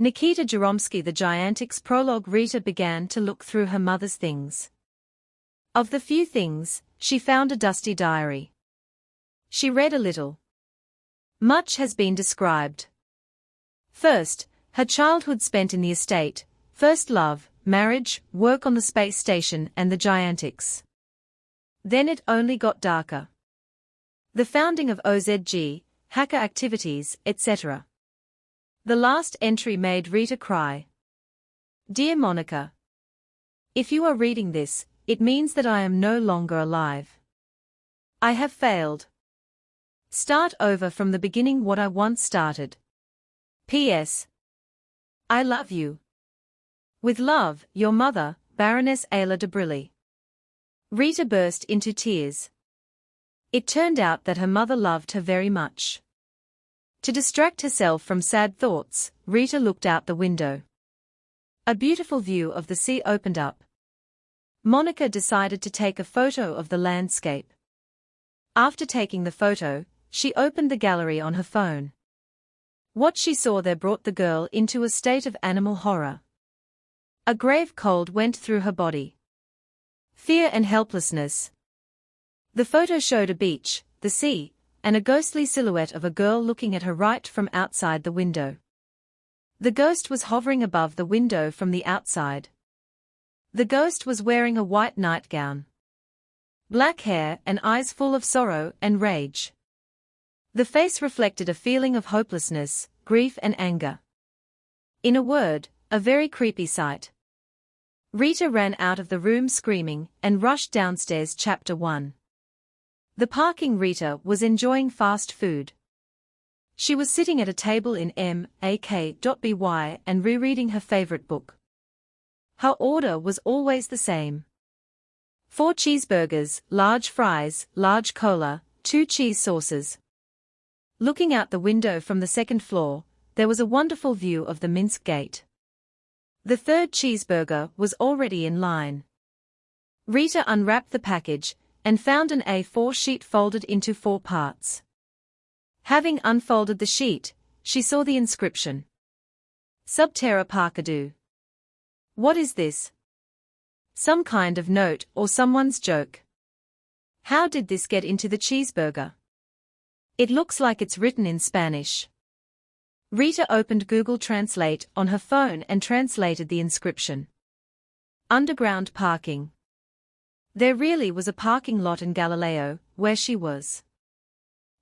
Nikita Jaromsky, the Giantix prologue. Rita began to look through her mother's things. Of the few things, she found a dusty diary. She read a little. Much has been described. First, her childhood spent in the estate, first love, marriage, work on the space station and the Giantix. Then it only got darker. The founding of OZG, hacker activities, etc. The last entry made Rita cry. Dear Monica, if you are reading this, it means that I am no longer alive. I have failed. Start over from the beginning what I once started. P.S. I love you. With love, your mother, Baroness Ayla de Brilly. Rita burst into tears. It turned out that her mother loved her very much. To distract herself from sad thoughts, Rita looked out the window. A beautiful view of the sea opened up. Monica decided to take a photo of the landscape. After taking the photo, she opened the gallery on her phone. What she saw there brought the girl into a state of animal horror. A grave cold went through her body. Fear and helplessness. The photo showed a beach, the sea, and a ghostly silhouette of a girl looking at her right from outside the window. The ghost was hovering above the window from the outside. The ghost was wearing a white nightgown. Black hair and eyes full of sorrow and rage. The face reflected a feeling of hopelessness, grief and anger. In a word, a very creepy sight. Rita ran out of the room screaming and rushed downstairs. Chapter 1. The parking. Rita was enjoying fast food. She was sitting at a table in M.A.K.by and rereading her favorite book. Her order was always the same. 4 cheeseburgers, large fries, large cola, 2 cheese sauces. Looking out the window from the second floor, there was a wonderful view of the Minsk Gate. The 3rd cheeseburger was already in line. Rita unwrapped the package and found an A4 sheet folded into 4 parts. Having unfolded the sheet, she saw the inscription. Subterra Parkadu. What is this? Some kind of note or someone's joke. How did this get into the cheeseburger? It looks like it's written in Spanish. Rita opened Google Translate on her phone and translated the inscription. Underground parking. There really was a parking lot in Galileo, where she was.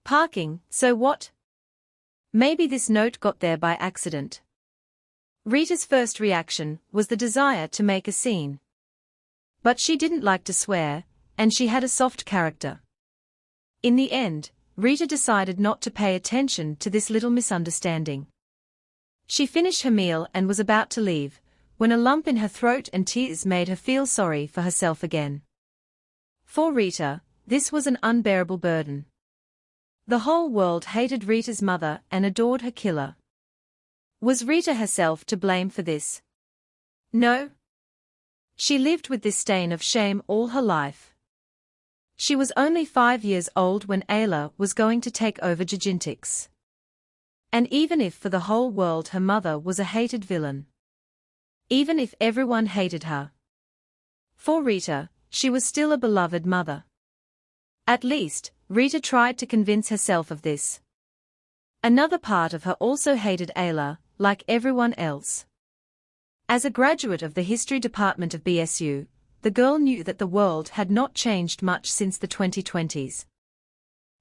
Parking, so what? Maybe this note got there by accident. Rita's first reaction was the desire to make a scene. But she didn't like to swear, and she had a soft character. In the end, Rita decided not to pay attention to this little misunderstanding. She finished her meal and was about to leave, when a lump in her throat and tears made her feel sorry for herself again. For Rita, this was an unbearable burden. The whole world hated Rita's mother and adored her killer. Was Rita herself to blame for this? No. She lived with this stain of shame all her life. She was only 5 years old when Ayla was going to take over Giantix. And even if for the whole world her mother was a hated villain. Even if everyone hated her. For Rita, she was still a beloved mother. At least, Rita tried to convince herself of this. Another part of her also hated Ayla, like everyone else. As a graduate of the history department of BSU, the girl knew that the world had not changed much since the 2020s.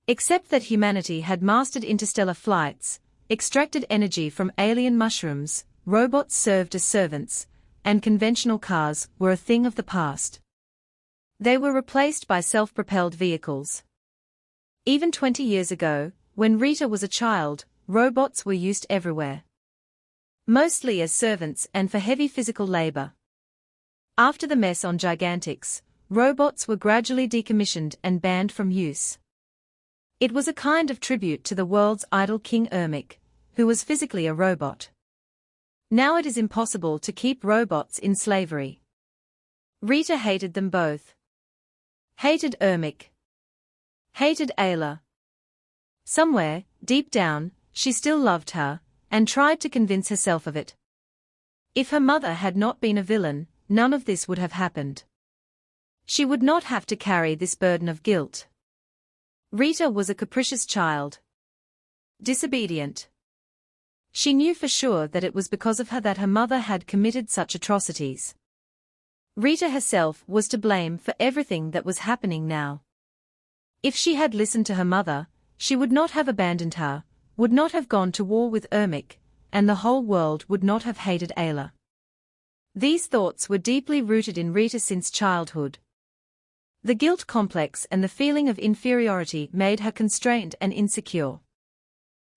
Except that humanity had mastered interstellar flights, extracted energy from alien mushrooms, robots served as servants, and conventional cars were a thing of the past. They were replaced by self-propelled vehicles. Even 20 years ago, when Rita was a child, robots were used everywhere. Mostly as servants and for heavy physical labor. After the mess on Giantix, robots were gradually decommissioned and banned from use. It was a kind of tribute to the world's idol King Ermic, who was physically a robot. Now it is impossible to keep robots in slavery. Rita hated them both. Hated Ermic. Hated Ayla. Somewhere, deep down, she still loved her, and tried to convince herself of it. If her mother had not been a villain, none of this would have happened. She would not have to carry this burden of guilt. Rita was a capricious child. Disobedient. She knew for sure that it was because of her that her mother had committed such atrocities. Rita herself was to blame for everything that was happening now. If she had listened to her mother, she would not have abandoned her, would not have gone to war with Ermic, and the whole world would not have hated Ayla. These thoughts were deeply rooted in Rita since childhood. The guilt complex and the feeling of inferiority made her constrained and insecure.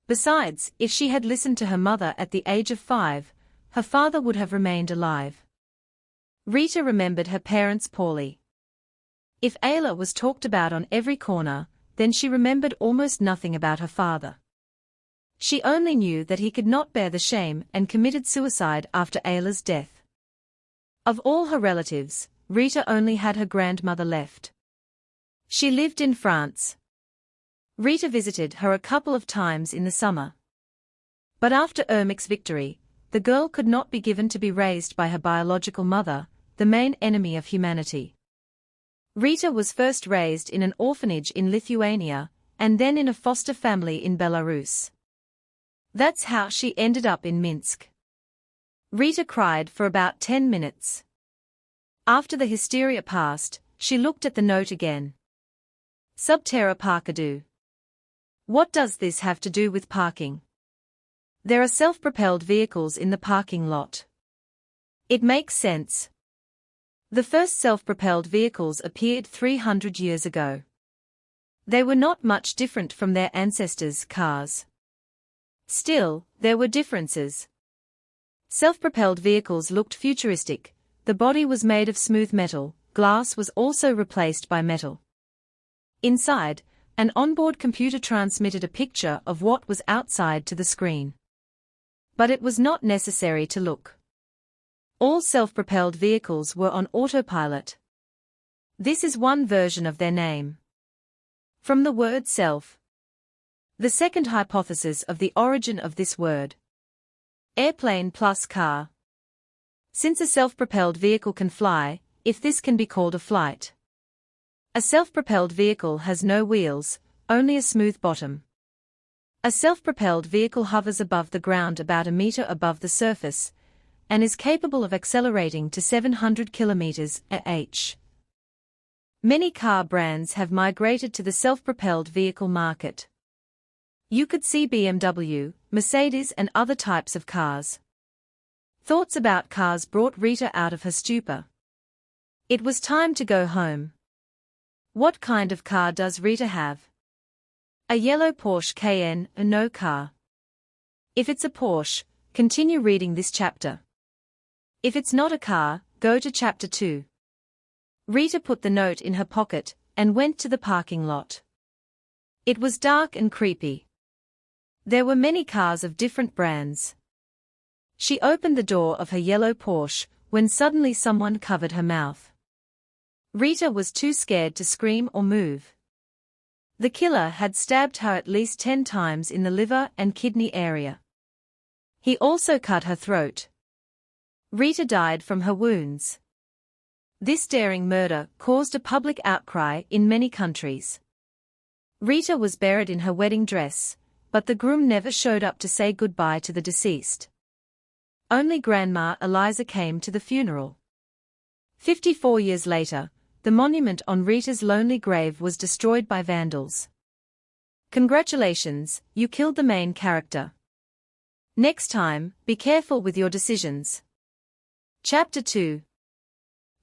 Besides, if she had listened to her mother at the age of 5, her father would have remained alive. Rita remembered her parents poorly. If Ayla was talked about on every corner, then she remembered almost nothing about her father. She only knew that he could not bear the shame and committed suicide after Ayla's death. Of all her relatives, Rita only had her grandmother left. She lived in France. Rita visited her a couple of times in the summer. But after Ermic's victory, the girl could not be given to be raised by her biological mother, the main enemy of humanity. Rita was first raised in an orphanage in Lithuania, and then in a foster family in Belarus. That's how she ended up in Minsk. Rita cried for about 10 minutes. After the hysteria passed, she looked at the note again. Subterra parkadu. What does this have to do with parking? There are self-propelled vehicles in the parking lot. It makes sense. The first self-propelled vehicles appeared 300 years ago. They were not much different from their ancestors' cars. Still, there were differences. Self-propelled vehicles looked futuristic, the body was made of smooth metal, glass was also replaced by metal. Inside, an onboard computer transmitted a picture of what was outside to the screen. But it was not necessary to look. All self-propelled vehicles were on autopilot. This is one version of their name. From the word self. The second hypothesis of the origin of this word. Airplane plus car. Since a self-propelled vehicle can fly, if this can be called a flight. A self-propelled vehicle has no wheels, only a smooth bottom. A self-propelled vehicle hovers above the ground about a meter above the surface, and is capable of accelerating to 700 km/h. Many car brands have migrated to the self-propelled vehicle market. You could see BMW, Mercedes and other types of cars. Thoughts about cars brought Rita out of her stupor. It was time to go home. What kind of car does Rita have? A yellow Porsche Cayenne, a no car. If it's a Porsche, continue reading this chapter. If it's not a car, go to chapter 2. Rita put the note in her pocket and went to the parking lot. It was dark and creepy. There were many cars of different brands. She opened the door of her yellow Porsche when suddenly someone covered her mouth. Rita was too scared to scream or move. The killer had stabbed her at least 10 times in the liver and kidney area. He also cut her throat. Rita died from her wounds. This daring murder caused a public outcry in many countries. Rita was buried in her wedding dress, but the groom never showed up to say goodbye to the deceased. Only Grandma Eliza came to the funeral. 54 years later, the monument on Rita's lonely grave was destroyed by vandals. Congratulations, you killed the main character. Next time, be careful with your decisions. Chapter 2.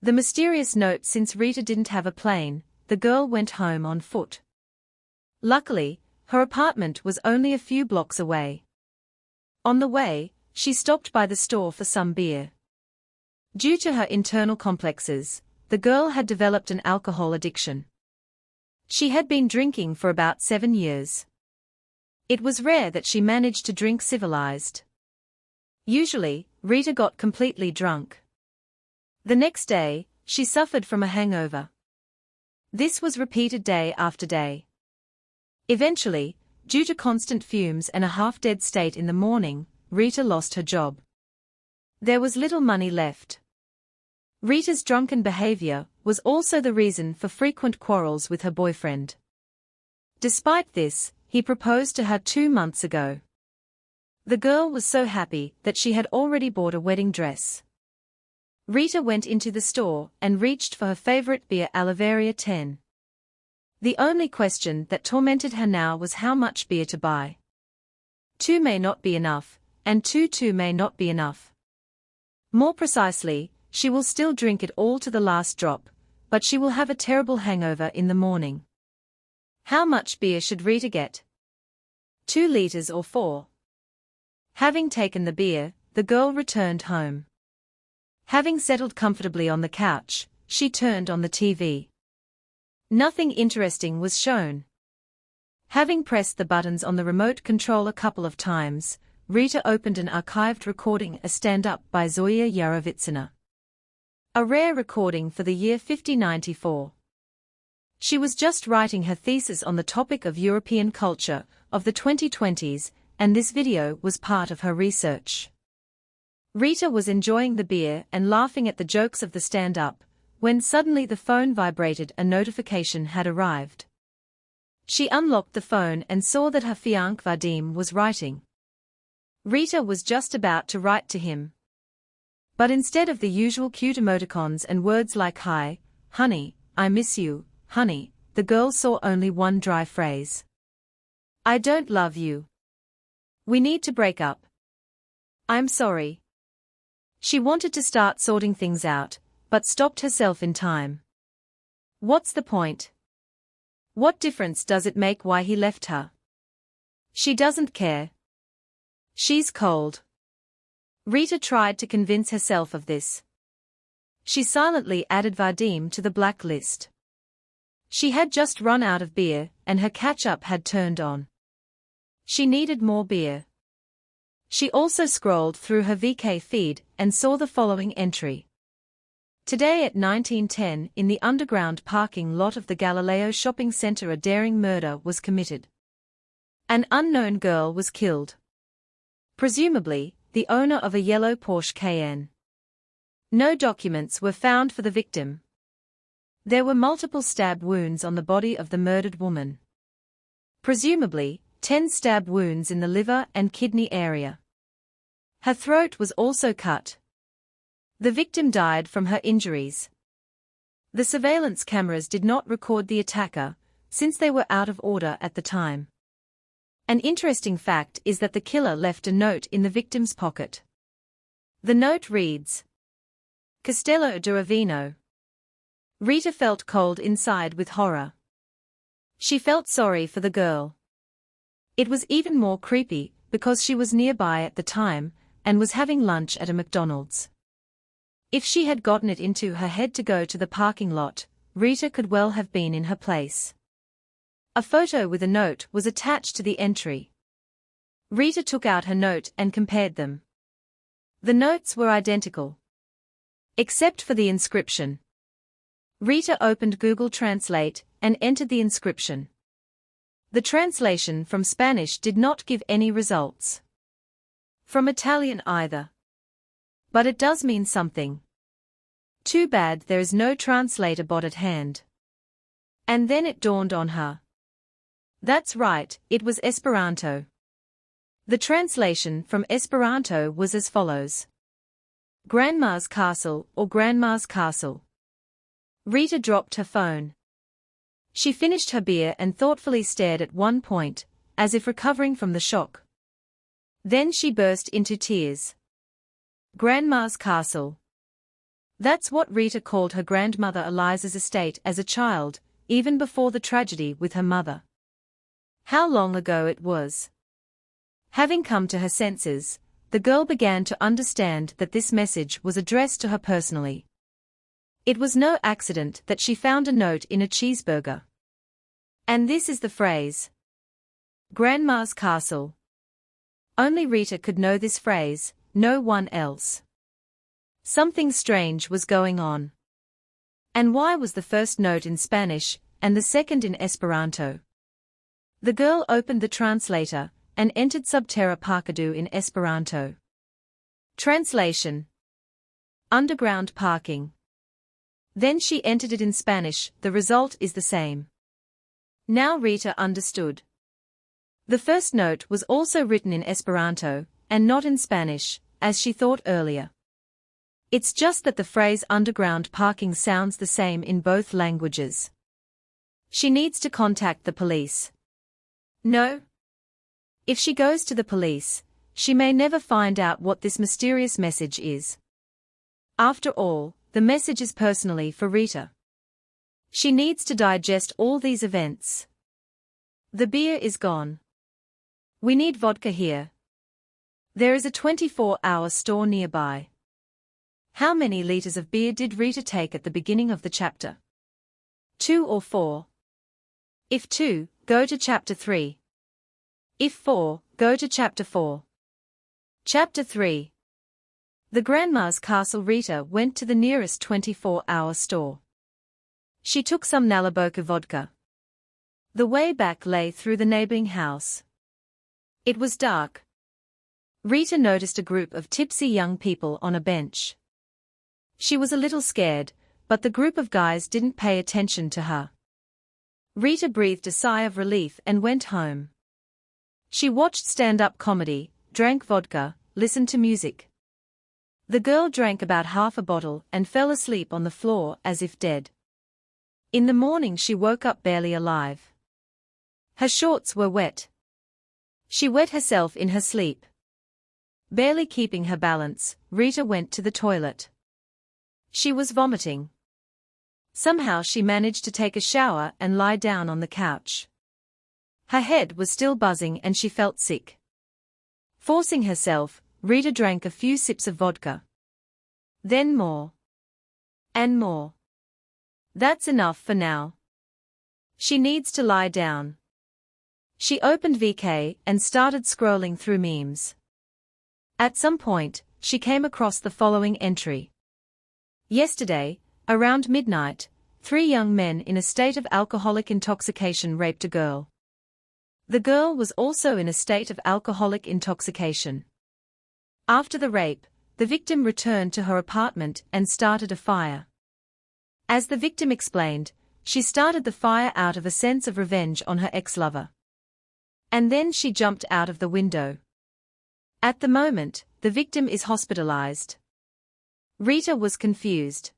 The mysterious note. Since Rita didn't have a plane, the girl went home on foot. Luckily, her apartment was only a few blocks away. On the way, she stopped by the store for some beer. Due to her internal complexes, the girl had developed an alcohol addiction. She had been drinking for about 7 years. It was rare that she managed to drink civilized. Usually, Rita got completely drunk. The next day, she suffered from a hangover. This was repeated day after day. Eventually, due to constant fumes and a half-dead state in the morning, Rita lost her job. There was little money left. Rita's drunken behavior was also the reason for frequent quarrels with her boyfriend. Despite this, he proposed to her 2 months ago. The girl was so happy that she had already bought a wedding dress. Rita went into the store and reached for her favorite beer, Oliveria 10. The only question that tormented her now was how much beer to buy. 2 may not be enough, and 2 may not be enough. More precisely, she will still drink it all to the last drop, but she will have a terrible hangover in the morning. How much beer should Rita get? 2 liters or 4? Having taken the beer, the girl returned home. Having settled comfortably on the couch, she turned on the TV. Nothing interesting was shown. Having pressed the buttons on the remote control a couple of times, Rita opened an archived recording, a stand-up by Zoya Yarovitsina. A rare recording for the year 5094. She was just writing her thesis on the topic of European culture of the 2020s, and this video was part of her research. Rita was enjoying the beer and laughing at the jokes of the stand-up, when suddenly the phone vibrated. A notification had arrived. She unlocked the phone and saw that her fiancé Vadim was writing. Rita was just about to write to him. But instead of the usual cute emoticons and words like "Hi, honey, I miss you, honey," the girl saw only one dry phrase. "I don't love you. We need to break up. I'm sorry." She wanted to start sorting things out, but stopped herself in time. What's the point? What difference does it make why he left her? She doesn't care. She's cold. Rita tried to convince herself of this. She silently added Vadim to the blacklist. She had just run out of beer, and her catch-up had turned on. She needed more beer. She also scrolled through her VK feed and saw the following entry. Today at 1910, in the underground parking lot of the Galileo shopping center, a daring murder was committed. An unknown girl was killed. Presumably, the owner of a yellow Porsche Cayenne. No documents were found for the victim. There were multiple stab wounds on the body of the murdered woman. Presumably, 10 stab wounds in the liver and kidney area. Her throat was also cut. The victim died from her injuries. The surveillance cameras did not record the attacker, since they were out of order at the time. An interesting fact is that the killer left a note in the victim's pocket. The note reads, "Castello de Ravino." Rita felt cold inside with horror. She felt sorry for the girl. It was even more creepy, because she was nearby at the time, and was having lunch at a McDonald's. If she had gotten it into her head to go to the parking lot, Rita could well have been in her place. A photo with a note was attached to the entry. Rita took out her note and compared them. The notes were identical, except for the inscription. Rita opened Google Translate and entered the inscription. The translation from Spanish did not give any results. From Italian either. But it does mean something. Too bad there is no translator bot at hand. And then it dawned on her. That's right, it was Esperanto. The translation from Esperanto was as follows. Grandma's castle or Grandma's castle. Rita dropped her phone. She finished her beer and thoughtfully stared at one point, as if recovering from the shock. Then she burst into tears. Grandma's castle. That's what Rita called her grandmother Eliza's estate as a child, even before the tragedy with her mother. How long ago it was. Having come to her senses, the girl began to understand that this message was addressed to her personally. It was no accident that she found a note in a cheeseburger. And this is the phrase. Grandma's castle. Only Rita could know this phrase, no one else. Something strange was going on. And why was the first note in Spanish, and the second in Esperanto? The girl opened the translator, and entered Subterra Parkadu in Esperanto. Translation: underground parking. Then she entered it in Spanish, the result is the same. Now Rita understood. The first note was also written in Esperanto, and not in Spanish, as she thought earlier. It's just that the phrase underground parking sounds the same in both languages. She needs to contact the police. No? If she goes to the police, she may never find out what this mysterious message is. After all, the message is personally for Rita. She needs to digest all these events. The beer is gone. We need vodka here. There is a 24-hour store nearby. How many liters of beer did Rita take at the beginning of the chapter? 2 or 4? If 2, go to chapter 3. If 4, go to chapter 4. Chapter 3. The grandma's castle. Rita went to the nearest 24-hour store. She took some Naliboka vodka. The way back lay through the neighboring house. It was dark. Rita noticed a group of tipsy young people on a bench. She was a little scared, but the group of guys didn't pay attention to her. Rita breathed a sigh of relief and went home. She watched stand-up comedy, drank vodka, listened to music. The girl drank about half a bottle and fell asleep on the floor as if dead. In the morning she woke up barely alive. Her shorts were wet. She wet herself in her sleep. Barely keeping her balance, Rita went to the toilet. She was vomiting. Somehow she managed to take a shower and lie down on the couch. Her head was still buzzing and she felt sick. Forcing herself, Rita drank a few sips of vodka. Then more. And more. That's enough for now. She needs to lie down. She opened VK and started scrolling through memes. At some point, she came across the following entry. Yesterday, around midnight, 3 young men in a state of alcoholic intoxication raped a girl. The girl was also in a state of alcoholic intoxication. After the rape, the victim returned to her apartment and started a fire. As the victim explained, she started the fire out of a sense of revenge on her ex-lover. And then she jumped out of the window. At the moment, the victim is hospitalized. Rita was confused.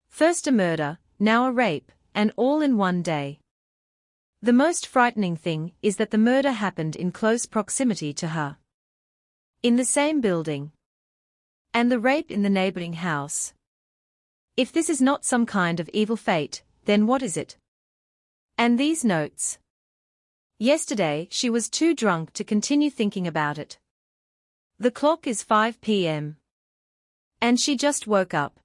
First a murder, now a rape, and all in one day. The most frightening thing is that the murder happened in close proximity to her. In the same building. And the rape in the neighboring house. If this is not some kind of evil fate, then what is it? And these notes. Yesterday she was too drunk to continue thinking about it. The clock is 5 p.m. And she just woke up.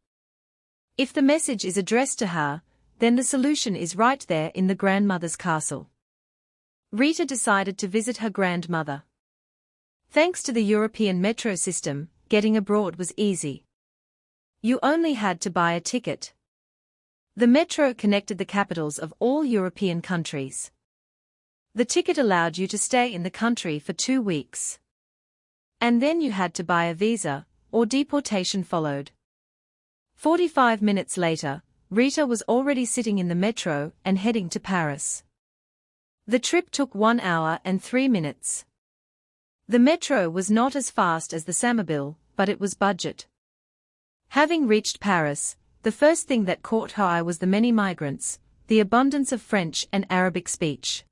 If the message is addressed to her, then the solution is right there in the grandmother's castle. Rita decided to visit her grandmother. Thanks to the European metro system, getting abroad was easy. You only had to buy a ticket. The metro connected the capitals of all European countries. The ticket allowed you to stay in the country for 2 weeks. And then you had to buy a visa, or deportation followed. 45 minutes later, Rita was already sitting in the metro and heading to Paris. The trip took 1 hour and 3 minutes. The metro was not as fast as the Samobile, but it was budget. Having reached Paris, the first thing that caught her eye was the many migrants, the abundance of French and Arabic speech.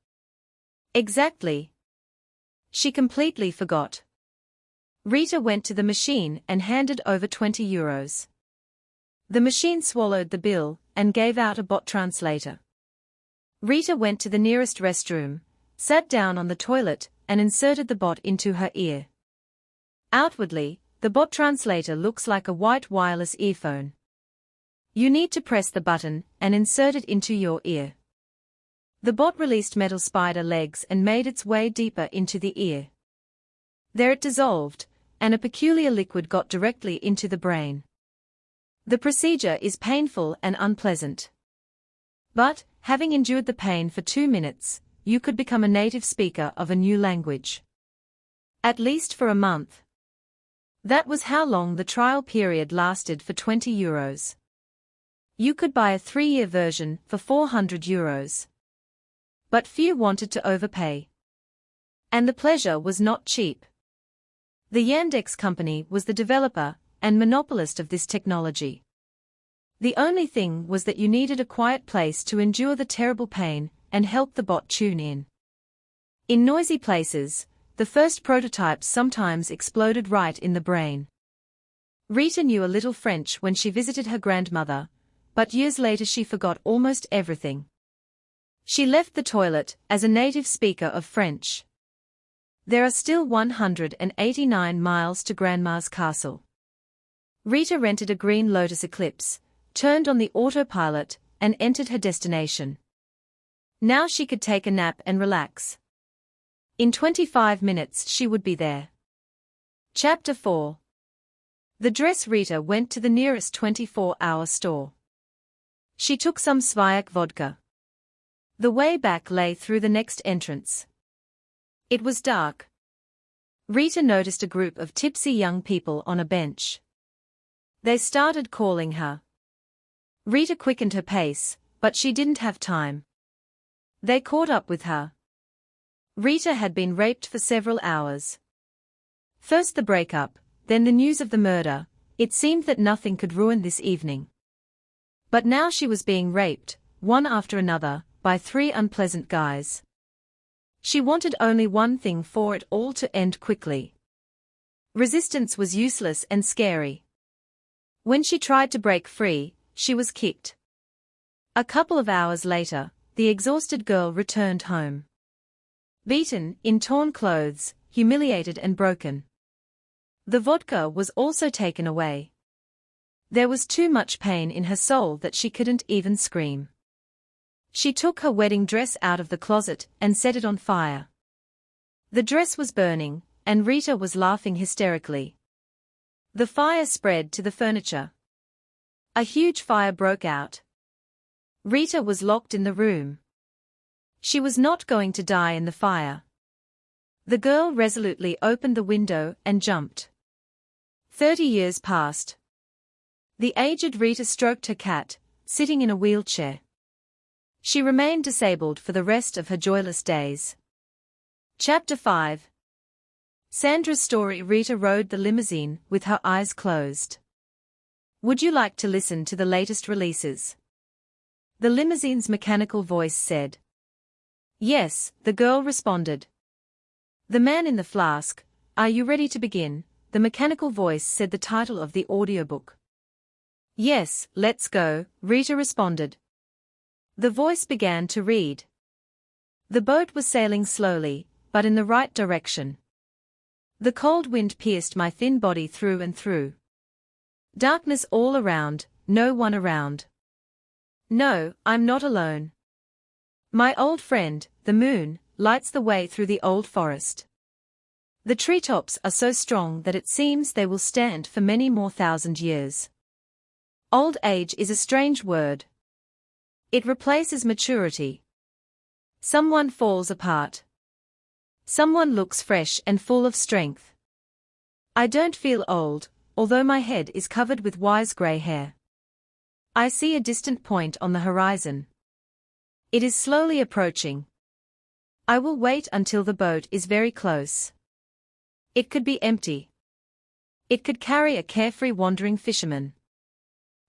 Exactly. She completely forgot. Rita went to the machine and handed over 20 euros. The machine swallowed the bill and gave out a bot translator. Rita went to the nearest restroom, sat down on the toilet, and inserted the bot into her ear. Outwardly, the bot translator looks like a white wireless earphone. You need to press the button and insert it into your ear. The bot released metal spider legs and made its way deeper into the ear. There it dissolved, and a peculiar liquid got directly into the brain. The procedure is painful and unpleasant. But, having endured the pain for 2 minutes, you could become a native speaker of a new language. At least for a month. That was how long the trial period lasted for €20. You could buy a 3-year version for €400. But few wanted to overpay. And the pleasure was not cheap. The Yandex company was the developer and monopolist of this technology. The only thing was that you needed a quiet place to endure the terrible pain and help the bot tune in. In noisy places, the first prototypes sometimes exploded right in the brain. Rita knew a little French when she visited her grandmother, but years later she forgot almost everything. She left the toilet as a native speaker of French. There are still 189 miles to Grandma's castle. Rita rented a green Lotus Eclipse, turned on the autopilot, and entered her destination. Now she could take a nap and relax. In 25 minutes she would be there. Chapter 4. The dress. Rita went to the nearest 24-hour store. She took some Svayak vodka. The way back lay through the next entrance. It was dark. Rita noticed a group of tipsy young people on a bench. They started calling her. Rita quickened her pace, but she didn't have time. They caught up with her. Rita had been raped for several hours. First the breakup, then the news of the murder. It seemed that nothing could ruin this evening. But now she was being raped, one after another, by 3 unpleasant guys. She wanted only one thing: for it all to end quickly. Resistance was useless and scary. When she tried to break free, she was kicked. A couple of hours later, the exhausted girl returned home. Beaten, in torn clothes, humiliated and broken. The vodka was also taken away. There was too much pain in her soul that she couldn't even scream. She took her wedding dress out of the closet and set it on fire. The dress was burning, and Rita was laughing hysterically. The fire spread to the furniture. A huge fire broke out. Rita was locked in the room. She was not going to die in the fire. The girl resolutely opened the window and jumped. 30 years passed. The aged Rita stroked her cat, sitting in a wheelchair. She remained disabled for the rest of her joyless days. Chapter 5. Sandra's story. Rita rode the limousine with her eyes closed. Would you like to listen to the latest releases? The limousine's mechanical voice said. Yes, the girl responded. The Man in the Flask, are you ready to begin? The mechanical voice said the title of the audiobook. Yes, let's go, Rita responded. The voice began to read. The boat was sailing slowly, but in the right direction. The cold wind pierced my thin body through and through. Darkness all around, no one around. No, I'm not alone. My old friend, the moon, lights the way through the old forest. The treetops are so strong that it seems they will stand for many more thousand years. Old age is a strange word. It replaces maturity. Someone falls apart. Someone looks fresh and full of strength. I don't feel old, although my head is covered with wise grey hair. I see a distant point on the horizon. It is slowly approaching. I will wait until the boat is very close. It could be empty. It could carry a carefree wandering fisherman.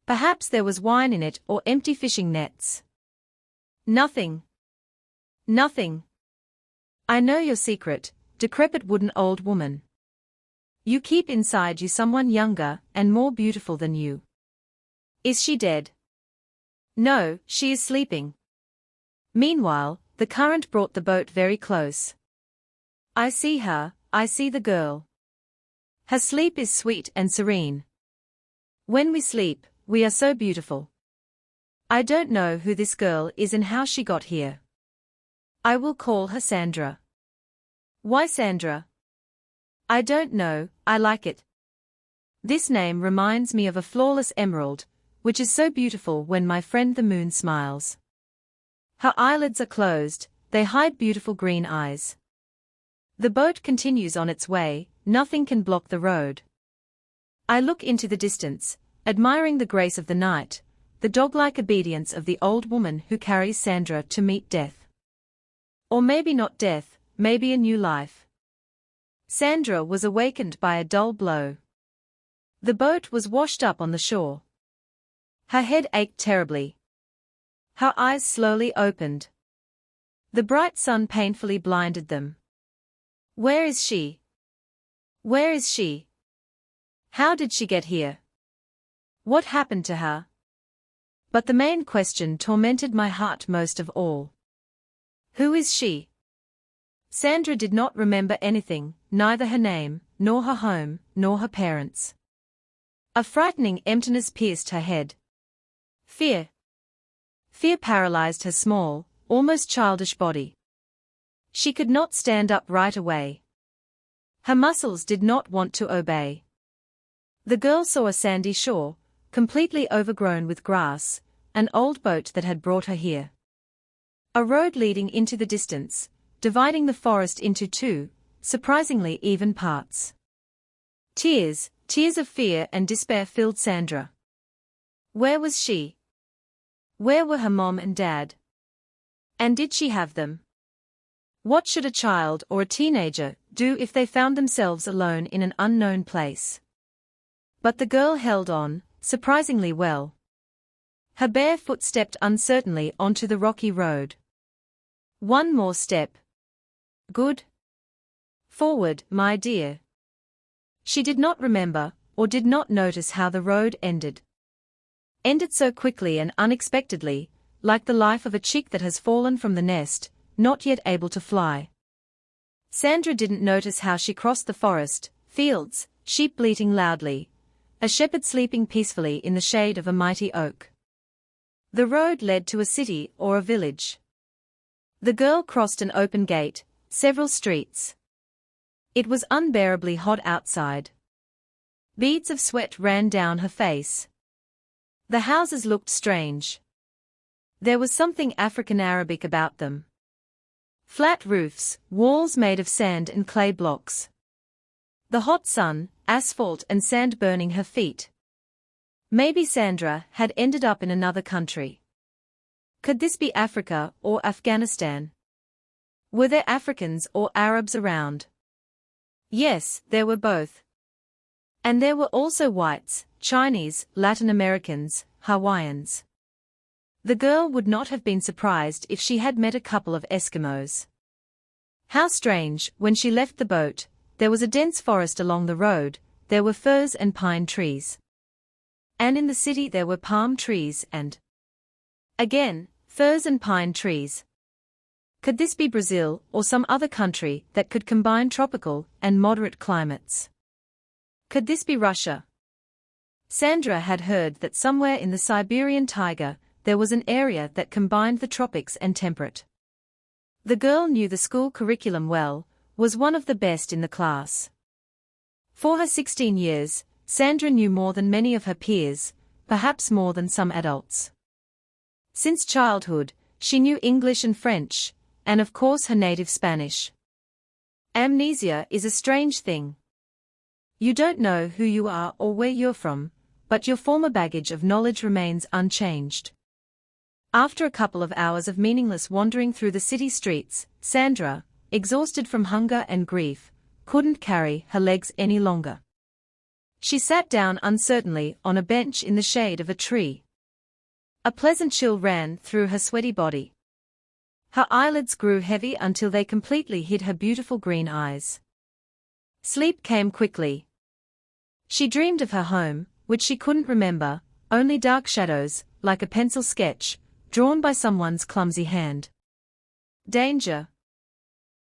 Perhaps there was wine in it or empty fishing nets. Nothing. Nothing. I know your secret, decrepit wooden old woman. You keep inside you someone younger and more beautiful than you. Is she dead? No, she is sleeping. Meanwhile, the current brought the boat very close. I see her, I see the girl. Her sleep is sweet and serene. When we sleep, we are so beautiful. I don't know who this girl is and how she got here. I will call her Sandra. Why Sandra? I don't know, I like it. This name reminds me of a flawless emerald, which is so beautiful when my friend the moon smiles. Her eyelids are closed, they hide beautiful green eyes. The boat continues on its way, nothing can block the road. I look into the distance, admiring the grace of the night, the dog-like obedience of the old woman who carries Sandra to meet death. Or maybe not death, maybe a new life. Sandra was awakened by a dull blow. The boat was washed up on the shore. Her head ached terribly. Her eyes slowly opened. The bright sun painfully blinded them. Where is she? Where is she? How did she get here? What happened to her? But the main question tormented my heart most of all. Who is she? Sandra did not remember anything, neither her name, nor her home, nor her parents. A frightening emptiness pierced her head. Fear. Fear paralyzed her small, almost childish body. She could not stand up right away. Her muscles did not want to obey. The girl saw a sandy shore, completely overgrown with grass, an old boat that had brought her here. A road leading into the distance, dividing the forest into two, surprisingly even parts. Tears of fear and despair filled Sandra. Where was she? Where were her mom and dad? And did she have them? What should a child or a teenager do if they found themselves alone in an unknown place? But the girl held on, surprisingly well. Her bare foot stepped uncertainly onto the rocky road. One more step. Good. Forward, my dear. She did not remember, or did not notice how the road ended. Ended so quickly and unexpectedly, like the life of a chick that has fallen from the nest, not yet able to fly. Sandra didn't notice how she crossed the forest, fields, sheep bleating loudly, a shepherd sleeping peacefully in the shade of a mighty oak. The road led to a city or a village. The girl crossed an open gate, several streets. It was unbearably hot outside. Beads of sweat ran down her face. The houses looked strange. There was something African-Arabic about them. Flat roofs, walls made of sand and clay blocks. The hot sun, asphalt and sand burning her feet. Maybe Sandra had ended up in another country. Could this be Africa or Afghanistan? Were there Africans or Arabs around? Yes, there were both. And there were also whites, Chinese, Latin Americans, Hawaiians. The girl would not have been surprised if she had met a couple of Eskimos. How strange, when she left the boat, there was a dense forest along the road, there were firs and pine trees. And in the city there were palm trees and, again, firs and pine trees. Could this be Brazil or some other country that could combine tropical and moderate climates? Could this be Russia? Sandra had heard that somewhere in the Siberian taiga there was an area that combined the tropics and temperate. The girl knew the school curriculum well, was one of the best in the class. For her 16 years, Sandra knew more than many of her peers, perhaps more than some adults. Since childhood, she knew English and French, and of course her native Spanish. Amnesia is a strange thing. You don't know who you are or where you're from, but your former baggage of knowledge remains unchanged. After a couple of hours of meaningless wandering through the city streets, Sandra, exhausted from hunger and grief, couldn't carry her legs any longer. She sat down uncertainly on a bench in the shade of a tree. A pleasant chill ran through her sweaty body. Her eyelids grew heavy until they completely hid her beautiful green eyes. Sleep came quickly. She dreamed of her home, which she couldn't remember, only dark shadows, like a pencil sketch, drawn by someone's clumsy hand. Danger.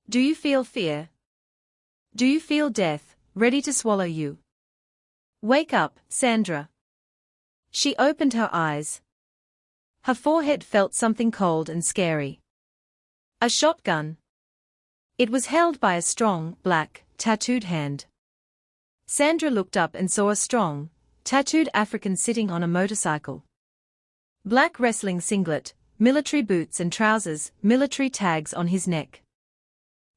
Do you feel fear? Do you feel death, ready to swallow you? Wake up, Sandra. She opened her eyes. Her forehead felt something cold and scary. A shotgun. It was held by a strong, black, tattooed hand. Sandra looked up and saw a strong, tattooed African sitting on a motorcycle. Black wrestling singlet, military boots and trousers, military tags on his neck.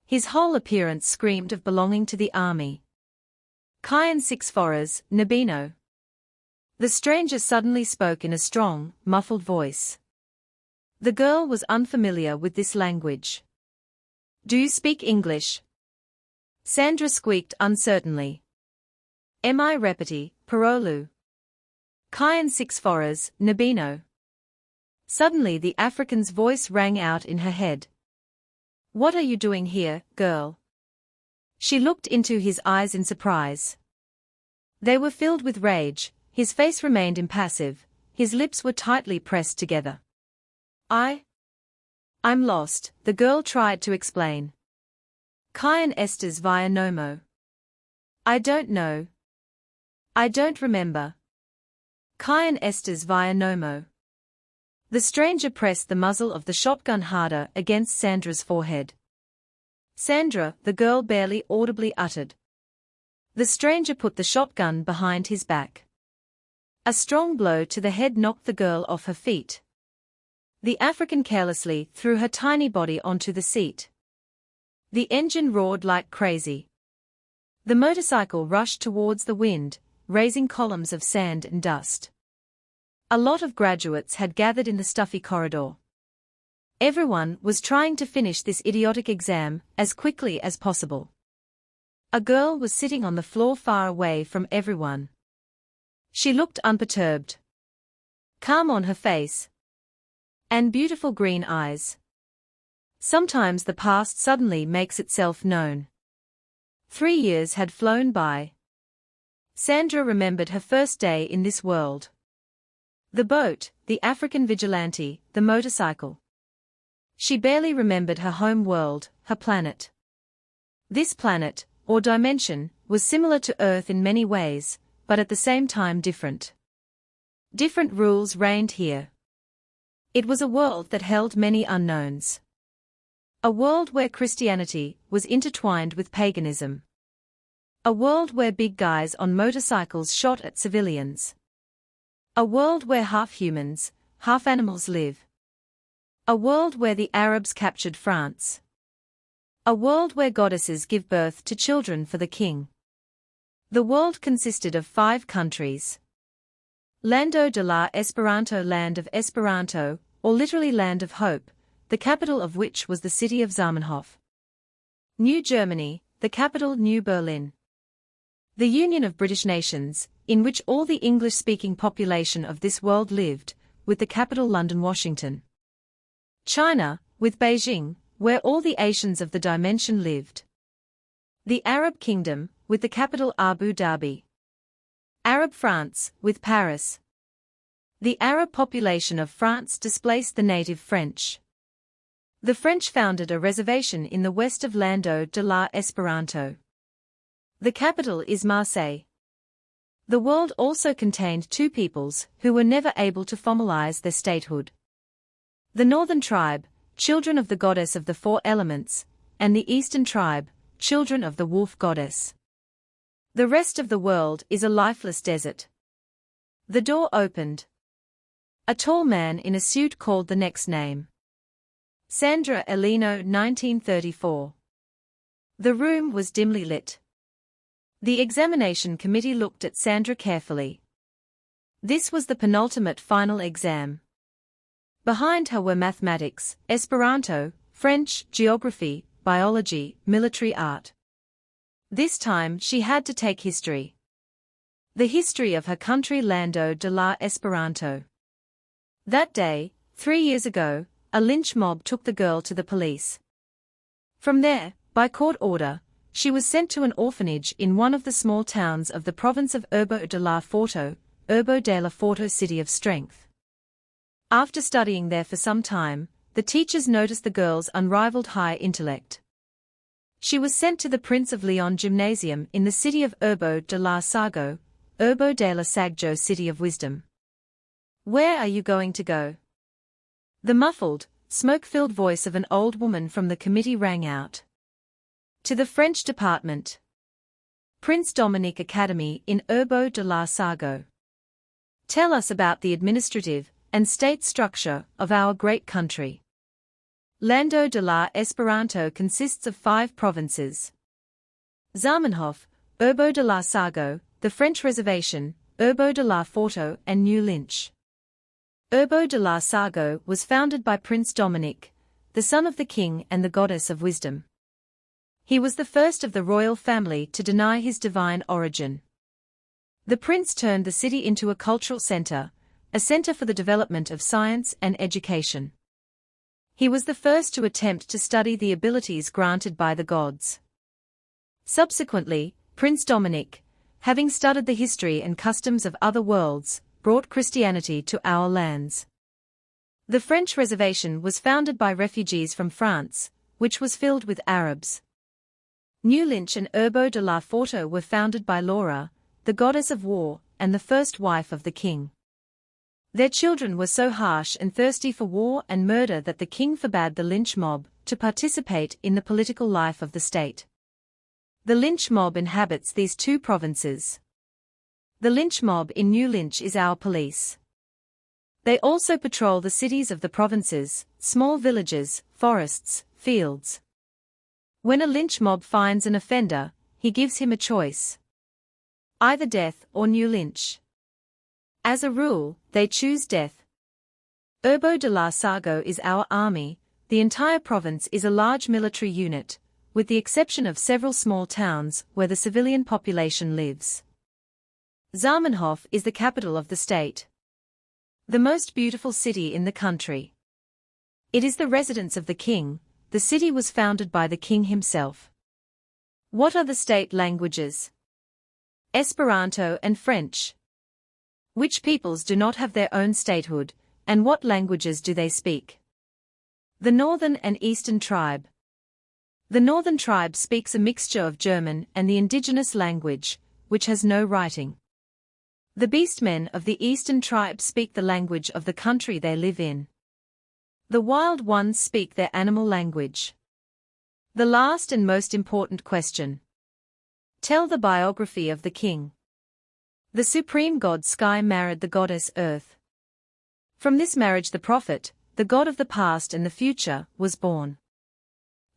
His whole appearance screamed of belonging to the army. Kyan six foras, Nabino. The stranger suddenly spoke in a strong, muffled voice. The girl was unfamiliar with this language. Do you speak English? Sandra squeaked uncertainly. Mi repeti, parolu. Kyan six foras, Nabino. Suddenly the African's voice rang out in her head. What are you doing here, girl? She looked into his eyes in surprise. They were filled with rage, his face remained impassive, his lips were tightly pressed together. I'm lost, the girl tried to explain. Kyan estes via nomo. I don't know. I don't remember. Kyan estes via nomo. The stranger pressed the muzzle of the shotgun harder against Sandra's forehead. Sandra, the girl barely audibly uttered. The stranger put the shotgun behind his back. A strong blow to the head knocked the girl off her feet. The African carelessly threw her tiny body onto the seat. The engine roared like crazy. The motorcycle rushed towards the wind, raising columns of sand and dust. A lot of graduates had gathered in the stuffy corridor. Everyone was trying to finish this idiotic exam as quickly as possible. A girl was sitting on the floor far away from everyone. She looked unperturbed. Calm on her face. And beautiful green eyes. Sometimes the past suddenly makes itself known. 3 years had flown by. Sandra remembered her first day in this world. The boat, the African vigilante, the motorcycle. She barely remembered her home world, her planet. This planet, or dimension, was similar to Earth in many ways, but at the same time different. Different rules reigned here. It was a world that held many unknowns. A world where Christianity was intertwined with paganism. A world where big guys on motorcycles shot at civilians. A world where half humans, half animals live. A world where the Arabs captured France. A world where goddesses give birth to children for the king. The world consisted of 5 countries. Lando de la Esperanto, land of Esperanto, or literally land of hope, the capital of which was the city of Zamenhof. New Germany, the capital New Berlin. The Union of British Nations, in which all the English-speaking population of this world lived, with the capital London, Washington. China, with Beijing, where all the Asians of the dimension lived. The Arab Kingdom, with the capital Abu Dhabi. Arab France, with Paris. The Arab population of France displaced the native French. The French founded a reservation in the west of Lando de la Esperanto. The capital is Marseille. The world also contained 2 peoples who were never able to formalize their statehood. The northern tribe, children of the goddess of the 4 elements, and the eastern tribe, children of the wolf goddess. The rest of the world is a lifeless desert. The door opened. A tall man in a suit called the next name. Sandra Elino, 1934. The room was dimly lit. The examination committee looked at Sandra carefully. This was the penultimate final exam. Behind her were mathematics, Esperanto, French, geography, biology, military art. This time she had to take history. The history of her country, Lando de la Esperanto. That day, 3 years ago, a lynch mob took the girl to the police. From there, by court order, she was sent to an orphanage in one of the small towns of the province of Urbo de la Forto City of Strength. After studying there for some time, the teachers noticed the girl's unrivaled high intellect. She was sent to the Prince of Leon Gymnasium in the city of Urbo de la Sagjo City of Wisdom. Where are you going to go? The muffled, smoke-filled voice of an old woman from the committee rang out. To the French department. Prince Dominique Academy in Urbo de la Sargo. Tell us about the administrative and state structure of our great country. Lando de la Esperanto consists of 5 provinces. Zamenhof, Urbo de la Sargo, the French Reservation, Urbo de la Forto and New Lynch. Urbo de la Sargo was founded by Prince Dominic, the son of the king and the goddess of wisdom. He was the first of the royal family to deny his divine origin. The prince turned the city into a cultural center, a center for the development of science and education. He was the first to attempt to study the abilities granted by the gods. Subsequently, Prince Dominic, having studied the history and customs of other worlds, brought Christianity to our lands. The French Reservation was founded by refugees from France, which was filled with Arabs. New Lynch and Urbo de la Forto were founded by Laura, the goddess of war, and the first wife of the king. Their children were so harsh and thirsty for war and murder that the king forbade the lynch mob to participate in the political life of the state. The lynch mob inhabits these two provinces. The lynch mob in New Lynch is our police. They also patrol the cities of the provinces, small villages, forests, fields. When a lynch mob finds an offender, he gives him a choice: either death or New Lynch. As a rule, they choose death. Urbo de la Sargo is our army. The entire province is a large military unit, with the exception of several small towns where the civilian population lives. Zamenhof is the capital of the state, the most beautiful city in the country. It is the residence of the king. The city was founded by the king himself. What are the state languages? Esperanto and French. Which peoples do not have their own statehood, and what languages do they speak? The Northern and Eastern tribe. The Northern tribe speaks a mixture of German and the indigenous language, which has no writing. The beastmen of the Eastern tribe speak the language of the country they live in. The wild ones speak their animal language. The last and most important question. Tell the biography of the king. The supreme god Sky married the goddess Earth. From this marriage the prophet, the god of the past and the future, was born.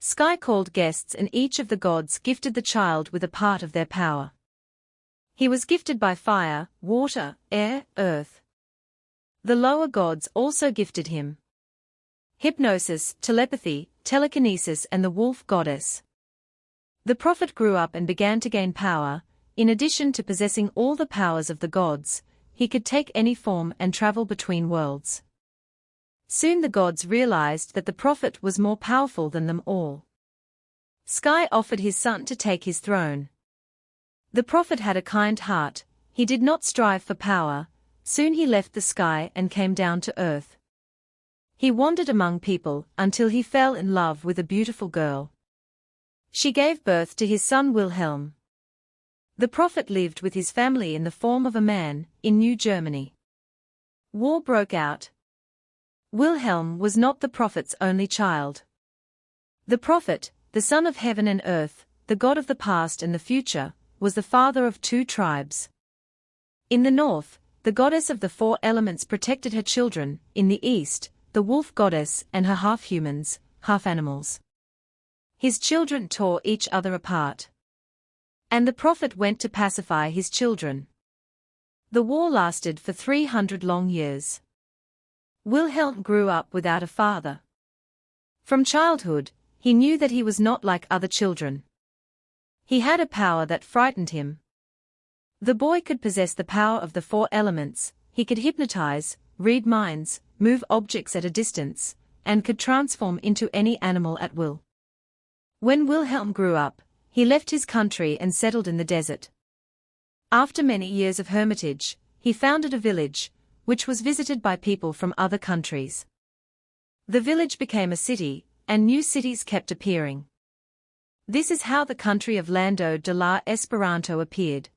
Sky called guests and each of the gods gifted the child with a part of their power. He was gifted by fire, water, air, earth. The lower gods also gifted him hypnosis, telepathy, telekinesis and the wolf goddess. The prophet grew up and began to gain power. In addition to possessing all the powers of the gods, he could take any form and travel between worlds. Soon the gods realized that the prophet was more powerful than them all. Sky offered his son to take his throne. The prophet had a kind heart. He did not strive for power. Soon he left the sky and came down to earth. He wandered among people until he fell in love with a beautiful girl. She gave birth to his son Wilhelm. The prophet lived with his family in the form of a man, in New Germany. War broke out. Wilhelm was not the prophet's only child. The prophet, the son of heaven and earth, the god of the past and the future, was the father of two tribes. In the north, the goddess of the four elements protected her children. In the east, the wolf goddess and her half-humans, half-animals. His children tore each other apart. And the prophet went to pacify his children. The war lasted for 300 long years. Wilhelm grew up without a father. From childhood, he knew that he was not like other children. He had a power that frightened him. The boy could possess the power of the four elements. He could hypnotize, read minds, move objects at a distance, and could transform into any animal at will. When Wilhelm grew up, he left his country and settled in the desert. After many years of hermitage, he founded a village, which was visited by people from other countries. The village became a city, and new cities kept appearing. This is how the country of Lando de la Esperanto appeared.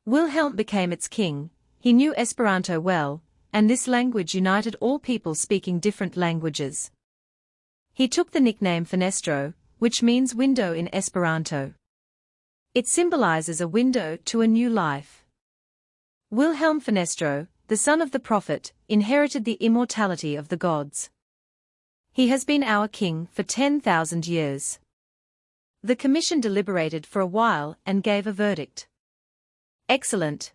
Wilhelm became its king. He knew Esperanto well, and this language united all people speaking different languages. He took the nickname Fenestro, which means window in Esperanto. It symbolizes a window to a new life. Wilhelm Fenestro, the son of the prophet, inherited the immortality of the gods. He has been our king for 10,000 years. The commission deliberated for a while and gave a verdict. Excellent.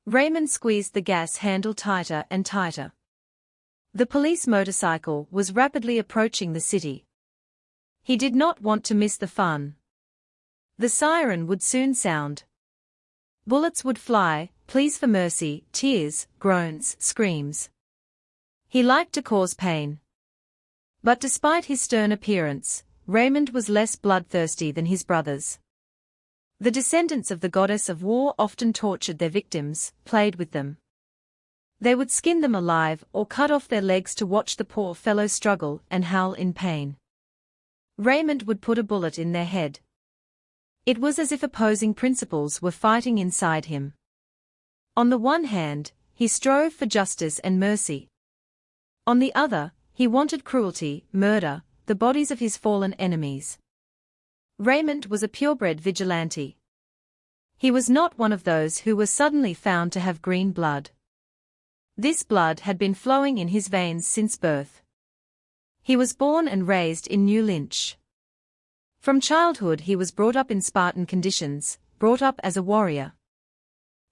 Raymond squeezed the gas handle tighter and tighter. The police motorcycle was rapidly approaching the city. He did not want to miss the fun. The siren would soon sound. Bullets would fly, pleas for mercy, tears, groans, screams. He liked to cause pain. But despite his stern appearance, Raymond was less bloodthirsty than his brothers. The descendants of the goddess of war often tortured their victims, played with them. They would skin them alive or cut off their legs to watch the poor fellow struggle and howl in pain. Raymond would put a bullet in their head. It was as if opposing principles were fighting inside him. On the one hand, he strove for justice and mercy. On the other, he wanted cruelty, murder, the bodies of his fallen enemies. Raymond was a purebred vigilante. He was not one of those who were suddenly found to have green blood. This blood had been flowing in his veins since birth. He was born and raised in New Lynch. From childhood he was brought up in Spartan conditions, brought up as a warrior.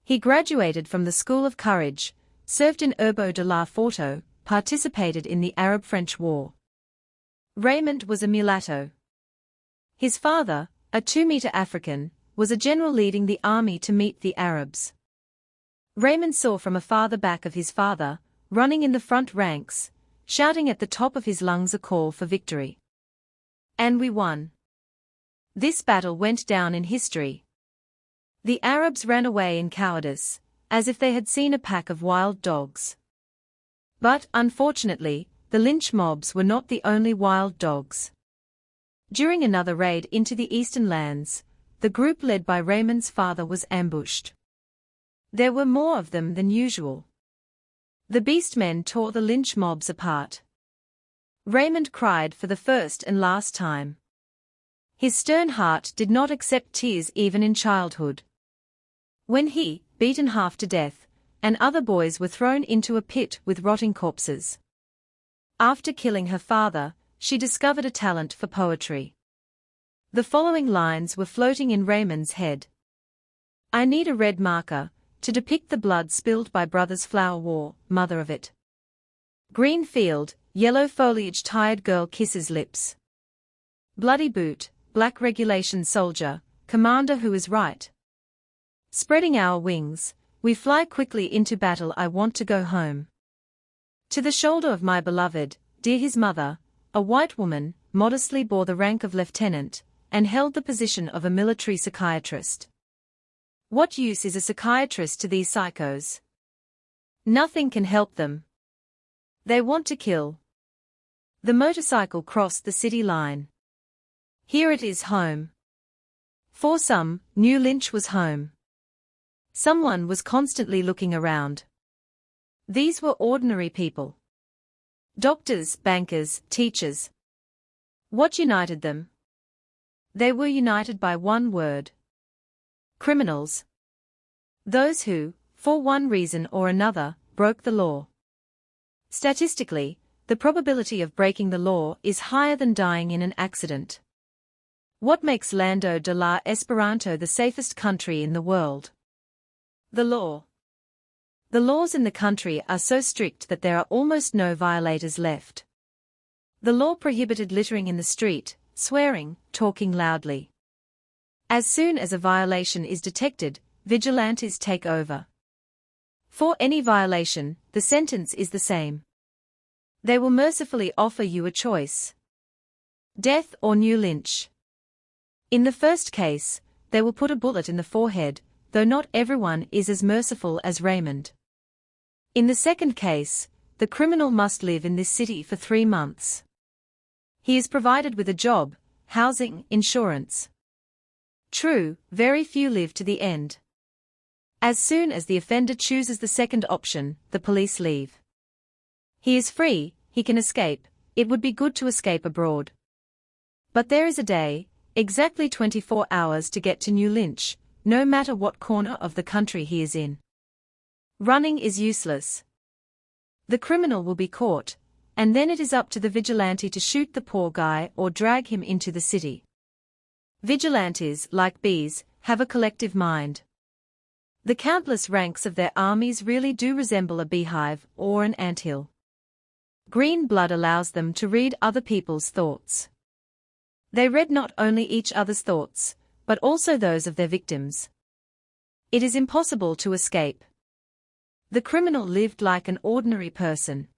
He graduated from the School of Courage, served in Urbo de la Forto, participated in the Arab-French War. Raymond was a mulatto. His father, a 2-meter African, was a general leading the army to meet the Arabs. Raymond saw from afar the back of his father, running in the front ranks, shouting at the top of his lungs a call for victory. And we won. This battle went down in history. The Arabs ran away in cowardice, as if they had seen a pack of wild dogs. But, unfortunately, the lynch mobs were not the only wild dogs. During another raid into the eastern lands, the group led by Raymond's father was ambushed. There were more of them than usual. The beastmen tore the lynch mobs apart. Raymond cried for the first and last time. His stern heart did not accept tears even in childhood. When he, beaten half to death, and other boys were thrown into a pit with rotting corpses. After killing her father, she discovered a talent for poetry. The following lines were floating in Raymond's head. I need a red marker, to depict the blood spilled by brother's flower war, mother of it. Green field, yellow foliage, tired girl kisses lips. Bloody boot, black regulation soldier, commander who is right. Spreading our wings, we fly quickly into battle. I want to go home. To the shoulder of my beloved, dear his mother, a white woman, modestly bore the rank of lieutenant, and held the position of a military psychiatrist. What use is a psychiatrist to these psychos? Nothing can help them. They want to kill. The motorcycle crossed the city line. Here it is, home. For some, New Lynch was home. Someone was constantly looking around. These were ordinary people. Doctors, bankers, teachers. What united them? They were united by one word. Criminals. Those who, for one reason or another, broke the law. Statistically, the probability of breaking the law is higher than dying in an accident. What makes Lando de la Esperanto the safest country in the world? The law. The laws in the country are so strict that there are almost no violators left. The law prohibited littering in the street, swearing, talking loudly. As soon as a violation is detected, vigilantes take over. For any violation, the sentence is the same. They will mercifully offer you a choice. Death or New Lynch. In the first case, they will put a bullet in the forehead, though not everyone is as merciful as Raymond. In the second case, the criminal must live in this city for 3 months. He is provided with a job, housing, insurance. True, very few live to the end. As soon as the offender chooses the second option, the police leave. He is free, he can escape. It would be good to escape abroad. But there is a day, exactly 24 hours to get to New Lynch, no matter what corner of the country he is in. Running is useless. The criminal will be caught, and then it is up to the vigilante to shoot the poor guy or drag him into the city. Vigilantes, like bees, have a collective mind. The countless ranks of their armies really do resemble a beehive or an anthill. Green blood allows them to read other people's thoughts. They read not only each other's thoughts, but also those of their victims. It is impossible to escape. The criminal lived like an ordinary person.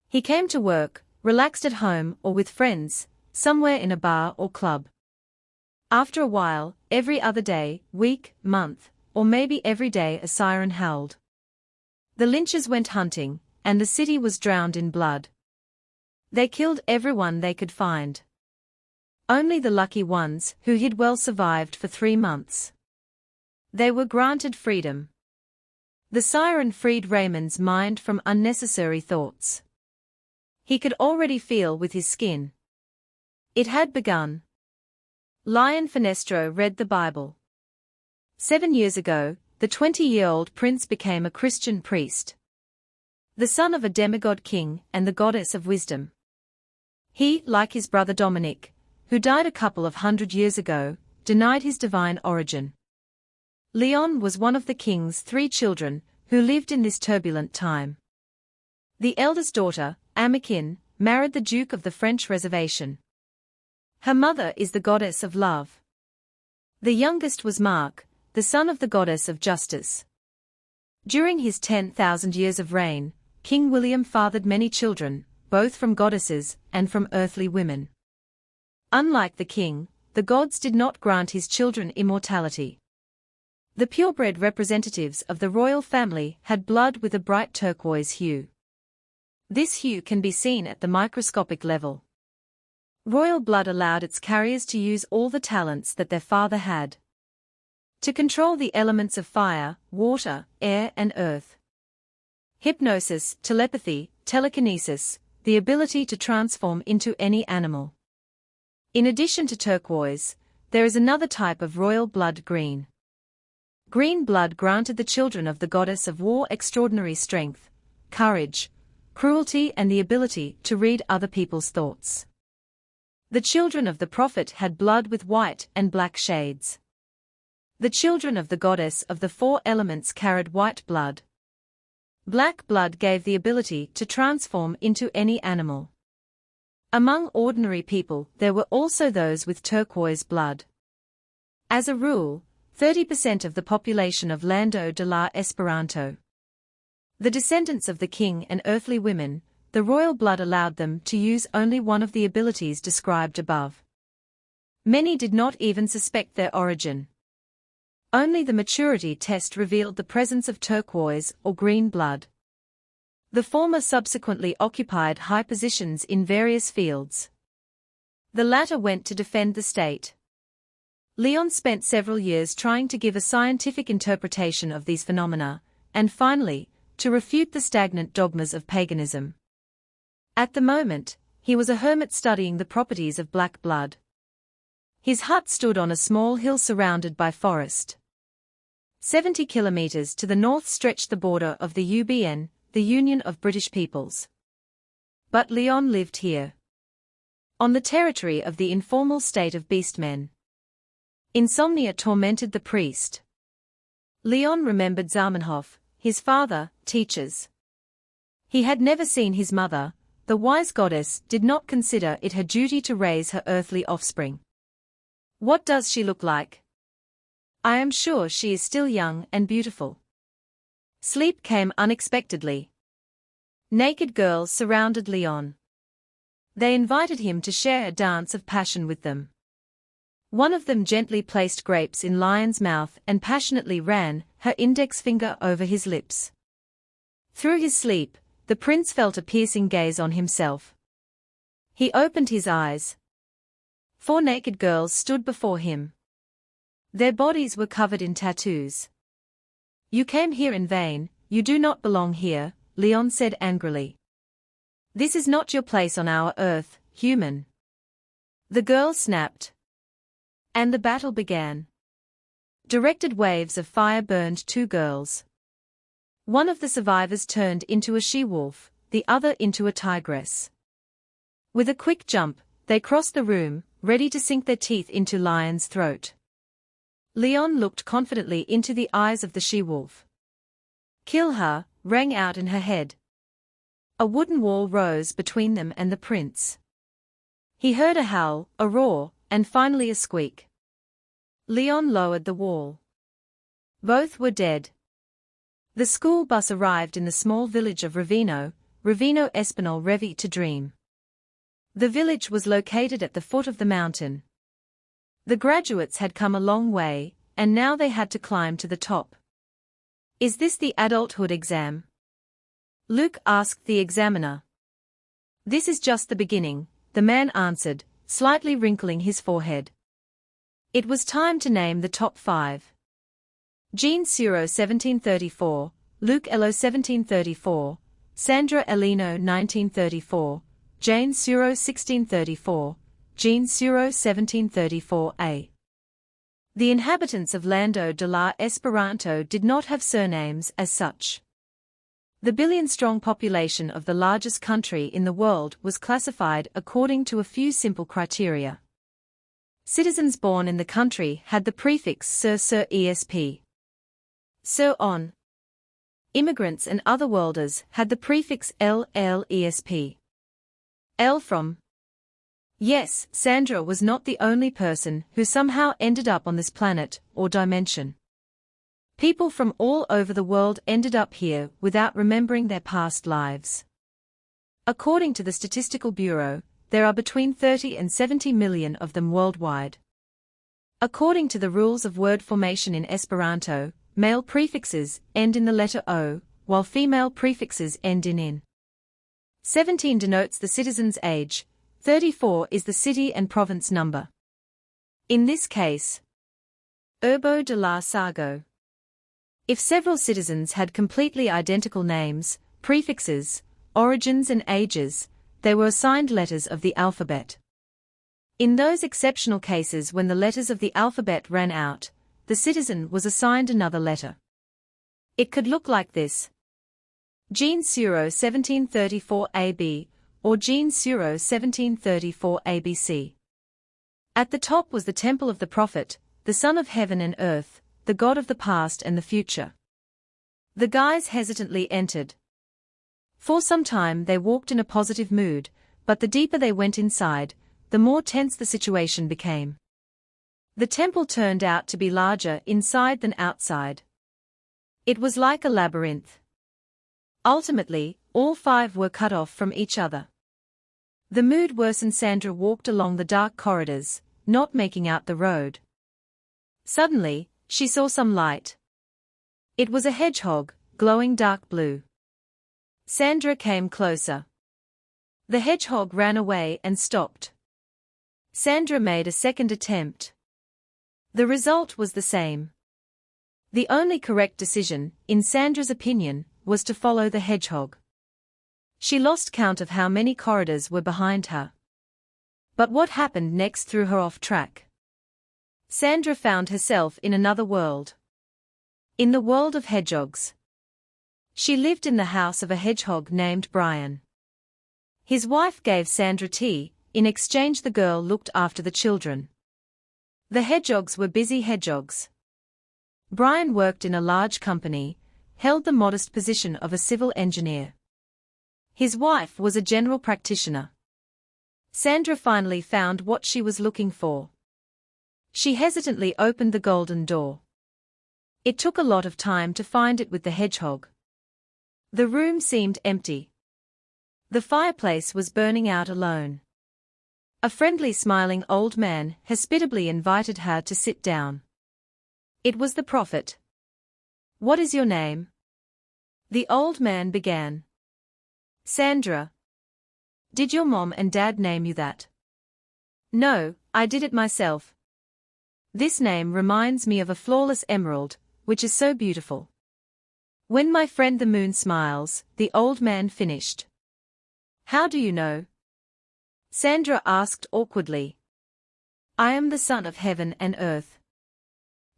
He came to work, relaxed at home or with friends, somewhere in a bar or club. After a while, every other day, week, month, or maybe every day a siren howled. The lynchers went hunting, and the city was drowned in blood. They killed everyone they could find. Only the lucky ones who hid well survived for 3 months. They were granted freedom. The siren freed Raymond's mind from unnecessary thoughts. He could already feel with his skin. It had begun. Lion Finestro read the Bible. 7 years ago, the 20-year-old prince became a Christian priest. The son of a demigod king and the goddess of wisdom. He, like his brother Dominic, who died a couple of 100 years ago, denied his divine origin. Leon was one of the king's 3 children, who lived in this turbulent time. The eldest daughter, Amiquine, married the Duke of the French Reservation. Her mother is the goddess of love. The youngest was Mark, the son of the goddess of justice. During his 10,000 years of reign, King William fathered many children, both from goddesses and from earthly women. Unlike the king, the gods did not grant his children immortality. The purebred representatives of the royal family had blood with a bright turquoise hue. This hue can be seen at the microscopic level. Royal blood allowed its carriers to use all the talents that their father had. To control the elements of fire, water, air and earth. Hypnosis, telepathy, telekinesis, the ability to transform into any animal. In addition to turquoise, there is another type of royal blood, green. Green blood granted the children of the goddess of war extraordinary strength, courage, cruelty and the ability to read other people's thoughts. The children of the prophet had blood with white and black shades. The children of the goddess of the 4 elements carried white blood. Black blood gave the ability to transform into any animal. Among ordinary people there were also those with turquoise blood. As a rule, 30% of the population of Lando de la Esperanto. The descendants of the king and earthly women, the royal blood allowed them to use only one of the abilities described above. Many did not even suspect their origin. Only the maturity test revealed the presence of turquoise or green blood. The former subsequently occupied high positions in various fields. The latter went to defend the state. Leon spent several years trying to give a scientific interpretation of these phenomena, and finally, to refute the stagnant dogmas of paganism. At the moment, he was a hermit studying the properties of black blood. His hut stood on a small hill surrounded by forest. 70 kilometers to the north stretched the border of the UBN, the Union of British Peoples. But Leon lived here. On the territory of the informal state of beastmen. Insomnia tormented the priest. Leon remembered Zamenhof, his father, teachers. He had never seen his mother. The wise goddess did not consider it her duty to raise her earthly offspring. What does she look like? I am sure she is still young and beautiful. Sleep came unexpectedly. Naked girls surrounded Leon. They invited him to share a dance of passion with them. One of them gently placed grapes in Lion's mouth and passionately ran her index finger over his lips. Through his sleep, the prince felt a piercing gaze on himself. He opened his eyes. 4 naked girls stood before him. Their bodies were covered in tattoos. You came here in vain, you do not belong here, Leon said angrily. This is not your place on our earth, human. The girls snapped. And the battle began. Directed waves of fire burned 2 girls. One of the survivors turned into a she-wolf, the other into a tigress. With a quick jump, they crossed the room, ready to sink their teeth into lion's throat. Leon looked confidently into the eyes of the she-wolf. "Kill her," rang out in her head. A wooden wall rose between them and the prince. He heard a howl, a roar, and finally a squeak. Leon lowered the wall. Both were dead. The school bus arrived in the small village of Ravino Espinal Revi to dream. The village was located at the foot of the mountain. The graduates had come a long way, and now they had to climb to the top. "Is this the adulthood exam?" Luke asked the examiner. "This is just the beginning," the man answered, slightly wrinkling his forehead. It was time to name the top 5. Jean Suro 1734, Luke Elo 1734, Sandra Elino 1934, Jane Suro 1634, Jean Suro 1734a. The inhabitants of Lando de la Esperanto did not have surnames as such. The billion-strong population of the largest country in the world was classified according to a few simple criteria. Citizens born in the country had the prefix Sir esp. Sir on. Immigrants and otherworlders had the prefix LLESP. L from. Yes, Sandra was not the only person who somehow ended up on this planet or dimension. People from all over the world ended up here without remembering their past lives. According to the Statistical Bureau, there are between 30 and 70 million of them worldwide. According to the rules of word formation in Esperanto, male prefixes end in the letter O, while female prefixes end in in. 17 denotes the citizen's age, 34 is the city and province number. In this case, Urbo de la Sargo. If several citizens had completely identical names, prefixes, origins and ages, they were assigned letters of the alphabet. In those exceptional cases when the letters of the alphabet ran out, the citizen was assigned another letter. It could look like this: Jean Suro 1734 AB, or Jean Suro 1734 ABC. At the top was the temple of the prophet, the son of heaven and earth, the god of the past and the future. The guys hesitantly entered. For some time they walked in a positive mood, but the deeper they went inside, the more tense the situation became. The temple turned out to be larger inside than outside. It was like a labyrinth. Ultimately, all 5 were cut off from each other. The mood worsened. Sandra walked along the dark corridors, not making out the road. Suddenly, she saw some light. It was a hedgehog, glowing dark blue. Sandra came closer. The hedgehog ran away and stopped. Sandra made a second attempt. The result was the same. The only correct decision, in Sandra's opinion, was to follow the hedgehog. She lost count of how many corridors were behind her. But what happened next threw her off track. Sandra found herself in another world. In the world of hedgehogs. She lived in the house of a hedgehog named Brian. His wife gave Sandra tea. In exchange the girl looked after the children. The hedgehogs were busy hedgehogs. Brian worked in a large company, held the modest position of a civil engineer. His wife was a general practitioner. Sandra finally found what she was looking for. She hesitantly opened the golden door. It took a lot of time to find it with the hedgehog. The room seemed empty. The fireplace was burning out alone. A friendly smiling old man hospitably invited her to sit down. It was the prophet. "What is your name?" The old man began. "Sandra." "Did your mom and dad name you that?" "No, I did it myself. This name reminds me of a flawless emerald, which is so beautiful. When my friend the moon smiles," the old man finished. "How do you know?" Sandra asked awkwardly. "I am the son of heaven and earth."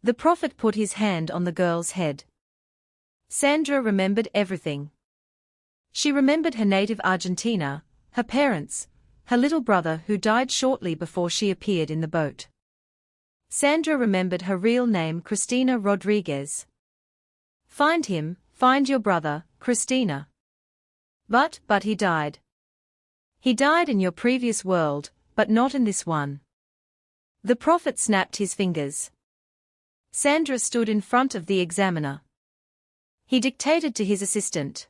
The prophet put his hand on the girl's head. Sandra remembered everything. She remembered her native Argentina, her parents, her little brother who died shortly before she appeared in the boat. Sandra remembered her real name, Cristina Rodriguez. Find him, find your brother, Cristina. But he died. He died in your previous world, but not in this one. The prophet snapped his fingers. Sandra stood in front of the examiner. He dictated to his assistant.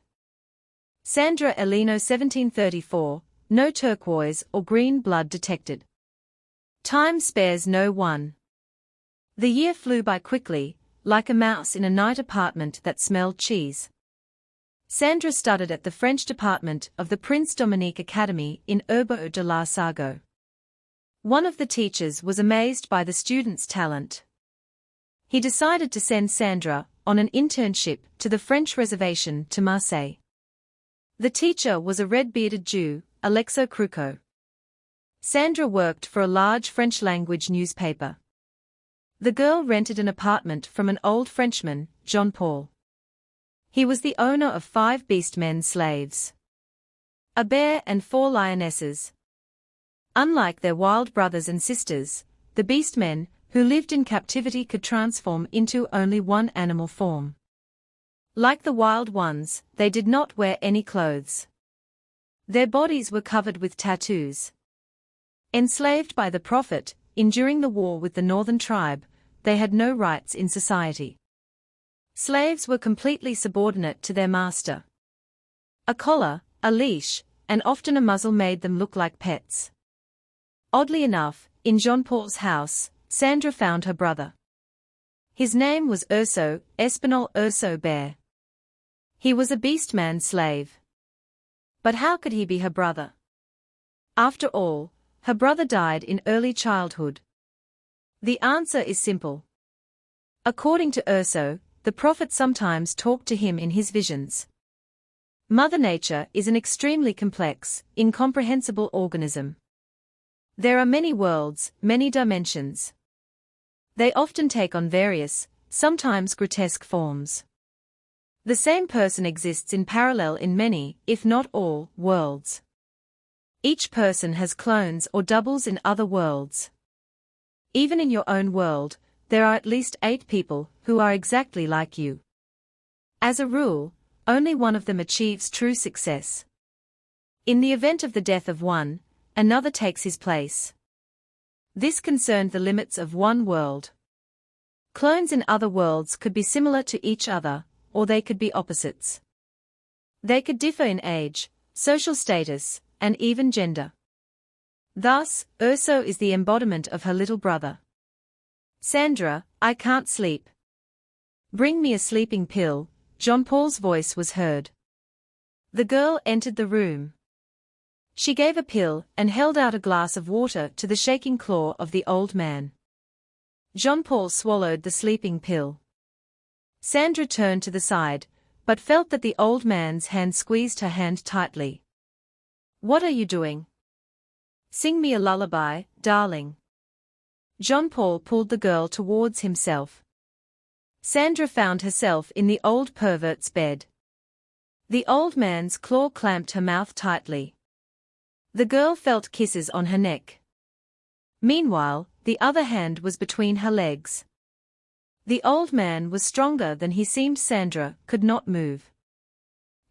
Sandra Elino 1734, no turquoise or green blood detected. Time spares no one. The year flew by quickly, like a mouse in a night apartment that smelled cheese. Sandra studied at the French department of the Prince Dominique Academy in Urbo de la Sargo. One of the teachers was amazed by the student's talent. He decided to send Sandra on an internship to the French reservation to Marseille. The teacher was a red-bearded Jew, Alexo Cruco. Sandra worked for a large French-language newspaper. The girl rented an apartment from an old Frenchman, Jean-Paul. He was the owner of 5 beastmen slaves, a bear and 4 lionesses. Unlike their wild brothers and sisters, the beastmen, who lived in captivity, could transform into only one animal form. Like the wild ones, they did not wear any clothes. Their bodies were covered with tattoos. Enslaved by the prophet, enduring the war with the northern tribe, they had no rights in society. Slaves were completely subordinate to their master. A collar, a leash, and often a muzzle made them look like pets. Oddly enough, in Jean-Paul's house, Sandra found her brother. His name was Urso, Espinal Urso Bear. He was a beastman slave. But how could he be her brother? After all, her brother died in early childhood. The answer is simple. According to Urso, the prophet sometimes talked to him in his visions. Mother Nature is an extremely complex, incomprehensible organism. There are many worlds, many dimensions. They often take on various, sometimes grotesque forms. The same person exists in parallel in many, if not all, worlds. Each person has clones or doubles in other worlds. Even in your own world, there are at least 8 people who are exactly like you. As a rule, only one of them achieves true success. In the event of the death of one, another takes his place. This concerned the limits of one world. Clones in other worlds could be similar to each other, or they could be opposites. They could differ in age, social status, and even gender. Thus, Urso is the embodiment of her little brother. Sandra, I can't sleep. Bring me a sleeping pill, Jean-Paul's voice was heard. The girl entered the room. She gave a pill and held out a glass of water to the shaking claw of the old man. Jean-Paul swallowed the sleeping pill. Sandra turned to the side, but felt that the old man's hand squeezed her hand tightly. What are you doing? Sing me a lullaby, darling. Jean-Paul pulled the girl towards himself. Sandra found herself in the old pervert's bed. The old man's claw clamped her mouth tightly. The girl felt kisses on her neck. Meanwhile, the other hand was between her legs. The old man was stronger than he seemed. Sandra could not move.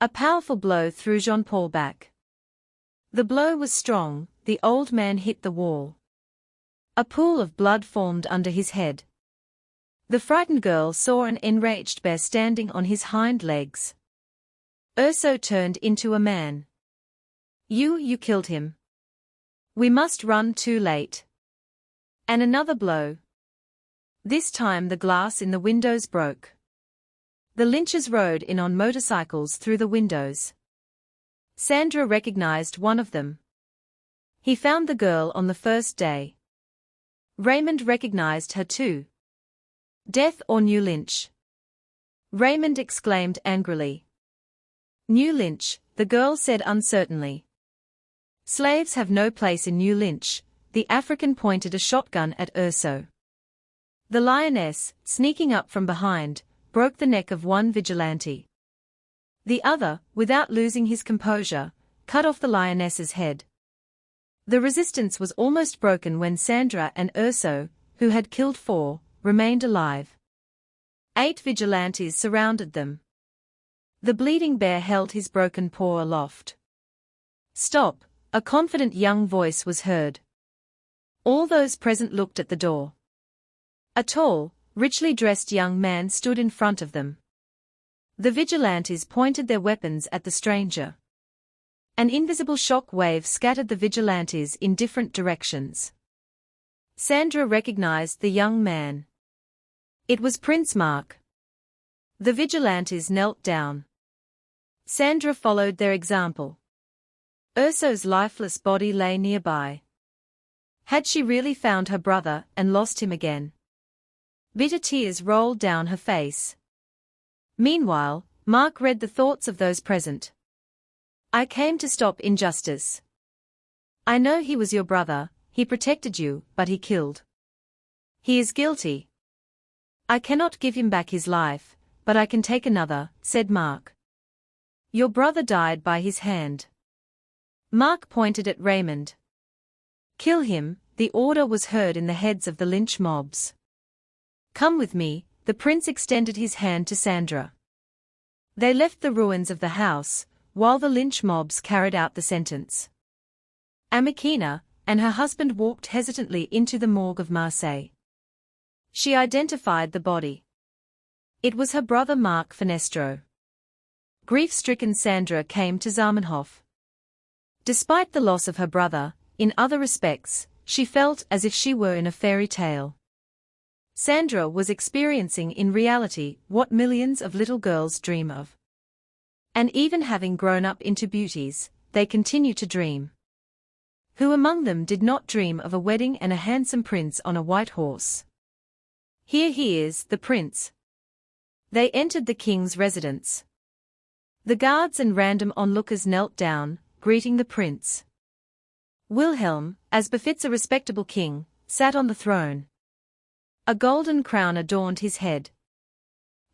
A powerful blow threw Jean-Paul back. The blow was strong, the old man hit the wall. A pool of blood formed under his head. The frightened girl saw an enraged bear standing on his hind legs. Urso turned into a man. You killed him. We must run, too late. And another blow. This time the glass in the windows broke. The lynchers rode in on motorcycles through the windows. Sandra recognized one of them. He found the girl on the first day. Raymond recognized her too. Death or new lynch? Raymond exclaimed angrily. New lynch, the girl said uncertainly. Slaves have no place in New Lynch. The African pointed a shotgun at Urso. The lioness, sneaking up from behind, broke the neck of one vigilante. The other, without losing his composure, cut off the lioness's head. The resistance was almost broken when Sandra and Urso, who had killed 4, remained alive. 8 vigilantes surrounded them. The bleeding bear held his broken paw aloft. "Stop," a confident young voice was heard. All those present looked at the door. A tall, richly dressed young man stood in front of them. The vigilantes pointed their weapons at the stranger. An invisible shock wave scattered the vigilantes in different directions. Sandra recognized the young man. It was Prince Mark. The vigilantes knelt down. Sandra followed their example. Urso's lifeless body lay nearby. Had she really found her brother and lost him again? Bitter tears rolled down her face. Meanwhile, Mark read the thoughts of those present. "I came to stop injustice. I know he was your brother, he protected you, but he killed. He is guilty. I cannot give him back his life, but I can take another," said Mark. "Your brother died by his hand." Mark pointed at Raymond. "Kill him," the order was heard in the heads of the lynch mobs. "Come with me," the prince extended his hand to Sandra. They left the ruins of the house, while the lynch mobs carried out the sentence. Amikina and her husband walked hesitantly into the morgue of Marseille. She identified the body. It was her brother Marc Finestro. Grief-stricken Sandra came to Zamenhof. Despite the loss of her brother, in other respects, she felt as if she were in a fairy tale. Sandra was experiencing in reality what millions of little girls dream of. And even having grown up into beauties, they continue to dream. Who among them did not dream of a wedding and a handsome prince on a white horse? "Here he is, the prince." They entered the king's residence. The guards and random onlookers knelt down, greeting the prince. Wilhelm, as befits a respectable king, sat on the throne. A golden crown adorned his head.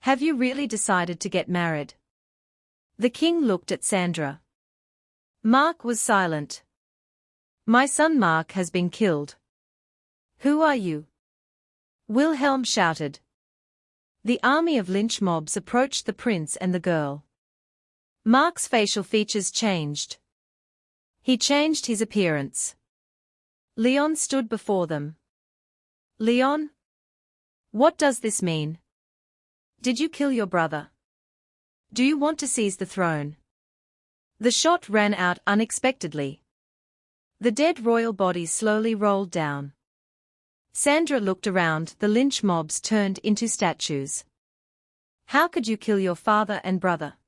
"Have you really decided to get married?" The king looked at Sandra. Mark was silent. "My son Mark has been killed." "Who are you?" Wilhelm shouted. The army of lynch mobs approached the prince and the girl. Mark's facial features changed. He changed his appearance. Leon stood before them. "Leon? What does this mean? Did you kill your brother? Do you want to seize the throne?" The shot ran out unexpectedly. The dead royal bodies slowly rolled down. Sandra looked around, the lynch mobs turned into statues. "How could you kill your father and brother?"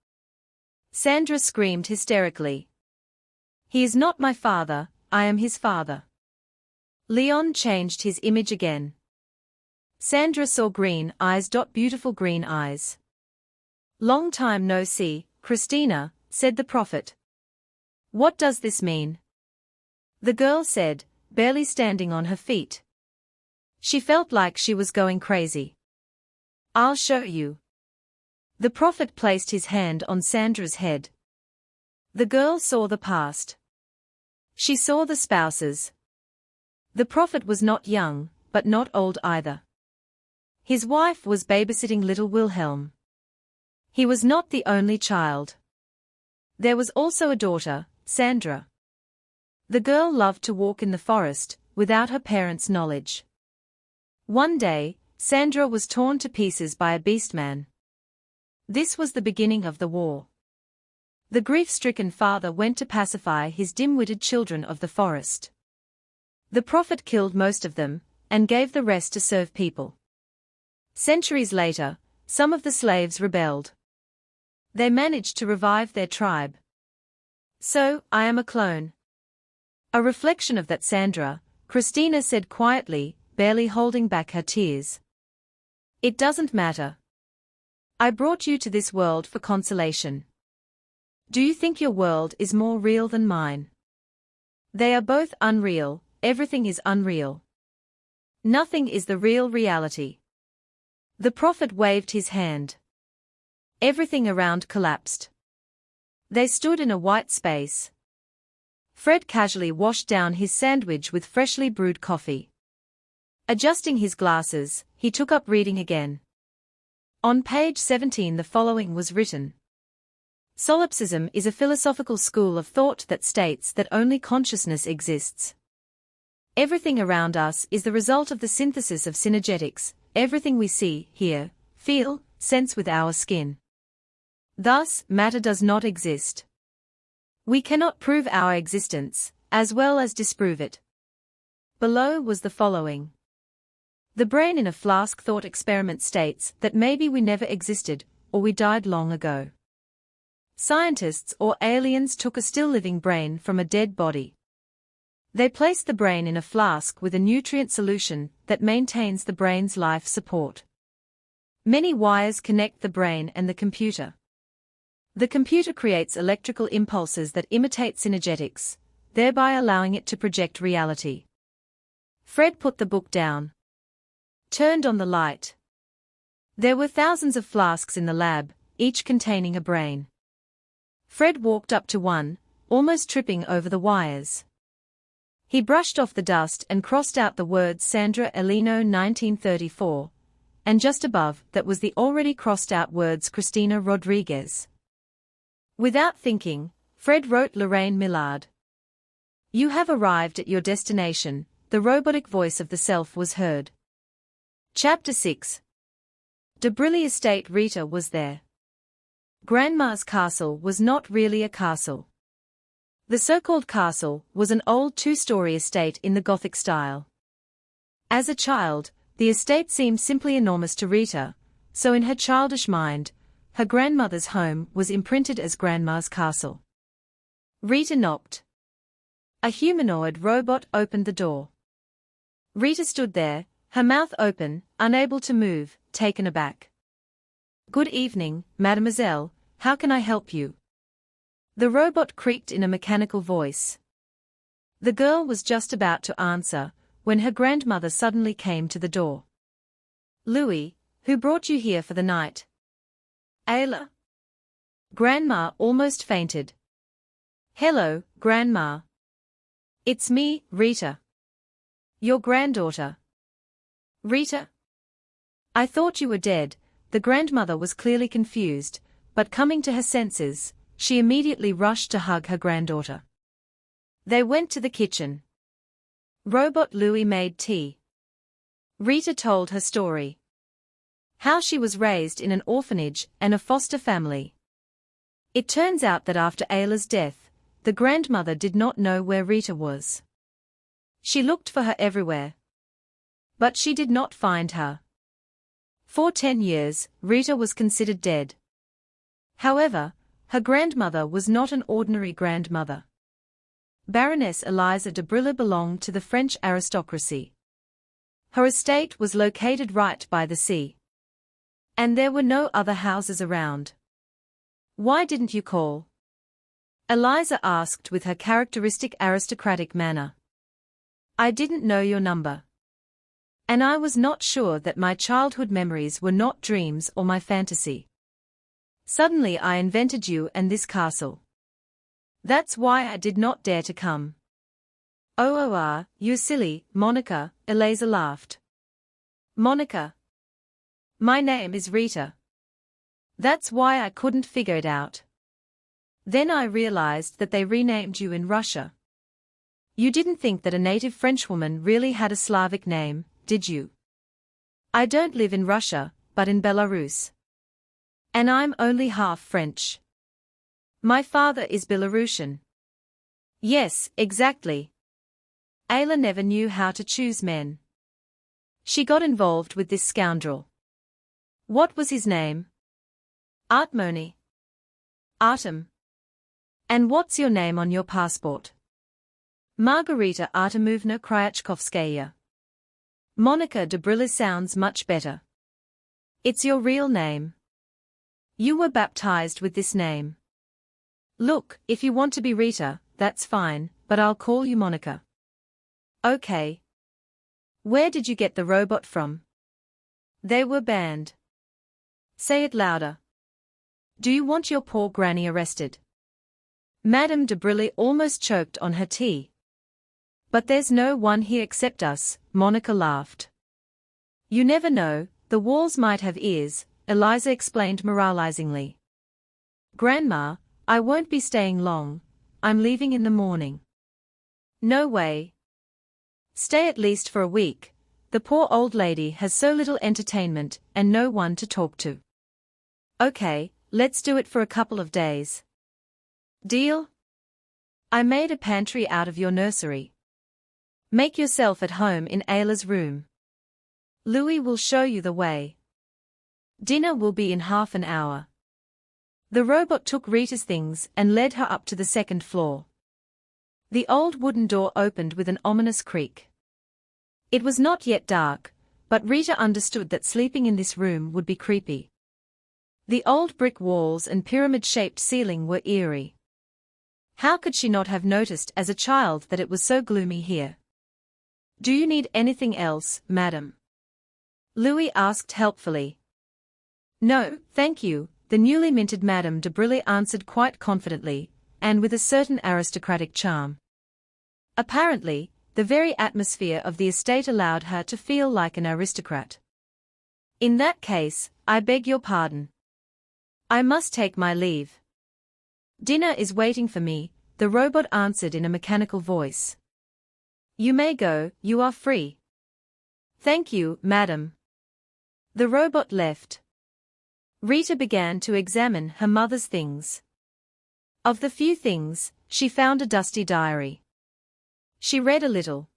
Sandra screamed hysterically. "He is not my father, I am his father." Leon changed his image again. Sandra saw green eyes. Beautiful green eyes. "Long time no see, Christina," said the prophet. "What does this mean?" The girl said, barely standing on her feet. She felt like she was going crazy. "I'll show you." The prophet placed his hand on Sandra's head. The girl saw the past. She saw the spouses. The prophet was not young, but not old either. His wife was babysitting little Wilhelm. He was not the only child. There was also a daughter, Sandra. The girl loved to walk in the forest, without her parents' knowledge. One day, Sandra was torn to pieces by a beastman. This was the beginning of the war. The grief-stricken father went to pacify his dim-witted children of the forest. The prophet killed most of them, and gave the rest to serve people. Centuries later, some of the slaves rebelled. They managed to revive their tribe. "So, I am a clone." A reflection of that, Sandra, Christina said quietly, barely holding back her tears. "It doesn't matter. I brought you to this world for consolation. Do you think your world is more real than mine? They are both unreal, everything is unreal. Nothing is the real reality." The prophet waved his hand. Everything around collapsed. They stood in a white space. Fred casually washed down his sandwich with freshly brewed coffee. Adjusting his glasses, he took up reading again. On page 17 the following was written. Solipsism is a philosophical school of thought that states that only consciousness exists. Everything around us is the result of the synthesis of synergetics, everything we see, hear, feel, sense with our skin. Thus, matter does not exist. We cannot prove our existence, as well as disprove it. Below was the following. The brain in a flask thought experiment states that maybe we never existed, or we died long ago. Scientists or aliens took a still-living brain from a dead body. They placed the brain in a flask with a nutrient solution that maintains the brain's life support. Many wires connect the brain and the computer. The computer creates electrical impulses that imitate synergetics, thereby allowing it to project reality. Fred put the book down. Turned on the light. There were thousands of flasks in the lab, each containing a brain. Fred walked up to one, almost tripping over the wires. He brushed off the dust and crossed out the words Sandra Elino 1934, and just above that was the already crossed out words Christina Rodriguez. Without thinking, Fred wrote Lorraine Millard. You have arrived at your destination, the robotic voice of the self was heard. Chapter 6. De Brilly Estate. Rita was there. Grandma's castle was not really a castle. The so-called castle was an old two-story estate in the Gothic style. As a child, the estate seemed simply enormous to Rita, so in her childish mind, her grandmother's home was imprinted as Grandma's castle. Rita knocked. A humanoid robot opened the door. Rita stood there, her mouth open, unable to move, taken aback. Good evening, mademoiselle, how can I help you? The robot creaked in a mechanical voice. The girl was just about to answer, when her grandmother suddenly came to the door. Louis, who brought you here for the night? Ayla? Grandma almost fainted. Hello, Grandma. It's me, Rita. Your granddaughter. Rita? I thought you were dead. The grandmother was clearly confused, but coming to her senses, she immediately rushed to hug her granddaughter. They went to the kitchen. Robot Louis made tea. Rita told her story. How she was raised in an orphanage and a foster family. It turns out that after Ayla's death, the grandmother did not know where Rita was. She looked for her everywhere. But she did not find her. For 10 years, Rita was considered dead. However, her grandmother was not an ordinary grandmother. Baroness Eliza de Brille belonged to the French aristocracy. Her estate was located right by the sea. And there were no other houses around. Why didn't you call? Eliza asked with her characteristic aristocratic manner. I didn't know your number. And I was not sure that my childhood memories were not dreams or my fantasy. Suddenly I invented you and this castle. That's why I did not dare to come. You're silly, Monica, Eliza laughed. Monica. My name is Rita. That's why I couldn't figure it out. Then I realized that they renamed you in Russia. You didn't think that a native Frenchwoman really had a Slavic name, did you? I don't live in Russia, but in Belarus. And I'm only half French. My father is Belarusian. Yes, exactly. Ayla never knew how to choose men. She got involved with this scoundrel. What was his name? Artmony. Artem. And what's your name on your passport? Margarita Artemovna Kryachkovskaya. Monica de Brille sounds much better. It's your real name. You were baptized with this name. Look, if you want to be Rita, that's fine, but I'll call you Monica. Okay. Where did you get the robot from? They were banned. Say it louder. Do you want your poor granny arrested? Madame de Brilly almost choked on her tea. But there's no one here except us, Monica laughed. You never know, the walls might have ears, Eliza explained moralizingly. Grandma, I won't be staying long, I'm leaving in the morning. No way. Stay at least for a week, the poor old lady has so little entertainment and no one to talk to. Okay, let's do it for a couple of days. Deal? I made a pantry out of your nursery. Make yourself at home in Ayla's room. Louis will show you the way. Dinner will be in half an hour. The robot took Rita's things and led her up to the second floor. The old wooden door opened with an ominous creak. It was not yet dark, but Rita understood that sleeping in this room would be creepy. The old brick walls and pyramid-shaped ceiling were eerie. How could she not have noticed as a child that it was so gloomy here? Do you need anything else, madam? Louis asked helpfully. No, thank you, the newly minted Madame de Brilly answered quite confidently, and with a certain aristocratic charm. Apparently, the very atmosphere of the estate allowed her to feel like an aristocrat. In that case, I beg your pardon. I must take my leave. Dinner is waiting for me, the robot answered in a mechanical voice. You may go, you are free. Thank you, madam. The robot left. Rita began to examine her mother's things. Of the few things, she found a dusty diary. She read a little.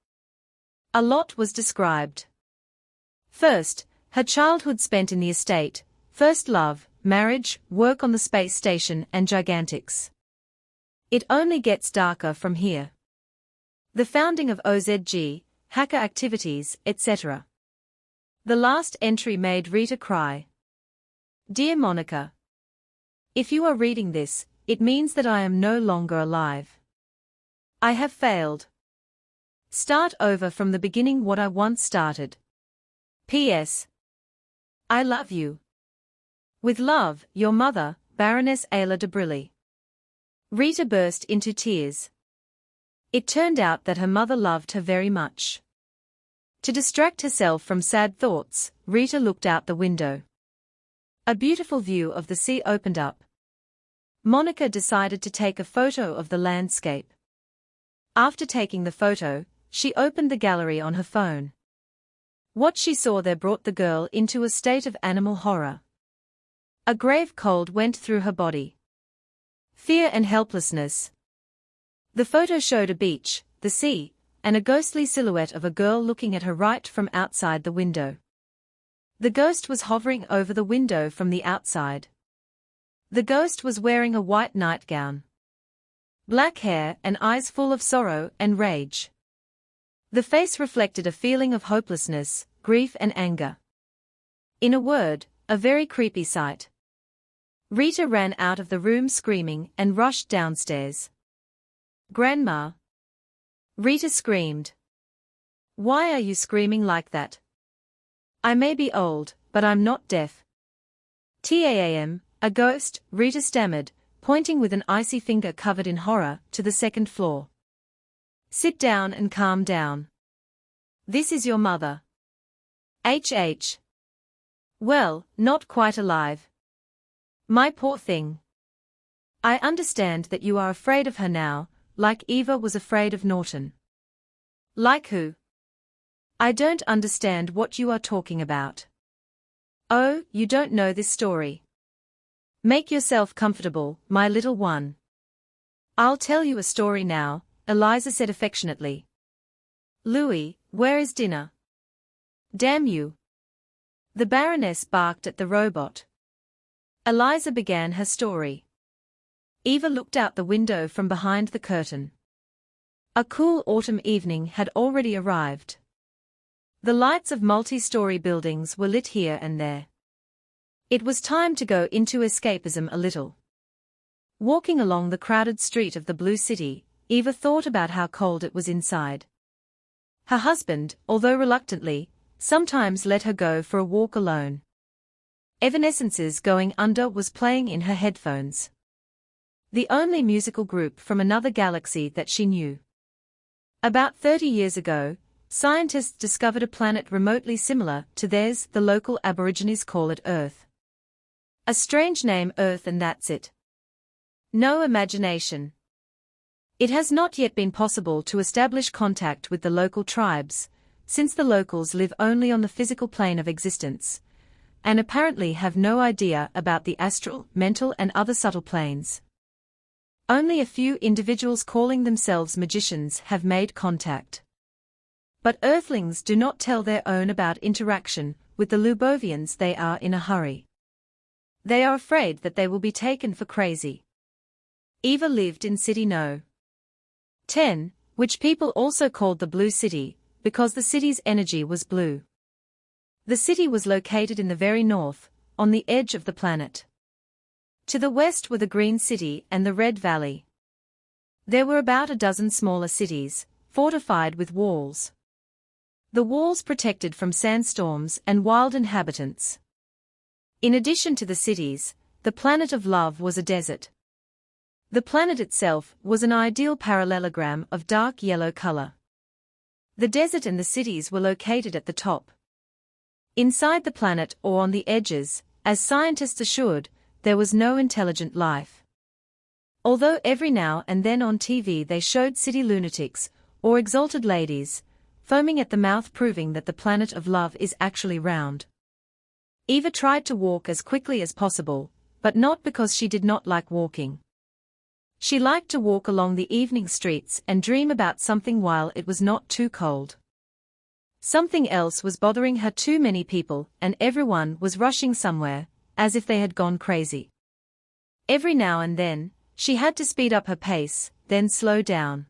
A lot was described. First, her childhood spent in the estate, first love, marriage, work on the space station and Giantix. It only gets darker from here. The founding of OZG, hacker activities, etc. The last entry made Rita cry. Dear Monica. If you are reading this, it means that I am no longer alive. I have failed. Start over from the beginning what I once started. P.S. I love you. With love, your mother, Baroness Ayla de Brilly. Rita burst into tears. It turned out that her mother loved her very much. To distract herself from sad thoughts, Rita looked out the window. A beautiful view of the sea opened up. Monica decided to take a photo of the landscape. After taking the photo, she opened the gallery on her phone. What she saw there brought the girl into a state of animal horror. A grave cold went through her body. Fear and helplessness. The photo showed a beach, the sea, and a ghostly silhouette of a girl looking at her right from outside the window. The ghost was hovering over the window from the outside. The ghost was wearing a white nightgown. Black hair and eyes full of sorrow and rage. The face reflected a feeling of hopelessness, grief and anger. In a word, a very creepy sight. Rita ran out of the room screaming and rushed downstairs. Grandma! Rita screamed. Why are you screaming like that? I may be old, but I'm not deaf. TAAM, a ghost, Rita stammered, pointing with an icy finger covered in horror to the second floor. Sit down and calm down. This is your mother. HH. Well, not quite alive. My poor thing. I understand that you are afraid of her now, like Eva was afraid of Norton. Like who? I don't understand what you are talking about. Oh, you don't know this story. Make yourself comfortable, my little one. I'll tell you a story now, Eliza said affectionately. Louis, where is dinner? Damn you. The Baroness barked at the robot. Eliza began her story. Eva looked out the window from behind the curtain. A cool autumn evening had already arrived. The lights of multi-story buildings were lit here and there. It was time to go into escapism a little. Walking along the crowded street of the Blue City, Eva thought about how cold it was inside. Her husband, although reluctantly, sometimes let her go for a walk alone. Evanescence's Going Under was playing in her headphones. The only musical group from another galaxy that she knew. About 30 years ago, scientists discovered a planet remotely similar to theirs. The local Aborigines call it Earth. A strange name, Earth, and that's it. No imagination. It has not yet been possible to establish contact with the local tribes, since the locals live only on the physical plane of existence, and apparently have no idea about the astral, mental and other subtle planes. Only a few individuals calling themselves magicians have made contact. But Earthlings do not tell their own about interaction with the Lubovians. They are in a hurry. They are afraid that they will be taken for crazy. Eva lived in City No. 10, which people also called the Blue City, because the city's energy was blue. The city was located in the very north, on the edge of the planet. To the west were the Green City and the Red Valley. There were about a dozen smaller cities, fortified with walls. The walls protected from sandstorms and wild inhabitants. In addition to the cities, the planet of love was a desert. The planet itself was an ideal parallelogram of dark yellow color. The desert and the cities were located at the top. Inside the planet or on the edges, as scientists assured, there was no intelligent life. Although every now and then on TV they showed city lunatics, or exalted ladies, foaming at the mouth, proving that the planet of love is actually round. Eva tried to walk as quickly as possible, but not because she did not like walking. She liked to walk along the evening streets and dream about something while it was not too cold. Something else was bothering her: too many people, and everyone was rushing somewhere, as if they had gone crazy. Every now and then, she had to speed up her pace, then slow down.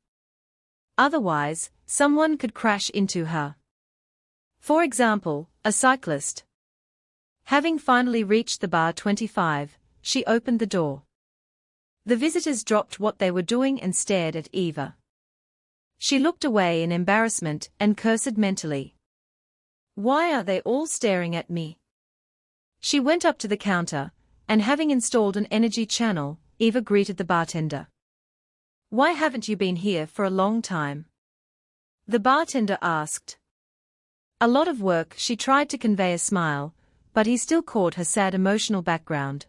Otherwise, someone could crash into her. For example, a cyclist. Having finally reached the bar 25, she opened the door. The visitors dropped what they were doing and stared at Eva. She looked away in embarrassment and cursed mentally. Why are they all staring at me? She went up to the counter, and having installed an energy channel, Eva greeted the bartender. Why haven't you been here for a long time? The bartender asked. A lot of work. She tried to convey a smile, but he still caught her sad emotional background.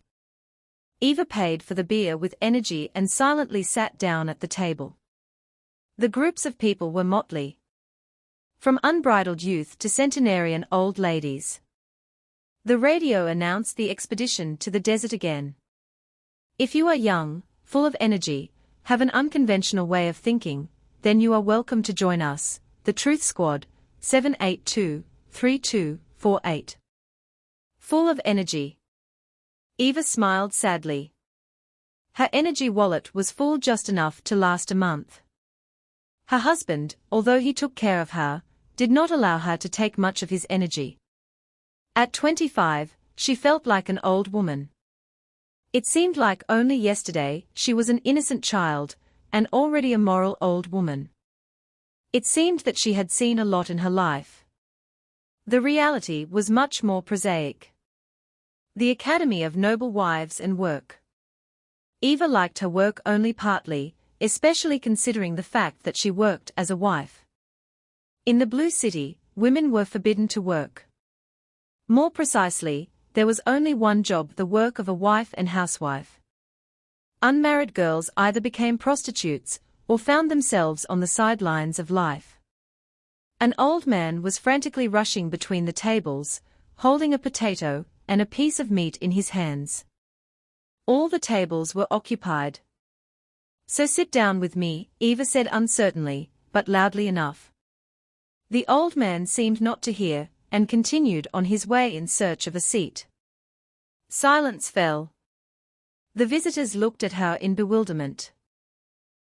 Eva paid for the beer with energy and silently sat down at the table. The groups of people were motley. From unbridled youth to centenarian old ladies. The radio announced the expedition to the desert again. If you are young, full of energy, have an unconventional way of thinking, then you are welcome to join us, the Truth Squad, 782-3248. Full of energy. Eva smiled sadly. Her energy wallet was full, just enough to last a month. Her husband, although he took care of her, did not allow her to take much of his energy. At 25, she felt like an old woman. It seemed like only yesterday she was an innocent child, and already a moral old woman. It seemed that she had seen a lot in her life. The reality was much more prosaic. The Academy of Noble Wives and Work. Eva liked her work only partly, especially considering the fact that she worked as a wife. In the Blue City, women were forbidden to work. More precisely, there was only one job: the work of a wife and housewife. Unmarried girls either became prostitutes or found themselves on the sidelines of life. An old man was frantically rushing between the tables, holding a potato and a piece of meat in his hands. All the tables were occupied. So sit down with me, Eva said uncertainly, but loudly enough. The old man seemed not to hear, and continued on his way in search of a seat. Silence fell. The visitors looked at her in bewilderment.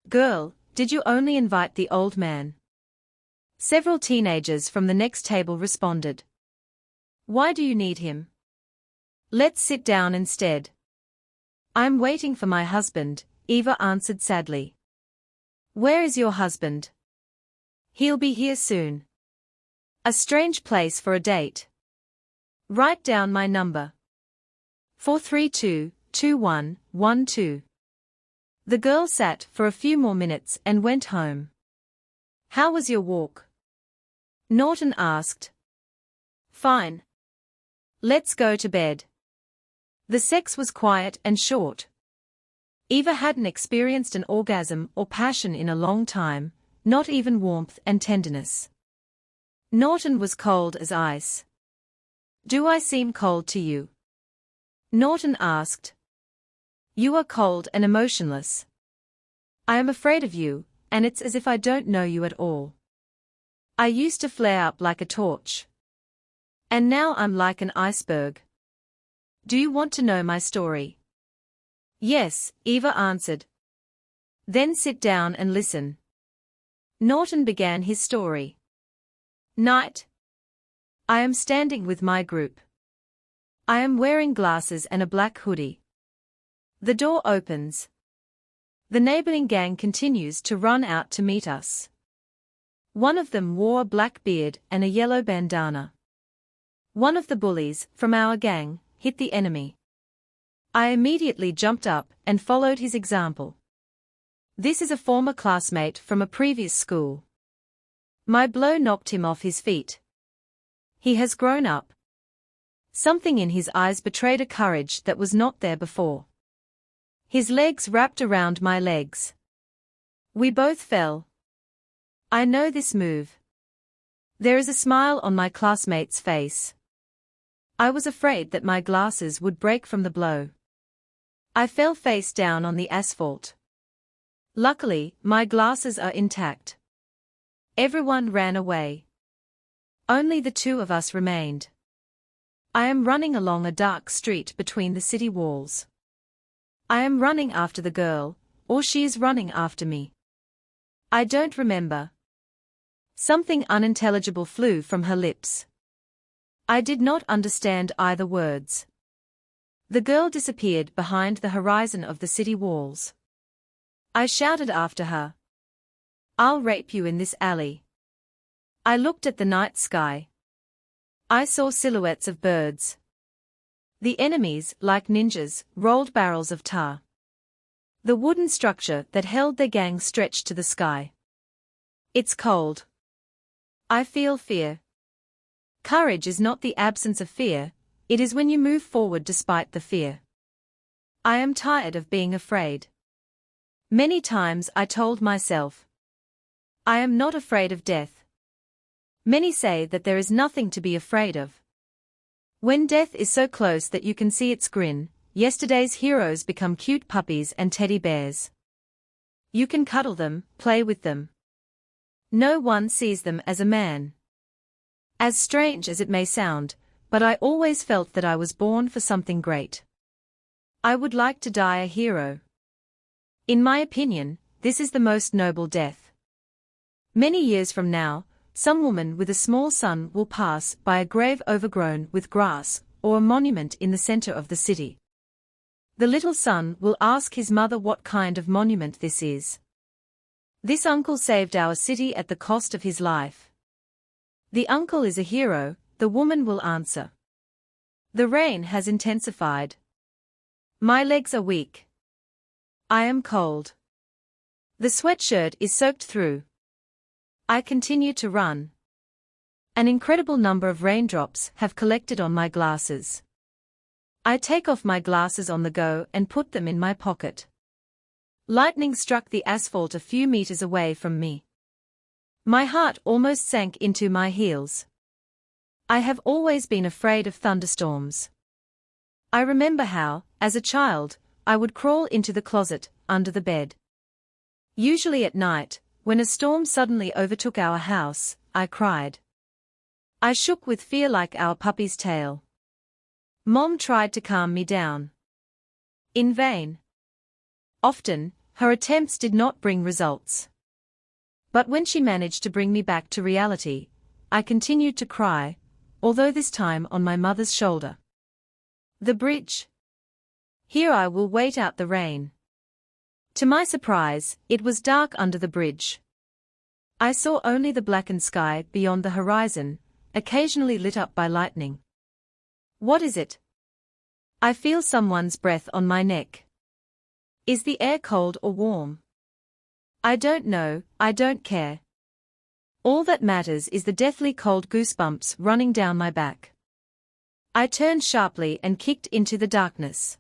Girl, did you only invite the old man? Several teenagers from the next table responded. Why do you need him? Let's sit down instead. I'm waiting for my husband, Eva answered sadly. Where is your husband? He'll be here soon. A strange place for a date. Write down my number. 432-2112. The girl sat for a few more minutes and went home. How was your walk? Norton asked. Fine. Let's go to bed. The sex was quiet and short. Eva hadn't experienced an orgasm or passion in a long time, not even warmth and tenderness. Norton was cold as ice. Do I seem cold to you? Norton asked. You are cold and emotionless. I am afraid of you, and it's as if I don't know you at all. I used to flare up like a torch. And now I'm like an iceberg. Do you want to know my story? Yes, Eva answered. Then sit down and listen. Norton began his story. Night. I am standing with my group. I am wearing glasses and a black hoodie. The door opens. The neighboring gang continues to run out to meet us. One of them wore a black beard and a yellow bandana. One of the bullies, from our gang, hit the enemy. I immediately jumped up and followed his example. This is a former classmate from a previous school. My blow knocked him off his feet. He has grown up. Something in his eyes betrayed a courage that was not there before. His legs wrapped around my legs. We both fell. I know this move. There is a smile on my classmate's face. I was afraid that my glasses would break from the blow. I fell face down on the asphalt. Luckily, my glasses are intact. Everyone ran away. Only the two of us remained. I am running along a dark street between the city walls. I am running after the girl, or she is running after me. I don't remember. Something unintelligible flew from her lips. I did not understand either words. The girl disappeared behind the horizon of the city walls. I shouted after her. I'll rape you in this alley. I looked at the night sky. I saw silhouettes of birds. The enemies, like ninjas, rolled barrels of tar. The wooden structure that held their gang stretched to the sky. It's cold. I feel fear. Courage is not the absence of fear, it is when you move forward despite the fear. I am tired of being afraid. Many times I told myself, I am not afraid of death. Many say that there is nothing to be afraid of. When death is so close that you can see its grin, yesterday's heroes become cute puppies and teddy bears. You can cuddle them, play with them. No one sees them as a man. As strange as it may sound, but I always felt that I was born for something great. I would like to die a hero. In my opinion, this is the most noble death. Many years from now, some woman with a small son will pass by a grave overgrown with grass, or a monument in the center of the city. The little son will ask his mother what kind of monument this is. This uncle saved our city at the cost of his life. The uncle is a hero, the woman will answer. The rain has intensified. My legs are weak. I am cold. The sweatshirt is soaked through. I continue to run. An incredible number of raindrops have collected on my glasses. I take off my glasses on the go and put them in my pocket. Lightning struck the asphalt a few meters away from me. My heart almost sank into my heels. I have always been afraid of thunderstorms. I remember how, as a child, I would crawl into the closet, under the bed. Usually at night, when a storm suddenly overtook our house, I cried. I shook with fear like our puppy's tail. Mom tried to calm me down. In vain. Often, her attempts did not bring results. But when she managed to bring me back to reality, I continued to cry, although this time on my mother's shoulder. The bridge. Here I will wait out the rain. To my surprise, it was dark under the bridge. I saw only the blackened sky beyond the horizon, occasionally lit up by lightning. What is it? I feel someone's breath on my neck. Is the air cold or warm? I don't know, I don't care. All that matters is the deathly cold goosebumps running down my back. I turned sharply and kicked into the darkness.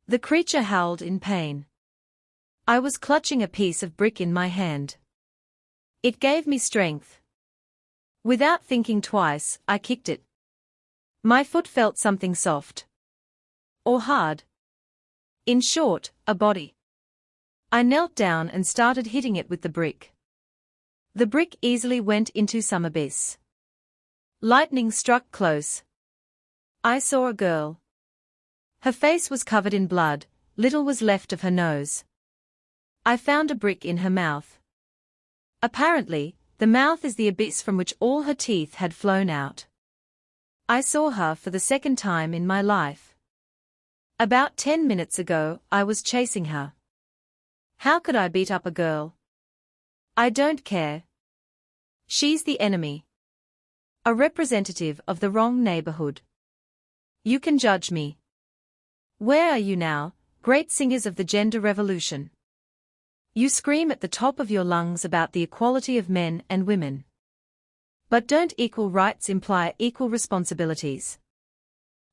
The creature howled in pain. I was clutching a piece of brick in my hand. It gave me strength. Without thinking twice, I kicked it. My foot felt something soft. Or hard. In short, a body. I knelt down and started hitting it with the brick. The brick easily went into some abyss. Lightning struck close. I saw a girl. Her face was covered in blood, little was left of her nose. I found a brick in her mouth. Apparently, the mouth is the abyss from which all her teeth had flown out. I saw her for the second time in my life. About 10 minutes ago, I was chasing her. How could I beat up a girl? I don't care. She's the enemy. A representative of the wrong neighborhood. You can judge me. Where are you now, great singers of the gender revolution? You scream at the top of your lungs about the equality of men and women. But don't equal rights imply equal responsibilities?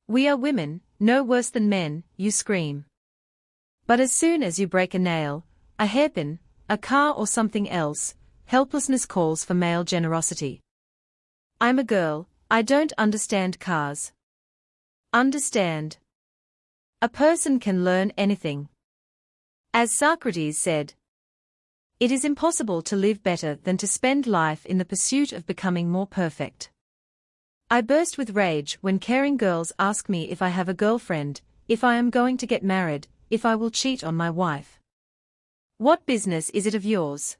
We are women, no worse than men, you scream. But as soon as you break a nail, a hairpin, a car or something else, helplessness calls for male generosity. I'm a girl, I don't understand cars. Understand. A person can learn anything. As Socrates said, it is impossible to live better than to spend life in the pursuit of becoming more perfect. I burst with rage when caring girls ask me if I have a girlfriend, if I am going to get married, if I will cheat on my wife. What business is it of yours?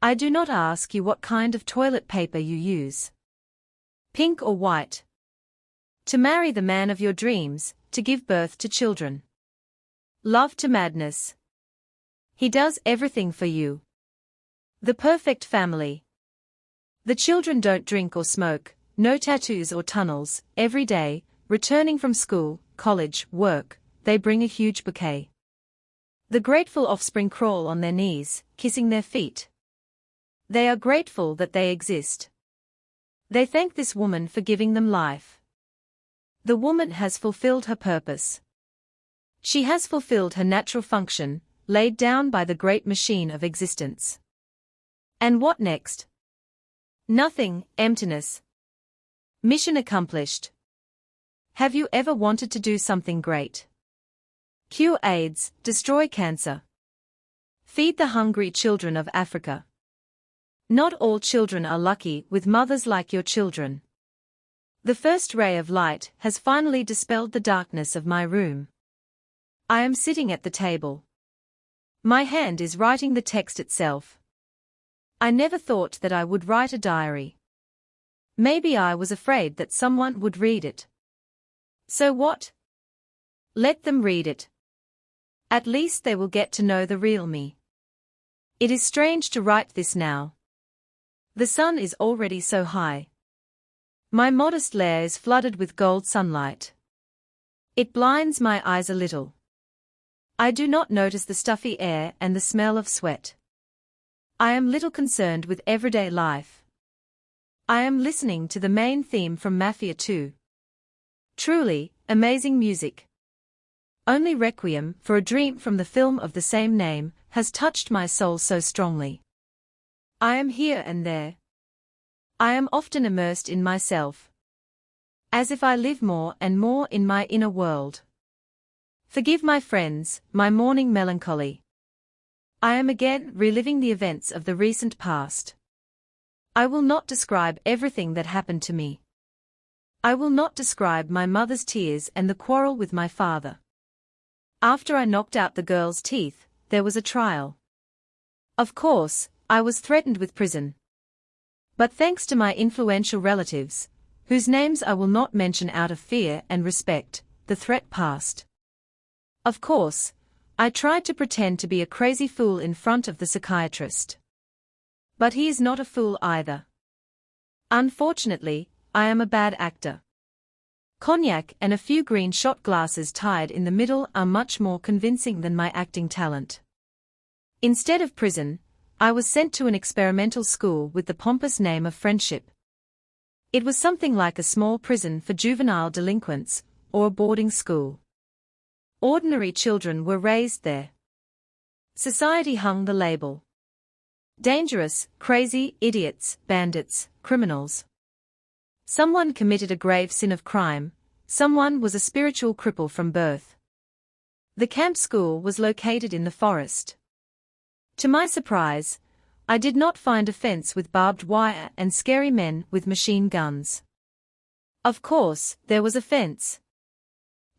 I do not ask you what kind of toilet paper you use. Pink or white? To marry the man of your dreams, to give birth to children. Love to madness. He does everything for you. The perfect family. The children don't drink or smoke, no tattoos or tunnels, every day, returning from school, college, work, they bring a huge bouquet. The grateful offspring crawl on their knees, kissing their feet. They are grateful that they exist. They thank this woman for giving them life. The woman has fulfilled her purpose. She has fulfilled her natural function, laid down by the great machine of existence. And what next? Nothing, emptiness. Mission accomplished. Have you ever wanted to do something great? Cure AIDS, destroy cancer. Feed the hungry children of Africa. Not all children are lucky with mothers like your children. The first ray of light has finally dispelled the darkness of my room. I am sitting at the table. My hand is writing the text itself. I never thought that I would write a diary. Maybe I was afraid that someone would read it. So what? Let them read it. At least they will get to know the real me. It is strange to write this now. The sun is already so high. My modest lair is flooded with gold sunlight. It blinds my eyes a little. I do not notice the stuffy air and the smell of sweat. I am little concerned with everyday life. I am listening to the main theme from Mafia 2. Truly, amazing music. Only Requiem for a Dream from the film of the same name has touched my soul so strongly. I am here and there. I am often immersed in myself. As if I live more and more in my inner world. Forgive my friends, my morning melancholy. I am again reliving the events of the recent past. I will not describe everything that happened to me. I will not describe my mother's tears and the quarrel with my father. After I knocked out the girl's teeth, there was a trial. Of course, I was threatened with prison. But thanks to my influential relatives, whose names I will not mention out of fear and respect, the threat passed. Of course, I tried to pretend to be a crazy fool in front of the psychiatrist. But he is not a fool either. Unfortunately, I am a bad actor. Cognac and a few green shot glasses tied in the middle are much more convincing than my acting talent. Instead of prison, I was sent to an experimental school with the pompous name of Friendship. It was something like a small prison for juvenile delinquents, or a boarding school. Ordinary children were raised there. Society hung the label. Dangerous, crazy, idiots, bandits, criminals. Someone committed a grave sin of crime, someone was a spiritual cripple from birth. The camp school was located in the forest. To my surprise, I did not find a fence with barbed wire and scary men with machine guns. Of course, there was a fence.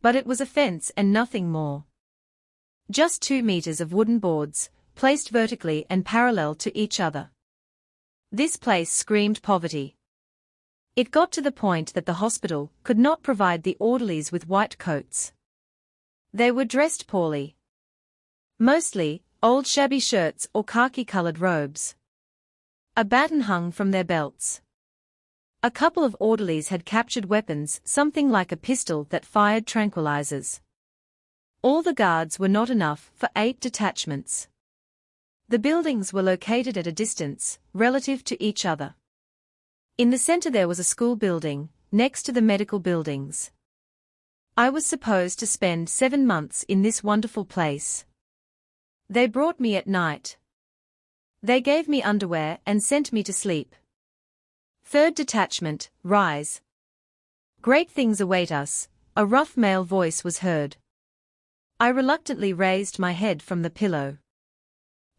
But it was a fence and nothing more. Just 2 meters of wooden boards, placed vertically and parallel to each other. This place screamed poverty. It got to the point that the hospital could not provide the orderlies with white coats. They were dressed poorly. Mostly, old shabby shirts or khaki-colored robes. A baton hung from their belts. A couple of orderlies had captured weapons, something like a pistol that fired tranquilizers. All the guards were not enough for 8 detachments. The buildings were located at a distance, relative to each other. In the center there was a school building, next to the medical buildings. I was supposed to spend 7 months in this wonderful place. They brought me at night. They gave me underwear and sent me to sleep. 3rd Detachment, rise. Great things await us, a rough male voice was heard. I reluctantly raised my head from the pillow.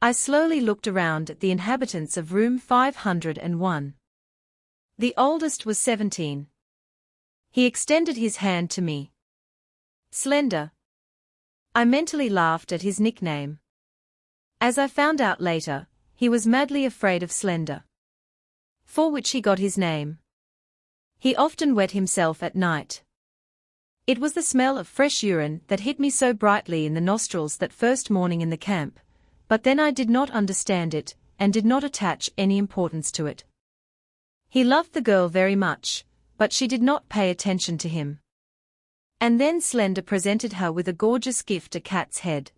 I slowly looked around at the inhabitants of room 501. The oldest was 17. He extended his hand to me. Slender. I mentally laughed at his nickname. As I found out later, he was madly afraid of Slender, for which he got his name. He often wet himself at night. It was the smell of fresh urine that hit me so brightly in the nostrils that first morning in the camp, but then I did not understand it, and did not attach any importance to it. He loved the girl very much, but she did not pay attention to him. And then Slender presented her with a gorgeous gift, a cat's head.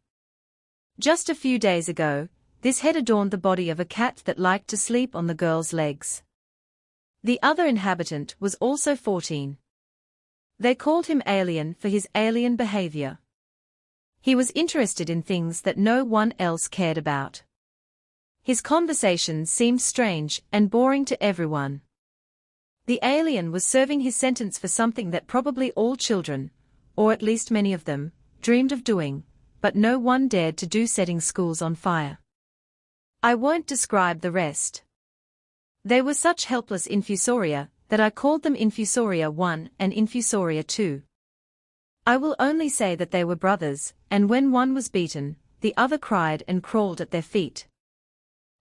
Just a few days ago, this head adorned the body of a cat that liked to sleep on the girl's legs. The other inhabitant was also 14. They called him Alien for his alien behavior. He was interested in things that no one else cared about. His conversations seemed strange and boring to everyone. The alien was serving his sentence for something that probably all children, or at least many of them, dreamed of doing, but no one dared to do, setting schools on fire. I won't describe the rest. They were such helpless infusoria that I called them Infusoria 1 and Infusoria 2. I will only say that they were brothers, and when one was beaten, the other cried and crawled at their feet.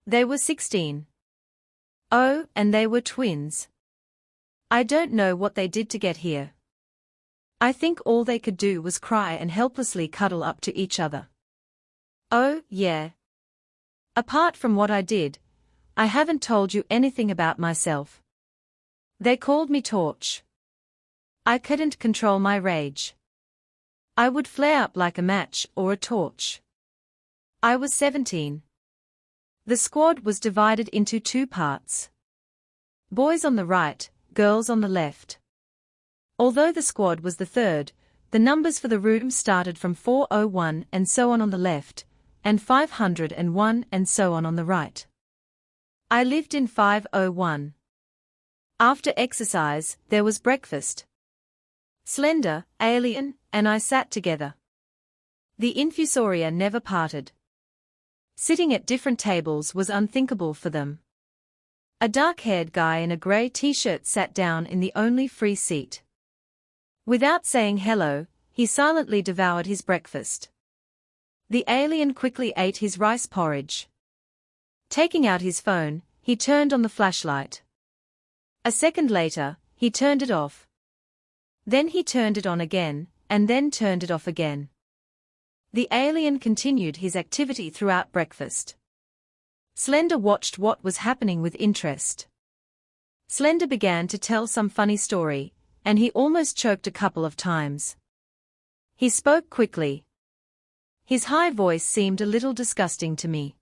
They were 16. Oh, and they were twins. I don't know what they did to get here. I think all they could do was cry and helplessly cuddle up to each other. Oh, yeah. Apart from what I did, I haven't told you anything about myself. They called me Torch. I couldn't control my rage. I would flare up like a match or a torch. I was 17. The squad was divided into 2 parts. Boys on the right, girls on the left. Although the squad was the 3rd, the numbers for the room started from 401 and so on the left, and 501 and so on the right. I lived in 501. After exercise, there was breakfast. Slender, Alien, and I sat together. The infusoria never parted. Sitting at different tables was unthinkable for them. A dark-haired guy in a grey t-shirt sat down in the only free seat. Without saying hello, he silently devoured his breakfast. The alien quickly ate his rice porridge. Taking out his phone, he turned on the flashlight. A second later, he turned it off. Then he turned it on again, and then turned it off again. The alien continued his activity throughout breakfast. Slender watched what was happening with interest. Slender began to tell some funny story, and he almost choked a couple of times. He spoke quickly. His high voice seemed a little disgusting to me.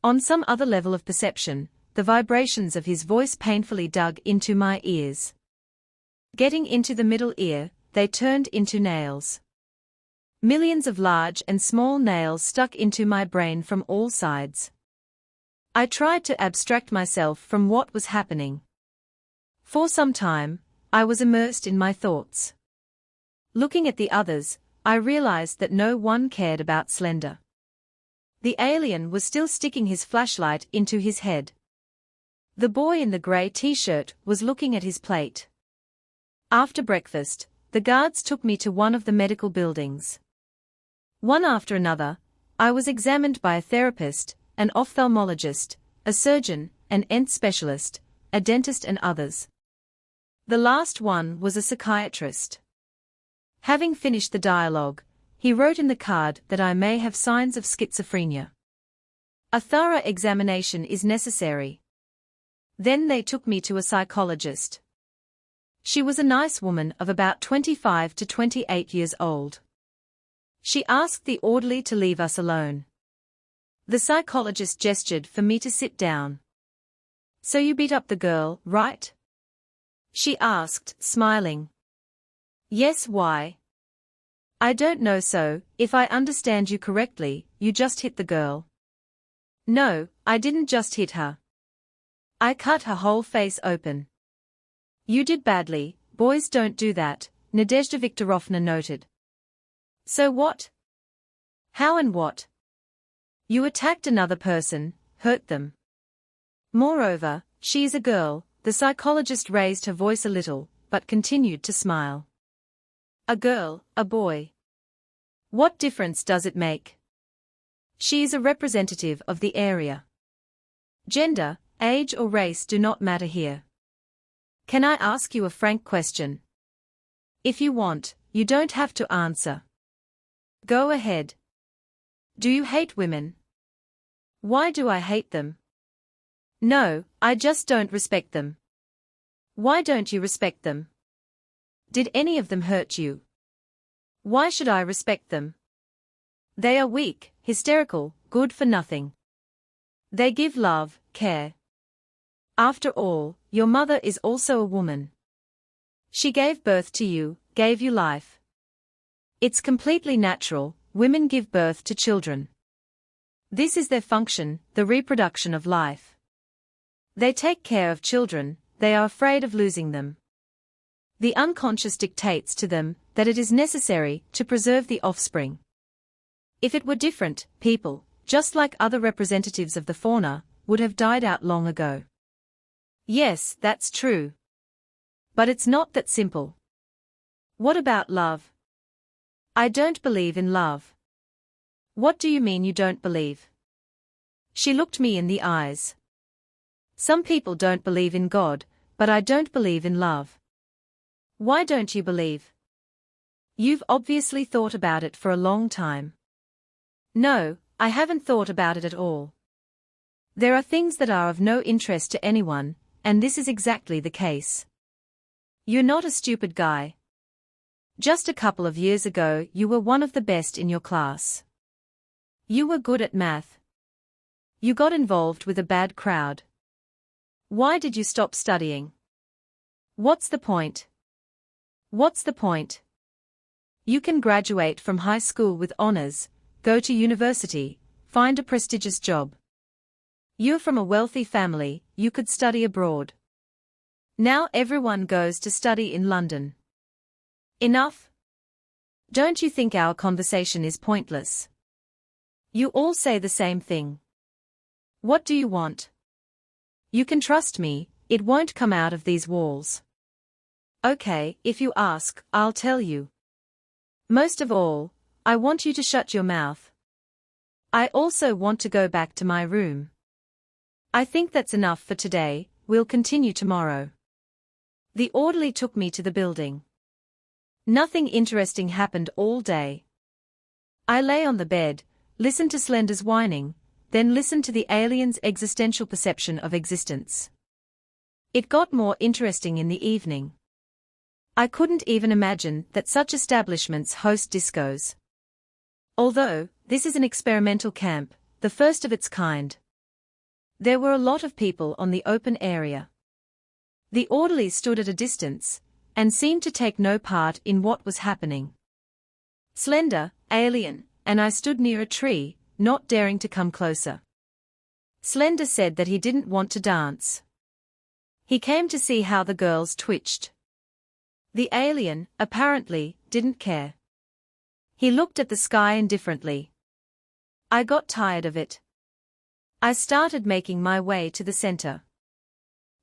On some other level of perception, the vibrations of his voice painfully dug into my ears. Getting into the middle ear, they turned into nails. Millions of large and small nails stuck into my brain from all sides. I tried to abstract myself from what was happening. For some time, I was immersed in my thoughts. Looking at the others, I realized that no one cared about Slender. The alien was still sticking his flashlight into his head. The boy in the grey t-shirt was looking at his plate. After breakfast, the guards took me to one of the medical buildings. One after another, I was examined by a therapist, an ophthalmologist, a surgeon, an ENT specialist, a dentist and others. The last one was a psychiatrist. Having finished the dialogue, he wrote in the card that I may have signs of schizophrenia. A thorough examination is necessary. Then they took me to a psychologist. She was a nice woman of about 25 to 28 years old. She asked the orderly to leave us alone. The psychologist gestured for me to sit down. "So you beat up the girl, right?" she asked, smiling. "Yes, why?" "I don't know, so, if I understand you correctly, you just hit the girl." "No, I didn't just hit her. I cut her whole face open." "You did badly, boys don't do that," Nadezhda Viktorovna noted. "So what? How and what? You attacked another person, hurt them. Moreover, she is a girl." The psychologist raised her voice a little, but continued to smile. "A girl, a boy. What difference does it make? She is a representative of the area. Gender, age or race do not matter here. Can I ask you a frank question? If you want, you don't have to answer. Go ahead. Do you hate women?" "Why do I hate them?" "No, I just don't respect them." "Why don't you respect them? Did any of them hurt you?" "Why should I respect them? They are weak, hysterical, good for nothing. They give love, care. After all, your mother is also a woman. She gave birth to you, gave you life. It's completely natural, women give birth to children. This is their function, the reproduction of life. They take care of children, they are afraid of losing them. The unconscious dictates to them that it is necessary to preserve the offspring. If it were different, people, just like other representatives of the fauna, would have died out long ago. Yes, that's true. But it's not that simple. What about love? I don't believe in love. What do you mean you don't believe? She looked me in the eyes. Some people don't believe in God, but I don't believe in love. Why don't you believe? You've obviously thought about it for a long time. No, I haven't thought about it at all. There are things that are of no interest to anyone, and this is exactly the case. You're not a stupid guy. Just a couple of years ago you were one of the best in your class. You were good at math. You got involved with a bad crowd. Why did you stop studying? What's the point? What's the point? You can graduate from high school with honors, go to university, find a prestigious job. You're from a wealthy family, you could study abroad. Now everyone goes to study in London. Enough? Don't you think our conversation is pointless? You all say the same thing. What do you want? You can trust me, it won't come out of these walls. Okay, if you ask, I'll tell you. Most of all, I want you to shut your mouth. I also want to go back to my room. I think that's enough for today, we'll continue tomorrow. The orderly took me to the building. Nothing interesting happened all day. I lay on the bed, listened to Slender's whining, then listened to the alien's existential perception of existence. It got more interesting in the evening. I couldn't even imagine that such establishments host discos. Although, this is an experimental camp, the first of its kind. There were a lot of people on the open area. The orderlies stood at a distance, and seemed to take no part in what was happening. Slender, Alien, and I stood near a tree, not daring to come closer. Slender said that he didn't want to dance. He came to see how the girls twitched. The Alien, apparently, didn't care. He looked at the sky indifferently. I got tired of it. I started making my way to the center.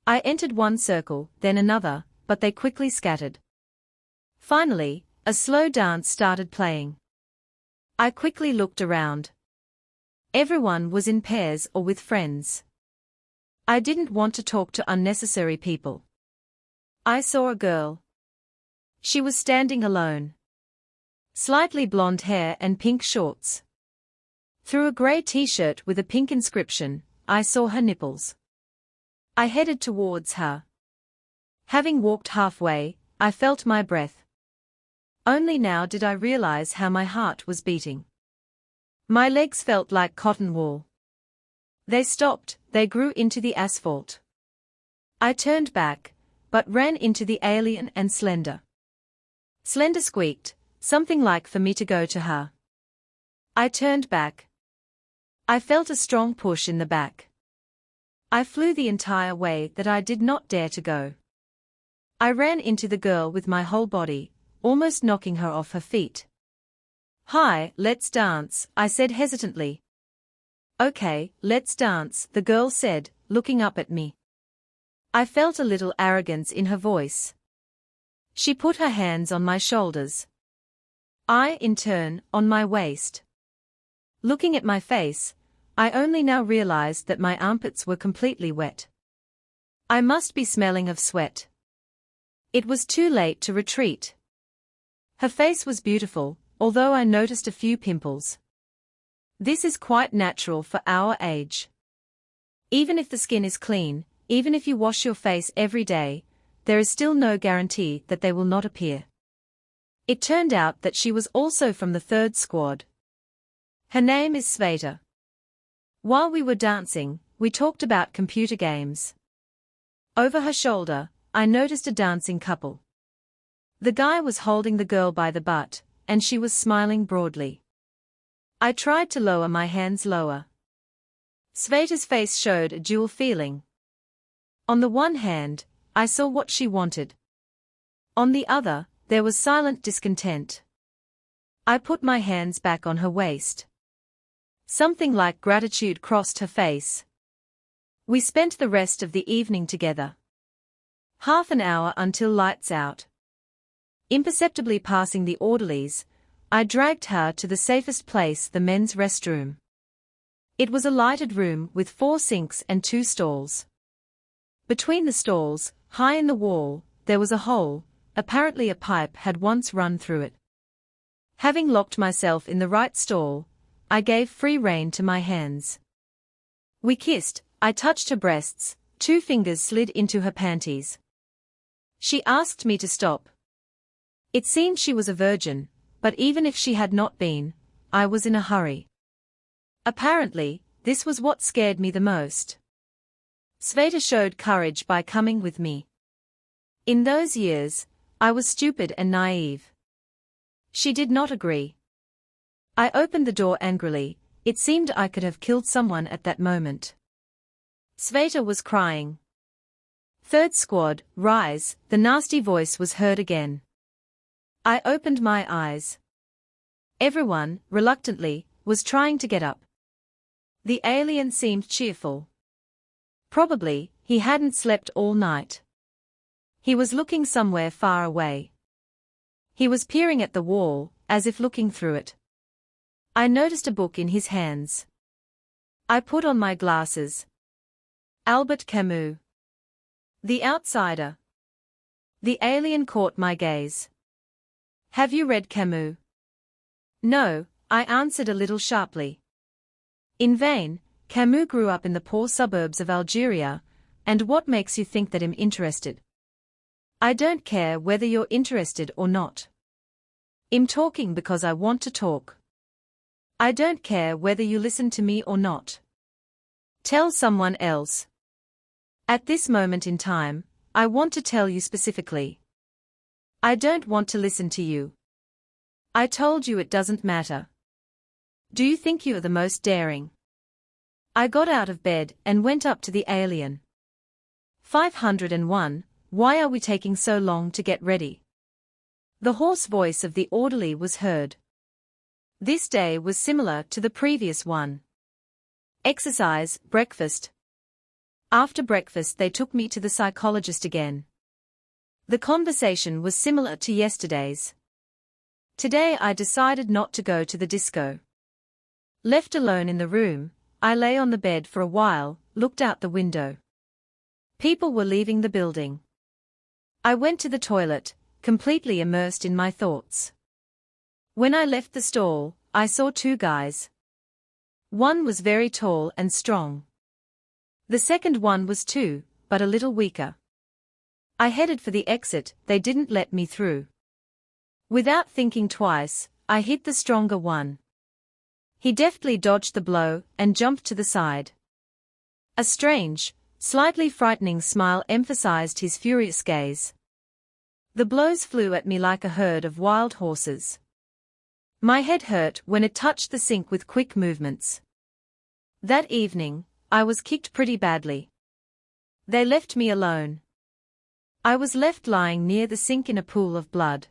I entered one circle, then another, but they quickly scattered. Finally, a slow dance started playing. I quickly looked around. Everyone was in pairs or with friends. I didn't want to talk to unnecessary people. I saw a girl. She was standing alone. Slightly blonde hair and pink shorts. Through a grey t-shirt with a pink inscription, I saw her nipples. I headed towards her. Having walked halfway, I felt my breath. Only now did I realize how my heart was beating. My legs felt like cotton wool. They stopped, they grew into the asphalt. I turned back, but ran into the Alien and Slender. Slender squeaked, something like for me to go to her. I turned back. I felt a strong push in the back. I flew the entire way that I did not dare to go. I ran into the girl with my whole body, almost knocking her off her feet. "Hi, let's dance," I said hesitantly. "Okay, let's dance," the girl said, looking up at me. I felt a little arrogance in her voice. She put her hands on my shoulders. I, in turn, on my waist. Looking at my face, I only now realized that my armpits were completely wet. I must be smelling of sweat. It was too late to retreat. Her face was beautiful, although I noticed a few pimples. This is quite natural for our age. Even if the skin is clean, even if you wash your face every day, there is still no guarantee that they will not appear. It turned out that she was also from the third squad. Her name is Sveta. While we were dancing, we talked about computer games. Over her shoulder, I noticed a dancing couple. The guy was holding the girl by the butt, and she was smiling broadly. I tried to lower my hands lower. Sveta's face showed a dual feeling. On the one hand, I saw what she wanted. On the other, there was silent discontent. I put my hands back on her waist. Something like gratitude crossed her face. We spent the rest of the evening together. Half an hour until lights out. Imperceptibly passing the orderlies, I dragged her to the safest place, the men's restroom. It was a lighted room with 4 sinks and 2 stalls. Between the stalls, high in the wall, there was a hole, apparently a pipe had once run through it. Having locked myself in the right stall, I gave free rein to my hands. We kissed, I touched her breasts, 2 fingers slid into her panties. She asked me to stop. It seemed she was a virgin, but even if she had not been, I was in a hurry. Apparently, this was what scared me the most. Sveta showed courage by coming with me. In those years, I was stupid and naive. She did not agree. I opened the door angrily, it seemed I could have killed someone at that moment. Sveta was crying. "Third squad, rise," the nasty voice was heard again. I opened my eyes. Everyone, reluctantly, was trying to get up. The Alien seemed cheerful. Probably, he hadn't slept all night. He was looking somewhere far away. He was peering at the wall, as if looking through it. I noticed a book in his hands. I put on my glasses. Albert Camus. The Outsider. The Alien caught my gaze. "Have you read Camus?" "No," I answered a little sharply. In vain, Camus grew up in the poor suburbs of Algeria, and what makes you think that I'm interested? I don't care whether you're interested or not. I'm talking because I want to talk. I don't care whether you listen to me or not. Tell someone else. At this moment in time, I want to tell you specifically. I don't want to listen to you. I told you it doesn't matter. Do you think you're the most daring? I got out of bed and went up to the alien. 501, why are we taking so long to get ready? The hoarse voice of the orderly was heard. This day was similar to the previous one. Exercise, breakfast. After breakfast they took me to the psychologist again. The conversation was similar to yesterday's. Today I decided not to go to the disco. Left alone in the room, I lay on the bed for a while, looked out the window. People were leaving the building. I went to the toilet, completely immersed in my thoughts. When I left the stall, I saw two guys. One was very tall and strong. The second one was too, but a little weaker. I headed for the exit, they didn't let me through. Without thinking twice, I hit the stronger one. He deftly dodged the blow and jumped to the side. A strange, slightly frightening smile emphasized his furious gaze. The blows flew at me like a herd of wild horses. My head hurt when it touched the sink with quick movements. That evening, I was kicked pretty badly. They left me alone. I was left lying near the sink in a pool of blood.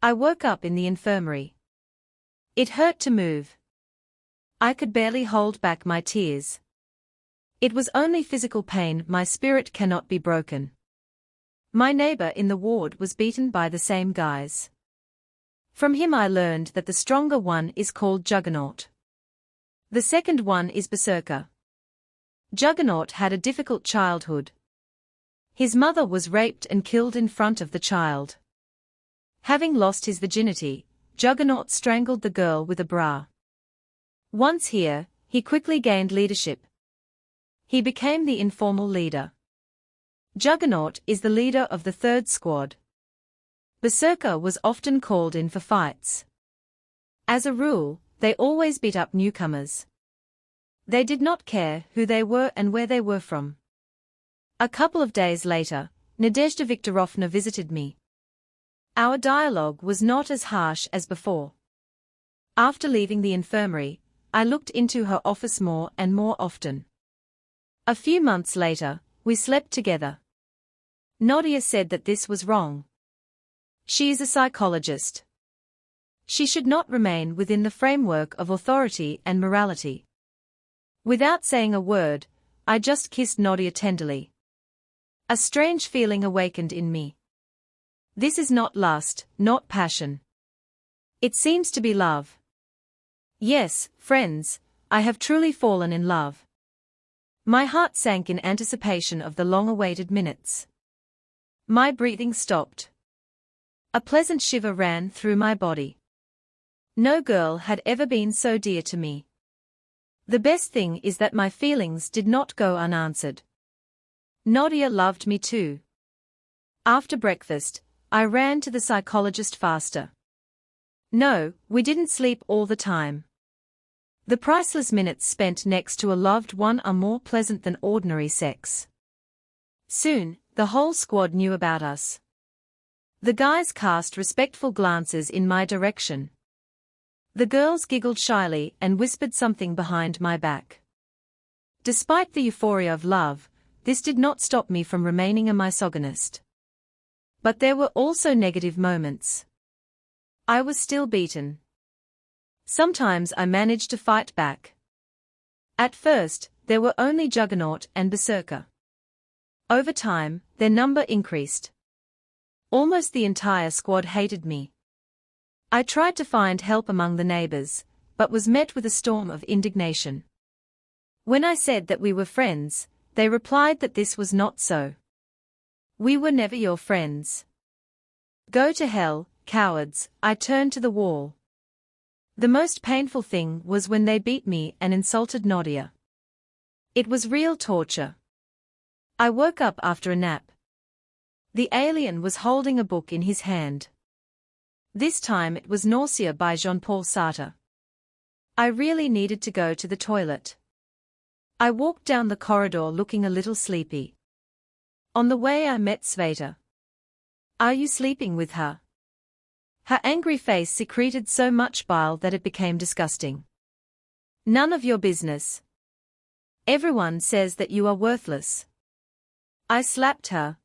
I woke up in the infirmary. It hurt to move. I could barely hold back my tears. It was only physical pain, my spirit cannot be broken. My neighbor in the ward was beaten by the same guys. From him I learned that the stronger one is called Juggernaut. The second one is Berserker. Juggernaut had a difficult childhood. His mother was raped and killed in front of the child. Having lost his virginity, Juggernaut strangled the girl with a bra. Once here, he quickly gained leadership. He became the informal leader. Juggernaut is the leader of the third squad. Berserker was often called in for fights. As a rule, they always beat up newcomers. They did not care who they were and where they were from. A couple of days later, Nadezhda Viktorovna visited me. Our dialogue was not as harsh as before. After leaving the infirmary, I looked into her office more and more often. A few months later, we slept together. Nadia said that this was wrong. She is a psychologist. She should not remain within the framework of authority and morality. Without saying a word, I just kissed Nadia tenderly. A strange feeling awakened in me. This is not lust, not passion. It seems to be love. Yes, friends, I have truly fallen in love. My heart sank in anticipation of the long-awaited minutes. My breathing stopped. A pleasant shiver ran through my body. No girl had ever been so dear to me. The best thing is that my feelings did not go unanswered. Nadia loved me too. After breakfast, I ran to the psychologist faster. No, we didn't sleep all the time. The priceless minutes spent next to a loved one are more pleasant than ordinary sex. Soon, the whole squad knew about us. The guys cast respectful glances in my direction. The girls giggled shyly and whispered something behind my back. Despite the euphoria of love, this did not stop me from remaining a misogynist. But there were also negative moments. I was still beaten. Sometimes I managed to fight back. At first, there were only Juggernaut and Berserker. Over time, their number increased. Almost the entire squad hated me. I tried to find help among the neighbors, but was met with a storm of indignation. When I said that we were friends, they replied that this was not so. We were never your friends. Go to hell, cowards, I turned to the wall. The most painful thing was when they beat me and insulted Nadia. It was real torture. I woke up after a nap. The alien was holding a book in his hand. This time it was Nausea by Jean-Paul Sartre. I really needed to go to the toilet. I walked down the corridor looking a little sleepy. On the way I met Sveta. Are you sleeping with her? Her angry face secreted so much bile that it became disgusting. None of your business. Everyone says that you are worthless. I slapped her.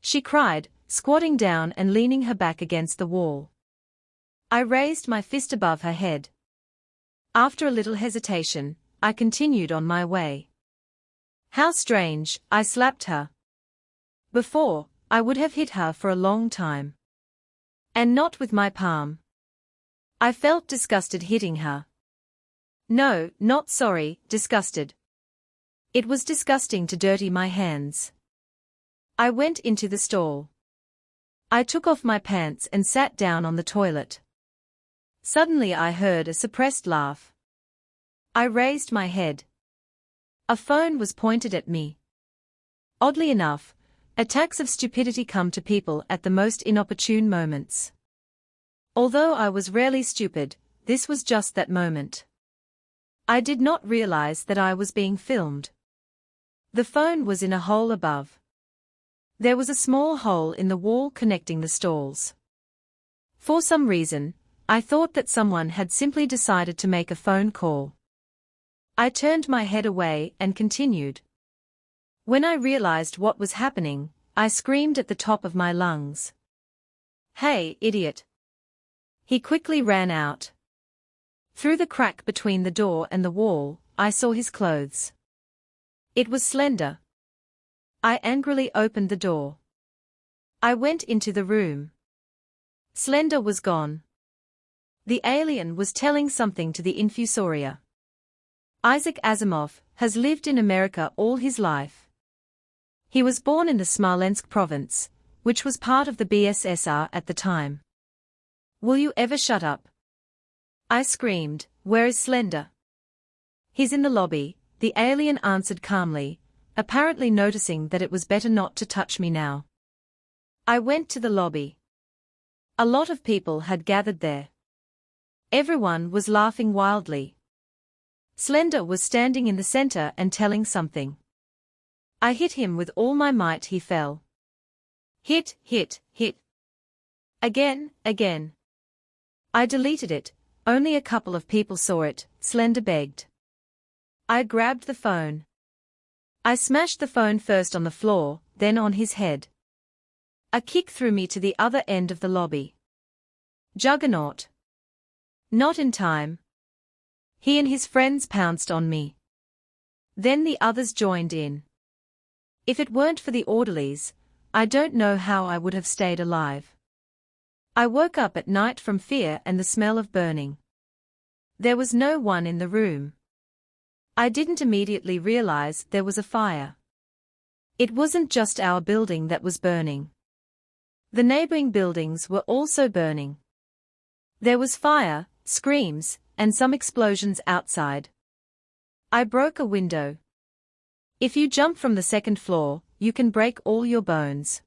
She cried, squatting down and leaning her back against the wall. I raised my fist above her head. After a little hesitation, I continued on my way. How strange, I slapped her. Before, I would have hit her for a long time. And not with my palm. I felt disgusted hitting her. No, not sorry, disgusted. It was disgusting to dirty my hands. I went into the stall. I took off my pants and sat down on the toilet. Suddenly I heard a suppressed laugh. I raised my head. A phone was pointed at me. Oddly enough, attacks of stupidity come to people at the most inopportune moments. Although I was rarely stupid, this was just that moment. I did not realize that I was being filmed. The phone was in a hole above. There was a small hole in the wall connecting the stalls. For some reason, I thought that someone had simply decided to make a phone call. I turned my head away and continued. When I realized what was happening, I screamed at the top of my lungs. Hey, idiot! He quickly ran out. Through the crack between the door and the wall, I saw his clothes. It was slender. I angrily opened the door. I went into the room. Slender was gone. The alien was telling something to the infusoria. Isaac Asimov has lived in America all his life. He was born in the Smolensk province, which was part of the BSSR at the time. Will you ever shut up? I screamed, where is Slender? He's in the lobby, the alien answered calmly, apparently noticing that it was better not to touch me now. I went to the lobby. A lot of people had gathered there. Everyone was laughing wildly. Slender was standing in the center and telling something. I hit him with all my might. He fell. Hit, hit, hit. Again, again. I deleted it, only a couple of people saw it, Slender begged. I grabbed the phone. I smashed the phone first on the floor, then on his head. A kick threw me to the other end of the lobby. Juggernaut. Not in time. He and his friends pounced on me. Then the others joined in. If it weren't for the orderlies, I don't know how I would have stayed alive. I woke up at night from fear and the smell of burning. There was no one in the room. I didn't immediately realize there was a fire. It wasn't just our building that was burning. The neighboring buildings were also burning. There was fire, screams, and some explosions outside. I broke a window. If you jump from the second floor, you can break all your bones.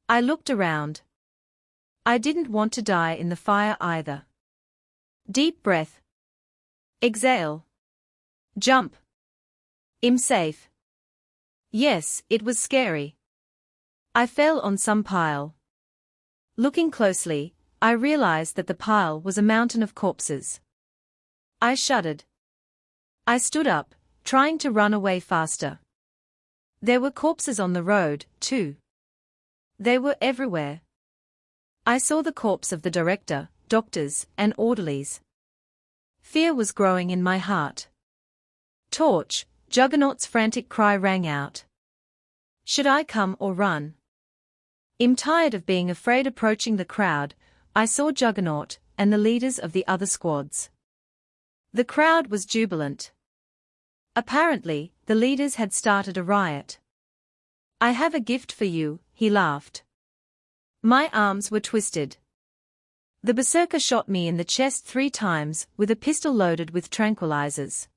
I looked around. I didn't want to die in the fire either. Deep breath. Exhale. Jump. I'm safe. Yes, it was scary. I fell on some pile. Looking closely, I realized that the pile was a mountain of corpses. I shuddered. I stood up, trying to run away faster. There were corpses on the road, too. They were everywhere. I saw the corpse of the director, doctors, and orderlies. Fear was growing in my heart. Torch, Juggernaut's frantic cry rang out. Should I come or run? I'm tired of being afraid. Approaching the crowd, I saw Juggernaut and the leaders of the other squads. The crowd was jubilant. Apparently, the leaders had started a riot. I have a gift for you, he laughed. My arms were twisted. The berserker shot me in the chest 3 times with a pistol loaded with tranquilizers.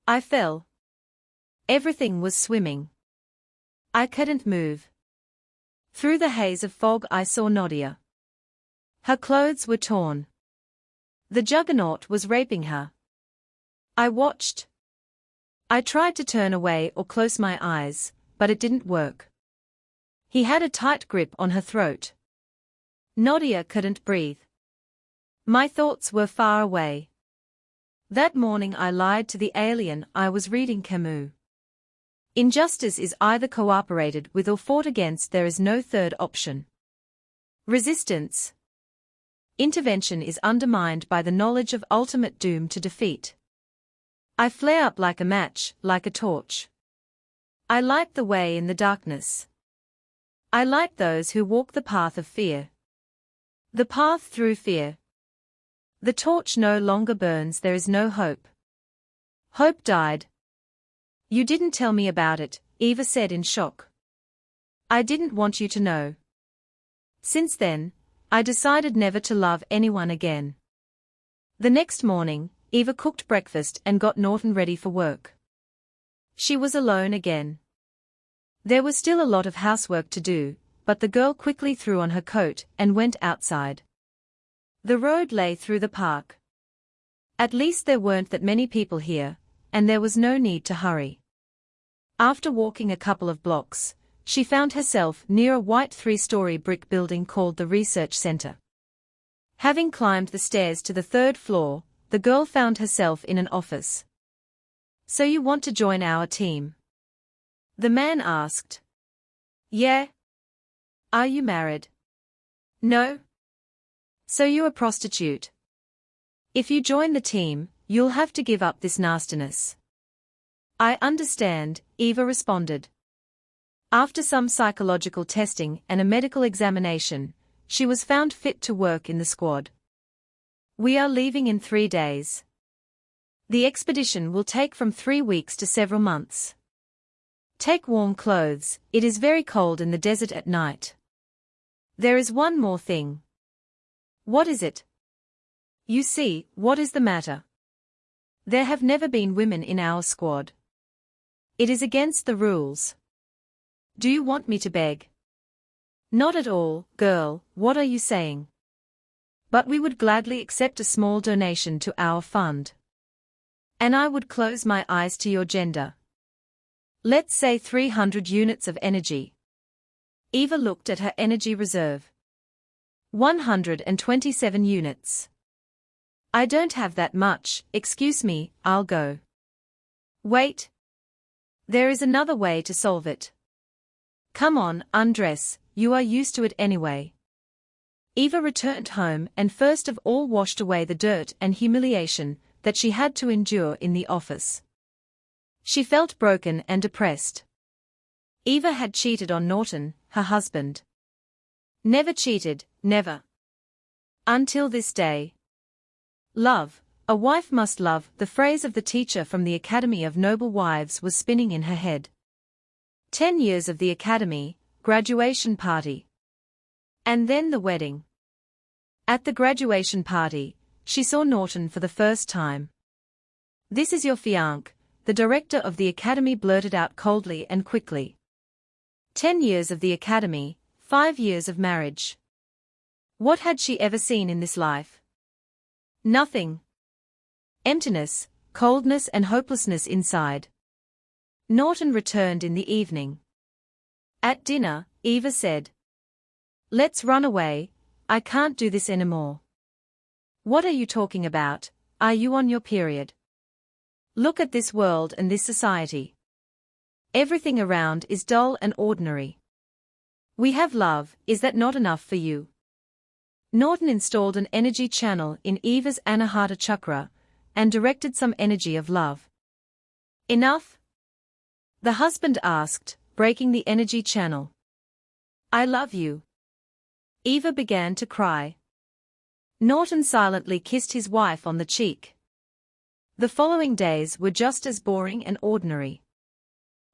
I fell. Everything was swimming. I couldn't move. Through the haze of fog I saw Nadia. Her clothes were torn. The juggernaut was raping her. I watched. I tried to turn away or close my eyes, but it didn't work. He had a tight grip on her throat. Nadia couldn't breathe. My thoughts were far away. That morning I lied to the alien I was reading Camus. Injustice is either cooperated with or fought against, there is no third option. Resistance. Intervention is undermined by the knowledge of ultimate doom to defeat. I flare up like a match, like a torch. I light the way in the darkness. I light those who walk the path of fear. The path through fear. The torch no longer burns, there is no hope. Hope died. You didn't tell me about it, Eva said in shock. I didn't want you to know. Since then, I decided never to love anyone again. The next morning, Eva cooked breakfast and got Norton ready for work. She was alone again. There was still a lot of housework to do, but the girl quickly threw on her coat and went outside. The road lay through the park. At least there weren't that many people here, and there was no need to hurry. After walking a couple of blocks, she found herself near a white 3-story brick building called the Research Center. Having climbed the stairs to the 3rd floor, the girl found herself in an office. So you want to join our team? The man asked. Yeah. Are you married? No. So you're a prostitute. If you join the team, you'll have to give up this nastiness. I understand, Eva responded. After some psychological testing and a medical examination, she was found fit to work in the squad. We are leaving in 3 days. The expedition will take from 3 weeks to several months. Take warm clothes, it is very cold in the desert at night. There is one more thing. What is it? You see, what is the matter? There have never been women in our squad. It is against the rules. Do you want me to beg? Not at all, girl, what are you saying? But we would gladly accept a small donation to our fund. And I would close my eyes to your gender. Let's say 300 units of energy. Eva looked at her energy reserve. 127 units. I don't have that much, excuse me, I'll go. Wait. There is another way to solve it. Come on, undress, you are used to it anyway. Eva returned home and first of all washed away the dirt and humiliation that she had to endure in the office. She felt broken and depressed. Eva had cheated on Norton, her husband. Never cheated, never. Until this day. Love, a wife must love, the phrase of the teacher from the Academy of Noble Wives was spinning in her head. 10 years of the academy, graduation party. And then the wedding. At the graduation party, she saw Norton for the first time. This is your fiancé, the director of the academy blurted out coldly and quickly. 10 years of the academy, 5 years of marriage. What had she ever seen in this life? Nothing. Emptiness, coldness and hopelessness inside. Norton returned in the evening. At dinner, Eva said, "Let's run away, I can't do this anymore." "What are you talking about? Are you on your period? Look at this world and this society. Everything around is dull and ordinary. We have love, is that not enough for you?" Norton installed an energy channel in Eva's Anahata chakra, and directed some energy of love. "Enough?" the husband asked, breaking the energy channel. "I love you." Eva began to cry. Norton silently kissed his wife on the cheek. The following days were just as boring and ordinary.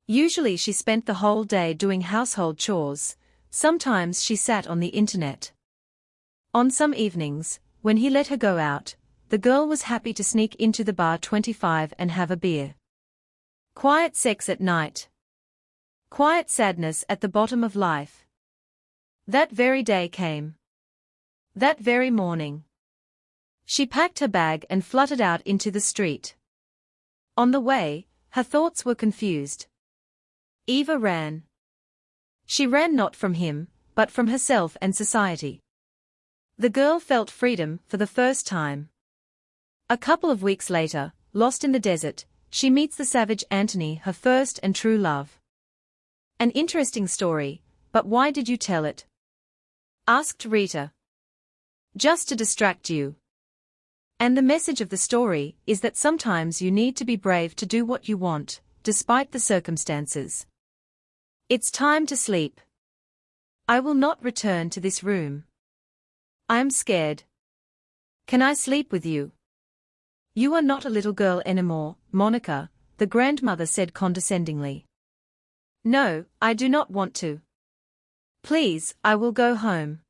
Usually she spent the whole day doing household chores, sometimes she sat on the internet. On some evenings, when he let her go out, the girl was happy to sneak into the bar 25 and have a beer. Quiet sex at night. Quiet sadness at the bottom of life. That very day came. That very morning. She packed her bag and fluttered out into the street. On the way, her thoughts were confused. Eva ran. She ran not from him, but from herself and society. The girl felt freedom for the first time. A couple of weeks later, lost in the desert, she meets the savage Anthony, her first and true love. An interesting story, but why did you tell it? Asked Rita. Just to distract you. And the message of the story is that sometimes you need to be brave to do what you want, despite the circumstances. It's time to sleep. I will not return to this room. I am scared. Can I sleep with you? You are not a little girl anymore, Monica, the grandmother said condescendingly. No, I do not want to. Please, I will go home.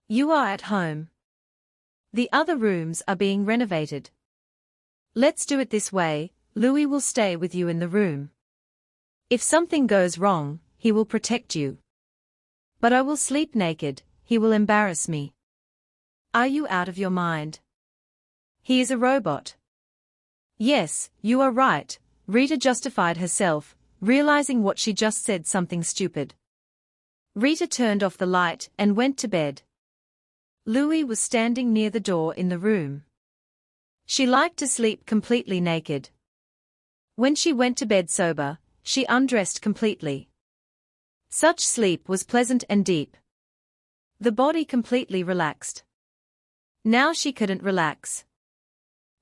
You are at home. The other rooms are being renovated. Let's do it this way, Louis will stay with you in the room. If something goes wrong, he will protect you. But I will sleep naked, he will embarrass me. Are you out of your mind? He is a robot. Yes, you are right, Rita justified herself, realizing what she just said something stupid. Rita turned off the light and went to bed. Louis was standing near the door in the room. She liked to sleep completely naked. When she went to bed sober, she undressed completely. Such sleep was pleasant and deep. The body completely relaxed. Now she couldn't relax.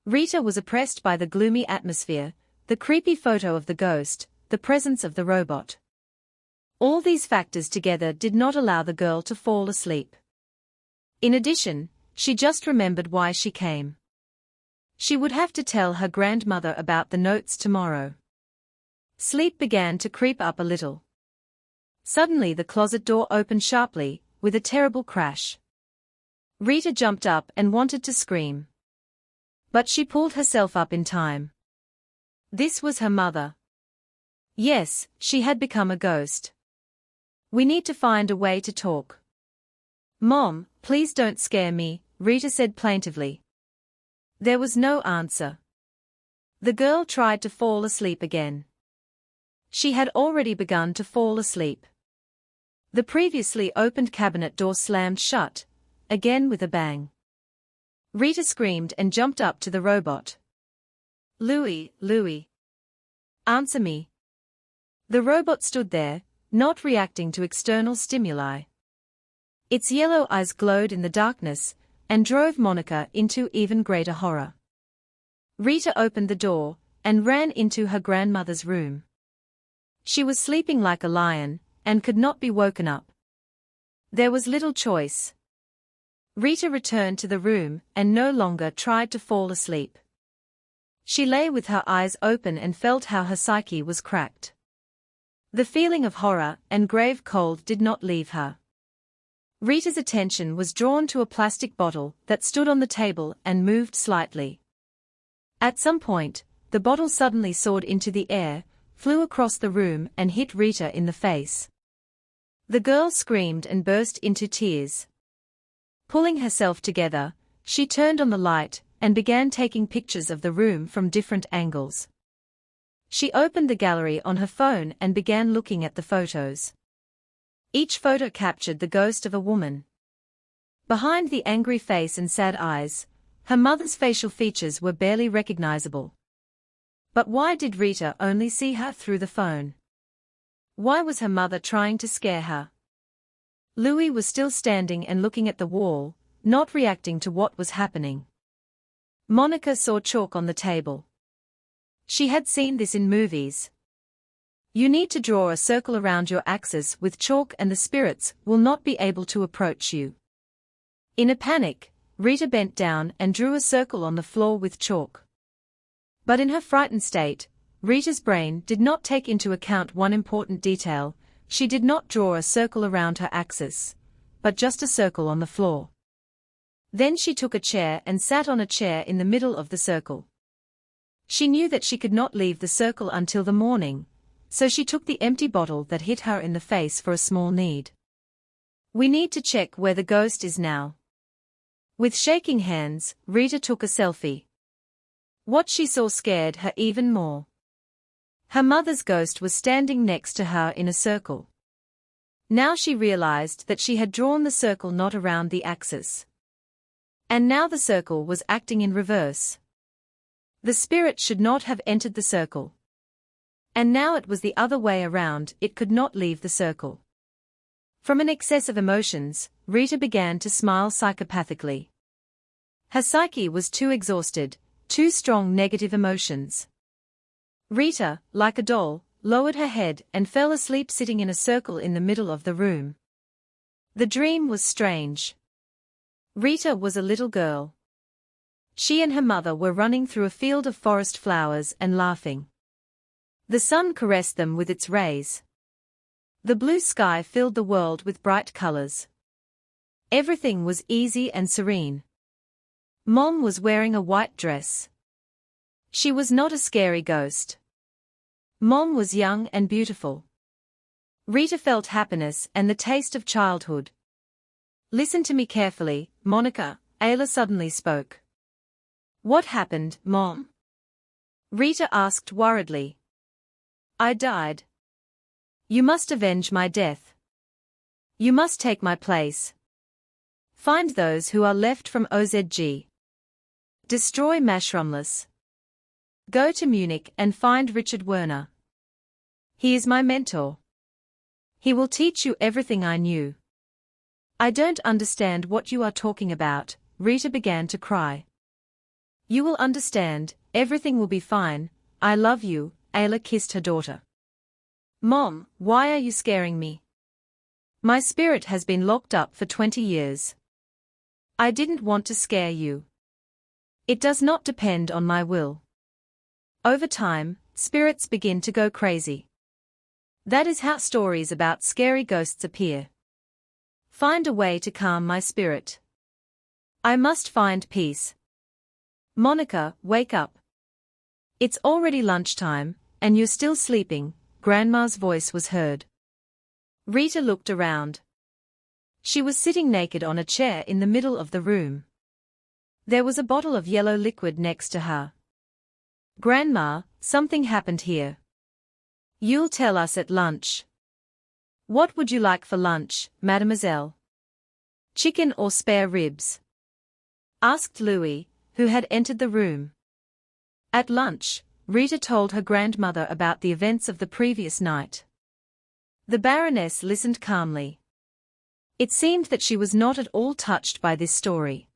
Rita was oppressed by the gloomy atmosphere, the creepy photo of the ghost, the presence of the robot. All these factors together did not allow the girl to fall asleep. In addition, she just remembered why she came. She would have to tell her grandmother about the notes tomorrow. Sleep began to creep up a little. Suddenly the closet door opened sharply, with a terrible crash. Rita jumped up and wanted to scream. But she pulled herself up in time. This was her mother. Yes, she had become a ghost. We need to find a way to talk. Mom, please don't scare me, Rita said plaintively. There was no answer. The girl tried to fall asleep again. She had already begun to fall asleep. The previously opened cabinet door slammed shut, again with a bang. Rita screamed and jumped up to the robot. Louis, Louis. Answer me. The robot stood there, not reacting to external stimuli. Its yellow eyes glowed in the darkness, and drove Monica into even greater horror. Rita opened the door, and ran into her grandmother's room. She was sleeping like a lion, and could not be woken up. There was little choice. Rita returned to the room, and no longer tried to fall asleep. She lay with her eyes open and felt how her psyche was cracked. The feeling of horror and grave cold did not leave her. Rita's attention was drawn to a plastic bottle that stood on the table and moved slightly. At some point, the bottle suddenly soared into the air, flew across the room and hit Rita in the face. The girl screamed and burst into tears. Pulling herself together, she turned on the light and began taking pictures of the room from different angles. She opened the gallery on her phone and began looking at the photos. Each photo captured the ghost of a woman. Behind the angry face and sad eyes, her mother's facial features were barely recognizable. But why did Rita only see her through the phone? Why was her mother trying to scare her? Louis was still standing and looking at the wall, not reacting to what was happening. Monica saw chalk on the table. She had seen this in movies. You need to draw a circle around your axis with chalk and the spirits will not be able to approach you. In a panic, Rita bent down and drew a circle on the floor with chalk. But in her frightened state, Rita's brain did not take into account one important detail: she did not draw a circle around her axis, but just a circle on the floor. Then she took a chair and sat on a chair in the middle of the circle. She knew that she could not leave the circle until the morning, so she took the empty bottle that hit her in the face for a small need. We need to check where the ghost is now. With shaking hands, Rita took a selfie. What she saw scared her even more. Her mother's ghost was standing next to her in a circle. Now she realized that she had drawn the circle not around the axis. And now the circle was acting in reverse. The spirit should not have entered the circle. And now it was the other way around, it could not leave the circle. From an excess of emotions, Rita began to smile psychopathically. Her psyche was too exhausted, too strong negative emotions. Rita, like a doll, lowered her head and fell asleep sitting in a circle in the middle of the room. The dream was strange. Rita was a little girl. She and her mother were running through a field of forest flowers and laughing. The sun caressed them with its rays. The blue sky filled the world with bright colors. Everything was easy and serene. Mom was wearing a white dress. She was not a scary ghost. Mom was young and beautiful. Rita felt happiness and the taste of childhood. Listen to me carefully, Monica, Ayla suddenly spoke. What happened, Mom? Rita asked worriedly. I died. You must avenge my death. You must take my place. Find those who are left from OZG. Destroy Mashrumless. Go to Munich and find Richard Werner. He is my mentor. He will teach you everything I knew. I don't understand what you are talking about, Rita began to cry. You will understand, everything will be fine, I love you, Ayla kissed her daughter. Mom, why are you scaring me? My spirit has been locked up for 20 years. I didn't want to scare you. It does not depend on my will. Over time, spirits begin to go crazy. That is how stories about scary ghosts appear. Find a way to calm my spirit. I must find peace. Monica, wake up. It's already lunchtime, and you're still sleeping, Grandma's voice was heard. Rita looked around. She was sitting naked on a chair in the middle of the room. There was a bottle of yellow liquid next to her. Grandma, something happened here. You'll tell us at lunch. What would you like for lunch, mademoiselle? Chicken or spare ribs? Asked Louis, who had entered the room. At lunch, Rita told her grandmother about the events of the previous night. The Baroness listened calmly. It seemed that she was not at all touched by this story.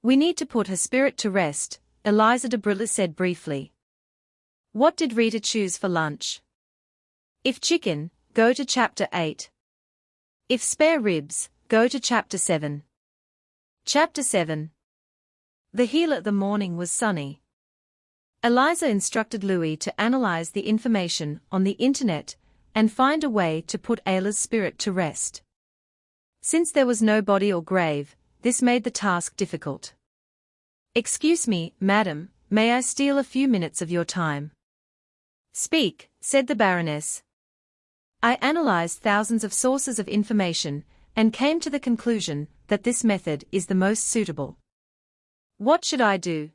We need to put her spirit to rest, Eliza de Brilla said briefly. What did Rita choose for lunch? If chicken, go to chapter 8. If spare ribs, go to chapter 7. Chapter 7. The healer. The morning was sunny. Eliza instructed Louis to analyze the information on the internet and find a way to put Ayla's spirit to rest. Since there was no body or grave, this made the task difficult. Excuse me, madam, may I steal a few minutes of your time? Speak, said the Baroness. I analyzed thousands of sources of information and came to the conclusion that this method is the most suitable. What should I do?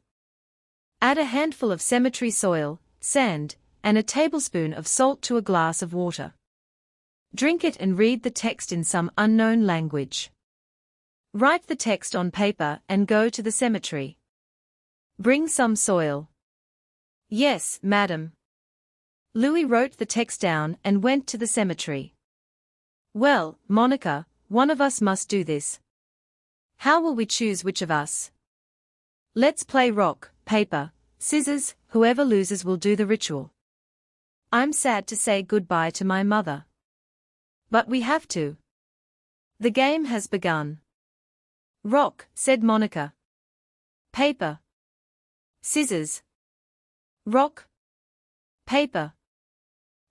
Add a handful of cemetery soil, sand, and a tablespoon of salt to a glass of water. Drink it and read the text in some unknown language. Write the text on paper and go to the cemetery. Bring some soil. Yes, madam. Louis wrote the text down and went to the cemetery. Well, Monica, one of us must do this. How will we choose which of us? Let's play rock, paper, scissors, whoever loses will do the ritual. I'm sad to say goodbye to my mother. But we have to. The game has begun. Rock, said Monica. Paper. Scissors. Rock. Paper.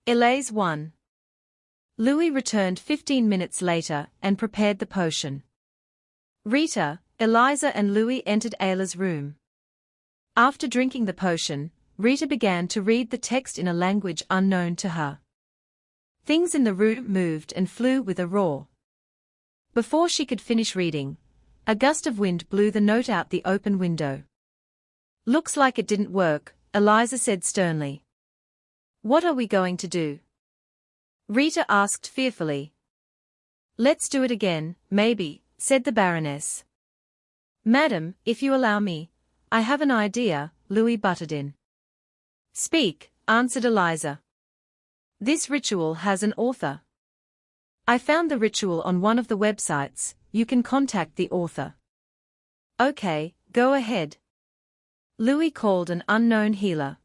Elise won. Louis returned 15 minutes later and prepared the potion. Rita, Eliza and Louis entered Ayla's room. After drinking the potion, Rita began to read the text in a language unknown to her. Things in the room moved and flew with a roar. Before she could finish reading, a gust of wind blew the note out the open window. "Looks like it didn't work," Eliza said sternly. "What are we going to do?" Rita asked fearfully. "Let's do it again, maybe," said the Baroness. "Madam, if you allow me, I have an idea," Louis butted in. "Speak," answered Eliza. "This ritual has an author. I found the ritual on one of the websites. You can contact the author." "Okay, go ahead." Louis called an unknown healer.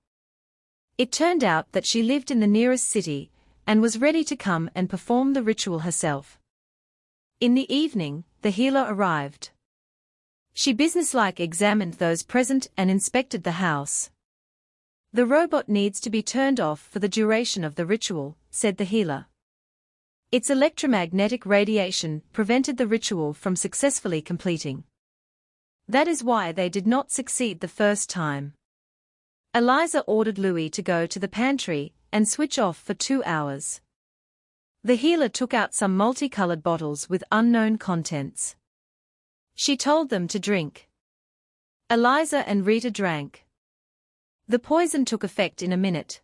It turned out that she lived in the nearest city and was ready to come and perform the ritual herself. In the evening, the healer arrived. She businesslike examined those present and inspected the house. "The robot needs to be turned off for the duration of the ritual," said the healer. Its electromagnetic radiation prevented the ritual from successfully completing. That is why they did not succeed the first time. Eliza ordered Louis to go to the pantry and switch off for 2 hours. The healer took out some multicolored bottles with unknown contents. She told them to drink. Eliza and Rita drank. The poison took effect in a minute.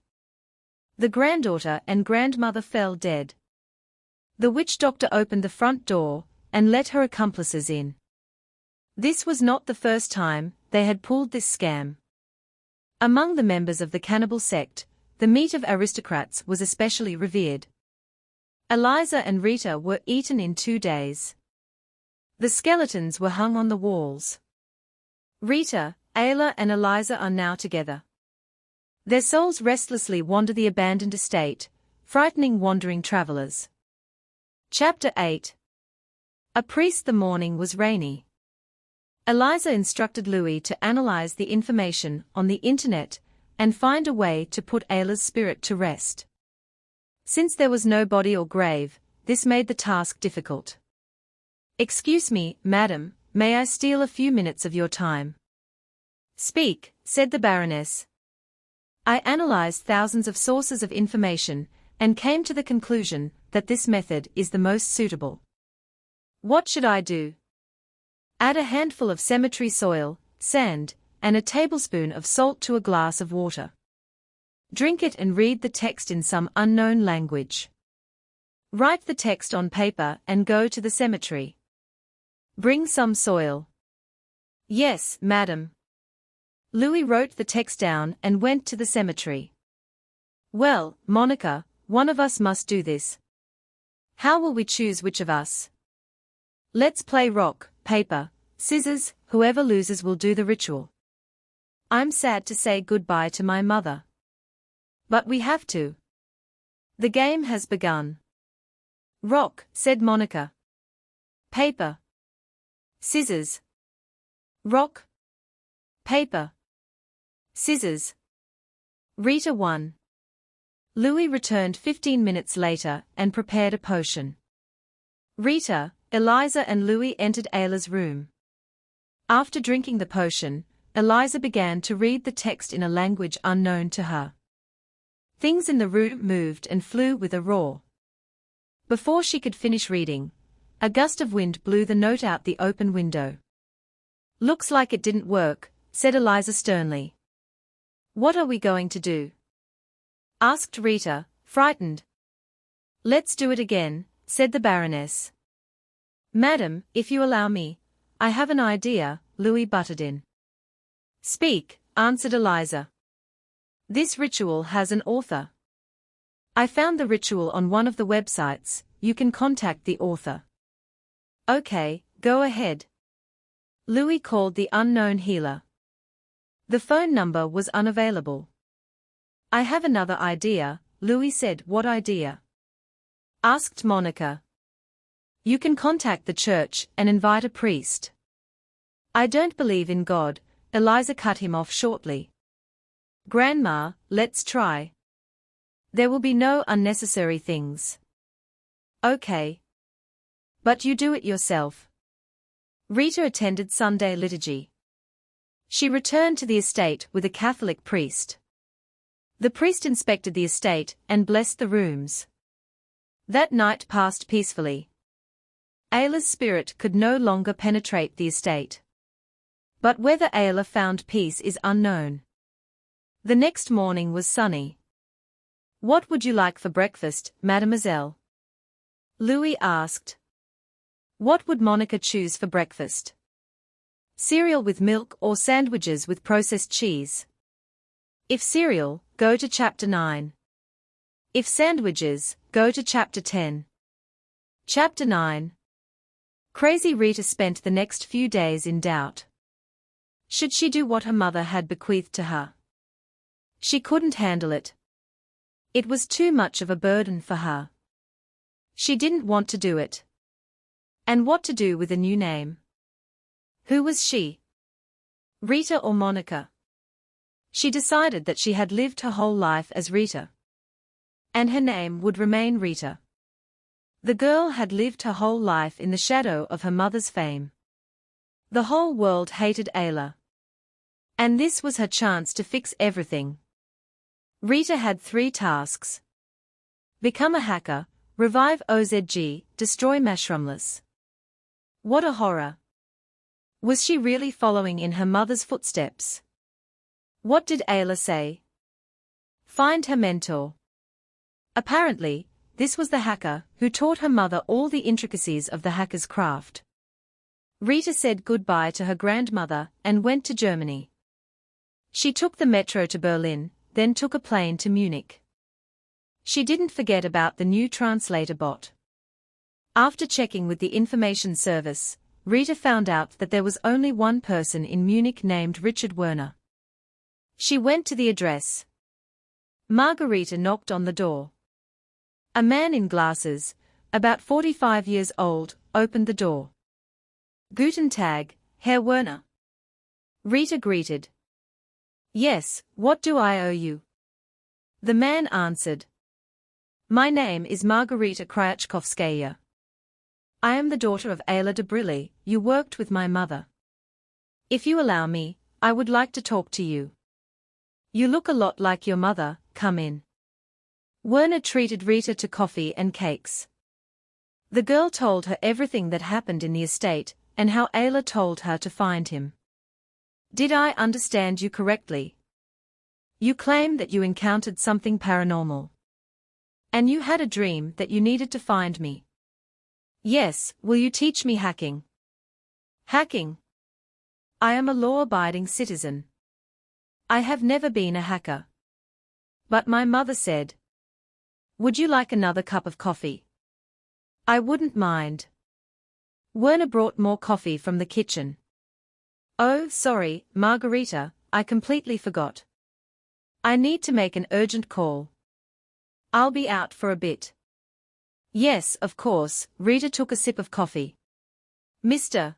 The granddaughter and grandmother fell dead. The witch doctor opened the front door and let her accomplices in. This was not the first time they had pulled this scam. Among the members of the cannibal sect, the meat of aristocrats was especially revered. Eliza and Rita were eaten in 2 days. The skeletons were hung on the walls. Rita, Ayla and Eliza are now together. Their souls restlessly wander the abandoned estate, frightening wandering travelers. Chapter 8. A priest. The morning was rainy. Eliza instructed Louis to analyze the information on the internet and find a way to put Ayla's spirit to rest. Since there was no body or grave, this made the task difficult. "Excuse me, madam, may I steal a few minutes of your time?" "Speak," said the Baroness. "I analyzed thousands of sources of information and came to the conclusion that this method is the most suitable." "What should I do?" "Add a handful of cemetery soil, sand, and a tablespoon of salt to a glass of water. Drink it and read the text in some unknown language. Write the text on paper and go to the cemetery. Bring some soil." "Yes, madam." Louis wrote the text down and went to the cemetery. "Well, Monica, one of us must do this. How will we choose which of us?" "Let's play rock, paper, scissors, whoever loses will do the ritual." "I'm sad to say goodbye to my mother. But we have to. The game has begun." "Rock," said Monica. "Paper. Scissors." "Rock. Paper. Scissors." Rita won. Louis returned 15 minutes later and prepared a potion. Rita, Eliza and Louis entered Ayla's room. After drinking the potion, Eliza began to read the text in a language unknown to her. Things in the room moved and flew with a roar. Before she could finish reading, a gust of wind blew the note out the open window. "Looks like it didn't work," said Eliza sternly. "What are we going to do?" asked Rita, frightened. "Let's do it again," said the Baroness. "Madam, if you allow me, I have an idea," Louis butted in. "Speak," answered Eliza. "This ritual has an author. I found the ritual on one of the websites. You can contact the author." "Okay, go ahead." Louis called the unknown healer. The phone number was unavailable. "I have another idea," Louis said. "What idea?" asked Monica. "You can contact the church and invite a priest." "I don't believe in God," Eliza cut him off shortly. "Grandma, let's try. There will be no unnecessary things." "Okay. But you do it yourself." Rita attended Sunday liturgy. She returned to the estate with a Catholic priest. The priest inspected the estate and blessed the rooms. That night passed peacefully. Ayla's spirit could no longer penetrate the estate. But whether Ayla found peace is unknown. The next morning was sunny. "What would you like for breakfast, mademoiselle?" Louis asked. What would Monica choose for breakfast? Cereal with milk or sandwiches with processed cheese? If cereal, go to chapter 9. If sandwiches, go to chapter 10. Chapter 9. Crazy Rita spent the next few days in doubt. Should she do what her mother had bequeathed to her? She couldn't handle it. It was too much of a burden for her. She didn't want to do it. And what to do with a new name? Who was she? Rita or Monica? She decided that she had lived her whole life as Rita. And her name would remain Rita. The girl had lived her whole life in the shadow of her mother's fame. The whole world hated Ayla. And this was her chance to fix everything. Rita had 3 tasks. Become a hacker, revive OZG, destroy Mushroomless. What a horror. Was she really following in her mother's footsteps? What did Ayla say? Find her mentor. Apparently, this was the hacker who taught her mother all the intricacies of the hacker's craft. Rita said goodbye to her grandmother and went to Germany. She took the metro to Berlin, then took a plane to Munich. She didn't forget about the new translator bot. After checking with the information service, Rita found out that there was only one person in Munich named Richard Werner. She went to the address. Margarita knocked on the door. A man in glasses, about 45 years old, opened the door. Guten Tag, Herr Werner. Rita greeted. Yes, what do I owe you? The man answered. My name is Margarita Kryachkovskaya. I am the daughter of Ayla de Brilly, you worked with my mother. If you allow me, I would like to talk to you. You look a lot like your mother, come in. Werner treated Rita to coffee and cakes. The girl told her everything that happened in the estate, and how Ayla told her to find him. Did I understand you correctly? You claim that you encountered something paranormal. And you had a dream that you needed to find me. Yes, will you teach me hacking? Hacking? I am a law-abiding citizen. I have never been a hacker. But my mother said. Would you like another cup of coffee? I wouldn't mind. Werner brought more coffee from the kitchen. Oh, sorry, Margarita, I completely forgot. I need to make an urgent call. I'll be out for a bit. Yes, of course, Rita took a sip of coffee. Mr.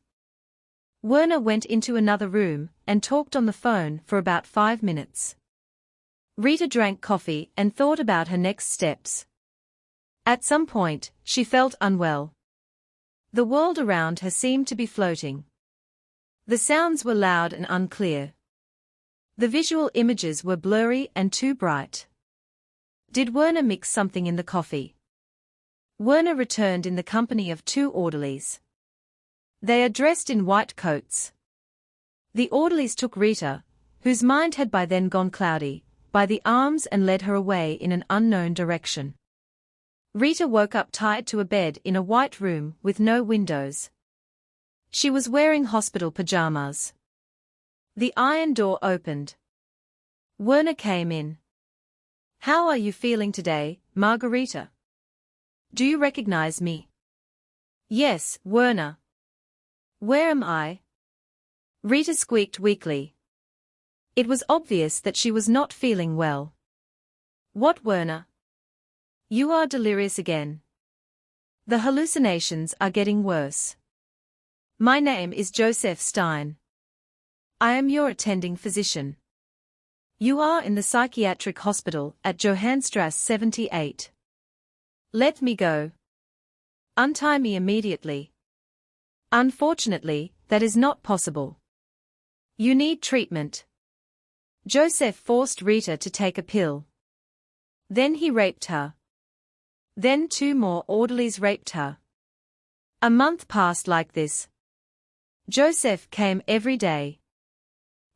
Werner went into another room and talked on the phone for about 5 minutes. Rita drank coffee and thought about her next steps. At some point, she felt unwell. The world around her seemed to be floating. The sounds were loud and unclear. The visual images were blurry and too bright. Did Werner mix something in the coffee? Werner returned in the company of 2 orderlies. They are dressed in white coats. The orderlies took Rita, whose mind had by then gone cloudy, by the arms and led her away in an unknown direction. Rita woke up tied to a bed in a white room with no windows. She was wearing hospital pajamas. The iron door opened. Werner came in. How are you feeling today, Margarita? Do you recognize me? Yes, Werner. Where am I? Rita squeaked weakly. It was obvious that she was not feeling well. What, Werner? You are delirious again. The hallucinations are getting worse. My name is Joseph Stein. I am your attending physician. You are in the psychiatric hospital at Johannstrasse 78. Let me go. Untie me immediately. Unfortunately, that is not possible. You need treatment. Joseph forced Rita to take a pill. Then he raped her. Then 2 more orderlies raped her. A month passed like this. Joseph came every day.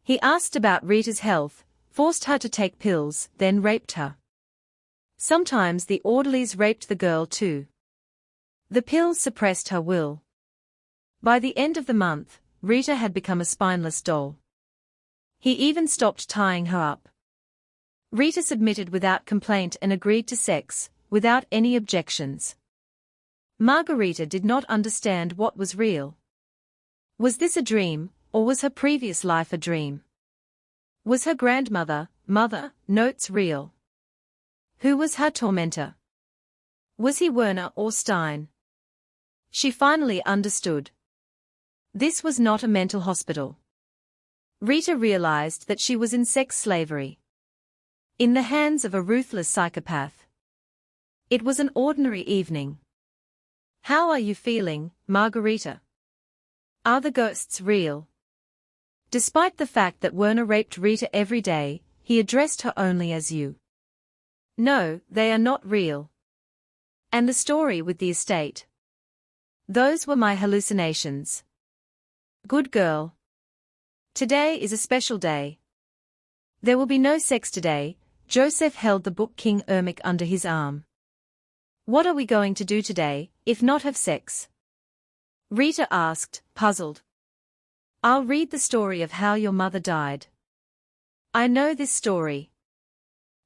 He asked about Rita's health, forced her to take pills, then raped her. Sometimes the orderlies raped the girl too. The pills suppressed her will. By the end of the month, Rita had become a spineless doll. He even stopped tying her up. Rita submitted without complaint and agreed to sex, without any objections. Margarita did not understand what was real. Was this a dream, or was her previous life a dream? Was her grandmother, mother, notes real? Who was her tormentor? Was he Werner or Stein? She finally understood. This was not a mental hospital. Rita realized that she was in sex slavery. In the hands of a ruthless psychopath. It was an ordinary evening. How are you feeling, Margarita? Are the ghosts real? Despite the fact that Werner raped Rita every day, he addressed her only as you. No, they are not real. And the story with the estate? Those were my hallucinations. Good girl. Today is a special day. There will be no sex today. Joseph held the book King Ermic under his arm. What are we going to do today, if not have sex? Rita asked, puzzled. I'll read the story of how your mother died. I know this story.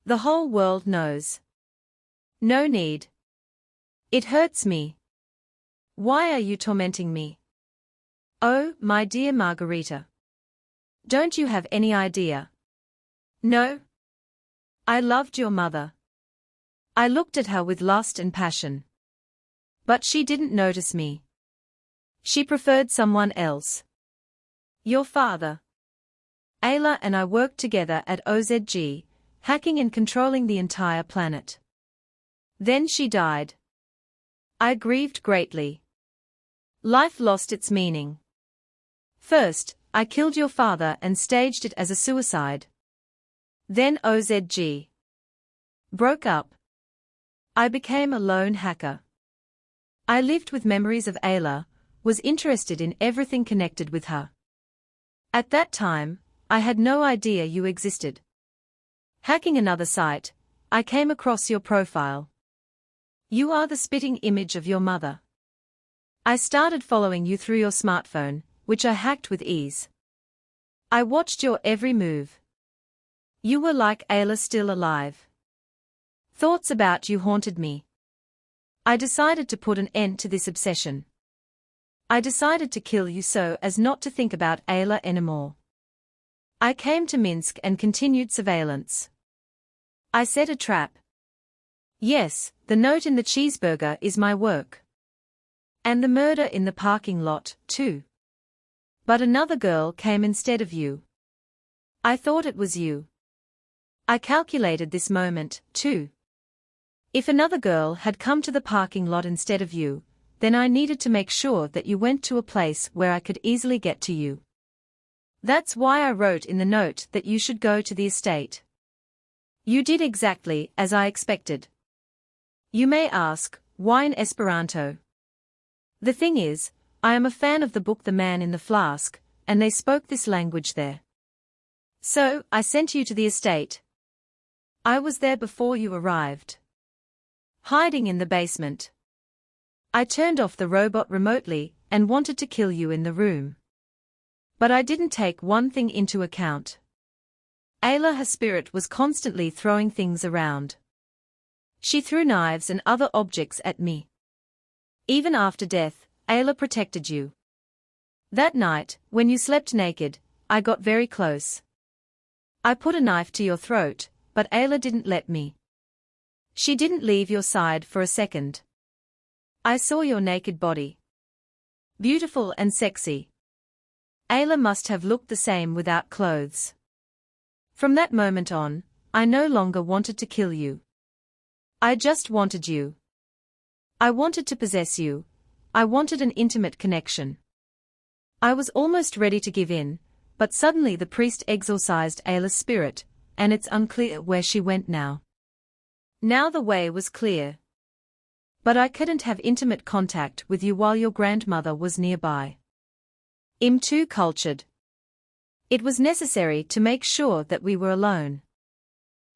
The whole world knows. No need. It hurts me. Why are you tormenting me? Oh, my dear Margarita. Don't you have any idea? No. I loved your mother. I looked at her with lust and passion. But she didn't notice me. She preferred someone else. Your father. Ayla and I worked together at OZG, hacking and controlling the entire planet. Then she died. I grieved greatly. Life lost its meaning. First, I killed your father and staged it as a suicide. Then OZG broke up. I became a lone hacker. I lived with memories of Ayla, was interested in everything connected with her. At that time, I had no idea you existed. Hacking another site, I came across your profile. You are the spitting image of your mother. I started following you through your smartphone, which I hacked with ease. I watched your every move. You were like Ayla still alive. Thoughts about you haunted me. I decided to put an end to this obsession. I decided to kill you so as not to think about Ayla anymore. I came to Minsk and continued surveillance. I set a trap. Yes, the note in the cheeseburger is my work. And the murder in the parking lot, too. But another girl came instead of you. I thought it was you. I calculated this moment, too. If another girl had come to the parking lot instead of you, then I needed to make sure that you went to a place where I could easily get to you. That's why I wrote in the note that you should go to the estate. You did exactly as I expected. You may ask, why in Esperanto? The thing is, I am a fan of the book The Man in the Flask, and they spoke this language there. So, I sent you to the estate. I was there before you arrived. Hiding in the basement. I turned off the robot remotely and wanted to kill you in the room. But I didn't take one thing into account. Ayla, her spirit was constantly throwing things around. She threw knives and other objects at me. Even after death, Ayla protected you. That night, when you slept naked, I got very close. I put a knife to your throat, but Ayla didn't let me. She didn't leave your side for a second. I saw your naked body. Beautiful and sexy. Ayla must have looked the same without clothes. From that moment on, I no longer wanted to kill you. I just wanted you. I wanted to possess you. I wanted an intimate connection. I was almost ready to give in, but suddenly the priest exorcised Ayla's spirit, and it's unclear where she went now. Now the way was clear. But I couldn't have intimate contact with you while your grandmother was nearby. I'm too cultured. It was necessary to make sure that we were alone.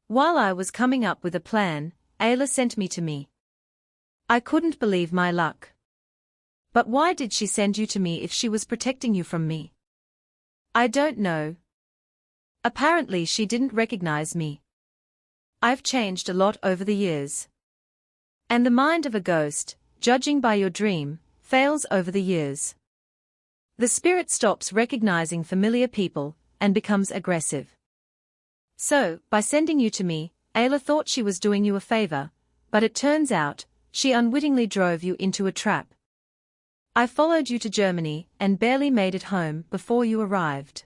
While I was coming up with a plan, Ayla sent me to me. I couldn't believe my luck. But why did she send you to me if she was protecting you from me? I don't know. Apparently she didn't recognize me. I've changed a lot over the years. And the mind of a ghost, judging by your dream, fails over the years. The spirit stops recognizing familiar people and becomes aggressive. So, by sending you to me, Ayla thought she was doing you a favor, but it turns out, she unwittingly drove you into a trap. I followed you to Germany and barely made it home before you arrived.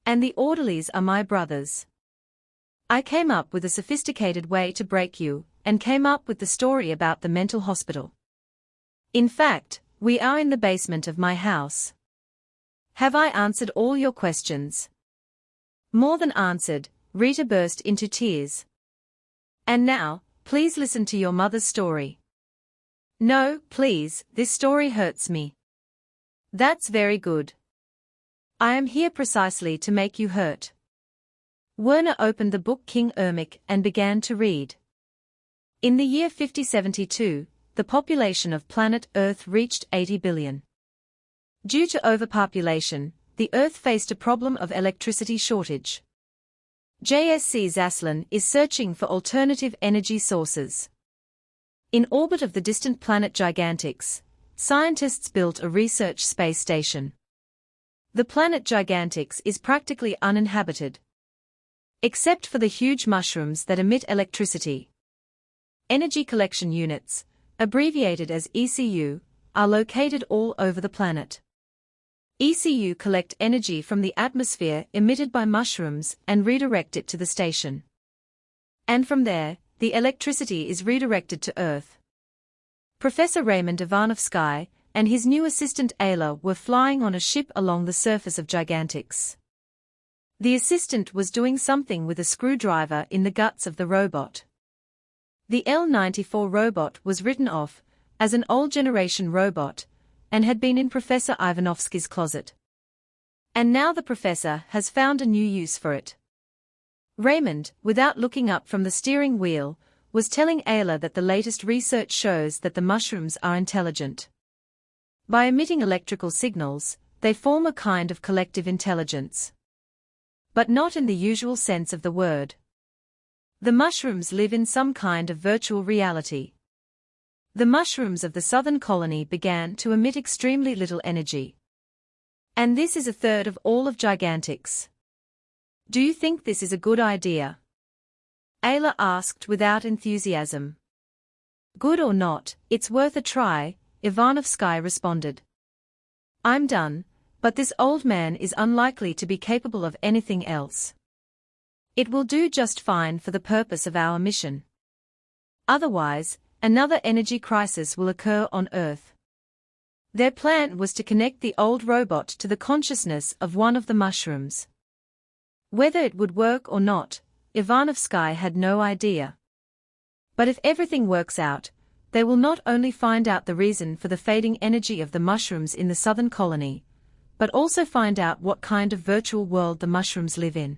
And the orderlies are my brothers. I came up with a sophisticated way to break you, and came up with the story about the mental hospital. In fact, we are in the basement of my house. Have I answered all your questions? More than answered, Rita burst into tears. And now, please listen to your mother's story. No, please, this story hurts me. That's very good. I am here precisely to make you hurt. Werner opened the book King Ermic and began to read. In the year 5072, the population of planet Earth reached 80 billion. Due to overpopulation, the Earth faced a problem of electricity shortage. JSC Zaslin is searching for alternative energy sources. In orbit of the distant planet Giantix, scientists built a research space station. The planet Giantix is practically uninhabited. Except for the huge mushrooms that emit electricity. Energy collection units, abbreviated as ECU, are located all over the planet. ECU collect energy from the atmosphere emitted by mushrooms and redirect it to the station. And from there, the electricity is redirected to Earth. Professor Raymond Ivanovsky and his new assistant Ayla were flying on a ship along the surface of Giantix. The assistant was doing something with a screwdriver in the guts of the robot. The L-94 robot was written off as an old-generation robot and had been in Professor Ivanovsky's closet. And now the professor has found a new use for it. Raymond, without looking up from the steering wheel, was telling Ayla that the latest research shows that the mushrooms are intelligent. By emitting electrical signals, they form a kind of collective intelligence. But not in the usual sense of the word. The mushrooms live in some kind of virtual reality. The mushrooms of the southern colony began to emit extremely little energy. And this is a third of all of Giantix. Do you think this is a good idea? Ayla asked without enthusiasm. Good or not, it's worth a try, Ivanovsky responded. I'm done, but this old man is unlikely to be capable of anything else. It will do just fine for the purpose of our mission. Otherwise, another energy crisis will occur on Earth. Their plan was to connect the old robot to the consciousness of one of the mushrooms. Whether it would work or not, Ivanovsky had no idea. But if everything works out, they will not only find out the reason for the fading energy of the mushrooms in the southern colony, but also find out what kind of virtual world the mushrooms live in.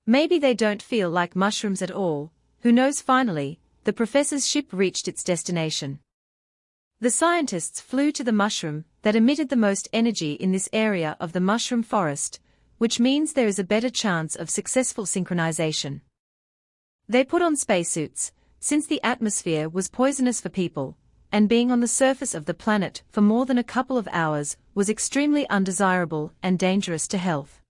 Maybe they don't feel like mushrooms at all, who knows. Finally, the professor's ship reached its destination. The scientists flew to the mushroom that emitted the most energy in this area of the mushroom forest, which means there is a better chance of successful synchronization. They put on spacesuits, since the atmosphere was poisonous for people, and being on the surface of the planet for more than a couple of hours was extremely undesirable and dangerous to health.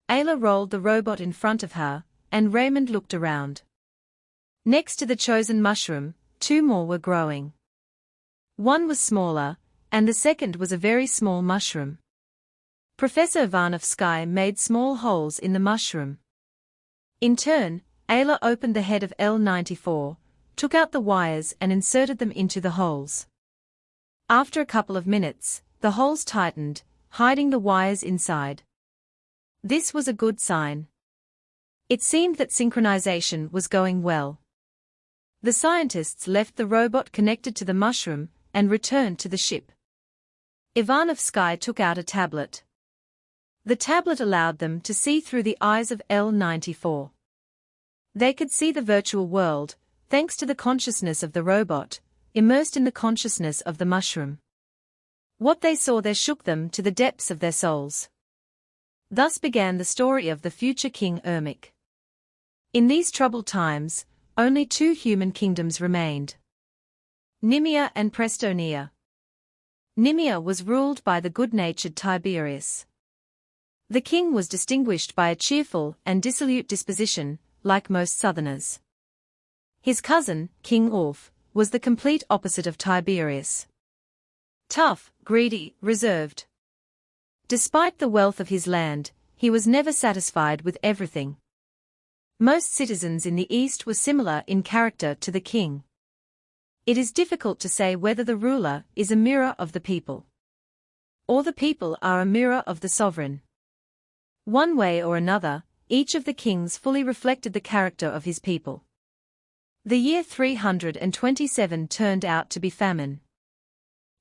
Ayla rolled the robot in front of her, and Raymond looked around. Next to the chosen mushroom, two more were growing. One was smaller, and the second was a very small mushroom. Professor Ivanovsky made small holes in the mushroom. In turn, Ayla opened the head of L-94, took out the wires and inserted them into the holes. After a couple of minutes, the holes tightened, hiding the wires inside. This was a good sign. It seemed that synchronization was going well. The scientists left the robot connected to the mushroom and returned to the ship. Ivanovsky took out a tablet. The tablet allowed them to see through the eyes of L-94. They could see the virtual world, thanks to the consciousness of the robot, immersed in the consciousness of the mushroom. What they saw there shook them to the depths of their souls. Thus began the story of the future King Ermic. In these troubled times, only two human kingdoms remained: Nemea and Prestonia. Nemea was ruled by the good-natured Tiberius. The king was distinguished by a cheerful and dissolute disposition, like most southerners. His cousin, King Orf, was the complete opposite of Tiberius. Tough, greedy, reserved. Despite the wealth of his land, he was never satisfied with everything. Most citizens in the East were similar in character to the king. It is difficult to say whether the ruler is a mirror of the people, or the people are a mirror of the sovereign. One way or another, each of the kings fully reflected the character of his people. The year 327 turned out to be famine.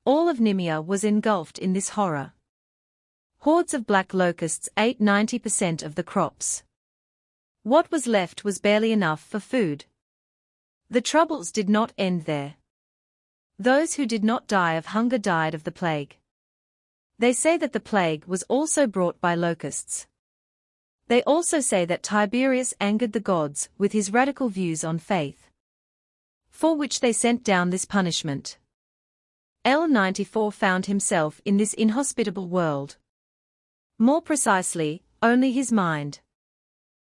All of Nemea was engulfed in this horror. Hordes of black locusts ate 90% of the crops. What was left was barely enough for food. The troubles did not end there. Those who did not die of hunger died of the plague. They say that the plague was also brought by locusts. They also say that Tiberius angered the gods with his radical views on faith, for which they sent down this punishment. L-94 found himself in this inhospitable world. More precisely, only his mind.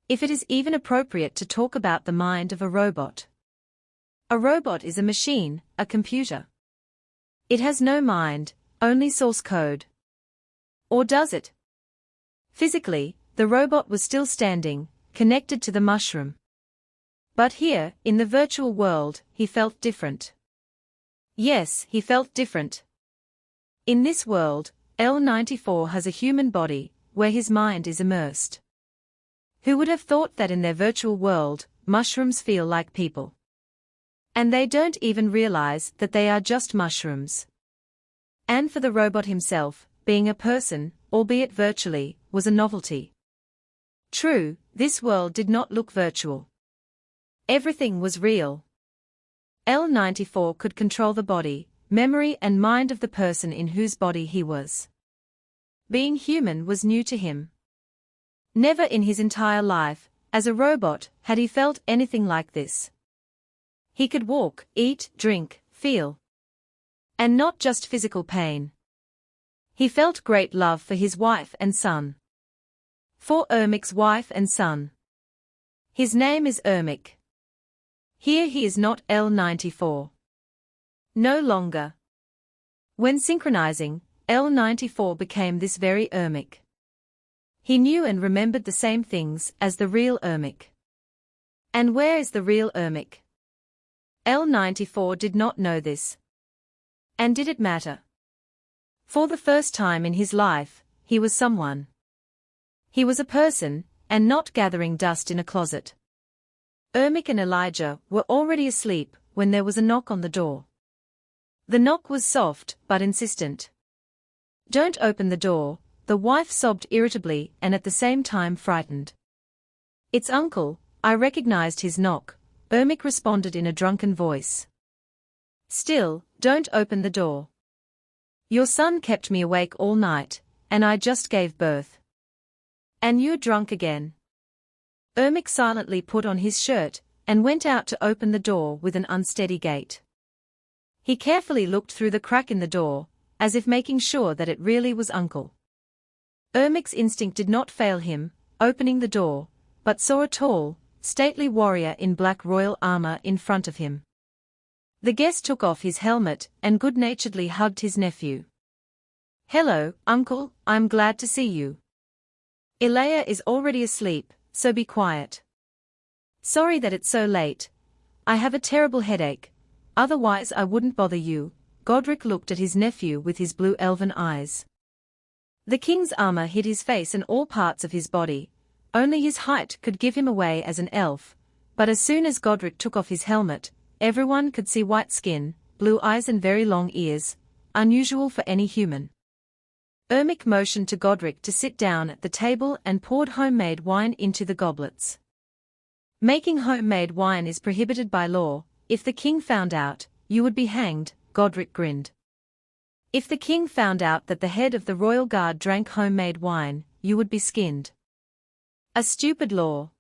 If it is even appropriate to talk about the mind of a robot. A robot is a machine, a computer. It has no mind, only source code. Or does it? Physically, the robot was still standing, connected to the mushroom. But here, in the virtual world, he felt different. Yes, he felt different. In this world, L-94 has a human body, where his mind is immersed. Who would have thought that in their virtual world, mushrooms feel like people? And they don't even realize that they are just mushrooms. And for the robot himself, being a person, albeit virtually, was a novelty. True, this world did not look virtual. Everything was real. L-94 could control the body, memory and mind of the person in whose body he was. Being human was new to him. Never in his entire life, as a robot, had he felt anything like this. He could walk, eat, drink, feel. And not just physical pain. He felt great love for his wife and son. For Ermic's wife and son. His name is Ermic. Here he is not L-94. No longer. When synchronizing, L-94 became this very Ermic. He knew and remembered the same things as the real Ermic. And where is the real Ermic? L-94 did not know this. And did it matter? For the first time in his life, he was someone. He was a person, and not gathering dust in a closet. Ermic and Elijah were already asleep when there was a knock on the door. The knock was soft but insistent. "Don't open the door," the wife sobbed irritably and at the same time frightened. "It's Uncle," I recognized his knock, Ermic responded in a drunken voice. "Still, don't open the door. Your son kept me awake all night, and I just gave birth. And you're drunk again." Ermic silently put on his shirt and went out to open the door with an unsteady gait. He carefully looked through the crack in the door, as if making sure that it really was Uncle. Ermic's instinct did not fail him, opening the door, but saw a tall, stately warrior in black royal armor in front of him. The guest took off his helmet and good-naturedly hugged his nephew. "Hello, Uncle, I'm glad to see you. Ilaya is already asleep, so be quiet. Sorry that it's so late. I have a terrible headache, otherwise I wouldn't bother you." Godric looked at his nephew with his blue elven eyes. The king's armor hid his face and all parts of his body, only his height could give him away as an elf, but as soon as Godric took off his helmet, everyone could see white skin, blue eyes and very long ears, unusual for any human. Ermic motioned to Godric to sit down at the table and poured homemade wine into the goblets. Making homemade wine is prohibited by law. If the king found out, you would be hanged, Godric grinned. If the king found out that the head of the royal guard drank homemade wine, you would be skinned. A stupid law.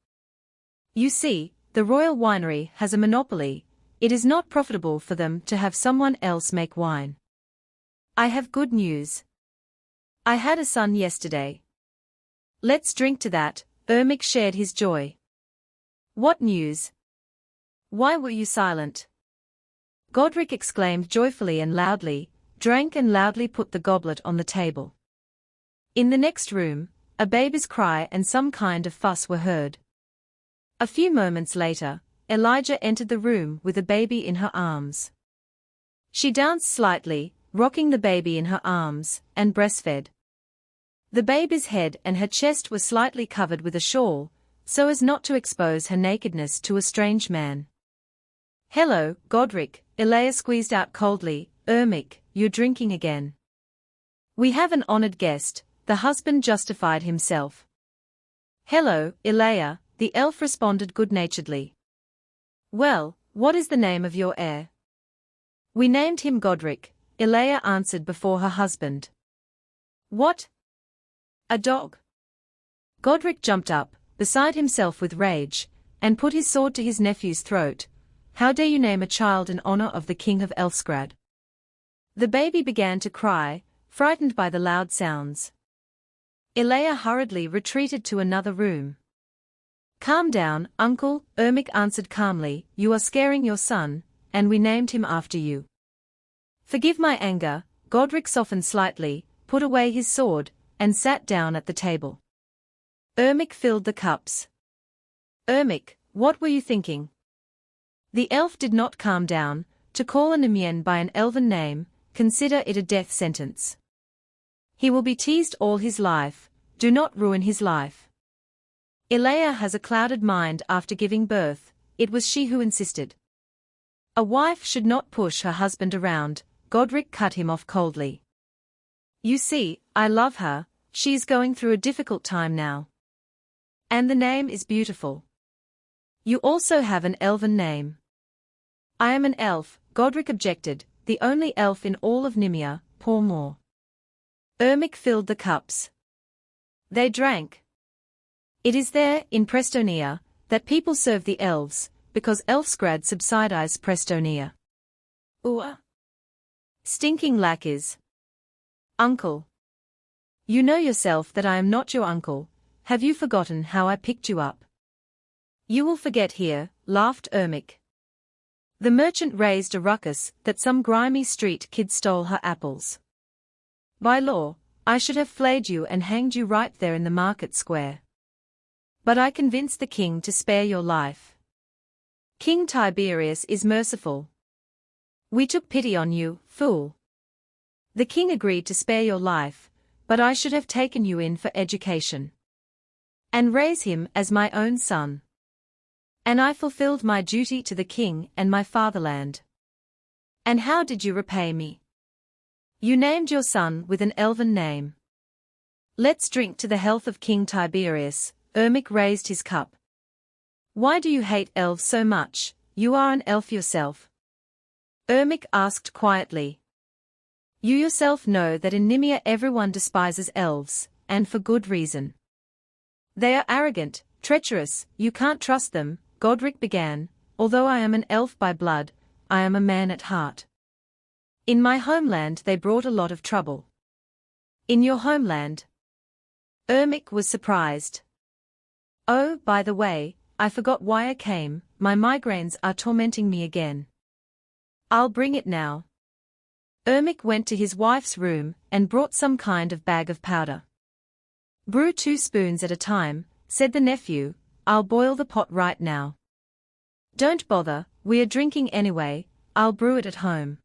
You see, the royal winery has a monopoly. It is not profitable for them to have someone else make wine. I have good news. I had a son yesterday. Let's drink to that. Ermic shared his joy. What news? Why were you silent? Godric exclaimed joyfully and loudly, drank and loudly put the goblet on the table. In the next room, a baby's cry and some kind of fuss were heard. A few moments later, Elijah entered the room with a baby in her arms. She danced slightly, rocking the baby in her arms, and breastfed. The baby's head and her chest were slightly covered with a shawl, so as not to expose her nakedness to a strange man. Hello, Godric, Elijah squeezed out coldly. Ermic, you're drinking again. We have an honored guest, the husband justified himself. Hello, Elijah, the elf responded good-naturedly. Well, what is the name of your heir? We named him Godric, Elijah answered before her husband. What? A dog? Godric jumped up, beside himself with rage, and put his sword to his nephew's throat. How dare you name a child in honor of the king of Elfsgrad? The baby began to cry, frightened by the loud sounds. Elijah hurriedly retreated to another room. Calm down, uncle, Ermic answered calmly, you are scaring your son, and we named him after you. Forgive my anger. Godric softened slightly, put away his sword, and sat down at the table. Ermic filled the cups. Ermic, what were you thinking? The elf did not calm down. To call a Nemean by an elven name, consider it a death sentence. He will be teased all his life. Do not ruin his life. Elijah has a clouded mind after giving birth. It was she who insisted. A wife should not push her husband around. Godric cut him off coldly. You see, I love her. She is going through a difficult time now. And the name is beautiful. You also have an elven name. I am an elf, Godric objected, the only elf in all of Nimia. Pour more. Ermic filled the cups. They drank. It is there, in Prestonia, that people serve the elves, because Elfsgrad subsidize Prestonia. Ooh. Stinking lackeys. Uncle. You know yourself that I am not your uncle. Have you forgotten how I picked you up? You will forget here, laughed Ermic. The merchant raised a ruckus that some grimy street kid stole her apples. By law, I should have flayed you and hanged you right there in the market square. But I convinced the king to spare your life. King Tiberius is merciful. We took pity on you, fool. The king agreed to spare your life, but I should have taken you in for education. And raise him as my own son. And I fulfilled my duty to the king and my fatherland. And how did you repay me? You named your son with an elven name. Let's drink to the health of King Tiberius. Ermic raised his cup. Why do you hate elves so much? You are an elf yourself. Ermic asked quietly. You yourself know that in Nimia everyone despises elves, and for good reason. They are arrogant, treacherous, you can't trust them, Godric began. Although I am an elf by blood, I am a man at heart. In my homeland they brought a lot of trouble. In your homeland? Ermic was surprised. Oh, by the way, I forgot why I came. My migraines are tormenting me again. I'll bring it now. Ermic went to his wife's room and brought some kind of bag of powder. Brew 2 spoons at a time, said the nephew. I'll boil the pot right now. Don't bother, we are drinking anyway, I'll brew it at home.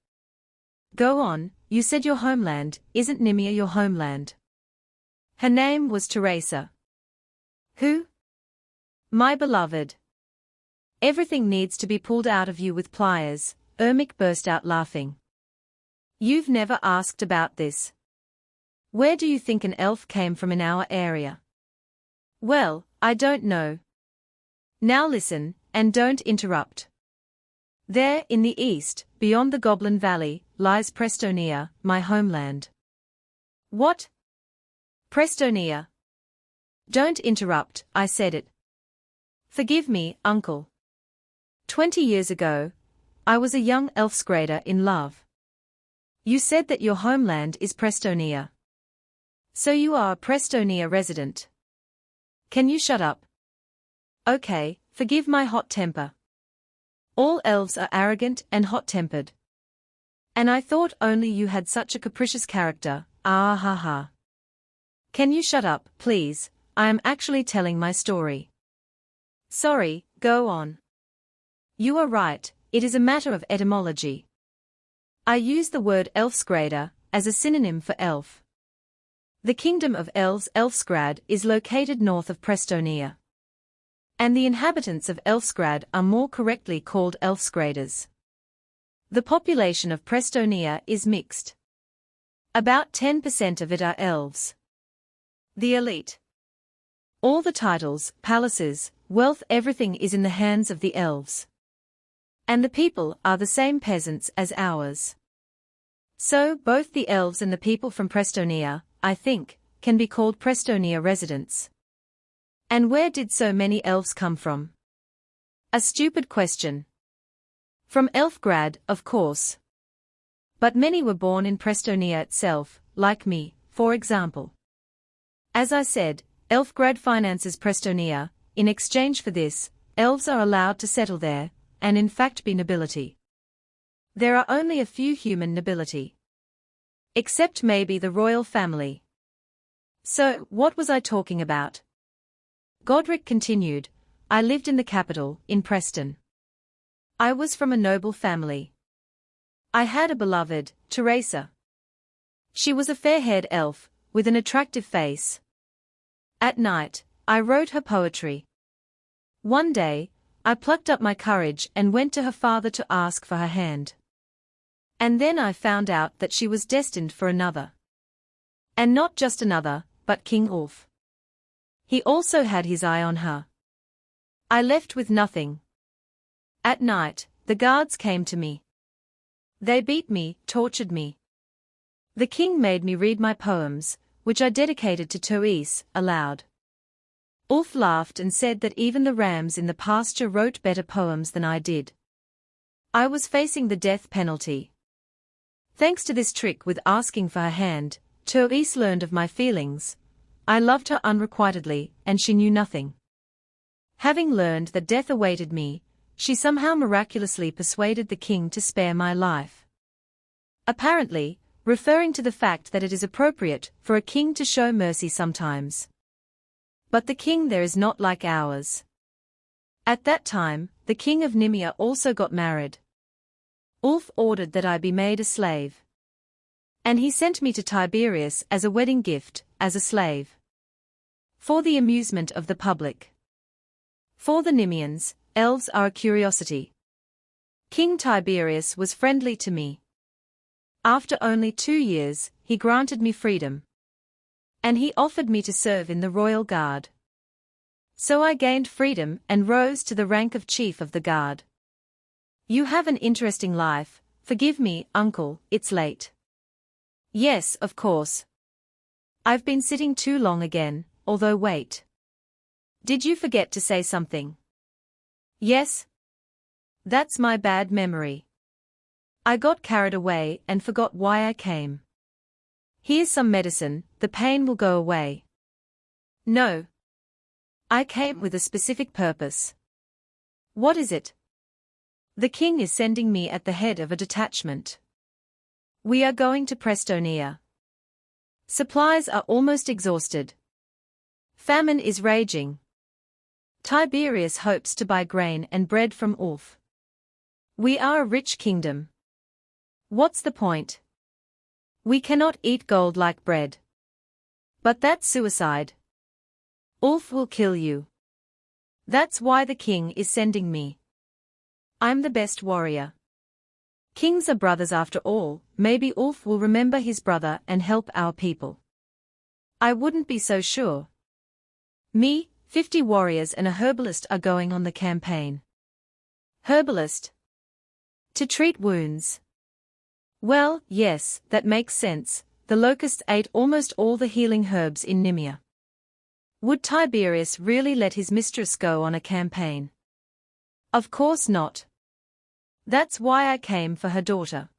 Go on, you said your homeland, isn't Nimia your homeland? Her name was Teresa. Who? My beloved. Everything needs to be pulled out of you with pliers, Ermic burst out laughing. You've never asked about this. Where do you think an elf came from in our area? Well, I don't know. Now listen, and don't interrupt. There, in the east, beyond the Goblin Valley, lies Prestonia, my homeland. What? Prestonia? Don't interrupt, I said it. Forgive me, uncle. 20 years ago, I was a young elfsgrader in love. You said that your homeland is Prestonia. So you are a Prestonia resident. Can you shut up? Okay, forgive my hot temper. All elves are arrogant and hot-tempered. And I thought only you had such a capricious character, ah ha ha. Can you shut up, please? I am actually telling my story. Sorry, go on. You are right, it is a matter of etymology. I use the word elfsgrader as a synonym for elf. The kingdom of elves, Elfsgrad, is located north of Prestonia. And the inhabitants of Elfsgrad are more correctly called elfsgraders. The population of Prestonia is mixed. About 10% of it are elves. The elite. All the titles, palaces, wealth, everything is in the hands of the elves. And the people are the same peasants as ours. So both the elves and the people from Prestonia, I think, can be called Prestonia residents. And where did so many elves come from? A stupid question. From Elfgrad, of course. But many were born in Prestonia itself, like me, for example. As I said, Elfgrad finances Prestonia. In exchange for this, elves are allowed to settle there, and in fact be nobility. There are only a few human nobility. Except maybe the royal family. So, what was I talking about? Godric continued, I lived in the capital, in Preston. I was from a noble family. I had a beloved, Teresa. She was a fair-haired elf, with an attractive face. At night, I wrote her poetry. One day, I plucked up my courage and went to her father to ask for her hand. And then I found out that she was destined for another. And not just another, but King Ulf. He also had his eye on her. I left with nothing. At night, the guards came to me. They beat me, tortured me. The king made me read my poems, which I dedicated to Teresa, aloud. Ulf laughed and said that even the rams in the pasture wrote better poems than I did. I was facing the death penalty. Thanks to this trick with asking for her hand, Teresa learned of my feelings. I loved her unrequitedly, and she knew nothing. Having learned that death awaited me, she somehow miraculously persuaded the king to spare my life. Apparently, referring to the fact that it is appropriate for a king to show mercy sometimes. But the king there is not like ours. At that time, the king of Nimia also got married. Ulf ordered that I be made a slave. And he sent me to Tiberius as a wedding gift, as a slave. For the amusement of the public. For the Nimians, elves are a curiosity. King Tiberius was friendly to me. After only 2 years, he granted me freedom. And he offered me to serve in the royal guard. So I gained freedom and rose to the rank of chief of the guard. You have an interesting life, forgive me, uncle, it's late. Yes, of course. I've been sitting too long again, although wait. Did you forget to say something? Yes? That's my bad memory. I got carried away and forgot why I came. Here's some medicine, the pain will go away. No. I came with a specific purpose. What is it? The king is sending me at the head of a detachment. We are going to Prestonia. Supplies are almost exhausted. Famine is raging. Tiberius hopes to buy grain and bread from Ulf. We are a rich kingdom. What's the point? We cannot eat gold like bread. But that's suicide. Ulf will kill you. That's why the king is sending me. I'm the best warrior. Kings are brothers after all, maybe Ulf will remember his brother and help our people. I wouldn't be so sure. Me, 50 warriors and a herbalist are going on the campaign. Herbalist? To treat wounds. Well, yes, that makes sense. The locusts ate almost all the healing herbs in Nimia. Would Tiberius really let his mistress go on a campaign? Of course not. That's why I came for her daughter.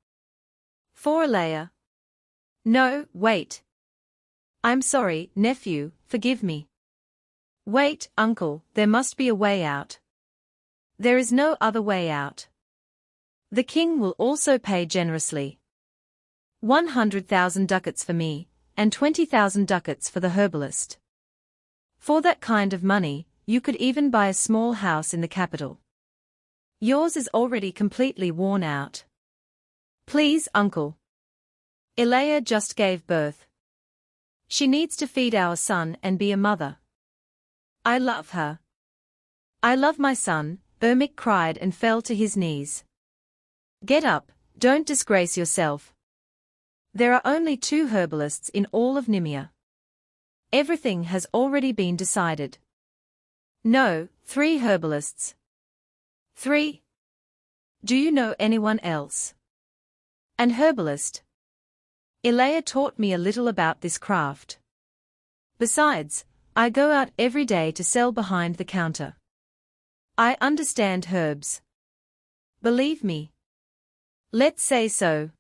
For Alea. No, wait. I'm sorry, nephew, forgive me. Wait, uncle, there must be a way out. There is no other way out. The king will also pay generously. 100,000 ducats for me, and 20,000 ducats for the herbalist. For that kind of money, you could even buy a small house in the capital. Yours is already completely worn out. Please, uncle. Alea just gave birth. She needs to feed our son and be a mother. I love her. I love my son, Ermic cried and fell to his knees. Get up, don't disgrace yourself. There are only 2 herbalists in all of Nimia. Everything has already been decided. No, 3 herbalists. 3. Do you know anyone else? An herbalist. Alea taught me a little about this craft. Besides, I go out every day to sell behind the counter. I understand herbs. Believe me. Let's say so.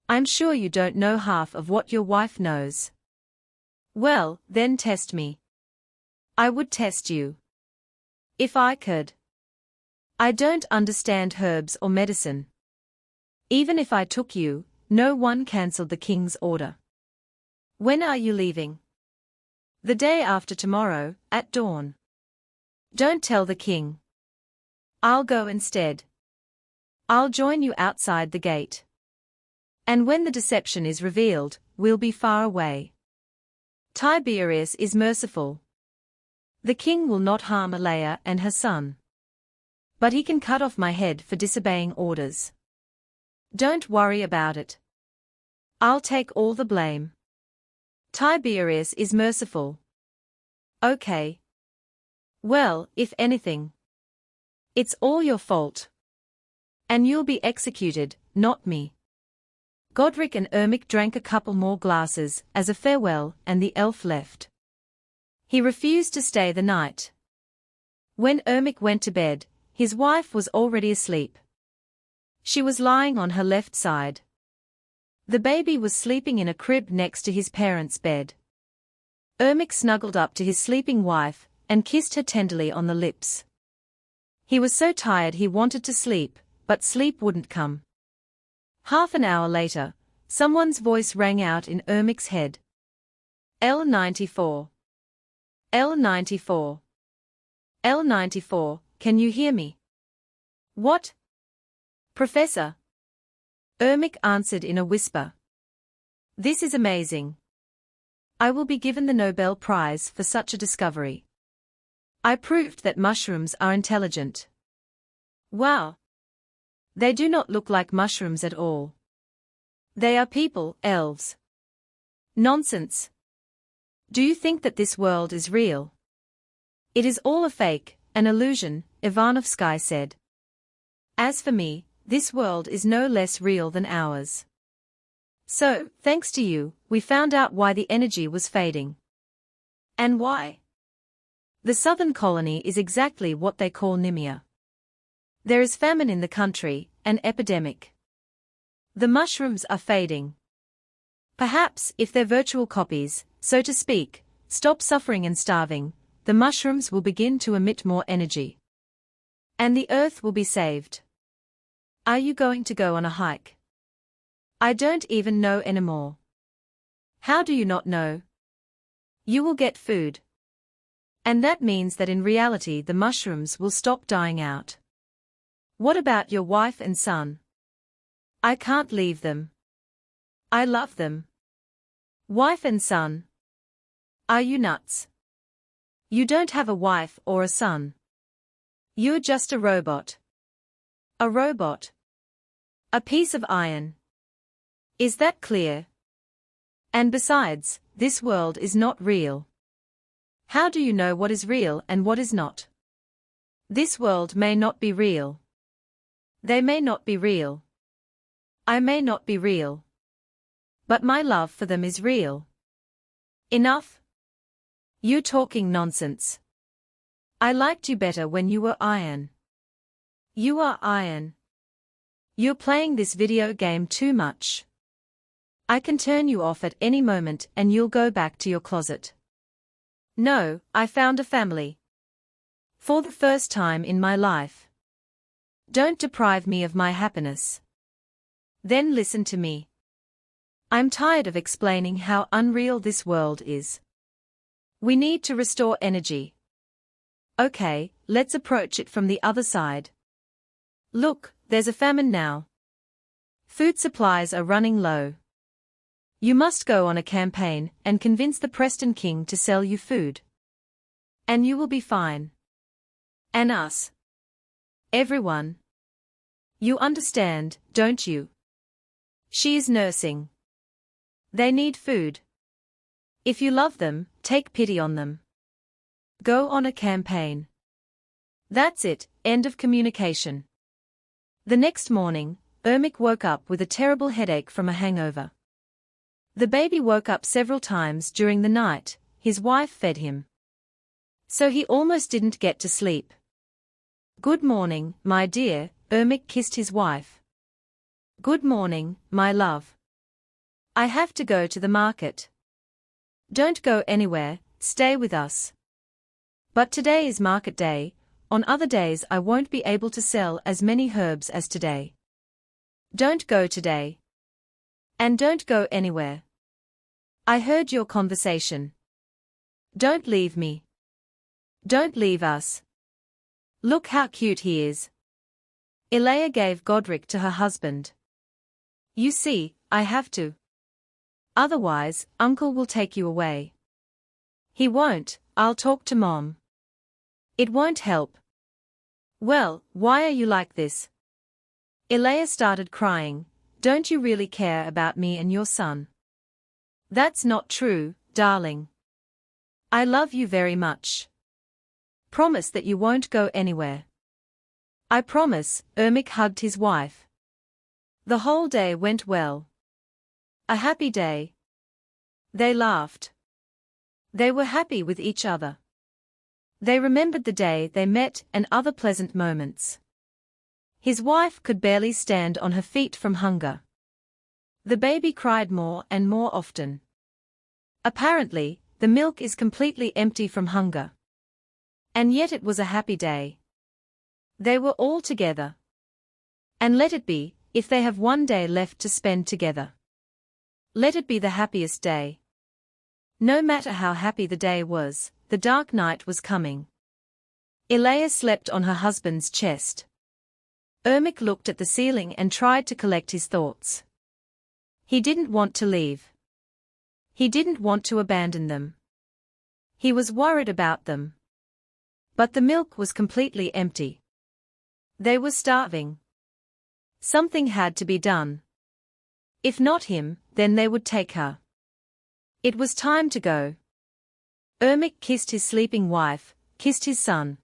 I'm sure you don't know half of what your wife knows. Well, then test me. I would test you. If I could. I don't understand herbs or medicine. Even if I took you, no one cancelled the king's order. When are you leaving? The day after tomorrow, at dawn. Don't tell the king. I'll go instead. I'll join you outside the gate. And when the deception is revealed, we'll be far away. Tiberius is merciful. The king will not harm Alea and her son. But he can cut off my head for disobeying orders. Don't worry about it. I'll take all the blame. Tiberius is merciful. Okay. Well, if anything, it's all your fault. And you'll be executed, not me. Godric and Ermic drank a couple more glasses as a farewell and the elf left. He refused to stay the night. When Ermic went to bed, his wife was already asleep. She was lying on her left side. The baby was sleeping in a crib next to his parents' bed. Ermic snuggled up to his sleeping wife and kissed her tenderly on the lips. He was so tired he wanted to sleep, but sleep wouldn't come. Half an hour later, someone's voice rang out in Ermic's head. L94. L94. L94, can you hear me? What? Professor? Ermic answered in a whisper. This is amazing. I will be given the Nobel Prize for such a discovery. I proved that mushrooms are intelligent. Wow. They do not look like mushrooms at all. They are people, elves. Nonsense. Do you think that this world is real? It is all a fake, an illusion, Ivanovsky said. As for me, this world is no less real than ours. So, thanks to you, we found out why the energy was fading. And why? The southern colony is exactly what they call Nimia. There is famine in the country, an epidemic. The mushrooms are fading. Perhaps, if their virtual copies, so to speak, stop suffering and starving, the mushrooms will begin to emit more energy. And the earth will be saved. Are you going to go on a hike? I don't even know anymore. How do you not know? You will get food. And that means that in reality the mushrooms will stop dying out. What about your wife and son? I can't leave them. I love them. Wife and son? Are you nuts? You don't have a wife or a son. You're just a robot. A robot. A piece of iron. Is that clear? And besides, this world is not real. How do you know what is real and what is not? This world may not be real. They may not be real. I may not be real. But my love for them is real. Enough? You talking nonsense. I liked you better when you were iron. You are iron. You're playing this video game too much. I can turn you off at any moment and you'll go back to your closet. No, I found a family. For the first time in my life. Don't deprive me of my happiness. Then listen to me. I'm tired of explaining how unreal this world is. We need to restore energy. Okay, let's approach it from the other side. Look, there's a famine now. Food supplies are running low. You must go on a campaign and convince the Preston King to sell you food. And you will be fine. And us. Everyone. You understand, don't you? She is nursing. They need food. If you love them, take pity on them. Go on a campaign. That's it, end of communication. The next morning, Ermic woke up with a terrible headache from a hangover. The baby woke up several times during the night, his wife fed him. So he almost didn't get to sleep. Good morning, my dear, Ermic kissed his wife. Good morning, my love. I have to go to the market. Don't go anywhere, stay with us. But today is market day, on other days I won't be able to sell as many herbs as today. Don't go today. And don't go anywhere. I heard your conversation. Don't leave me. Don't leave us. Look how cute he is. Elea gave Godric to her husband. You see, I have to. Otherwise, Uncle will take you away. He won't, I'll talk to Mom. It won't help. Well, why are you like this? Elea started crying. Don't you really care about me and your son? That's not true, darling. I love you very much. Promise that you won't go anywhere. I promise, Ermic hugged his wife. The whole day went well. A happy day. They laughed. They were happy with each other. They remembered the day they met and other pleasant moments. His wife could barely stand on her feet from hunger. The baby cried more and more often. Apparently, the milk is completely empty from hunger. And yet it was a happy day. They were all together. And let it be, if they have one day left to spend together. Let it be the happiest day. No matter how happy the day was, the dark night was coming. Elea slept on her husband's chest. Ermic looked at the ceiling and tried to collect his thoughts. He didn't want to leave. He didn't want to abandon them. He was worried about them. But the milk was completely empty. They were starving. Something had to be done. If not him, then they would take her. It was time to go. Ermic kissed his sleeping wife, kissed his son.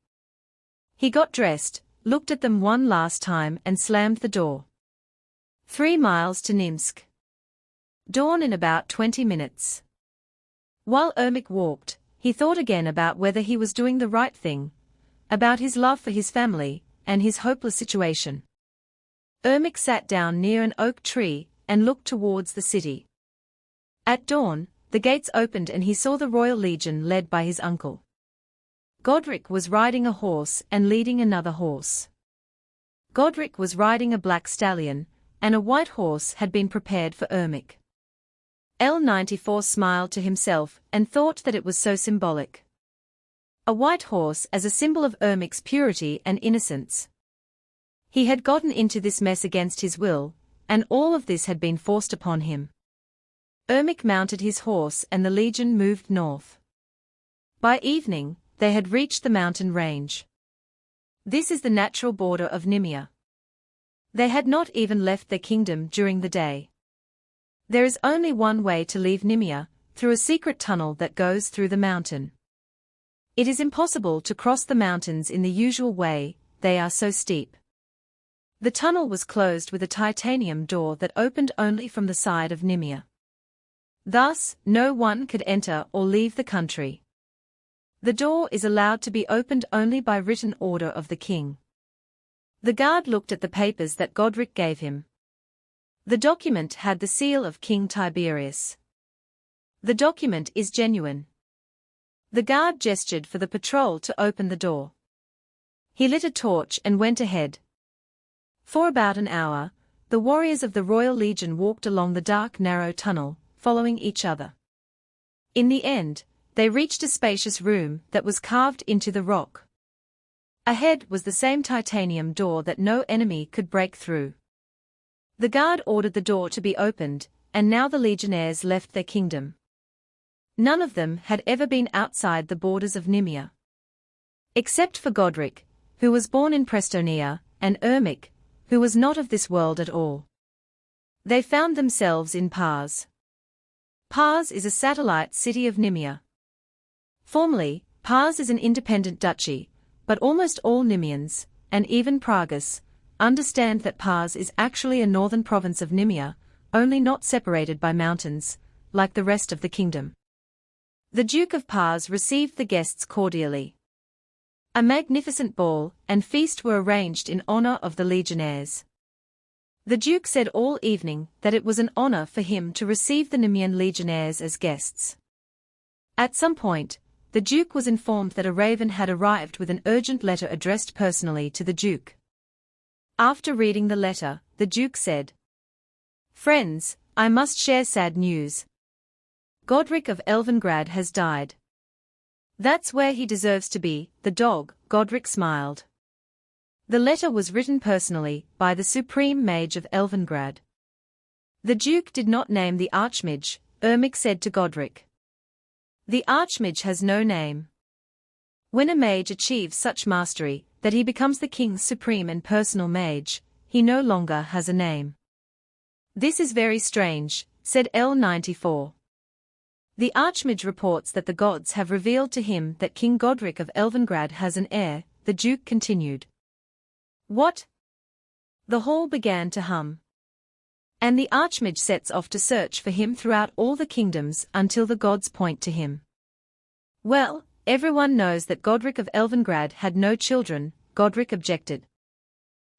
He got dressed, looked at them one last time and slammed the door. 3 miles to Nimsk. Dawn in about 20 minutes. While Ermic walked, he thought again about whether he was doing the right thing, about his love for his family, and his hopeless situation. Ermic sat down near an oak tree and looked towards the city. At dawn, the gates opened and he saw the Royal Legion led by his uncle. Godric was riding a horse and leading another horse. Godric was riding a black stallion, and a white horse had been prepared for Ermic. L94 smiled to himself and thought that it was so symbolic. A white horse as a symbol of Ermic's purity and innocence. He had gotten into this mess against his will, and all of this had been forced upon him. Ermic mounted his horse and the legion moved north. By evening, they had reached the mountain range. This is the natural border of Nimia. They had not even left their kingdom during the day. There is only one way to leave Nimia, through a secret tunnel that goes through the mountain. It is impossible to cross the mountains in the usual way, they are so steep. The tunnel was closed with a titanium door that opened only from the side of Nimia. Thus, no one could enter or leave the country. The door is allowed to be opened only by written order of the king. The guard looked at the papers that Godric gave him. The document had the seal of King Tiberius. The document is genuine. The guard gestured for the patrol to open the door. He lit a torch and went ahead. For about an hour, the warriors of the Royal Legion walked along the dark narrow tunnel, following each other. In the end, they reached a spacious room that was carved into the rock. Ahead was the same titanium door that no enemy could break through. The guard ordered the door to be opened, and now the legionnaires left their kingdom. None of them had ever been outside the borders of Nimia. Except for Godric, who was born in Prestonia, and Ermic, who was not of this world at all. They found themselves in Pars. Pars is a satellite city of Nimia. Formally, Pars is an independent duchy, but almost all Nimians, and even Pragus, understand that Pars is actually a northern province of Nimia, only not separated by mountains, like the rest of the kingdom. The Duke of Pars received the guests cordially. A magnificent ball and feast were arranged in honor of the legionnaires. The Duke said all evening that it was an honor for him to receive the Nimian legionnaires as guests. At some point, the Duke was informed that a raven had arrived with an urgent letter addressed personally to the Duke. After reading the letter, the Duke said, "Friends, I must share sad news. Godric of Elvengrad has died. That's where he deserves to be, the dog." Godric smiled. The letter was written personally by the supreme mage of Elvengrad. The Duke did not name the archmage, Ermic said to Godric. The archmage has no name. When a mage achieves such mastery that he becomes the king's supreme and personal mage, he no longer has a name. This is very strange, said L94. The archmage reports that the gods have revealed to him that King Godric of Elvengrad has an heir, the Duke continued. What? The hall began to hum. And the archmage sets off to search for him throughout all the kingdoms until the gods point to him. Well, everyone knows that Godric of Elvengrad had no children, Godric objected.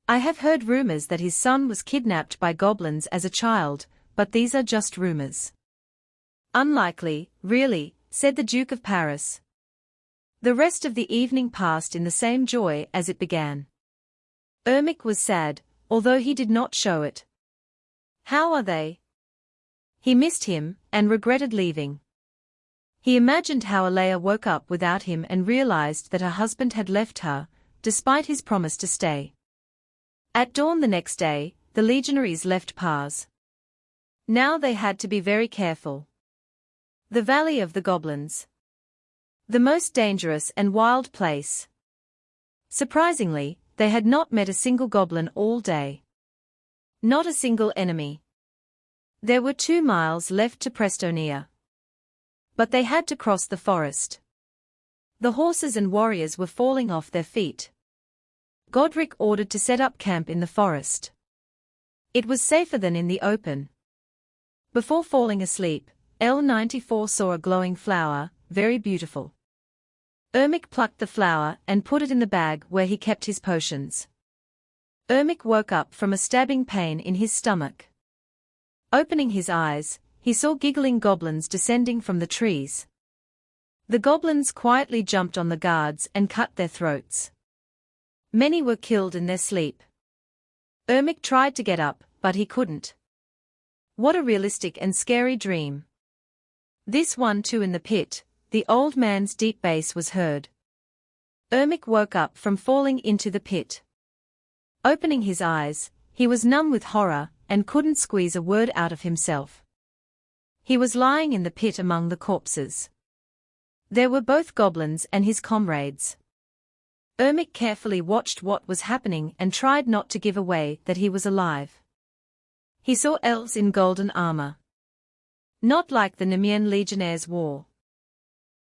I have heard rumors that his son was kidnapped by goblins as a child, but these are just rumors. Unlikely, really, said the Duke of Paris. The rest of the evening passed in the same joy as it began. Ermic was sad, although he did not show it. How are they? He missed him, and regretted leaving. He imagined how Alea woke up without him and realized that her husband had left her, despite his promise to stay. At dawn the next day, the legionaries left Pars. Now they had to be very careful. The Valley of the Goblins. The most dangerous and wild place. Surprisingly, they had not met a single goblin all day. Not a single enemy. There were 2 miles left to Prestonia. But they had to cross the forest. The horses and warriors were falling off their feet. Godric ordered to set up camp in the forest. It was safer than in the open. Before falling asleep, L94 saw a glowing flower, very beautiful. Ermic plucked the flower and put it in the bag where he kept his potions. Ermic woke up from a stabbing pain in his stomach. Opening his eyes, he saw giggling goblins descending from the trees. The goblins quietly jumped on the guards and cut their throats. Many were killed in their sleep. Ermic tried to get up, but he couldn't. What a realistic and scary dream. This one too in the pit, the old man's deep bass was heard. Ermic woke up from falling into the pit. Opening his eyes, he was numb with horror, and couldn't squeeze a word out of himself. He was lying in the pit among the corpses. There were both goblins and his comrades. Ermic carefully watched what was happening and tried not to give away that he was alive. He saw elves in golden armor. Not like the Nemean legionnaires wore.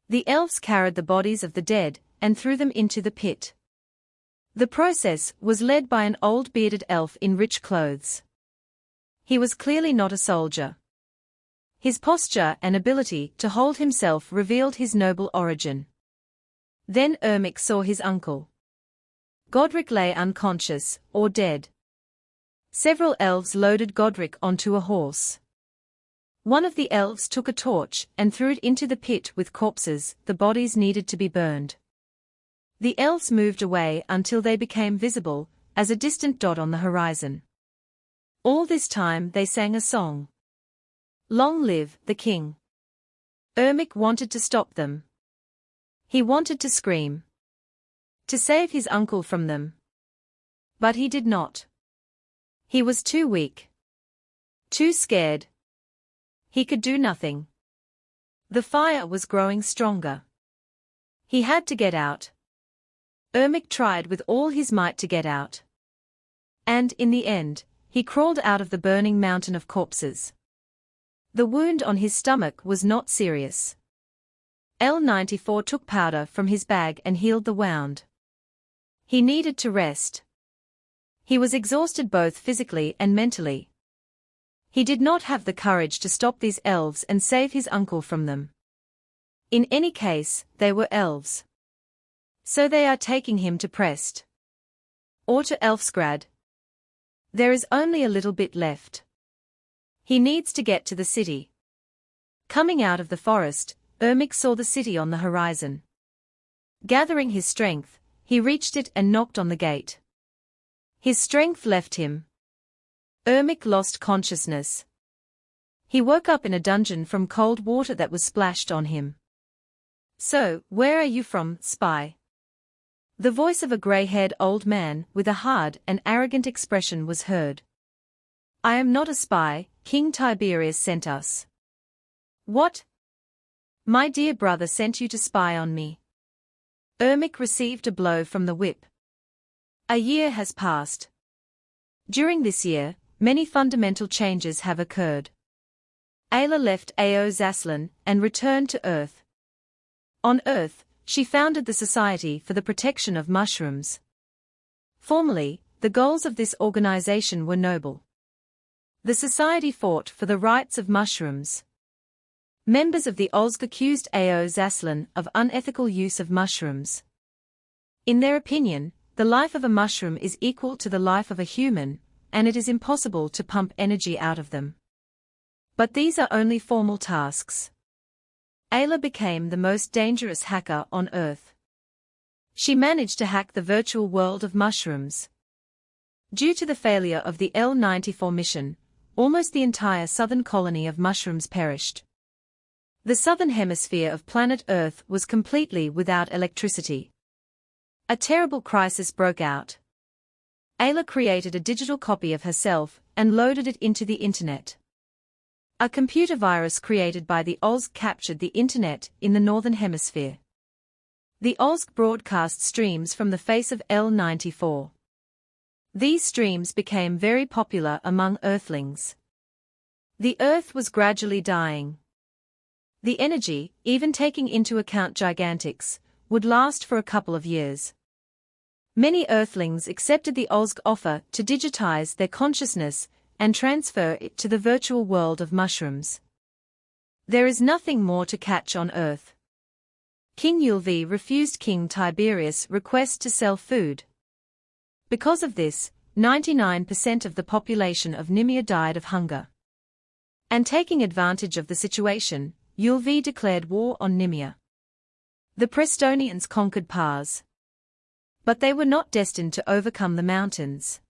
The elves carried the bodies of the dead and threw them into the pit. The process was led by an old bearded elf in rich clothes. He was clearly not a soldier. His posture and ability to hold himself revealed his noble origin. Then Ermic saw his uncle. Godric lay unconscious, or dead. Several elves loaded Godric onto a horse. One of the elves took a torch and threw it into the pit with corpses. The bodies needed to be burned. The elves moved away until they became visible as a distant dot on the horizon. All this time they sang a song. Long live the king. Ermic wanted to stop them. He wanted to scream. To save his uncle from them. But he did not. He was too weak. Too scared. He could do nothing. The fire was growing stronger. He had to get out. Ermic tried with all his might to get out. And, in the end, he crawled out of the burning mountain of corpses. The wound on his stomach was not serious. L94 took powder from his bag and healed the wound. He needed to rest. He was exhausted both physically and mentally. He did not have the courage to stop these elves and save his uncle from them. In any case, they were elves. So they are taking him to Prest. Or to Elfsgrad. There is only a little bit left. He needs to get to the city. Coming out of the forest, Ermic saw the city on the horizon. Gathering his strength, he reached it and knocked on the gate. His strength left him. Ermic lost consciousness. He woke up in a dungeon from cold water that was splashed on him. So, where are you from, spy? The voice of a grey-haired old man with a hard and arrogant expression was heard. I am not a spy, King Tiberius sent us. What? My dear brother sent you to spy on me. Ermic received a blow from the whip. A year has passed. During this year, many fundamental changes have occurred. Ayla left Ao Zaslan and returned to Earth. On Earth, she founded the Society for the Protection of Mushrooms. Formerly, the goals of this organization were noble. The society fought for the rights of mushrooms. Members of the OSG accused Ao Zaslan of unethical use of mushrooms. In their opinion, the life of a mushroom is equal to the life of a human, and it is impossible to pump energy out of them. But these are only formal tasks. Ayla became the most dangerous hacker on Earth. She managed to hack the virtual world of mushrooms. Due to the failure of the L94 mission, almost the entire southern colony of mushrooms perished. The southern hemisphere of planet Earth was completely without electricity. A terrible crisis broke out. Ayla created a digital copy of herself and loaded it into the internet. A computer virus created by the OSG captured the internet in the northern hemisphere. The OSG broadcast streams from the face of L94. These streams became very popular among Earthlings. The Earth was gradually dying. The energy, even taking into account Giantix, would last for a couple of years. Many Earthlings accepted the OSG offer to digitize their consciousness and transfer it to the virtual world of mushrooms. There is nothing more to catch on Earth. King Yulvi refused King Tiberius' request to sell food. Because of this, 99% of the population of Nimia died of hunger. And taking advantage of the situation, Yulvi declared war on Nimia. The Prestonians conquered Pars. But they were not destined to overcome the mountains.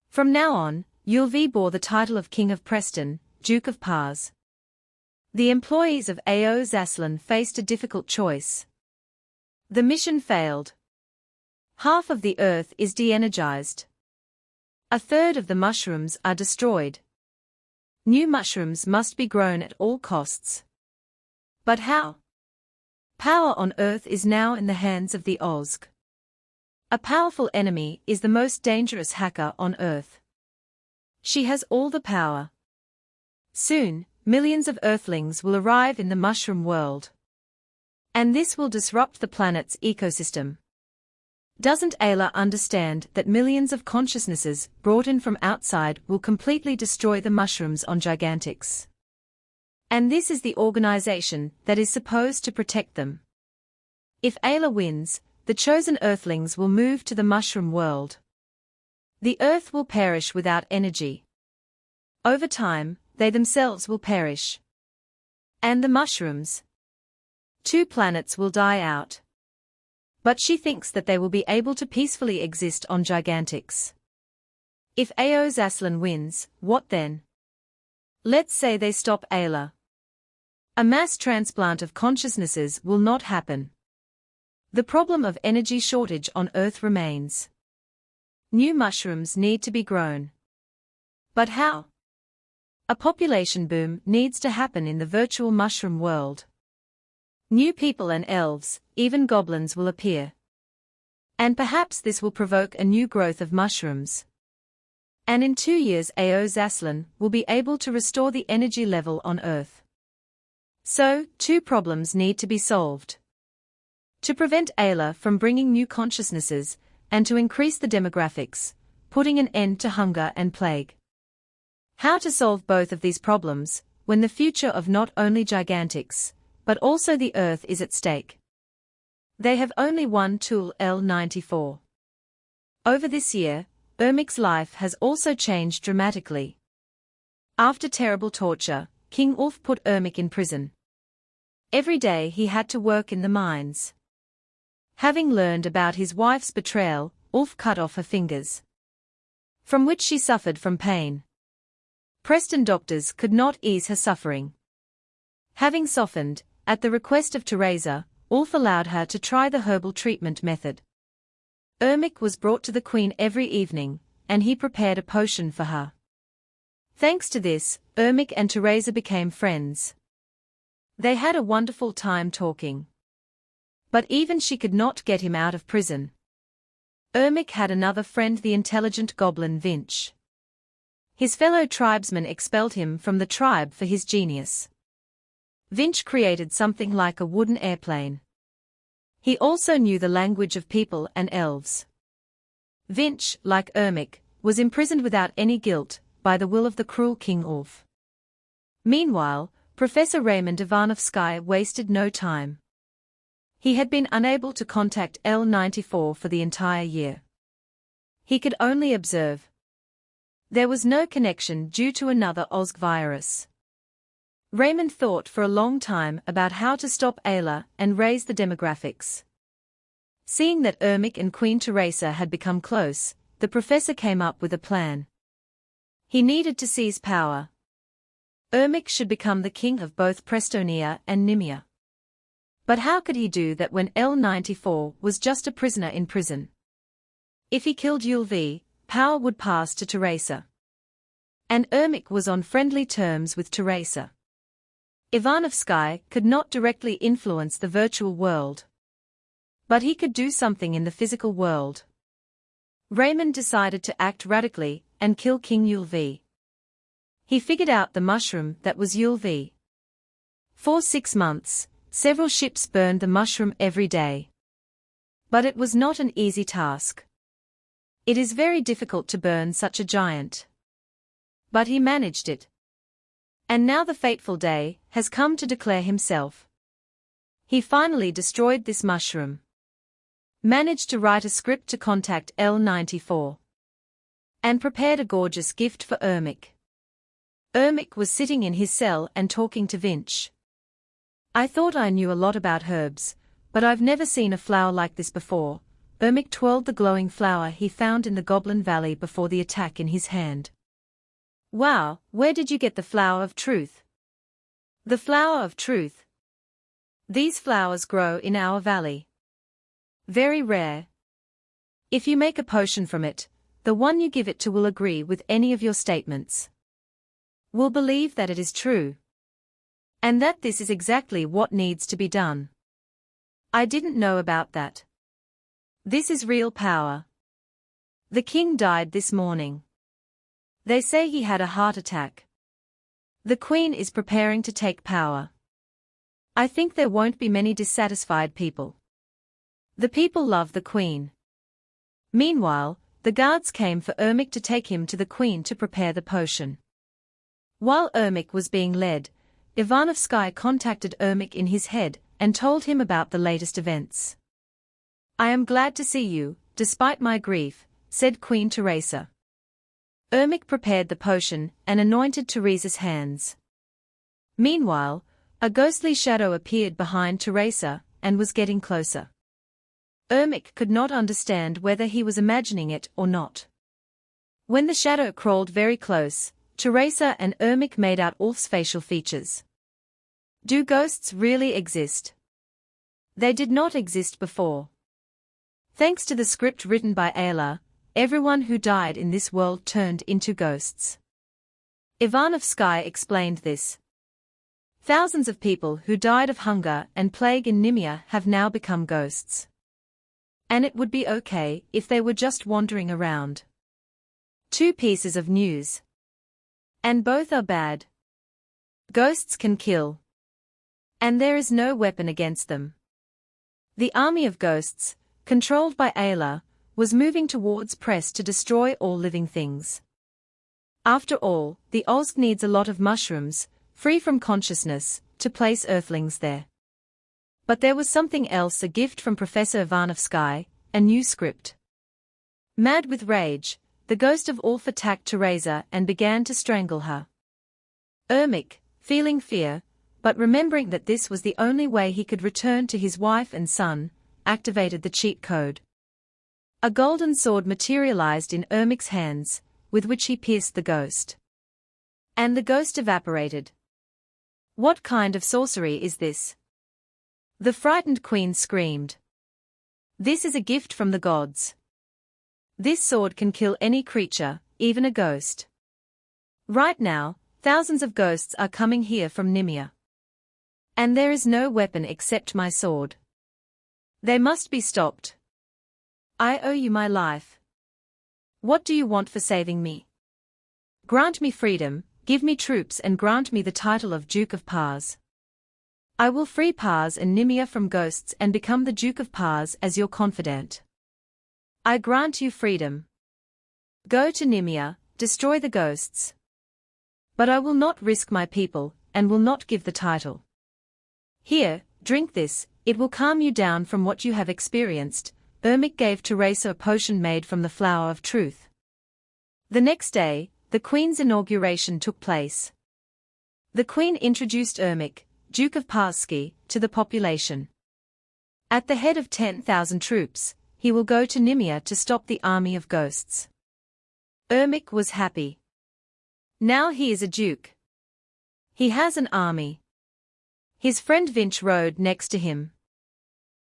From now on, Yulvi bore the title of King of Preston, Duke of Pars. The employees of Ao Zaslan faced a difficult choice. The mission failed. Half of the Earth is de-energized. A third of the mushrooms are destroyed. New mushrooms must be grown at all costs. But how? Power on Earth is now in the hands of the OSG. A powerful enemy is the most dangerous hacker on Earth. She has all the power. Soon, millions of Earthlings will arrive in the mushroom world. And this will disrupt the planet's ecosystem. Doesn't Ayla understand that millions of consciousnesses brought in from outside will completely destroy the mushrooms on Giantix? And this is the organization that is supposed to protect them. If Ayla wins, the chosen Earthlings will move to the mushroom world. The Earth will perish without energy. Over time, they themselves will perish. And the mushrooms. 2 planets will die out. But she thinks that they will be able to peacefully exist on Giantix. If Aslan wins, what then? Let's say they stop Ayla. A mass transplant of consciousnesses will not happen. The problem of energy shortage on Earth remains. New mushrooms need to be grown. But how? A population boom needs to happen in the virtual mushroom world. New people and elves, even goblins will appear. And perhaps this will provoke a new growth of mushrooms. And in 2 years Aslan will be able to restore the energy level on Earth. So, 2 problems need to be solved. To prevent Ayla from bringing new consciousnesses, and to increase the demographics, putting an end to hunger and plague. How to solve both of these problems, when the future of not only Giantix, but also the Earth is at stake? They have only one tool, L94. Over this year, Ermic's life has also changed dramatically. After terrible torture, King Ulf put Ermic in prison. Every day he had to work in the mines. Having learned about his wife's betrayal, Ulf cut off her fingers, from which she suffered from pain. Preston doctors could not ease her suffering. Having softened, at the request of Teresa, Ulf allowed her to try the herbal treatment method. Ermic was brought to the Queen every evening, and he prepared a potion for her. Thanks to this, Ermic and Teresa became friends. They had a wonderful time talking. But even she could not get him out of prison. Ermic had another friend, the intelligent goblin Vinch. His fellow tribesmen expelled him from the tribe for his genius. Vinch created something like a wooden airplane. He also knew the language of people and elves. Vinch, like Ermic, was imprisoned without any guilt, by the will of the cruel King Ulf. Meanwhile, Professor Raymond Ivanovsky wasted no time. He had been unable to contact L94 for the entire year. He could only observe. There was no connection due to another Ozg virus. Raymond thought for a long time about how to stop Ayla and raise the demographics. Seeing that Ermic and Queen Teresa had become close, the professor came up with a plan. He needed to seize power. Ermic should become the king of both Prestonia and Nimia. But how could he do that when L94 was just a prisoner in prison? If he killed Yulvi, power would pass to Teresa. And Ermic was on friendly terms with Teresa. Ivanovsky could not directly influence the virtual world. But he could do something in the physical world. Raymond decided to act radically and kill King Yulvi. He figured out the mushroom that was Yulvi. For 6 months, several ships burned the mushroom every day. But it was not an easy task. It is very difficult to burn such a giant. But he managed it. And now the fateful day has come to declare himself. He finally destroyed this mushroom. Managed to write a script to contact L94. And prepared a gorgeous gift for Ermic. Ermic was sitting in his cell and talking to Vinch. I thought I knew a lot about herbs, but I've never seen a flower like this before. Ermic twirled the glowing flower he found in the Goblin Valley before the attack in his hand. Wow, where did you get the flower of truth? The flower of truth. These flowers grow in our valley. Very rare. If you make a potion from it, the one you give it to will agree with any of your statements. Will believe that it is true. And that this is exactly what needs to be done. I didn't know about that. This is real power. The king died this morning. They say he had a heart attack. The queen is preparing to take power. I think there won't be many dissatisfied people. The people love the queen. Meanwhile, the guards came for Ermic to take him to the queen to prepare the potion. While Ermic was being led, Ivanovsky contacted Ermic in his head and told him about the latest events. I am glad to see you, despite my grief, said Queen Teresa. Ermic prepared the potion and anointed Teresa's hands. Meanwhile, a ghostly shadow appeared behind Teresa and was getting closer. Ermic could not understand whether he was imagining it or not. When the shadow crawled very close, Teresa and Ermic made out Ulf's facial features. Do ghosts really exist? They did not exist before. Thanks to the script written by Ayla, everyone who died in this world turned into ghosts. Ivanovsky explained this. Thousands of people who died of hunger and plague in Nimia have now become ghosts. And it would be okay if they were just wandering around. 2 pieces of news. And both are bad. Ghosts can kill. And there is no weapon against them. The army of ghosts, controlled by Ayla, was moving towards Press to destroy all living things. After all, the Ozg needs a lot of mushrooms, free from consciousness, to place Earthlings there. But there was something else, a gift from Professor Ivanovsky, a new script. Mad with rage, the ghost of Ulf attacked Teresa and began to strangle her. Ermic, feeling fear, but remembering that this was the only way he could return to his wife and son, activated the cheat code. A golden sword materialized in Ermic's hands, with which he pierced the ghost. And the ghost evaporated. What kind of sorcery is this? The frightened queen screamed. This is a gift from the gods. This sword can kill any creature, even a ghost. Right now, thousands of ghosts are coming here from Nimia. And there is no weapon except my sword. They must be stopped. I owe you my life. What do you want for saving me? Grant me freedom, give me troops and grant me the title of Duke of Pars. I will free Pars and Nimia from ghosts and become the Duke of Pars as your confidant. I grant you freedom. Go to Nimia, destroy the ghosts. But I will not risk my people, and will not give the title. Here, drink this, it will calm you down from what you have experienced. Ermic gave Teresa a potion made from the flower of truth. The next day, the Queen's inauguration took place. The Queen introduced Ermic, Duke of Parsky, to the population. At the head of 10,000 troops, he will go to Nimia to stop the army of ghosts. Ermic was happy. Now he is a duke. He has an army. His friend Vinch rode next to him.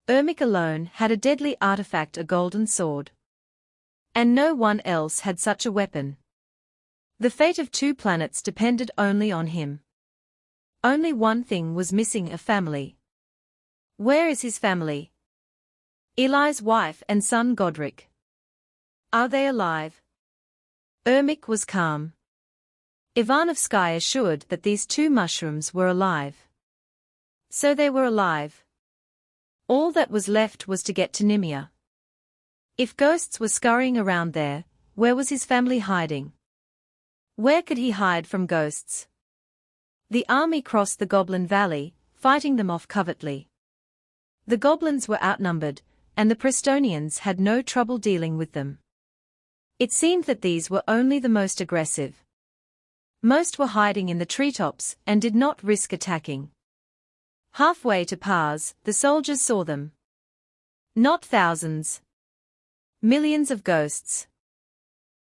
Ermic alone had a deadly artifact, a golden sword. And no one else had such a weapon. The fate of 2 planets depended only on him. Only one thing was missing, a family. Where is his family? Eli's wife and son Godric. Are they alive? Ermic was calm. Ivanovsky assured that these 2 mushrooms were alive. So they were alive. All that was left was to get to Nimia. If ghosts were scurrying around there, where was his family hiding? Where could he hide from ghosts? The army crossed the Goblin Valley, fighting them off covertly. The goblins were outnumbered, and the Prestonians had no trouble dealing with them. It seemed that these were only the most aggressive. Most were hiding in the treetops and did not risk attacking. Halfway to Pars, the soldiers saw them. Not thousands. Millions of ghosts.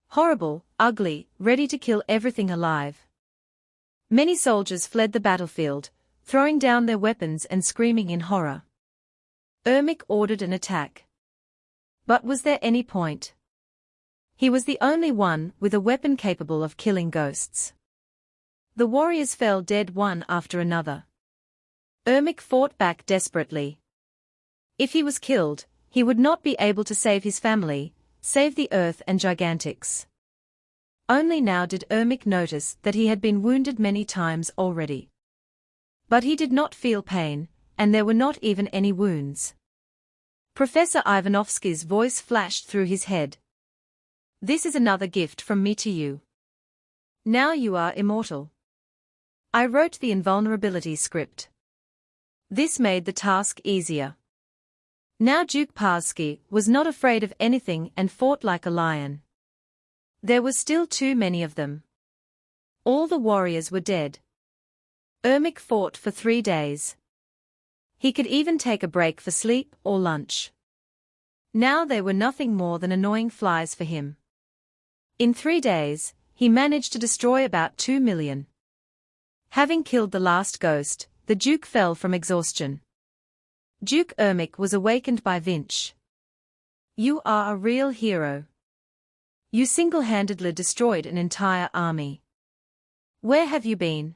Horrible, ugly, ready to kill everything alive. Many soldiers fled the battlefield, throwing down their weapons and screaming in horror. Ermic ordered an attack. But was there any point? He was the only one with a weapon capable of killing ghosts. The warriors fell dead one after another. Ermic fought back desperately. If he was killed, He would not be able to save his family, save the Earth and Gigantics. Only now did Ermic notice that he had been wounded many times already. But he did not feel pain, and there were not even any wounds. Professor Ivanovsky's voice flashed through his head. This is another gift from me to you. Now you are immortal. I wrote the invulnerability script. This made the task easier. Now Duke Parsky was not afraid of anything and fought like a lion. There were still too many of them. All the warriors were dead. Ermic fought for 3 days. He could even take a break for sleep or lunch. Now they were nothing more than annoying flies for him. In 3 days, he managed to destroy about 2 million. Having killed the last ghost, the Duke fell from exhaustion. Duke Ermic was awakened by Vinch. You are a real hero. You single-handedly destroyed an entire army. Where have you been?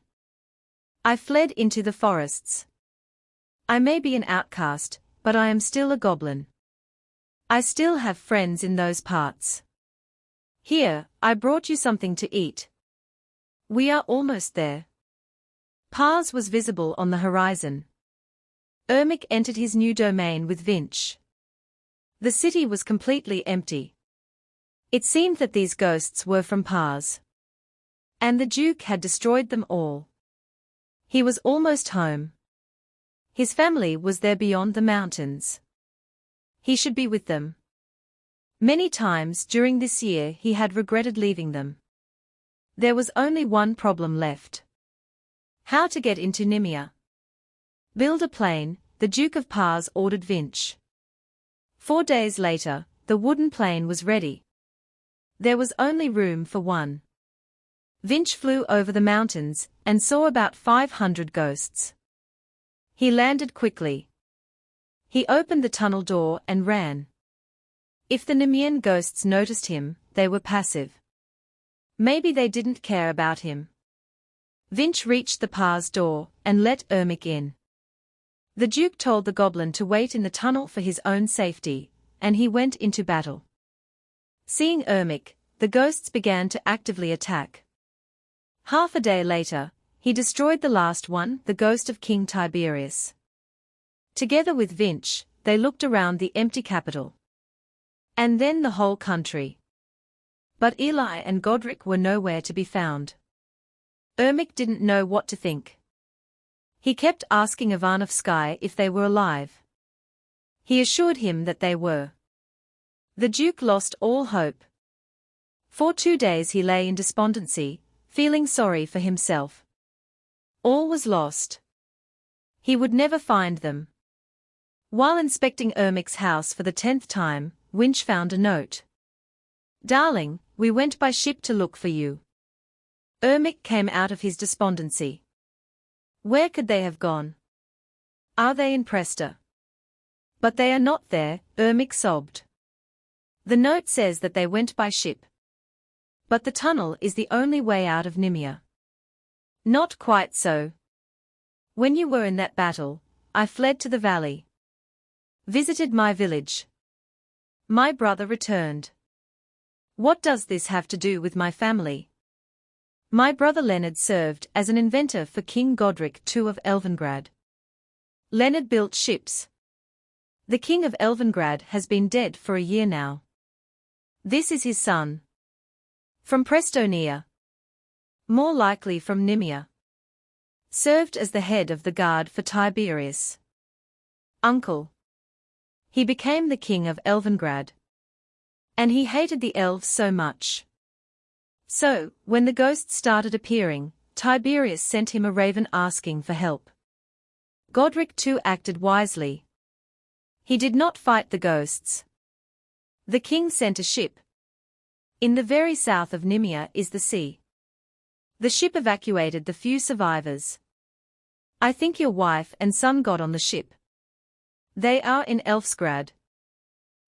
I fled into the forests. I may be an outcast, but I am still a goblin. I still have friends in those parts. Here, I brought you something to eat. We are almost there. Pars was visible on the horizon. Ermic entered his new domain with Vinch. The city was completely empty. It seemed that these ghosts were from Pars. And the Duke had destroyed them all. He was almost home. His family was there beyond the mountains. He should be with them. Many times during this year he had regretted leaving them. There was only one problem left. How to get into Nimia. Build a plane, the Duke of Pars ordered Vinch. 4 days later, the wooden plane was ready. There was only room for one. Vinch flew over the mountains and saw about 500 ghosts. He landed quickly. He opened the tunnel door and ran. If the Nimian ghosts noticed him, they were passive. Maybe they didn't care about him. Vinch reached the Pars door and let Ermic in. The Duke told the goblin to wait in the tunnel for his own safety, and he went into battle. Seeing Ermic, the ghosts began to actively attack. Half a day later, he destroyed the last one, the ghost of King Tiberius. Together with Vinch, they looked around the empty capital. And then the whole country. But Eli and Godric were nowhere to be found. Ermic didn't know what to think. He kept asking Ivanovsky if they were alive. He assured him that they were. The Duke lost all hope. For 2 days he lay in despondency, feeling sorry for himself. All was lost. He would never find them. While inspecting Ermic's house for the 10th time, Winch found a note. Darling, we went by ship to look for you. Ermic came out of his despondency. Where could they have gone? Are they in Presta? But they are not there, Ermic sobbed. The note says that they went by ship. But the tunnel is the only way out of Nimia. Not quite so. When you were in that battle, I fled to the valley. Visited my village. My brother returned. What does this have to do with my family? My brother Leonard served as an inventor for King Godric II of Elvengrad. Leonard built ships. The King of Elvengrad has been dead for a year now. This is his son. From Prestonia. More likely from Nimia. Served as the head of the guard for Tiberius. Uncle. He became the king of Elvengrad. And he hated the elves so much. So, when the ghosts started appearing, Tiberius sent him a raven asking for help. Godric too acted wisely. He did not fight the ghosts. The king sent a ship. In the very south of Nimia is the sea. The ship evacuated the few survivors. I think your wife and son got on the ship. They are in Elfsgrad.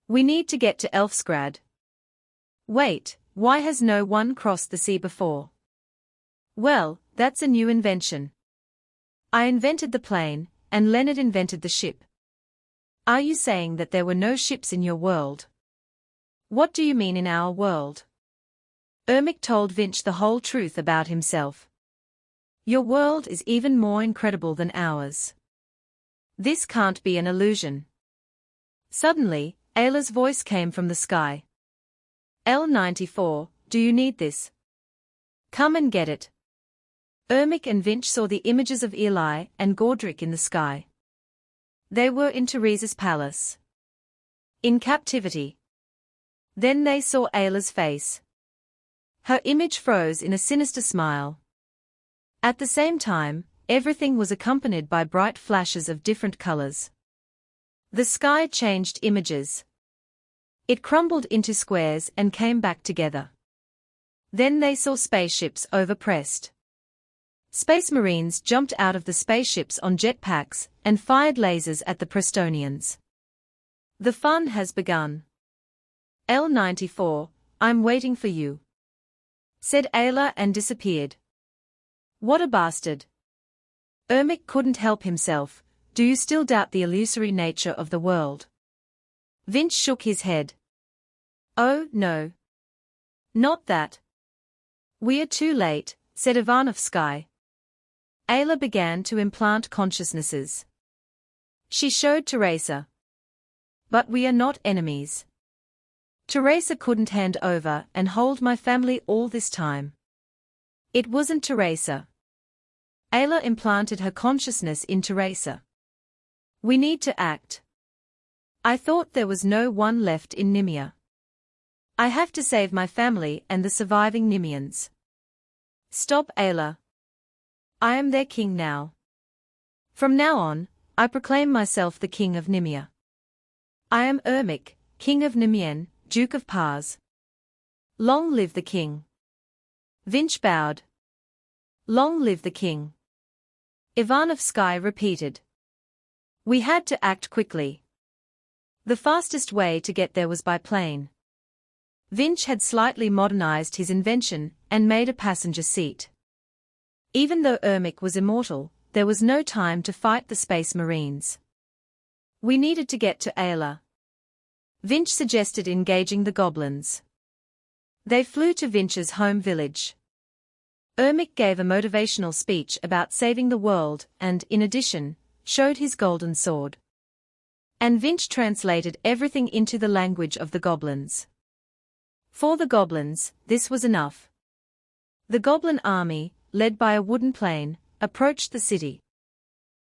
We need to get to Elfsgrad. Wait, why has no one crossed the sea before? Well, that's a new invention. I invented the plane, and Leonard invented the ship. Are you saying that there were no ships in your world? What do you mean in our world? Ermic told Vinch the whole truth about himself. Your world is even more incredible than ours. This can't be an illusion. Suddenly, Ayla's voice came from the sky. L94, do you need this? Come and get it. Ermic and Vinch saw the images of Eli and Gordrick in the sky. They were in Teresa's palace. In captivity. Then they saw Ayla's face. Her image froze in a sinister smile. At the same time, everything was accompanied by bright flashes of different colors. The sky changed images. It crumbled into squares and came back together. Then they saw spaceships overpressed. Space Marines jumped out of the spaceships on jetpacks and fired lasers at the Prestonians. The fun has begun. L94, I'm waiting for you, said Ayla and disappeared. What a bastard. Ermic couldn't help himself. Do you still doubt the illusory nature of the world? Vinch shook his head. Oh, no. Not that. We are too late, said Ivanovsky. Ayla began to implant consciousnesses. She showed Teresa. But we are not enemies. Teresa couldn't hand over and hold my family all this time. It wasn't Teresa. Ayla implanted her consciousness in Teresa. We need to act. I thought there was no one left in Nimia. I have to save my family and the surviving Nimians. Stop, Ayla. I am their king now. From now on, I proclaim myself the king of Nimia. I am Ermic, king of Nimien, Duke of Pars. Long live the king. Vinch bowed. Long live the king. Ivanovsky repeated. We had to act quickly. The fastest way to get there was by plane. Vinch had slightly modernized his invention and made a passenger seat. Even though Ermic was immortal, there was no time to fight the Space Marines. We needed to get to Ayla. Vinch suggested engaging the goblins. They flew to Vinch's home village. Ermic gave a motivational speech about saving the world and, in addition, showed his golden sword. And Vinch translated everything into the language of the goblins. For the goblins, this was enough. The goblin army, led by a wooden plane, approached the city.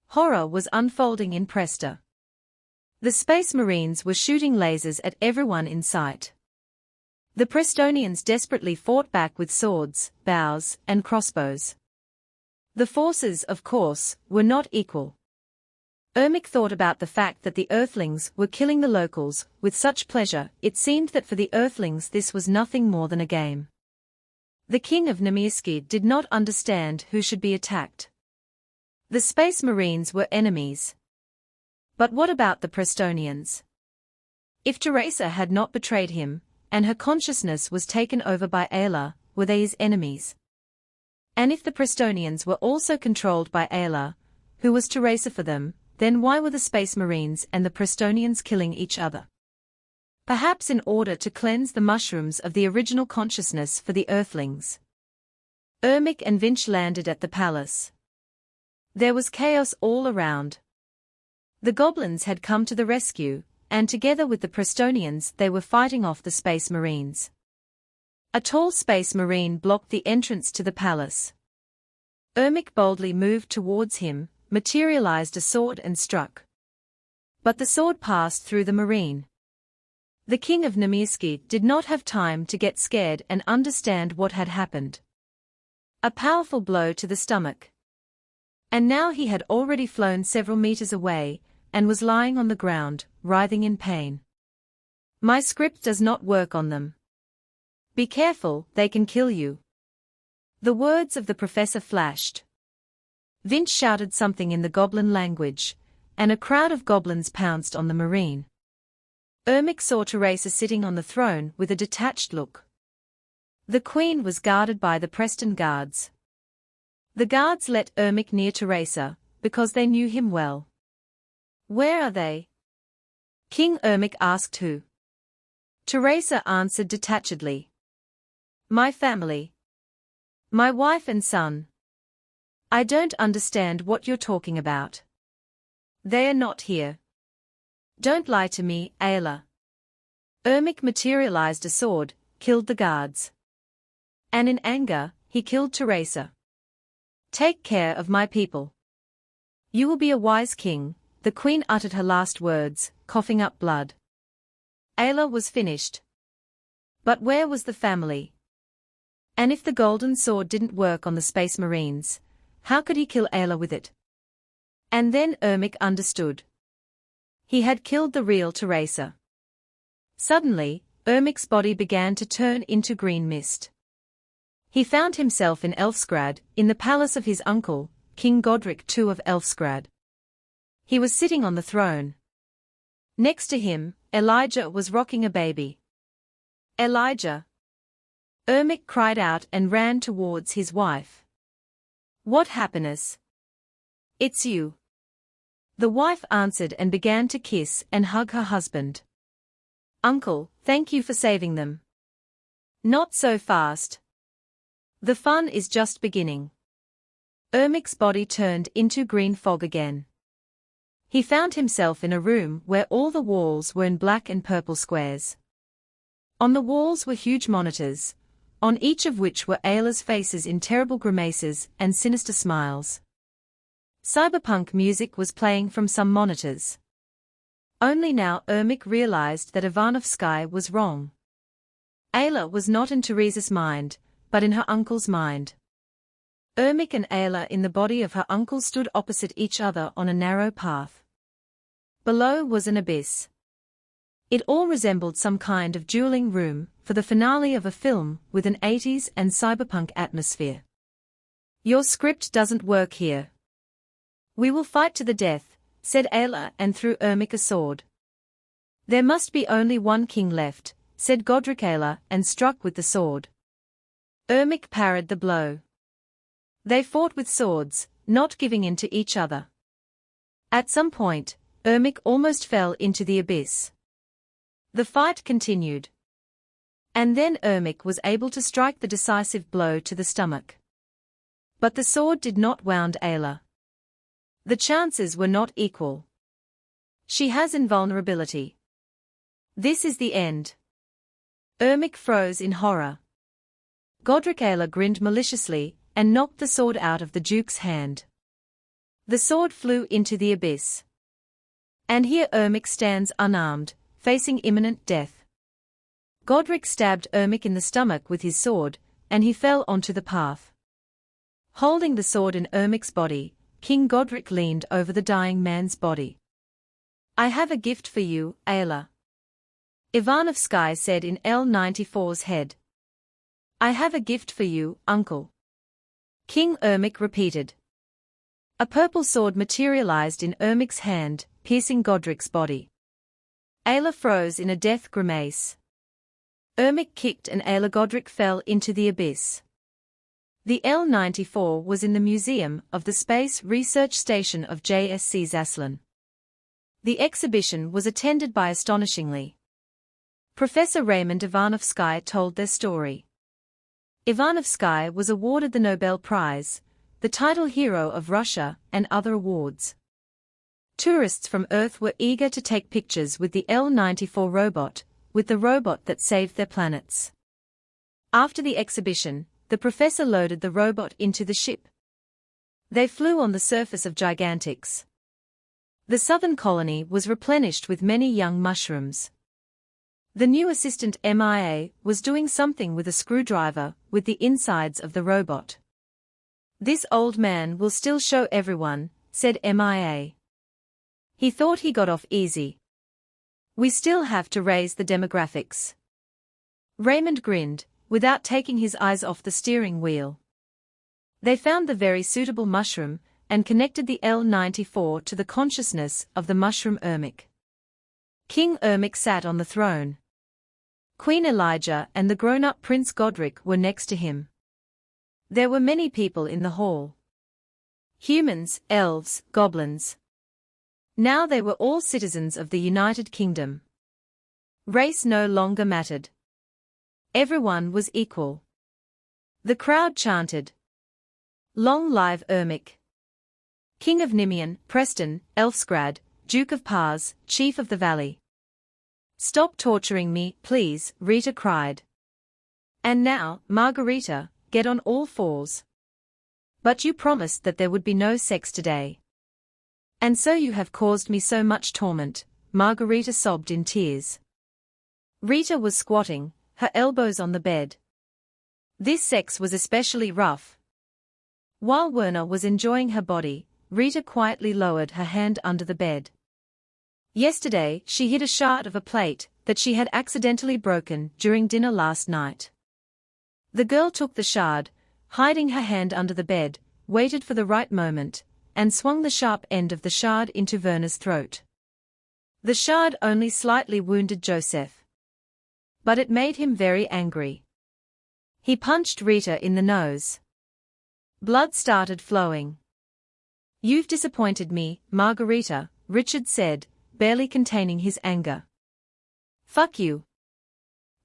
Horror was unfolding in Presta. The Space Marines were shooting lasers at everyone in sight. The Prestonians desperately fought back with swords, bows, and crossbows. The forces, of course, were not equal. Ermic thought about the fact that the Earthlings were killing the locals with such pleasure. It seemed that for the Earthlings this was nothing more than a game. The king of Nemirsky did not understand who should be attacked. The Space Marines were enemies. But what about the Prestonians? If Teresa had not betrayed him, and her consciousness was taken over by Ayla, were they his enemies? And if the Prestonians were also controlled by Ayla, who was Teresa for them, then why were the Space Marines and the Prestonians killing each other? Perhaps in order to cleanse the mushrooms of the original consciousness for the Earthlings. Ermic and Vinch landed at the palace. There was chaos all around. The goblins had come to the rescue, and together with the Prestonians they were fighting off the Space Marines. A tall Space Marine blocked the entrance to the palace. Ermic boldly moved towards him, materialized a sword and struck. But the sword passed through the Marine. The king of Nemirsky did not have time to get scared and understand what had happened. A powerful blow to the stomach. And now he had already flown several meters away, and was lying on the ground, writhing in pain. My script does not work on them. Be careful, they can kill you. The words of the professor flashed. Vinch shouted something in the goblin language, and a crowd of goblins pounced on the Marine. Ermic saw Teresa sitting on the throne with a detached look. The queen was guarded by the Preston guards. The guards let Ermic near Teresa, because they knew him well. Where are they? King Ermic asked who. Teresa answered detachedly. My family. My wife and son. I don't understand what you're talking about. They are not here. Don't lie to me, Ayla. Ermic materialized a sword, killed the guards. And in anger, he killed Teresa. Take care of my people. You will be a wise king, the queen uttered her last words, coughing up blood. Ayla was finished. But where was the family? And if the golden sword didn't work on the space marines, how could he kill Ayla with it? And then Ermic understood. He had killed the real Teresa. Suddenly, Ermic's body began to turn into green mist. He found himself in Elfsgrad, in the palace of his uncle, King Godric II of Elfsgrad. He was sitting on the throne. Next to him, Elijah was rocking a baby. Elijah! Ermic cried out and ran towards his wife. What happiness! It's you. The wife answered and began to kiss and hug her husband. Uncle, thank you for saving them. Not so fast. The fun is just beginning. Ermic's body turned into green fog again. He found himself in a room where all the walls were in black and purple squares. On the walls were huge monitors, on each of which were Ayla's faces in terrible grimaces and sinister smiles. Cyberpunk music was playing from some monitors. Only now Ermic realized that Ivanovsky was wrong. Ayla was not in Teresa's mind, but in her uncle's mind. Ermic and Ayla in the body of her uncle stood opposite each other on a narrow path. Below was an abyss. It all resembled some kind of dueling room for the finale of a film with an 80s and cyberpunk atmosphere. Your script doesn't work here. We will fight to the death, said Ayla and threw Ermic a sword. There must be only one king left, said Godric Ayla and struck with the sword. Ermic parried the blow. They fought with swords, not giving in to each other. At some point, Ermic almost fell into the abyss. The fight continued. And then Ermic was able to strike the decisive blow to the stomach. But the sword did not wound Ayla. The chances were not equal. She has invulnerability. This is the end. Ermic froze in horror. Godric Ayla grinned maliciously and knocked the sword out of the Duke's hand. The sword flew into the abyss. And here Ermic stands unarmed, facing imminent death. Godric stabbed Ermic in the stomach with his sword, and he fell onto the path. Holding the sword in Ermic's body, King Godric leaned over the dying man's body. I have a gift for you, Ayla. Ivanovsky said in L-94's head. I have a gift for you, uncle. King Ermic repeated. A purple sword materialized in Ermic's hand, piercing Godric's body. Ayla froze in a death grimace. Ermic kicked and Ayla Godric fell into the abyss. The L-94 was in the museum of the Space Research Station of JSC Zaslin. The exhibition was attended by astonishingly. Professor Raymond Ivanovsky told their story. Ivanovsky was awarded the Nobel Prize, the title Hero of Russia, and other awards. Tourists from Earth were eager to take pictures with the L-94 robot, with the robot that saved their planets. After the exhibition, the professor loaded the robot into the ship. They flew on the surface of Giantix. The southern colony was replenished with many young mushrooms. The new assistant MIA was doing something with a screwdriver with the insides of the robot. This old man will still show everyone, said MIA. He thought he got off easy. We still have to raise the demographics. Raymond grinned, without taking his eyes off the steering wheel. They found the very suitable mushroom, and connected the L-94 to the consciousness of the mushroom Ermic. King Ermic sat on the throne. Queen Elijah and the grown-up Prince Godric were next to him. There were many people in the hall. Humans, elves, goblins. Now they were all citizens of the United Kingdom. Race no longer mattered. Everyone was equal. The crowd chanted, "Long live Ermic, King of Nimian, Preston, Elfsgrad, Duke of Pars, Chief of the Valley." "Stop torturing me, please," Rita cried. "And now, Margarita, get on all fours. But you promised that there would be no sex today. And so you have caused me so much torment," Margarita sobbed in tears. Rita was squatting, her elbows on the bed. This sex was especially rough. While Werner was enjoying her body, Rita quietly lowered her hand under the bed. Yesterday, she hid a shard of a plate that she had accidentally broken during dinner last night. The girl took the shard, hiding her hand under the bed, waited for the right moment, and swung the sharp end of the shard into Werner's throat. The shard only slightly wounded Joseph, but it made him very angry. He punched Rita in the nose. Blood started flowing. "You've disappointed me, Margarita," Richard said, barely containing his anger. "Fuck you,"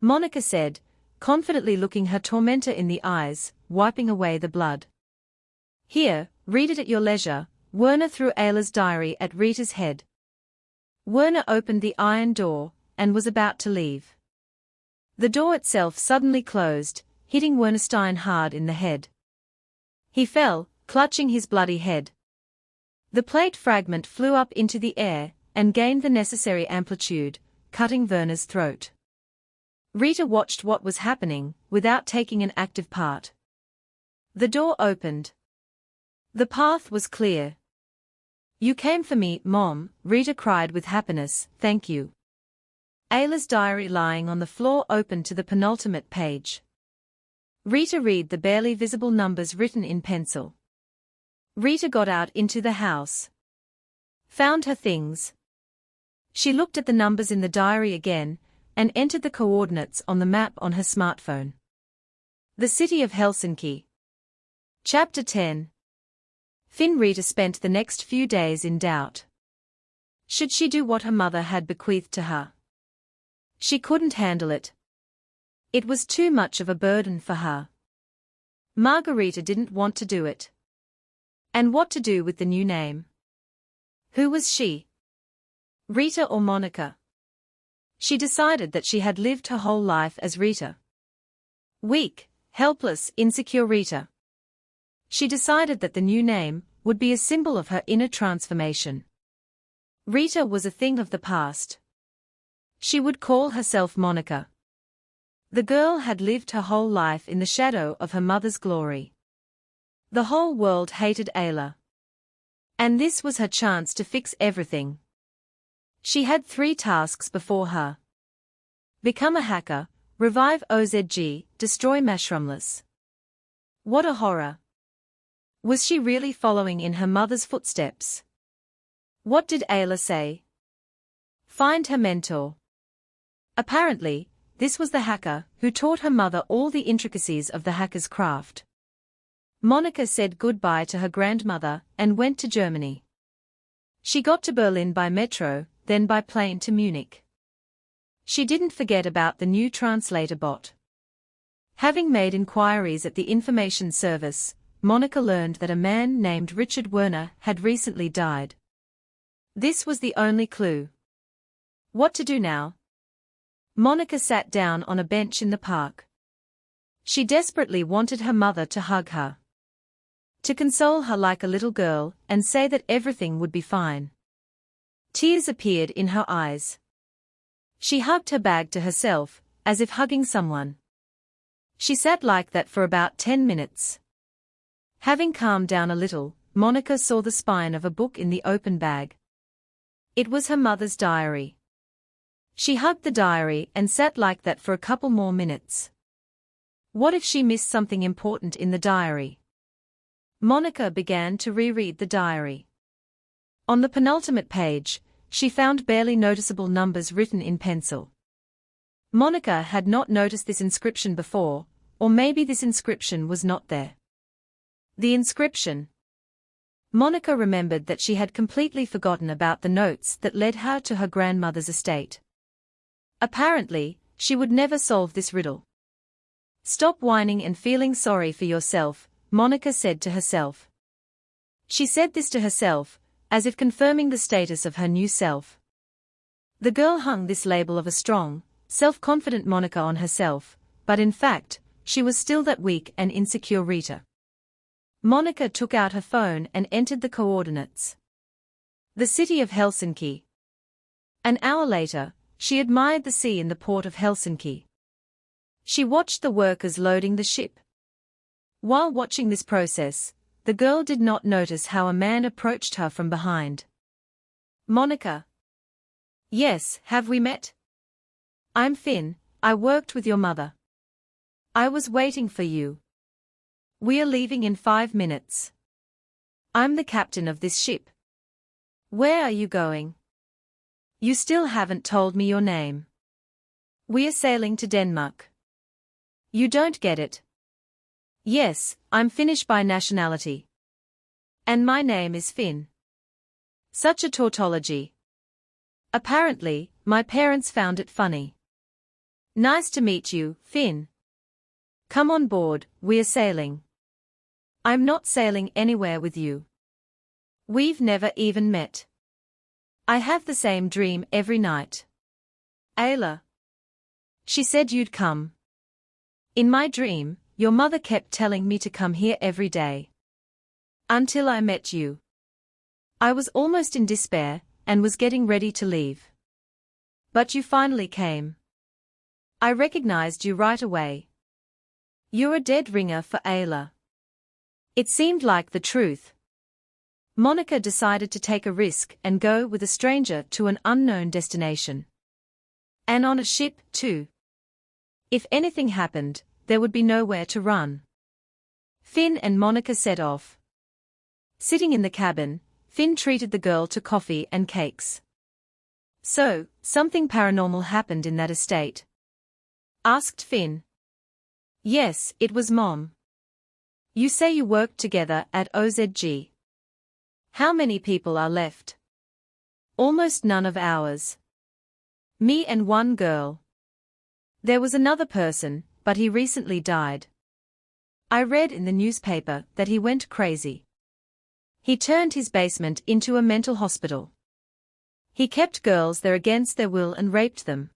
Monica said, confidently looking her tormentor in the eyes, wiping away the blood. "Here, read it at your leisure." Werner threw Ayla's diary at Rita's head. Werner opened the iron door, and was about to leave. The door itself suddenly closed, hitting Wernerstein hard in the head. He fell, clutching his bloody head. The plate fragment flew up into the air, and gained the necessary amplitude, cutting Werner's throat. Rita watched what was happening, without taking an active part. The door opened. The path was clear. "You came for me, Mom," Rita cried with happiness, "thank you." Ayla's diary lying on the floor opened to the penultimate page. Rita read the barely visible numbers written in pencil. Rita got out into the house. Found her things. She looked at the numbers in the diary again, and entered the coordinates on the map on her smartphone. The city of Helsinki. Chapter 10. Rita spent the next few days in doubt. Should she do what her mother had bequeathed to her? She couldn't handle it. It was too much of a burden for her. Margarita didn't want to do it. And what to do with the new name? Who was she? Rita or Monica? She decided that she had lived her whole life as Rita. Weak, helpless, insecure Rita. She decided that the new name would be a symbol of her inner transformation. Rita was a thing of the past. She would call herself Monica. The girl had lived her whole life in the shadow of her mother's glory. The whole world hated Ayla. And this was her chance to fix everything. She had 3 tasks before her. Become a hacker, revive OZG, destroy Mushroomless. What a horror. Was she really following in her mother's footsteps? What did Ayla say? Find her mentor. Apparently, this was the hacker who taught her mother all the intricacies of the hacker's craft. Monica said goodbye to her grandmother and went to Germany. She got to Berlin by metro, then by plane to Munich. She didn't forget about the new translator bot. Having made inquiries at the information service, Monica learned that a man named Richard Werner had recently died. This was the only clue. What to do now? Monica sat down on a bench in the park. She desperately wanted her mother to hug her. To console her like a little girl and say that everything would be fine. Tears appeared in her eyes. She hugged her bag to herself, as if hugging someone. She sat like that for about 10 minutes. Having calmed down a little, Monica saw the spine of a book in the open bag. It was her mother's diary. She hugged the diary and sat like that for a couple more minutes. What if she missed something important in the diary? Monica began to reread the diary. On the penultimate page, she found barely noticeable numbers written in pencil. Monica had not noticed this inscription before, or maybe this inscription was not there. The inscription. Monica remembered that she had completely forgotten about the notes that led her to her grandmother's estate. Apparently, she would never solve this riddle. Stop whining and feeling sorry for yourself, Monica said to herself. She said this to herself, as if confirming the status of her new self. The girl hung this label of a strong, self-confident Monica on herself, but in fact, she was still that weak and insecure Rita. Monica took out her phone and entered the coordinates. The city of Helsinki. An hour later, she admired the sea in the port of Helsinki. She watched the workers loading the ship. While watching this process, the girl did not notice how a man approached her from behind. Monica. Yes, have we met? I'm Finn, I worked with your mother. I was waiting for you. We are leaving in 5 minutes. I'm the captain of this ship. Where are you going? You still haven't told me your name. We are sailing to Denmark. You don't get it. Yes, I'm Finnish by nationality. And my name is Finn. Such a tautology. Apparently, my parents found it funny. Nice to meet you, Finn. Come on board, we are sailing. I'm not sailing anywhere with you. We've never even met. I have the same dream every night. Ayla. She said you'd come. In my dream, your mother kept telling me to come here every day. Until I met you. I was almost in despair, and was getting ready to leave. But you finally came. I recognized you right away. You're a dead ringer for Ayla. It seemed like the truth. Monica decided to take a risk and go with a stranger to an unknown destination. And on a ship, too. If anything happened, there would be nowhere to run. Finn and Monica set off. Sitting in the cabin, Finn treated the girl to coffee and cakes. So, something paranormal happened in that estate? Asked Finn. Yes, it was Mom. You say you worked together at OZG. How many people are left? Almost none of ours. Me and one girl. There was another person, but he recently died. I read in the newspaper that he went crazy. He turned his basement into a mental hospital. He kept girls there against their will and raped them.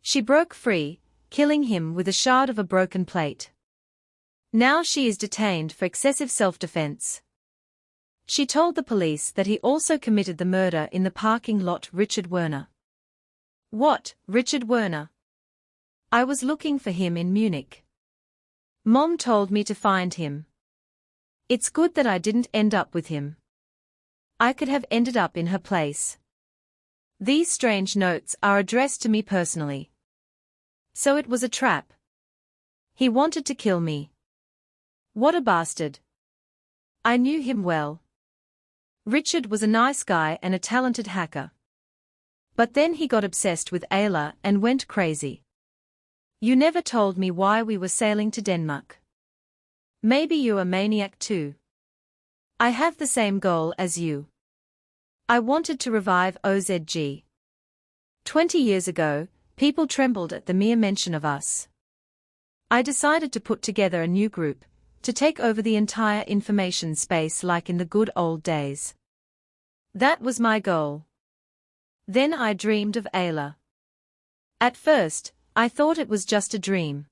She broke free, killing him with a shard of a broken plate. Now she is detained for excessive self-defense. She told the police that he also committed the murder in the parking lot. Richard Werner. What, Richard Werner? I was looking for him in Munich. Mom told me to find him. It's good that I didn't end up with him. I could have ended up in her place. These strange notes are addressed to me personally. So it was a trap. He wanted to kill me. What a bastard. I knew him well. Richard was a nice guy and a talented hacker. But then he got obsessed with Ayla and went crazy. You never told me why we were sailing to Denmark. Maybe you're a maniac too. I have the same goal as you. I wanted to revive OZG. 20 years ago, people trembled at the mere mention of us. I decided to put together a new group, to take over the entire information space like in the good old days. That was my goal. Then I dreamed of Ayla. At first, I thought it was just a dream.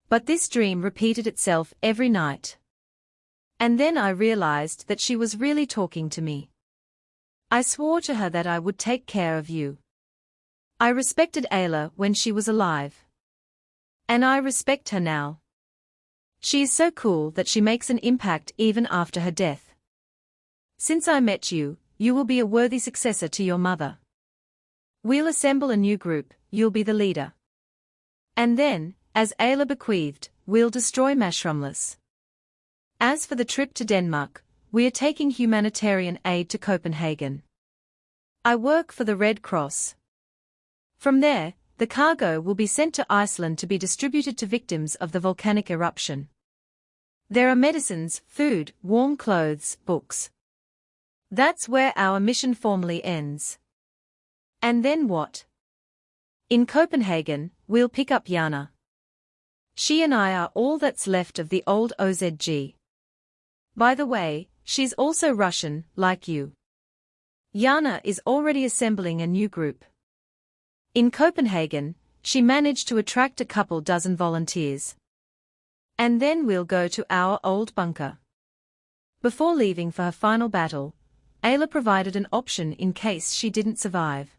But this dream repeated itself every night. And then I realized that she was really talking to me. I swore to her that I would take care of you. I respected Ayla when she was alive. And I respect her now. She is so cool that she makes an impact even after her death. Since I met you, you will be a worthy successor to your mother. We'll assemble a new group, you'll be the leader. And then, as Ayla bequeathed, we'll destroy Mashrumless. As for the trip to Denmark, we are taking humanitarian aid to Copenhagen. I work for the Red Cross. From there, the cargo will be sent to Iceland to be distributed to victims of the volcanic eruption. There are medicines, food, warm clothes, books. That's where our mission formally ends. And then what? In Copenhagen, we'll pick up Jana. She and I are all that's left of the old OZG. By the way, she's also Russian, like you. Jana is already assembling a new group. In Copenhagen, she managed to attract a couple dozen volunteers. And then we'll go to our old bunker. Before leaving for her final battle, Ayla provided an option in case she didn't survive.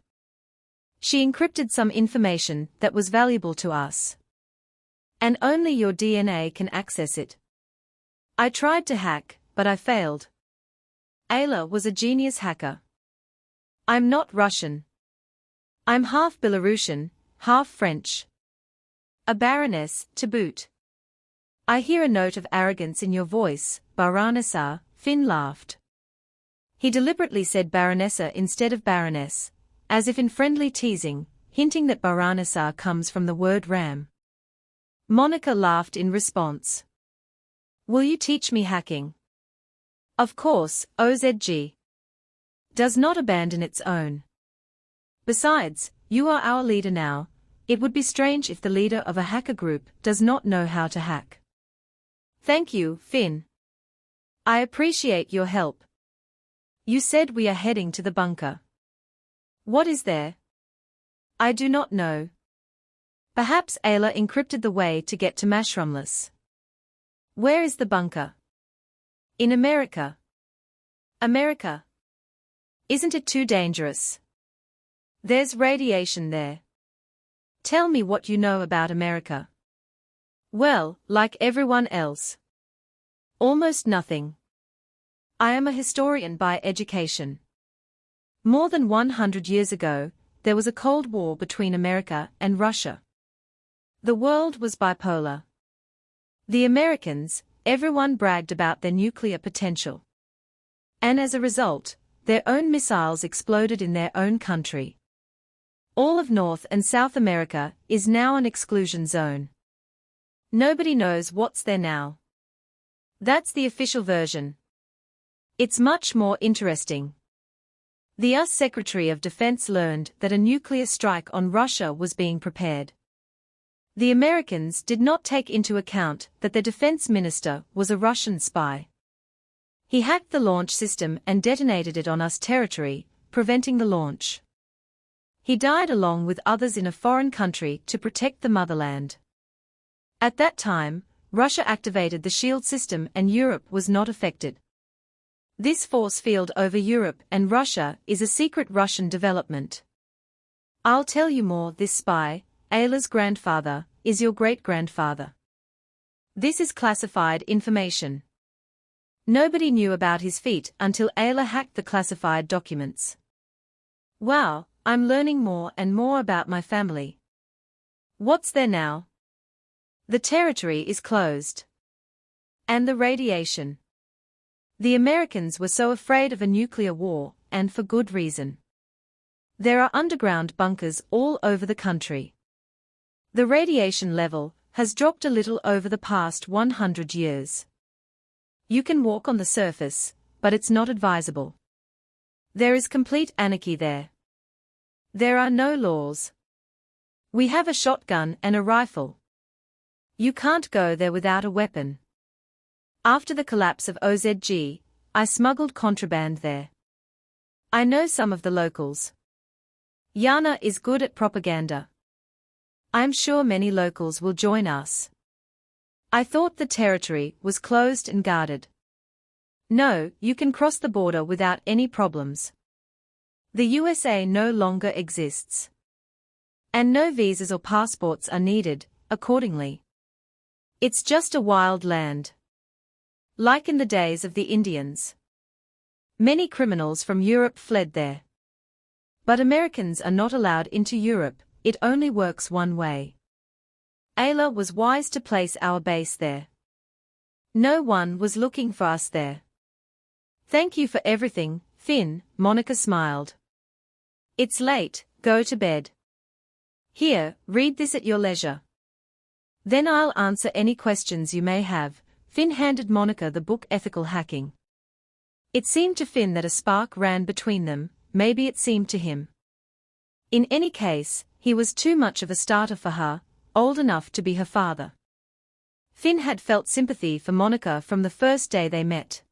She encrypted some information that was valuable to us. And only your DNA can access it. I tried to hack, but I failed. Ayla was a genius hacker. I'm not Russian. I'm half Belarusian, half French. A baroness, to boot. I hear a note of arrogance in your voice, Baronessa, Finn laughed. He deliberately said Baronessa instead of Baroness, as if in friendly teasing, hinting that Baronessa comes from the word ram. Monica laughed in response. Will you teach me hacking? Of course, OZG does not abandon its own. Besides, you are our leader now. It would be strange if the leader of a hacker group does not know how to hack. Thank you, Finn. I appreciate your help. You said we are heading to the bunker. What is there? I do not know. Perhaps Ayla encrypted the way to get to Mashrumless. Where is the bunker? In America. America. Isn't it too dangerous? There's radiation there. Tell me what you know about America. Well, like everyone else. Almost nothing. I am a historian by education. More than 100 years ago, there was a Cold War between America and Russia. The world was bipolar. The Americans, everyone bragged about their nuclear potential. And as a result, their own missiles exploded in their own country. All of North and South America is now an exclusion zone. Nobody knows what's there now. That's the official version. It's much more interesting. The US Secretary of Defense learned that a nuclear strike on Russia was being prepared. The Americans did not take into account that their defense minister was a Russian spy. He hacked the launch system and detonated it on US territory, preventing the launch. He died along with others in a foreign country to protect the motherland. At that time, Russia activated the shield system and Europe was not affected. This force field over Europe and Russia is a secret Russian development. I'll tell you more. This spy, Ayla's grandfather, is your great-grandfather. This is classified information. Nobody knew about his feat until Ayla hacked the classified documents. Wow, I'm learning more and more about my family. What's there now? The territory is closed. And the radiation. The Americans were so afraid of a nuclear war, and for good reason. There are underground bunkers all over the country. The radiation level has dropped a little over the past 100 years. You can walk on the surface, but it's not advisable. There is complete anarchy there. There are no laws. We have a shotgun and a rifle. You can't go there without a weapon. After the collapse of OZG, I smuggled contraband there. I know some of the locals. Jana is good at propaganda. I'm sure many locals will join us. I thought the territory was closed and guarded. No, you can cross the border without any problems. The USA no longer exists. And no visas or passports are needed, accordingly. It's just a wild land. Like in the days of the Indians. Many criminals from Europe fled there. But Americans are not allowed into Europe, it only works one way. Ayla was wise to place our base there. No one was looking for us there. Thank you for everything, Finn, Monica smiled. It's late, go to bed. Here, read this at your leisure. Then I'll answer any questions you may have, Finn handed Monica the book Ethical Hacking. It seemed to Finn that a spark ran between them, maybe it seemed to him. In any case, he was too much of a starter for her, old enough to be her father. Finn had felt sympathy for Monica from the first day they met.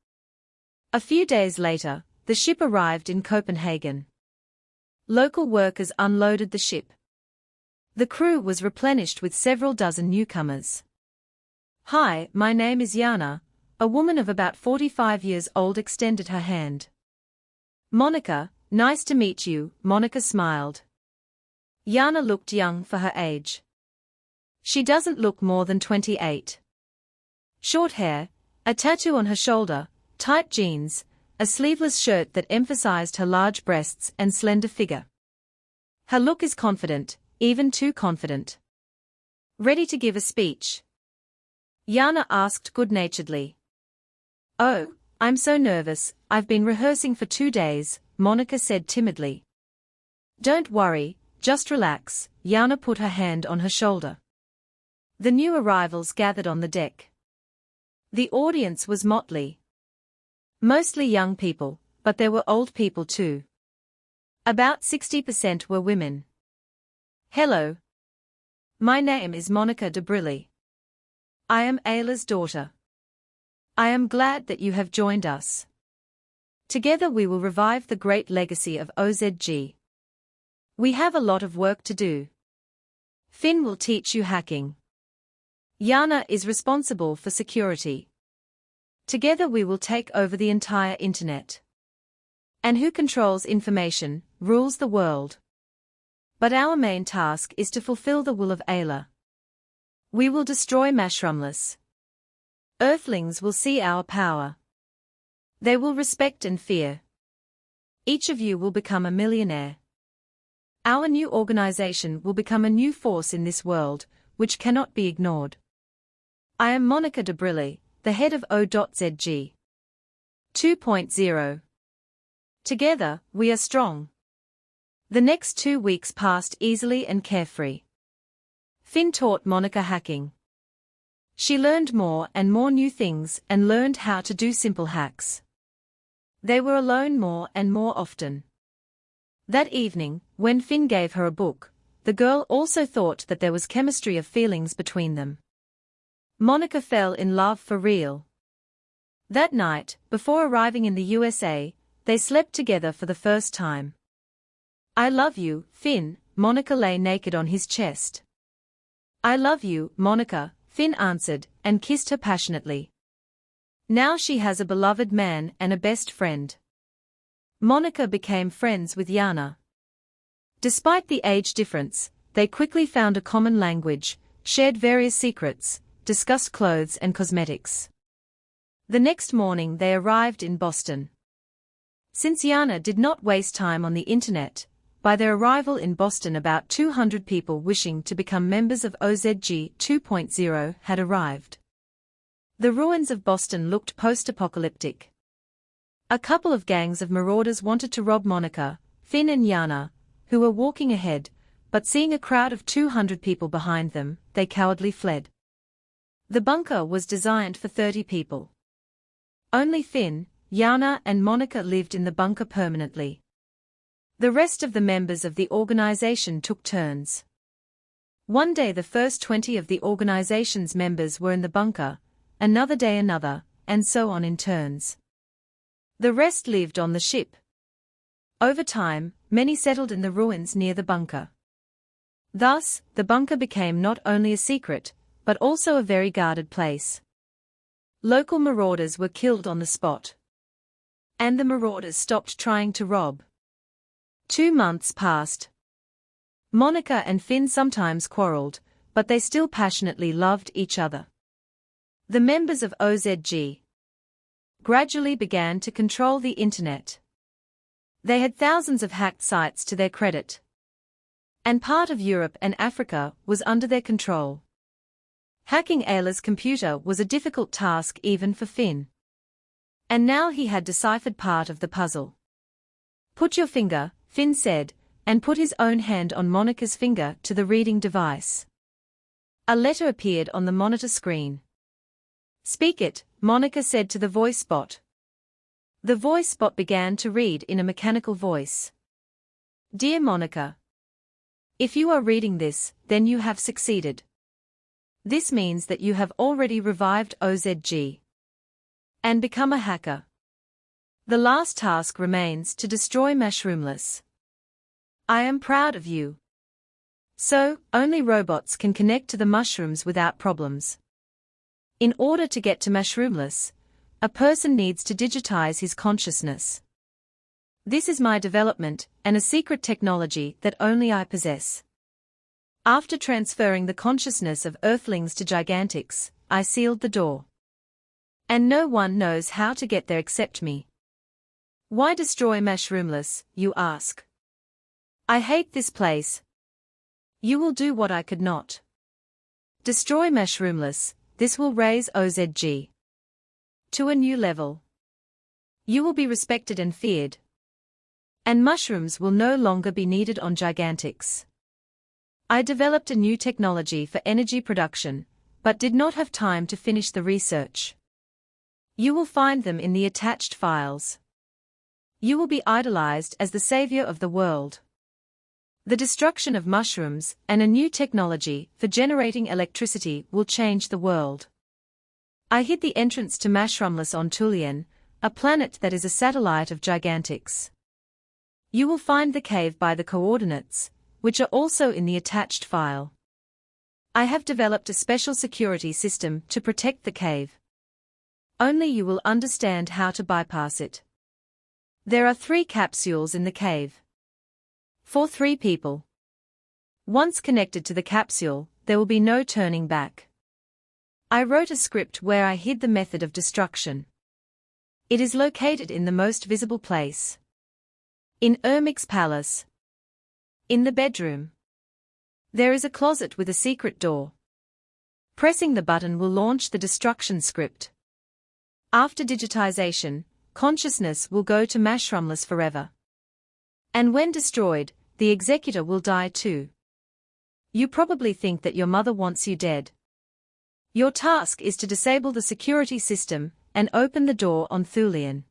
A few days later, the ship arrived in Copenhagen. Local workers unloaded the ship. The crew was replenished with several dozen newcomers. "Hi, my name is Jana," a woman of about 45 years old extended her hand. "Monica, nice to meet you," Monica smiled. Jana looked young for her age. She doesn't look more than 28. Short hair, a tattoo on her shoulder, tight jeans, a sleeveless shirt that emphasized her large breasts and slender figure. Her look is confident, even too confident. "Ready to give a speech?" Jana asked good-naturedly. "Oh, I'm so nervous, I've been rehearsing for 2 days," Monica said timidly. "Don't worry, just relax," Jana put her hand on her shoulder. The new arrivals gathered on the deck. The audience was motley. Mostly young people, but there were old people too. About 60% were women. "Hello. My name is Monica de Brilli. I am Ayla's daughter. I am glad that you have joined us. Together we will revive the great legacy of OZG. We have a lot of work to do. Finn will teach you hacking. Jana is responsible for security. Together we will take over the entire internet. And who controls information, rules the world. But our main task is to fulfill the will of Ayla. We will destroy Mashrumless. Earthlings will see our power. They will respect and fear. Each of you will become a millionaire. Our new organization will become a new force in this world, which cannot be ignored. I am Monica de Brilli, the head of O.ZG 2.0. Together, we are strong. The next 2 weeks passed easily and carefree. Finn taught Monica hacking. She learned more and more new things and learned how to do simple hacks. They were alone more and more often. That evening, when Finn gave her a book, the girl also thought that there was chemistry of feelings between them. Monica fell in love for real. That night, before arriving in the USA, they slept together for the first time. "I love you, Finn," Monica lay naked on his chest. "I love you, Monica," Finn answered, and kissed her passionately. Now she has a beloved man and a best friend. Monica became friends with Jana. Despite the age difference, they quickly found a common language, shared various secrets, discussed clothes and cosmetics. The next morning they arrived in Boston. Since Jana did not waste time on the internet, by their arrival in Boston about 200 people wishing to become members of OZG 2.0 had arrived. The ruins of Boston looked post-apocalyptic. A couple of gangs of marauders wanted to rob Monica, Finn and Jana, who were walking ahead, but seeing a crowd of 200 people behind them, they cowardly fled. The bunker was designed for 30 people. Only Finn, Jana and Monica lived in the bunker permanently. The rest of the members of the organization took turns. One day the first 20 of the organization's members were in the bunker, another day another, and so on in turns. The rest lived on the ship. Over time, many settled in the ruins near the bunker. Thus, the bunker became not only a secret, but also a very guarded place. Local marauders were killed on the spot. And the marauders stopped trying to rob. 2 months passed. Monica and Finn sometimes quarreled, but they still passionately loved each other. The members of OZG gradually began to control the internet. They had thousands of hacked sites to their credit. And part of Europe and Africa was under their control. Hacking Ayla's computer was a difficult task even for Finn. And now he had deciphered part of the puzzle. "Put your finger," Finn said, and put his own hand on Monica's finger to the reading device. A letter appeared on the monitor screen. Speak it, Monica said to the voice bot. The voice bot began to read in a mechanical voice. Dear Monica, if you are reading this, then you have succeeded. This means that you have already revived OZG and become a hacker. The last task remains to destroy Mushroomless. I am proud of you. So, only robots can connect to the mushrooms without problems. In order to get to Mushroomless, a person needs to digitize his consciousness. This is my development and a secret technology that only I possess. After transferring the consciousness of Earthlings to Gigantics, I sealed the door. And no one knows how to get there except me. Why destroy Mushroomless, you ask? I hate this place. You will do what I could not. Destroy Mushroomless, this will raise OZG to a new level. You will be respected and feared. And mushrooms will no longer be needed on Gigantics. I developed a new technology for energy production, but did not have time to finish the research. You will find them in the attached files. You will be idolized as the savior of the world. The destruction of mushrooms and a new technology for generating electricity will change the world. I hid the entrance to Mushroomless on Tulian, a planet that is a satellite of Gigantics. You will find the cave by the coordinates, which are also in the attached file. I have developed a special security system to protect the cave. Only you will understand how to bypass it. There are 3 capsules in the cave. For 3 people. Once connected to the capsule, there will be no turning back. I wrote a script where I hid the method of destruction. It is located in the most visible place. In Ermic's palace. In the bedroom. There is a closet with a secret door. Pressing the button will launch the destruction script. After digitization, consciousness will go to Mushroomless forever. And when destroyed, the executor will die too. You probably think that your mother wants you dead. Your task is to disable the security system and open the door on Thulian.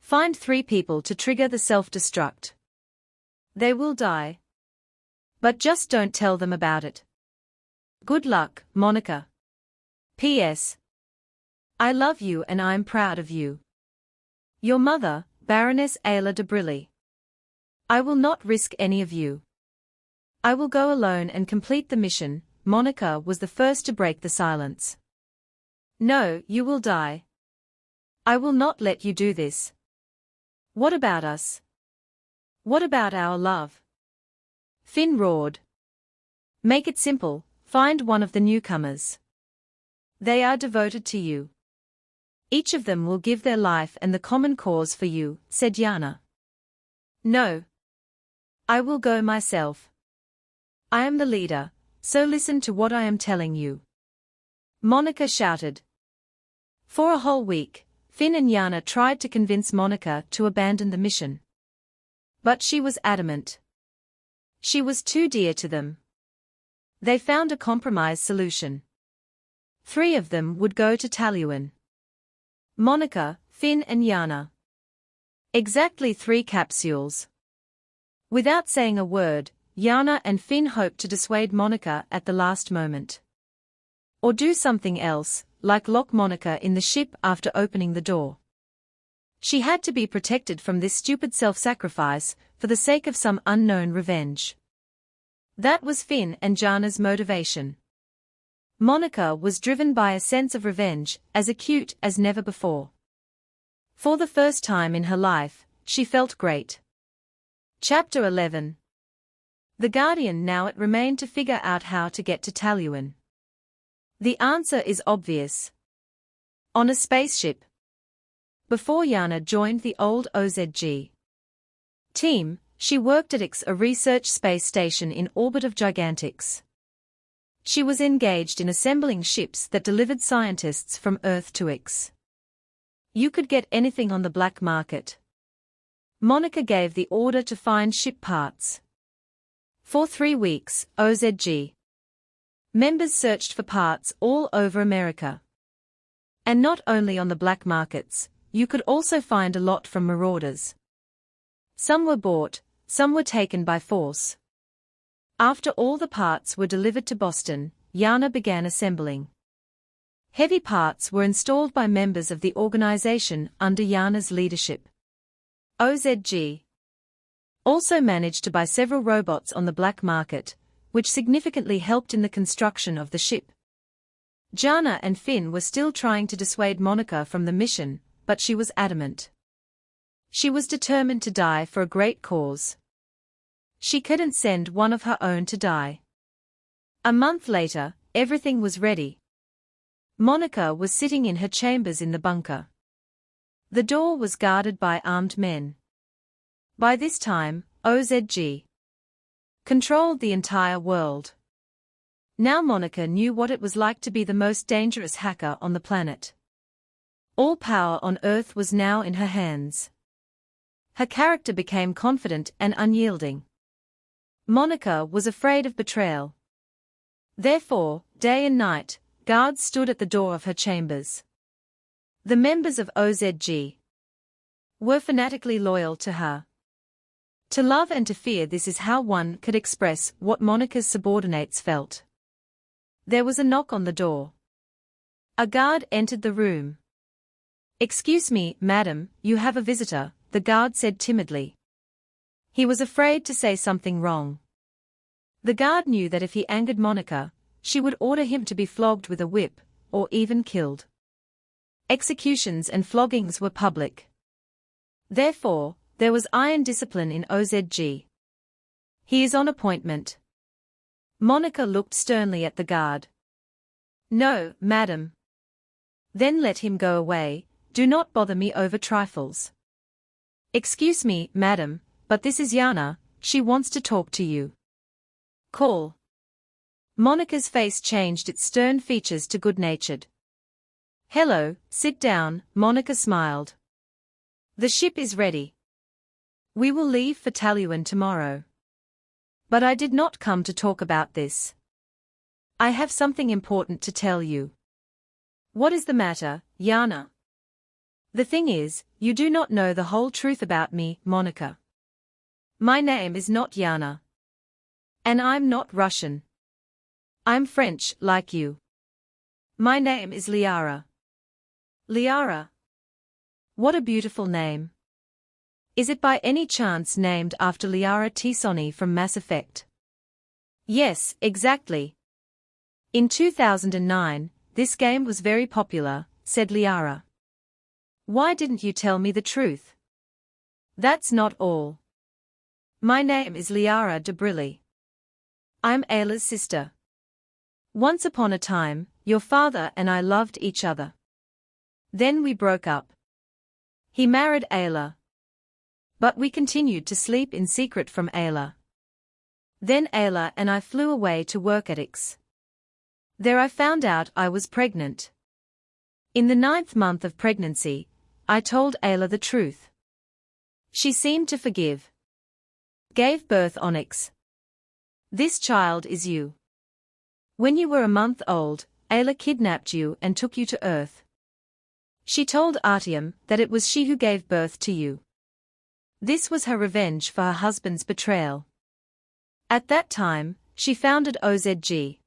Find 3 people to trigger the self-destruct. They will die. But just don't tell them about it. Good luck, Monica. P.S. I love you and I'm proud of you. Your mother, Baroness Ayla de Brilly. I will not risk any of you. I will go alone and complete the mission. Monica was the first to break the silence. No, you will die. I will not let you do this. What about us? What about our love? Finn roared. Make it simple, find one of the newcomers. They are devoted to you. Each of them will give their life and the common cause for you, said Yana. No. I will go myself. I am the leader, so listen to what I am telling you. Monica shouted. For a whole week, Finn and Yana tried to convince Monica to abandon the mission. But she was adamant. She was too dear to them. They found a compromise solution. 3 of them would go to Taluan. Monica, Finn and Yana. Exactly 3 capsules. Without saying a word, Yana and Finn hoped to dissuade Monica at the last moment. Or do something else, like lock Monica in the ship after opening the door. She had to be protected from this stupid self-sacrifice, for the sake of some unknown revenge. That was Finn and Jana's motivation. Monica was driven by a sense of revenge, as acute as never before. For the first time in her life, she felt great. Chapter 11. The Guardian. Now it remained to figure out how to get to Taluan. The answer is obvious. On a spaceship. Before Yana joined the old OZG team, she worked at a research space station in orbit of Gigantics. She was engaged in assembling ships that delivered scientists from Earth to X. You could get anything on the black market. Monica gave the order to find ship parts. For 3 weeks, OZG members searched for parts all over America. And not only on the black markets, you could also find a lot from marauders. Some were bought, some were taken by force. After all the parts were delivered to Boston, Jana began assembling. Heavy parts were installed by members of the organization under Jana's leadership. OZG also managed to buy several robots on the black market, which significantly helped in the construction of the ship. Jana and Finn were still trying to dissuade Monica from the mission, but she was adamant. She was determined to die for a great cause. She couldn't send one of her own to die. A month later, everything was ready. Monica was sitting in her chambers in the bunker. The door was guarded by armed men. By this time, OZG controlled the entire world. Now Monica knew what it was like to be the most dangerous hacker on the planet. All power on Earth was now in her hands. Her character became confident and unyielding. Monica was afraid of betrayal. Therefore, day and night, guards stood at the door of her chambers. The members of OZG were fanatically loyal to her. To love and to fear, this is how one could express what Monica's subordinates felt. There was a knock on the door. A guard entered the room. "Excuse me, madam, you have a visitor," the guard said timidly. He was afraid to say something wrong. The guard knew that if he angered Monica, she would order him to be flogged with a whip, or even killed. Executions and floggings were public. Therefore, there was iron discipline in OZG. "He is on appointment." Monica looked sternly at the guard. "No, madam." "Then let him go away, do not bother me over trifles." "Excuse me, madam, but this is Jana, she wants to talk to you." "Call." Monica's face changed its stern features to good-natured. "Hello, sit down," Monica smiled. "The ship is ready. We will leave for Taluan tomorrow. But I did not come to talk about this. I have something important to tell you." "What is the matter, Jana?" "The thing is, you do not know the whole truth about me, Monica. My name is not Jana. And I'm not Russian. I'm French, like you. My name is Liara." "Liara? What a beautiful name. Is it by any chance named after Liara T'Soni from Mass Effect?" "Yes, exactly. In 2009, this game was very popular," said Liara. "Why didn't you tell me the truth?" "That's not all. My name is Liara de Brilli. I'm Ayla's sister. Once upon a time, your father and I loved each other. Then we broke up. He married Ayla. But we continued to sleep in secret from Ayla. Then Ayla and I flew away to work at X. There I found out I was pregnant. In the 9th month of pregnancy, I told Ayla the truth. She seemed to forgive. Gave birth on X. This child is you. When you were a month old, Ayla kidnapped you and took you to Earth. She told Artyom that it was she who gave birth to you. This was her revenge for her husband's betrayal. At that time, she founded OZG.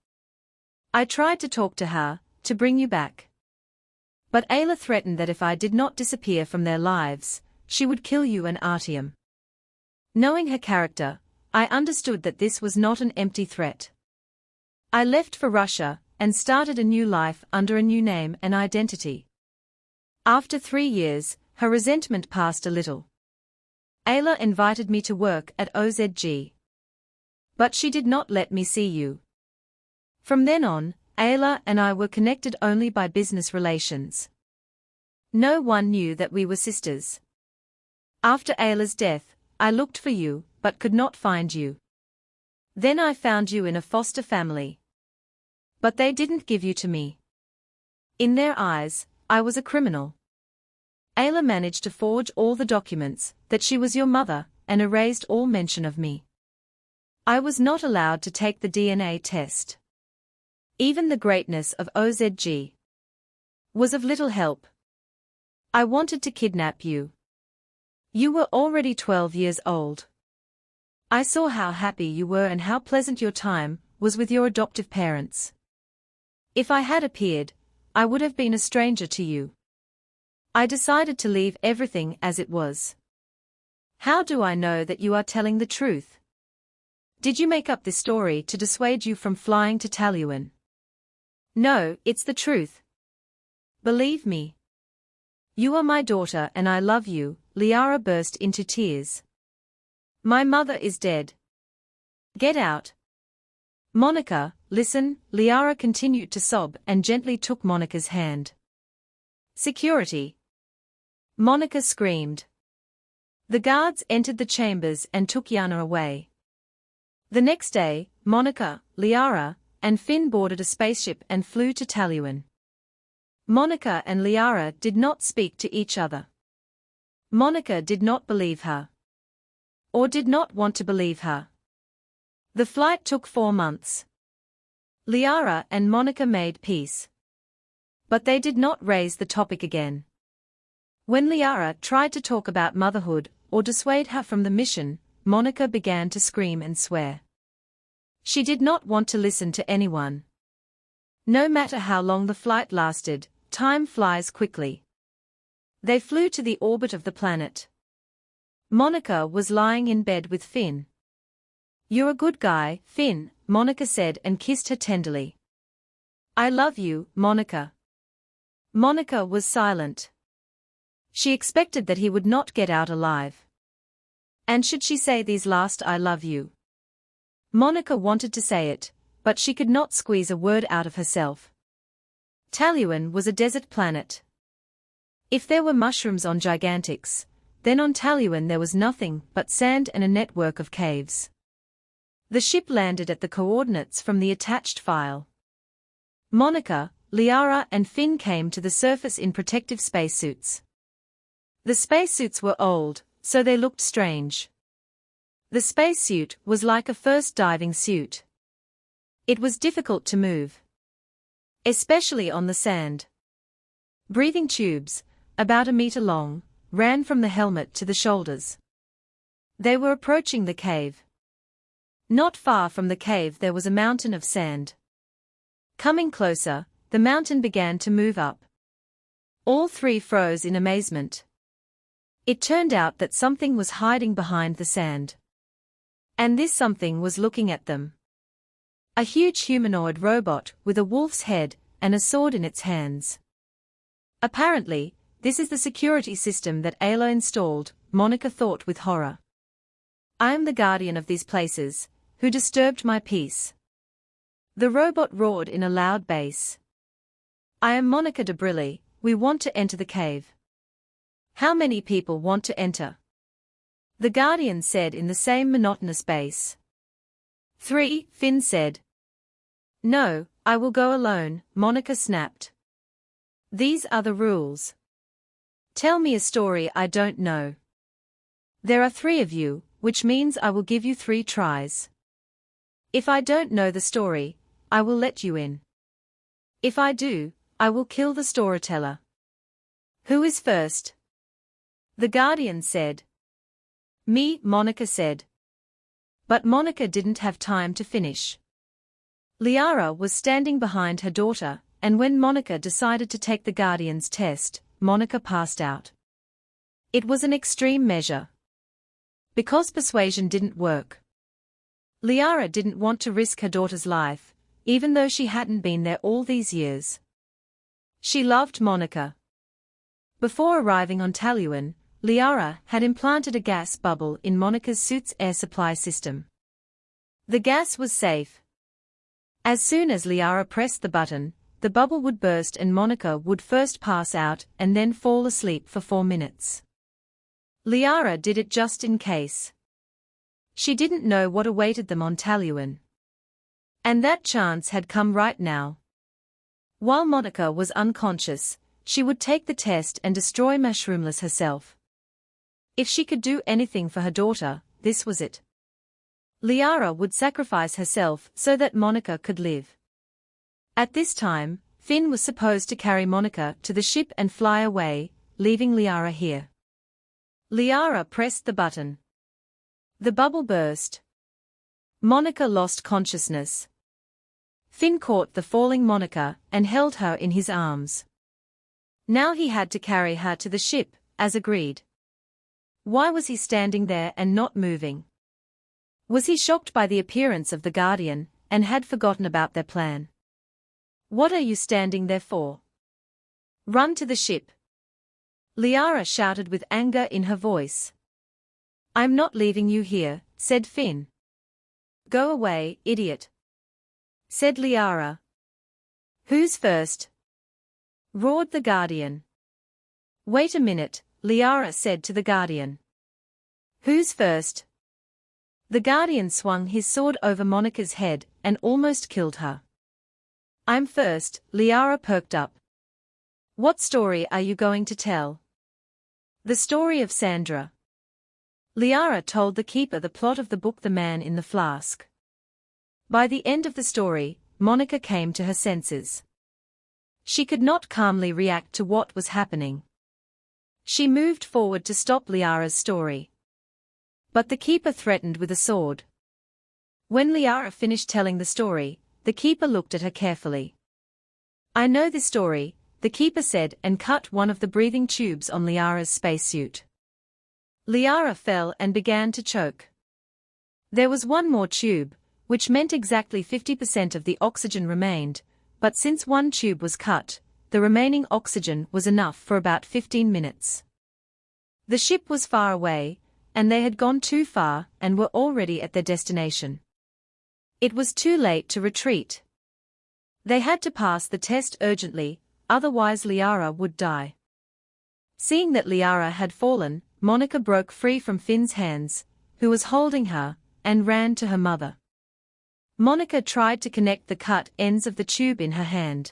I tried to talk to her, to bring you back. But Ayla threatened that if I did not disappear from their lives, she would kill you and Artyom. Knowing her character, I understood that this was not an empty threat. I left for Russia, and started a new life under a new name and identity. After 3 years, her resentment passed a little. Ayla invited me to work at OZG. But she did not let me see you. From then on, Ayla and I were connected only by business relations. No one knew that we were sisters. After Ayla's death, I looked for you, but could not find you. Then I found you in a foster family. But they didn't give you to me. In their eyes, I was a criminal. Ayla managed to forge all the documents that she was your mother and erased all mention of me. I was not allowed to take the DNA test. Even the greatness of OZG was of little help. I wanted to kidnap you. You were already 12 years old. I saw how happy you were and how pleasant your time was with your adoptive parents. If I had appeared, I would have been a stranger to you. I decided to leave everything as it was. How do I know that you are telling the truth? Did you make up this story to dissuade you from flying to Taluan? No, it's the truth. Believe me. You are my daughter and I love you. Liara burst into tears. My mother is dead. Get out. Monica, listen, Liara continued to sob and gently took Monica's hand. Security. Monica screamed. The guards entered the chambers and took Yana away. The next day, Monica, Liara, and Finn boarded a spaceship and flew to Taluan. Monica and Liara did not speak to each other. Monica did not believe her. Or did not want to believe her. The flight took 4 months. Liara and Monica made peace. But they did not raise the topic again. When Liara tried to talk about motherhood or dissuade her from the mission, Monica began to scream and swear. She did not want to listen to anyone. No matter how long the flight lasted, time flies quickly. They flew to the orbit of the planet. Monica was lying in bed with Finn. You're a good guy, Finn, Monica said and kissed her tenderly. I love you, Monica. Monica was silent. She expected that he would not get out alive. And should she say these last I love you? Monica wanted to say it, but she could not squeeze a word out of herself. Taluan was a desert planet. If there were mushrooms on Gigantics, then on Taluan there was nothing but sand and a network of caves. The ship landed at the coordinates from the attached file. Monica, Liara and Finn came to the surface in protective spacesuits. The spacesuits were old, so they looked strange. The spacesuit was like a first diving suit. It was difficult to move. Especially on the sand. Breathing tubes, about 1 meter long, ran from the helmet to the shoulders. They were approaching the cave. Not far from the cave there was a mountain of sand. Coming closer, the mountain began to move up. All 3 froze in amazement. It turned out that something was hiding behind the sand. And this something was looking at them. A huge humanoid robot with a wolf's head and a sword in its hands. Apparently, this is the security system that Ayla installed, Monica thought with horror. I am the guardian of these places, who disturbed my peace. The robot roared in a loud bass. I am Monica de Brilli, we want to enter the cave. How many people want to enter? The guardian said in the same monotonous bass. 3, Finn said. No, I will go alone, Monica snapped. These are the rules. Tell me a story I don't know. There are 3 of you, which means I will give you 3 tries. If I don't know the story, I will let you in. If I do, I will kill the storyteller. Who is first? The guardian said. Me, Monica said. But Monica didn't have time to finish. Liara was standing behind her daughter, and when Monica decided to take the guardian's test, Monica passed out. It was an extreme measure. Because persuasion didn't work. Liara didn't want to risk her daughter's life, even though she hadn't been there all these years. She loved Monica. Before arriving on Taluan, Liara had implanted a gas bubble in Monica's suit's air supply system. The gas was safe. As soon as Liara pressed the button, the bubble would burst and Monica would first pass out and then fall asleep for 4 minutes. Liara did it just in case. She didn't know what awaited them on Taluan. And that chance had come right now. While Monica was unconscious, she would take the test and destroy Mushroomless herself. If she could do anything for her daughter, this was it. Liara would sacrifice herself so that Monica could live. At this time, Finn was supposed to carry Monica to the ship and fly away, leaving Liara here. Liara pressed the button. The bubble burst. Monica lost consciousness. Finn caught the falling Monica and held her in his arms. Now he had to carry her to the ship, as agreed. Why was he standing there and not moving? Was he shocked by the appearance of the Guardian, and had forgotten about their plan? What are you standing there for? Run to the ship. Liara shouted with anger in her voice. I'm not leaving you here, said Finn. Go away, idiot, said Liara. Who's first? Roared the Guardian. Wait a minute, Liara said to the Guardian. Who's first? The Guardian swung his sword over Monica's head and almost killed her. I'm first, Liara perked up. What story are you going to tell? The story of Sandra. Liara told the keeper the plot of the book The Man in the Flask. By the end of the story, Monica came to her senses. She could not calmly react to what was happening. She moved forward to stop Liara's story. But the keeper threatened with a sword. When Liara finished telling the story, the keeper looked at her carefully. I know this story, the keeper said and cut one of the breathing tubes on Liara's spacesuit. Liara fell and began to choke. There was one more tube, which meant exactly 50% of the oxygen remained, but since one tube was cut, the remaining oxygen was enough for about 15 minutes. The ship was far away, and they had gone too far and were already at their destination. It was too late to retreat. They had to pass the test urgently, otherwise Liara would die. Seeing that Liara had fallen, Monica broke free from Finn's hands, who was holding her, and ran to her mother. Monica tried to connect the cut ends of the tube in her hand.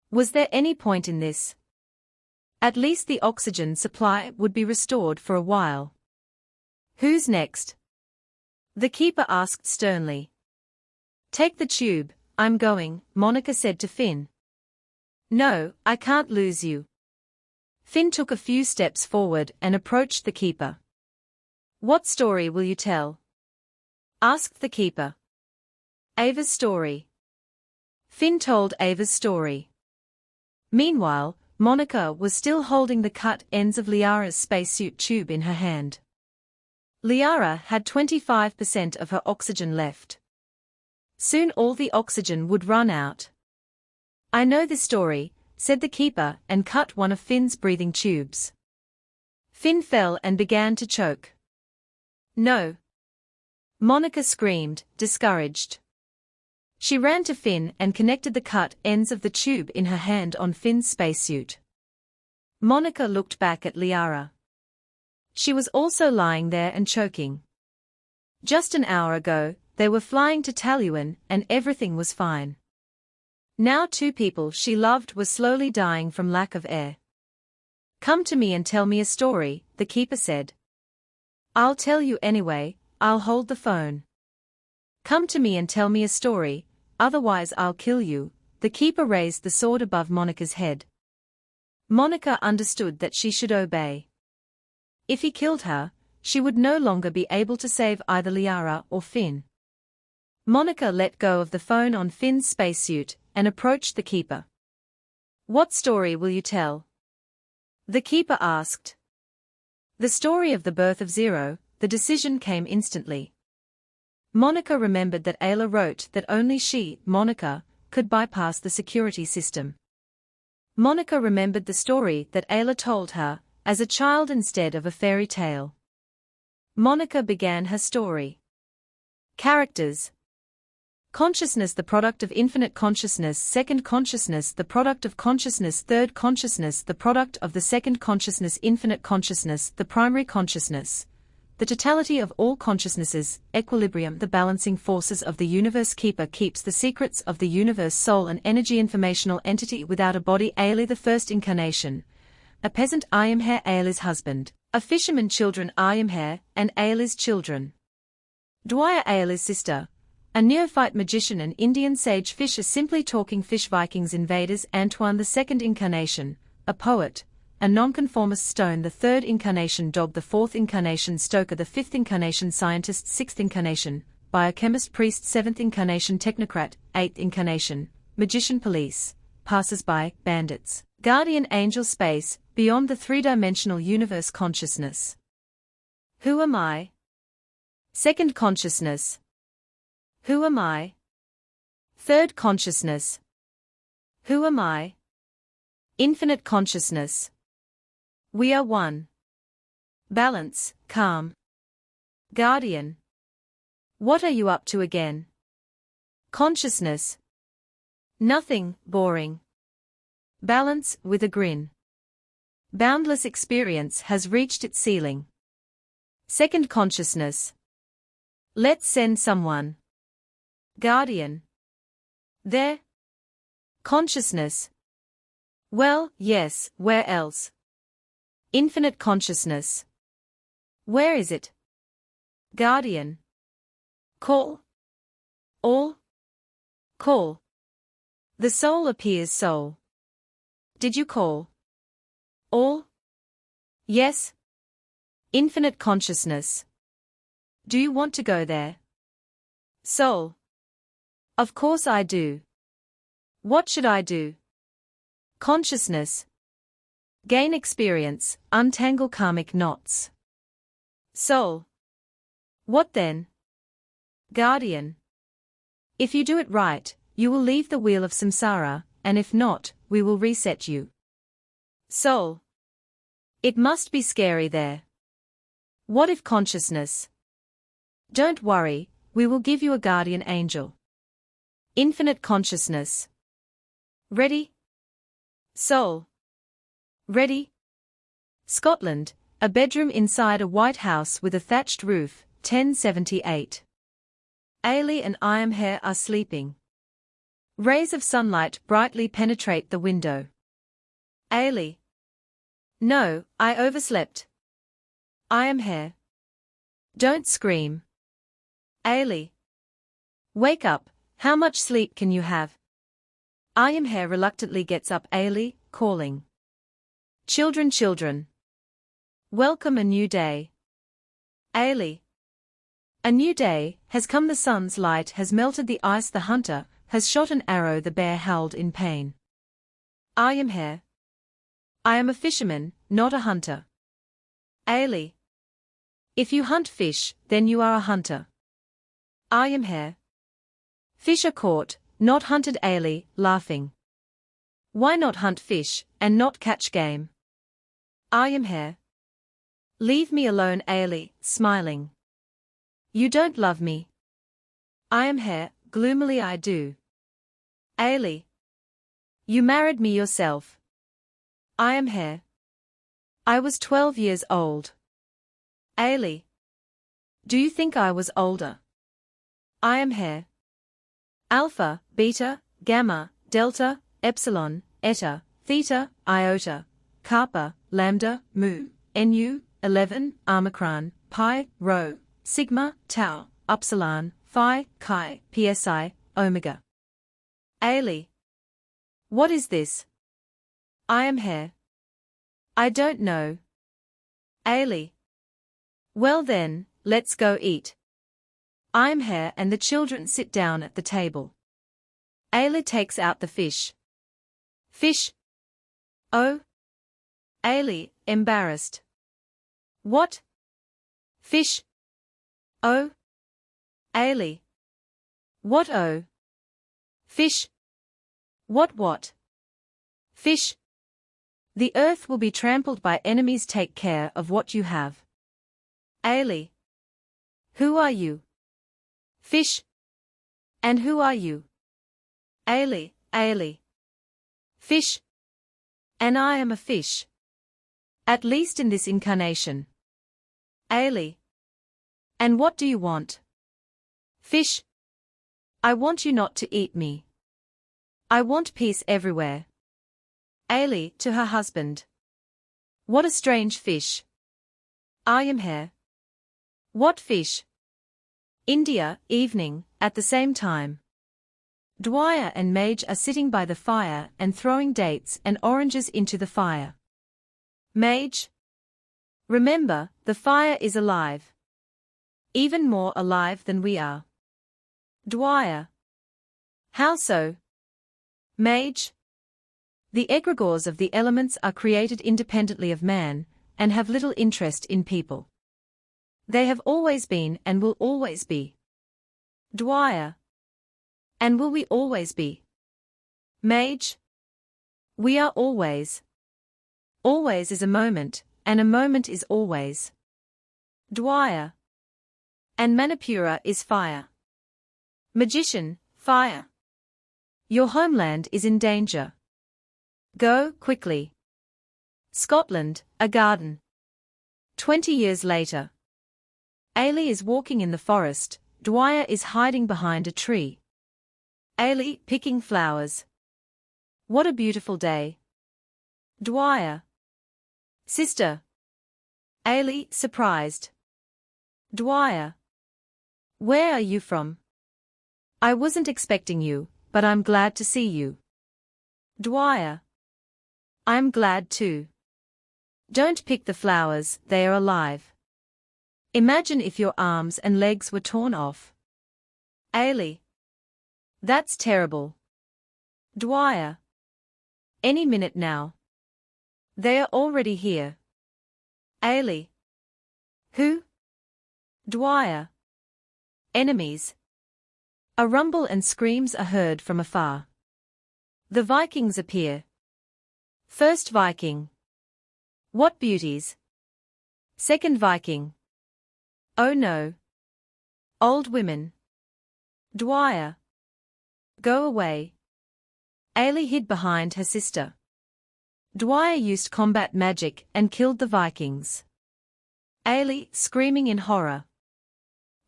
Was there any point in this? At least the oxygen supply would be restored for a while. Who's next? The keeper asked sternly. Take the tube, I'm going, Monica said to Finn. No, I can't lose you. Finn took a few steps forward and approached the keeper. What story will you tell? Asked the keeper. Ava's story. Finn told Ava's story. Meanwhile, Monica was still holding the cut ends of Liara's spacesuit tube in her hand. Liara had 25% of her oxygen left. Soon all the oxygen would run out. I know this story, said the keeper and cut one of Finn's breathing tubes. Finn fell and began to choke. No. Monica screamed, discouraged. She ran to Finn and connected the cut ends of the tube in her hand on Finn's spacesuit. Monica looked back at Liara. She was also lying there and choking. Just an hour ago, they were flying to Taluan and everything was fine. Now two people she loved were slowly dying from lack of air. Come to me and tell me a story, the keeper said. I'll tell you anyway, I'll hold the phone. Come to me and tell me a story, otherwise I'll kill you, the keeper raised the sword above Monica's head. Monica understood that she should obey. If he killed her, she would no longer be able to save either Liara or Finn. Monica let go of the phone on Finn's spacesuit and approached the keeper. What story will you tell? The keeper asked. The story of the birth of Zero. The decision came instantly. Monica remembered that Ayla wrote that only she, Monica, could bypass the security system. Monica remembered the story that Ayla told her, as a child instead of a fairy tale. Monica began her story. Characters. Consciousness, the product of infinite consciousness. Second consciousness, the product of consciousness. Third consciousness, the product of the second consciousness. Infinite consciousness, the primary consciousness. The totality of all consciousnesses. Equilibrium, the balancing forces of the universe. Keeper keeps the secrets of the universe. Soul, an energy informational entity without a body. Ailey, the first incarnation. A peasant. Ayamhair, Ailey's husband. A fisherman. Children. Ayamhair and Ailey's children. Dwyer, Ailey's sister. A neophyte magician and Indian sage fish are simply talking fish Vikings invaders Antoine II incarnation, a poet, a nonconformist Stone the third incarnation Dog the fourth incarnation Stoker the fifth incarnation Scientist sixth incarnation, biochemist priest seventh incarnation Technocrat eighth incarnation, magician police, passers-by, bandits, guardian angel space, beyond the three-dimensional universe consciousness. Who am I? Second consciousness. Who am I? Third consciousness. Who am I? Infinite consciousness. We are one. Balance, calm. Guardian. What are you up to again? Consciousness. Nothing, boring. Balance, with a grin. Boundless experience has reached its ceiling. Second consciousness. Let's send someone. Guardian. There? Consciousness. Well, yes, where else? Infinite consciousness. Where is it? Guardian. Call. All. Call. The soul appears soul. Did you call? All? Yes. Infinite consciousness. Do you want to go there? Soul. Of course I do. What should I do? Consciousness. Gain experience, untangle karmic knots. Soul. What then? Guardian. If you do it right, you will leave the wheel of samsara, and if not, we will reset you. Soul. It must be scary there. What if consciousness? Don't worry, we will give you a guardian angel. Infinite consciousness. Ready? Soul. Ready? Scotland, a bedroom inside a white house with a thatched roof, 1078. Ailey and Iamher are sleeping. Rays of sunlight brightly penetrate the window. Ailey. No, I overslept. Iamher. Don't scream. Ailey. Wake up, how much sleep can you have? Iamher reluctantly gets up. Ailey, calling. Children, children. Welcome a new day. Ailey. A new day has come. The sun's light has melted the ice. The hunter has shot an arrow. The bear howled in pain. Iamher. I am a fisherman, not a hunter. Ailey. If you hunt fish, then you are a hunter. Iamher. Fish are caught, not hunted. Ailey, laughing. Why not hunt fish, and not catch game? Iamher. Leave me alone. Ailey, smiling. You don't love me. Iamher, gloomily. I do. Ailey. You married me yourself. Iamher. I was 12 years old. Ailey. Do you think I was older? Iamher. Alpha, beta, gamma, delta, epsilon, eta, theta, iota, kappa, lambda, mu, nu, 11, omicron, pi, rho, sigma, tau, upsilon, phi, chi, psi, omega. Ailey. What is this? Iamher. I don't know. Ailey. Well then, let's go eat. Iamher and the children sit down at the table. Ailey takes out the fish. Fish? Oh? Ailey, embarrassed. What? Fish? Oh? Ailey. What oh? Fish? What? Fish? The earth will be trampled by enemies. Take care of what you have. Ailey. Who are you? Fish. And who are you? Ailey. Fish. And I am a fish. At least in this incarnation. Ailey. And what do you want? Fish. I want you not to eat me. I want peace everywhere. Ailey to her husband. What a strange fish. Iamher. What fish? India, evening, at the same time. Dwyer and Mage are sitting by the fire and throwing dates and oranges into the fire. Mage. Remember, the fire is alive. Even more alive than we are. Dwyer. How so? Mage. The egregores of the elements are created independently of man, and have little interest in people. They have always been and will always be. Dwyer. And will we always be? Mage. We are always. Always is a moment, and a moment is always. Dwyer. And Manipura is fire. Magician, fire. Your homeland is in danger. Go, quickly. Scotland, a garden. 20 years later. Ailey is walking in the forest, Dwyer is hiding behind a tree. Ailey, picking flowers. What a beautiful day. Dwyer. Sister. Ailey, surprised. Dwyer. Where are you from? I wasn't expecting you, but I'm glad to see you. Dwyer. I'm glad too. Don't pick the flowers, they are alive. Imagine if your arms and legs were torn off. Ailey. That's terrible. Dwyer. Any minute now. They are already here. Ailey. Who? Dwyer. Enemies. A rumble and screams are heard from afar. The Vikings appear. First Viking. What beauties. Second Viking. Oh no. Old women. Dwyer. Go away. Ailey hid behind her sister. Dwyer used combat magic and killed the Vikings. Ailey, screaming in horror.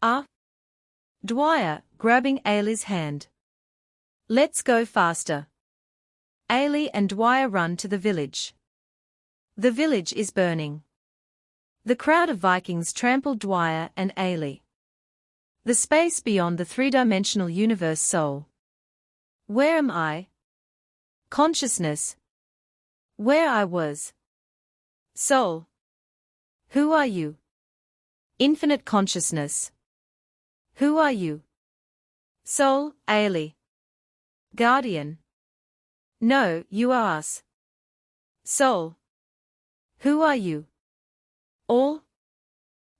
Ah! Dwyer, grabbing Ailey's hand. Let's go faster. Ailey and Dwyer run to the village. The village is burning. The crowd of Vikings trampled Dwyer and Ailey. The space beyond the three-dimensional universe soul. Where am I? Consciousness. Where I was. Soul. Who are you? Infinite consciousness. Who are you? Soul, Ailey. Guardian. No, you are us. Soul. Who are you? All?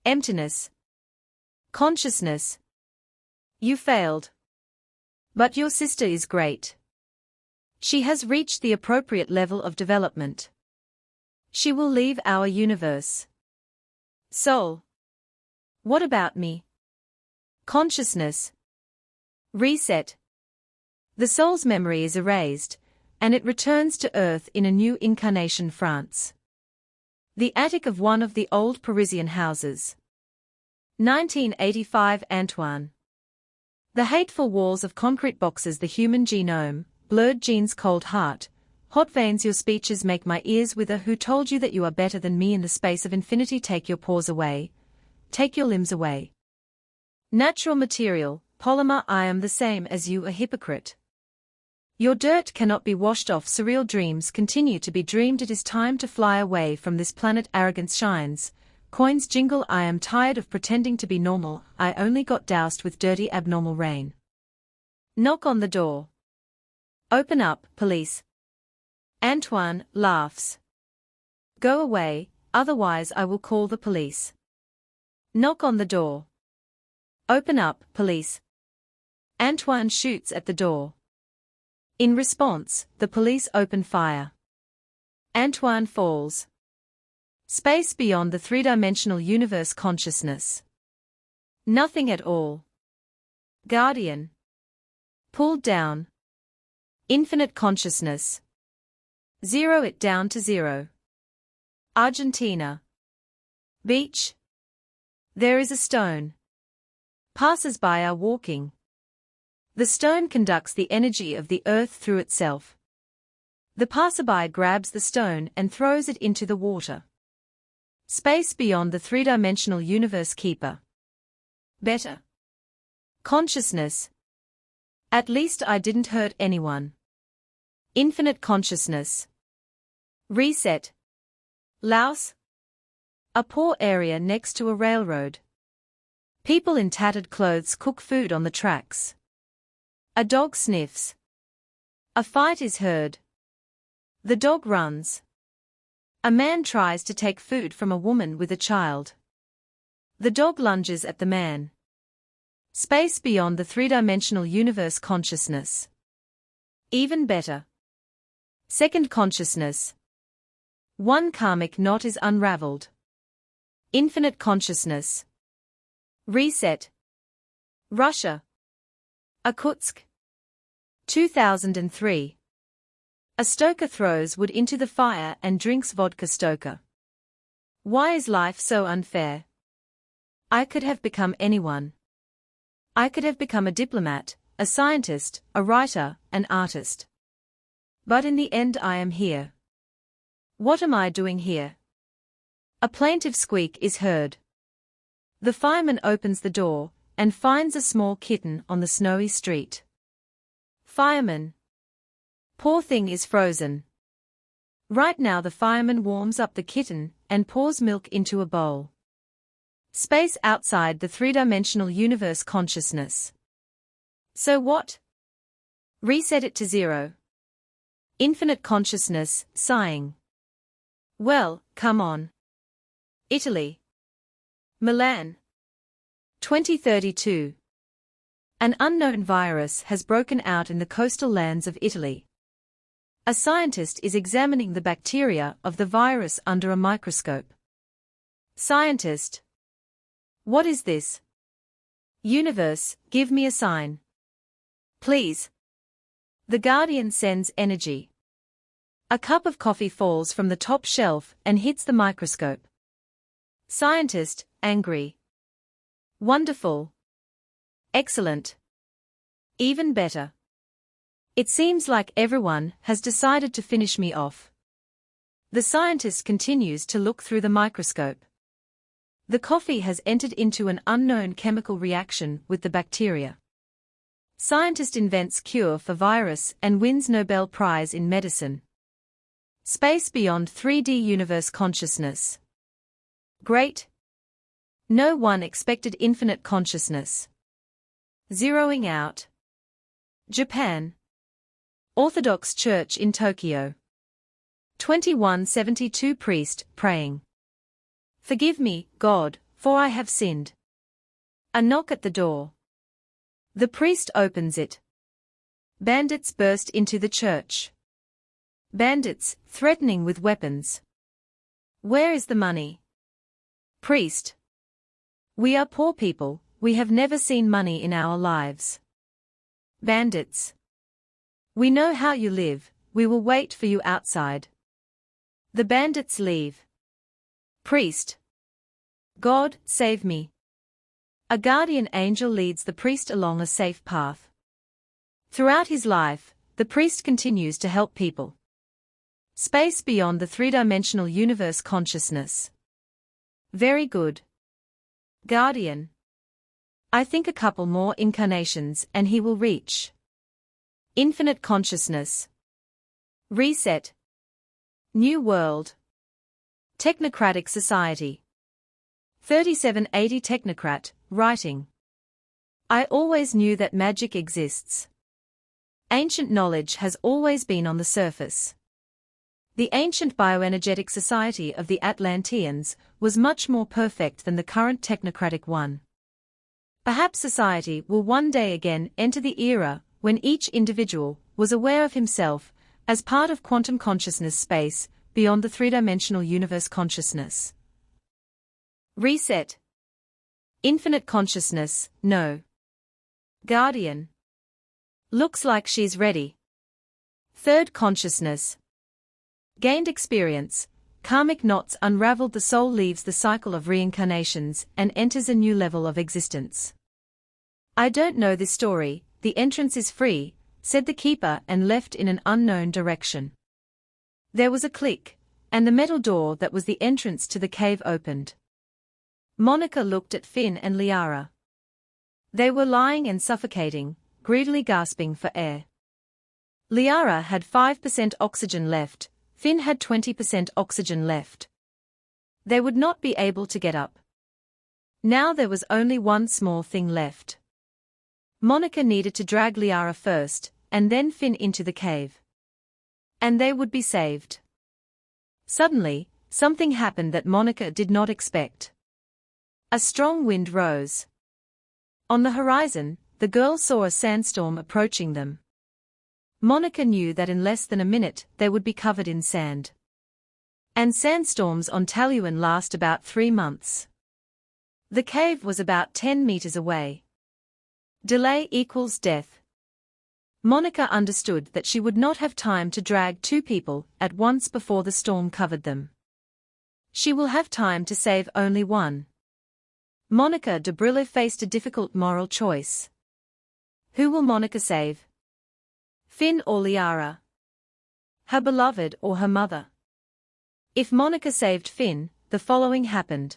Emptiness. Consciousness. You failed. But your sister is great. She has reached the appropriate level of development. She will leave our universe. Soul. What about me? Consciousness. Reset. The soul's memory is erased, and it returns to Earth in a new incarnation. France. The attic of one of the old Parisian houses. 1985 Antoine. The hateful walls of concrete boxes, the human genome, blurred genes, cold heart, hot veins, your speeches make my ears wither. Who told you that you are better than me in the space of infinity? Take your paws away. Take your limbs away. Natural material, polymer, I am the same as you, a hypocrite. Your dirt cannot be washed off. Surreal dreams continue to be dreamed. It is time to fly away from this planet. Arrogance shines. Coins jingle. I am tired of pretending to be normal. I only got doused with dirty abnormal rain. Knock on the door. Open up, police. Antoine laughs. Go away, otherwise I will call the police. Knock on the door. Open up, police. Antoine shoots at the door. In response, the police open fire. Antoine falls. Space beyond the three-dimensional universe. Consciousness. Nothing at all. Guardian. Pulled down. Infinite consciousness. Zero it down to zero. Argentina. Beach. There is a stone. Passers-by are walking. The stone conducts the energy of the earth through itself. The passerby grabs the stone and throws it into the water. Space beyond the three-dimensional universe. Keeper. Better. Consciousness. At least I didn't hurt anyone. Infinite consciousness. Reset. Laos. A poor area next to a railroad. People in tattered clothes cook food on the tracks. A dog sniffs. A fight is heard. The dog runs. A man tries to take food from a woman with a child. The dog lunges at the man. Space beyond the three-dimensional universe consciousness. Even better. Second consciousness. One karmic knot is unraveled. Infinite consciousness. Reset. Russia. Irkutsk. 2003. A stoker throws wood into the fire and drinks vodka stoker. Why is life so unfair? I could have become anyone. I could have become a diplomat, a scientist, a writer, an artist. But in the end I am here. What am I doing here? A plaintive squeak is heard. The fireman opens the door and finds a small kitten on the snowy street. Fireman. Poor thing is frozen. Right now the fireman warms up the kitten and pours milk into a bowl. Space outside the three-dimensional universe consciousness. So what? Reset it to zero. Infinite consciousness, sighing. Well, come on. Italy. Milan. 2032. An unknown virus has broken out in the coastal lands of Italy. A scientist is examining the bacteria of the virus under a microscope. Scientist. What is this? Universe, give me a sign. Please. The Guardian sends energy. A cup of coffee falls from the top shelf and hits the microscope. Scientist, angry. Wonderful. Excellent. Even better. It seems like everyone has decided to finish me off. The scientist continues to look through the microscope. The coffee has entered into an unknown chemical reaction with the bacteria. Scientist invents cure for virus and wins Nobel Prize in medicine. Space beyond 3D universe consciousness. Great. No one expected infinite consciousness. Zeroing out. Japan. Orthodox Church in Tokyo. 2172 Priest, praying. Forgive me, God, for I have sinned. A knock at the door. The priest opens it. Bandits burst into the church. Bandits, threatening with weapons. Where is the money? Priest. We are poor people, we have never seen money in our lives. Bandits. We know how you live, we will wait for you outside. The bandits leave. Priest. God, save me. A guardian angel leads the priest along a safe path. Throughout his life, the priest continues to help people. Space beyond the three-dimensional universe consciousness. Very good. Guardian. I think a couple more incarnations and he will reach infinite consciousness. Reset. New world. Technocratic society. 3780 Technocrat, writing. I always knew that magic exists. Ancient knowledge has always been on the surface. The ancient bioenergetic society of the Atlanteans was much more perfect than the current technocratic one. Perhaps society will one day again enter the era when each individual was aware of himself as part of quantum consciousness space beyond the three-dimensional universe consciousness. Reset. Infinite consciousness, no. Guardian. Looks like she's ready. Third consciousness. Gained experience, karmic knots unraveled, the soul leaves the cycle of reincarnations and enters a new level of existence. I don't know this story, the entrance is free, said the keeper and left in an unknown direction. There was a click, and the metal door that was the entrance to the cave opened. Monica looked at Finn and Liara. They were lying and suffocating, greedily gasping for air. Liara had 5% oxygen left, Finn had 20% oxygen left. They would not be able to get up. Now there was only one small thing left. Monica needed to drag Liara first, and then Finn into the cave. And they would be saved. Suddenly, something happened that Monica did not expect. A strong wind rose. On the horizon, the girl saw a sandstorm approaching them. Monica knew that in less than a minute they would be covered in sand. And sandstorms on Taluan last about 3 months. The cave was about 10 meters away. Delay equals death. Monica understood that she would not have time to drag 2 people at once before the storm covered them. She will have time to save only one. Monica de Brille faced a difficult moral choice. Who will Monica save? Finn or Liara? Her beloved or her mother? If Monica saved Finn, the following happened.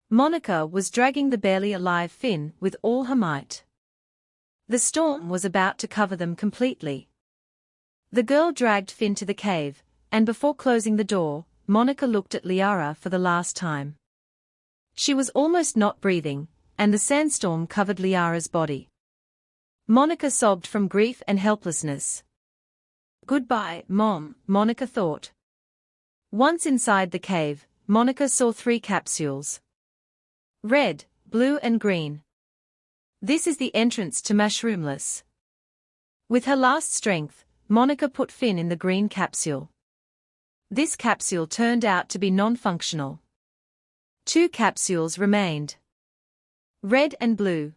Monica was dragging the barely alive Finn with all her might. The storm was about to cover them completely. The girl dragged Finn to the cave, and before closing the door, Monica looked at Liara for the last time. She was almost not breathing, and the sandstorm covered Liara's body. Monica sobbed from grief and helplessness. Goodbye, Mom, Monica thought. Once inside the cave, Monica saw 3 capsules. Red, blue and green. This is the entrance to Mushroomless. With her last strength, Monica put Finn in the green capsule. This capsule turned out to be non-functional. 2 capsules remained. Red and blue.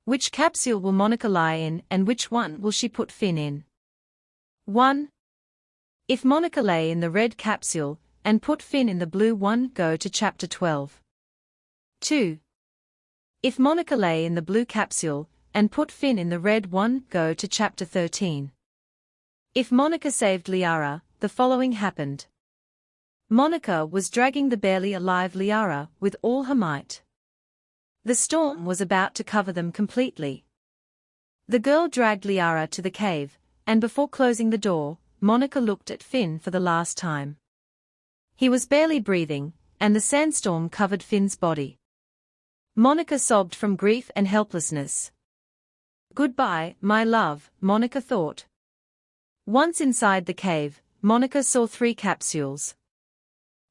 Which capsule will Monica lie in and which one will she put Finn in? 1. If Monica lay in the red capsule and put Finn in the blue one, go to chapter 12. 2. If Monica lay in the blue capsule and put Finn in the red one, go to chapter 13. If Monica saved Liara, the following happened. Monica was dragging the barely alive Liara with all her might. The storm was about to cover them completely. The girl dragged Liara to the cave, and before closing the door, Monica looked at Finn for the last time. He was barely breathing, and the sandstorm covered Finn's body. Monica sobbed from grief and helplessness. Goodbye, my love, Monica thought. Once inside the cave, Monica saw 3 capsules.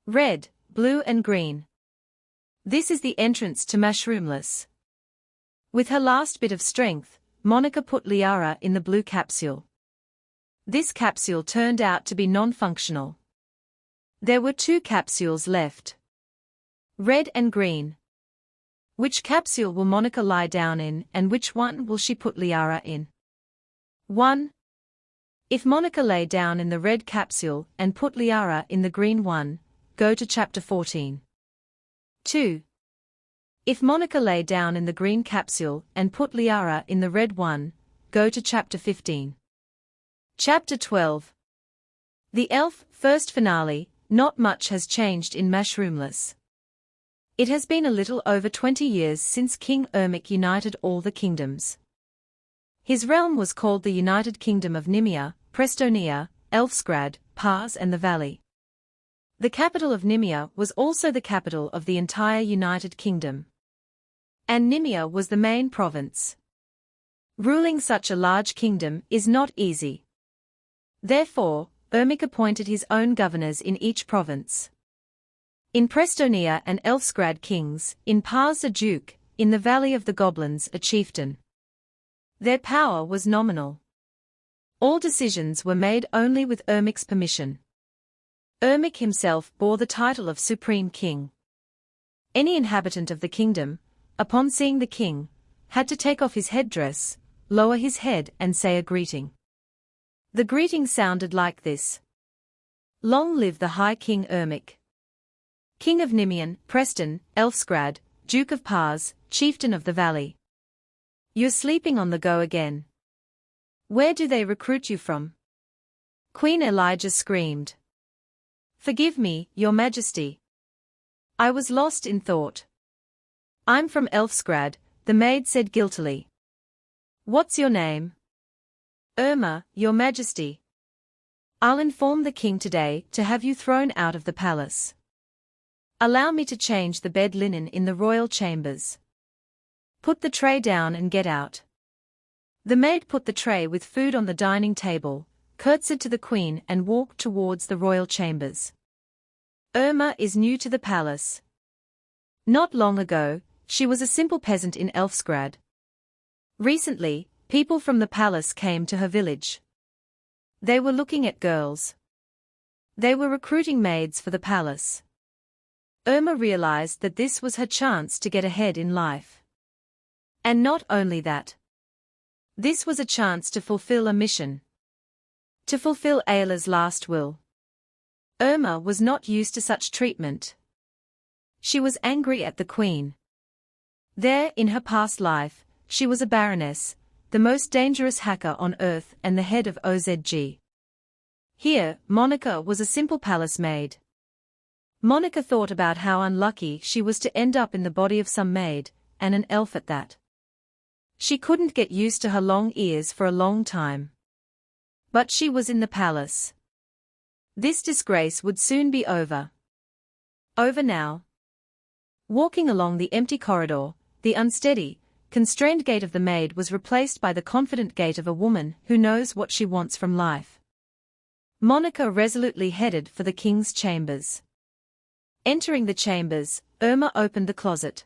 Red, blue and green. This is the entrance to Mushroomless. With her last bit of strength, Monica put Liara in the blue capsule. This capsule turned out to be non-functional. There were 2 capsules left. Red and green. Which capsule will Monica lie down in and which one will she put Liara in? 1. If Monica lay down in the red capsule and put Liara in the green one, go to chapter 14. 2. If Monica lay down in the green capsule and put Liara in the red one, go to chapter 15. Chapter 12. The Elf First Finale. Not much has changed in Mushroomless. It has been a little over 20 years since King Ermic united all the kingdoms. His realm was called the United Kingdom of Nimia, Prestonia, Elfsgrad, Pars and the Valley. The capital of Nimia was also the capital of the entire United Kingdom. And Nimia was the main province. Ruling such a large kingdom is not easy. Therefore, Ermic appointed his own governors in each province. In Prestonia and Elfsgrad kings, in Pars a duke, in the Valley of the Goblins a chieftain. Their power was nominal. All decisions were made only with Ermic's permission. Ermic himself bore the title of Supreme King. Any inhabitant of the kingdom, upon seeing the king, had to take off his headdress, lower his head and say a greeting. The greeting sounded like this. Long live the High King Ermic. King of Nimian, Preston, Elfsgrad, Duke of Pars, Chieftain of the Valley. You're sleeping on the go again. Where do they recruit you from? Queen Elijah screamed. Forgive me, Your Majesty. I was lost in thought. I'm from Elfsgrad, the maid said guiltily. What's your name? Irma, your majesty. I'll inform the king today to have you thrown out of the palace. Allow me to change the bed linen in the royal chambers. Put the tray down and get out. The maid put the tray with food on the dining table, curtsied to the queen and walked towards the royal chambers. Irma is new to the palace. Not long ago, she was a simple peasant in Elfsgrad. Recently, people from the palace came to her village. They were looking at girls. They were recruiting maids for the palace. Irma realized that this was her chance to get ahead in life. And not only that. This was a chance to fulfill a mission. To fulfill Ayla's last will. Irma was not used to such treatment. She was angry at the queen. There, in her past life, she was a baroness, the most dangerous hacker on earth and the head of OZG. Here, Monica was a simple palace maid. Monica thought about how unlucky she was to end up in the body of some maid, and an elf at that. She couldn't get used to her long ears for a long time. But she was in the palace. This disgrace would soon be over. Over now. Walking along the empty corridor, the unsteady, constrained gait of the maid was replaced by the confident gait of a woman who knows what she wants from life. Monica resolutely headed for the king's chambers. Entering the chambers, Irma opened the closet.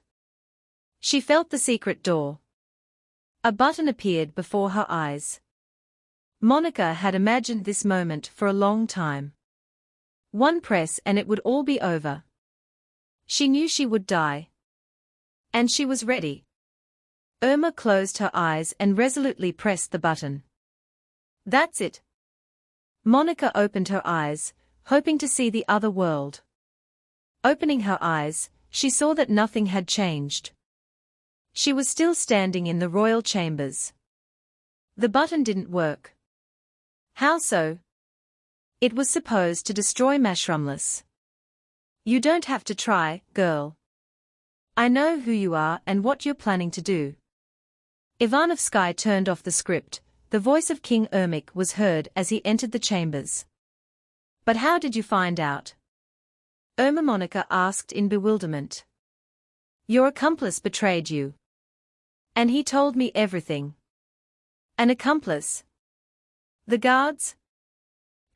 She felt the secret door. A button appeared before her eyes. Monica had imagined this moment for a long time. One press and it would all be over. She knew she would die. And she was ready. Irma closed her eyes and resolutely pressed the button. That's it. Monica opened her eyes, hoping to see the other world. Opening her eyes, she saw that nothing had changed. She was still standing in the royal chambers. The button didn't work. How so? It was supposed to destroy Mashrumless. You don't have to try, girl. I know who you are and what you're planning to do. Ivanovsky turned off the script. The voice of King Ermik was heard as he entered the chambers. But how did you find out? Irma Monica asked in bewilderment. Your accomplice betrayed you. And he told me everything. An accomplice? The guards?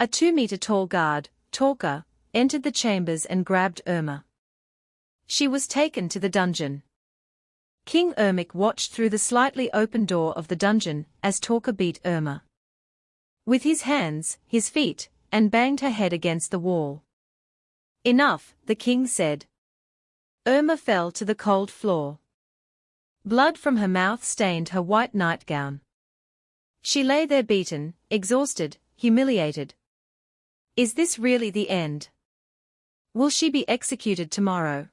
A 2-meter-tall guard, Torka, entered the chambers and grabbed Irma. She was taken to the dungeon. King Ermik watched through the slightly open door of the dungeon as Torka beat Irma. With his hands, his feet, and banged her head against the wall. Enough, the king said. Irma fell to the cold floor. Blood from her mouth stained her white nightgown. She lay there beaten, exhausted, humiliated. Is this really the end? Will she be executed tomorrow?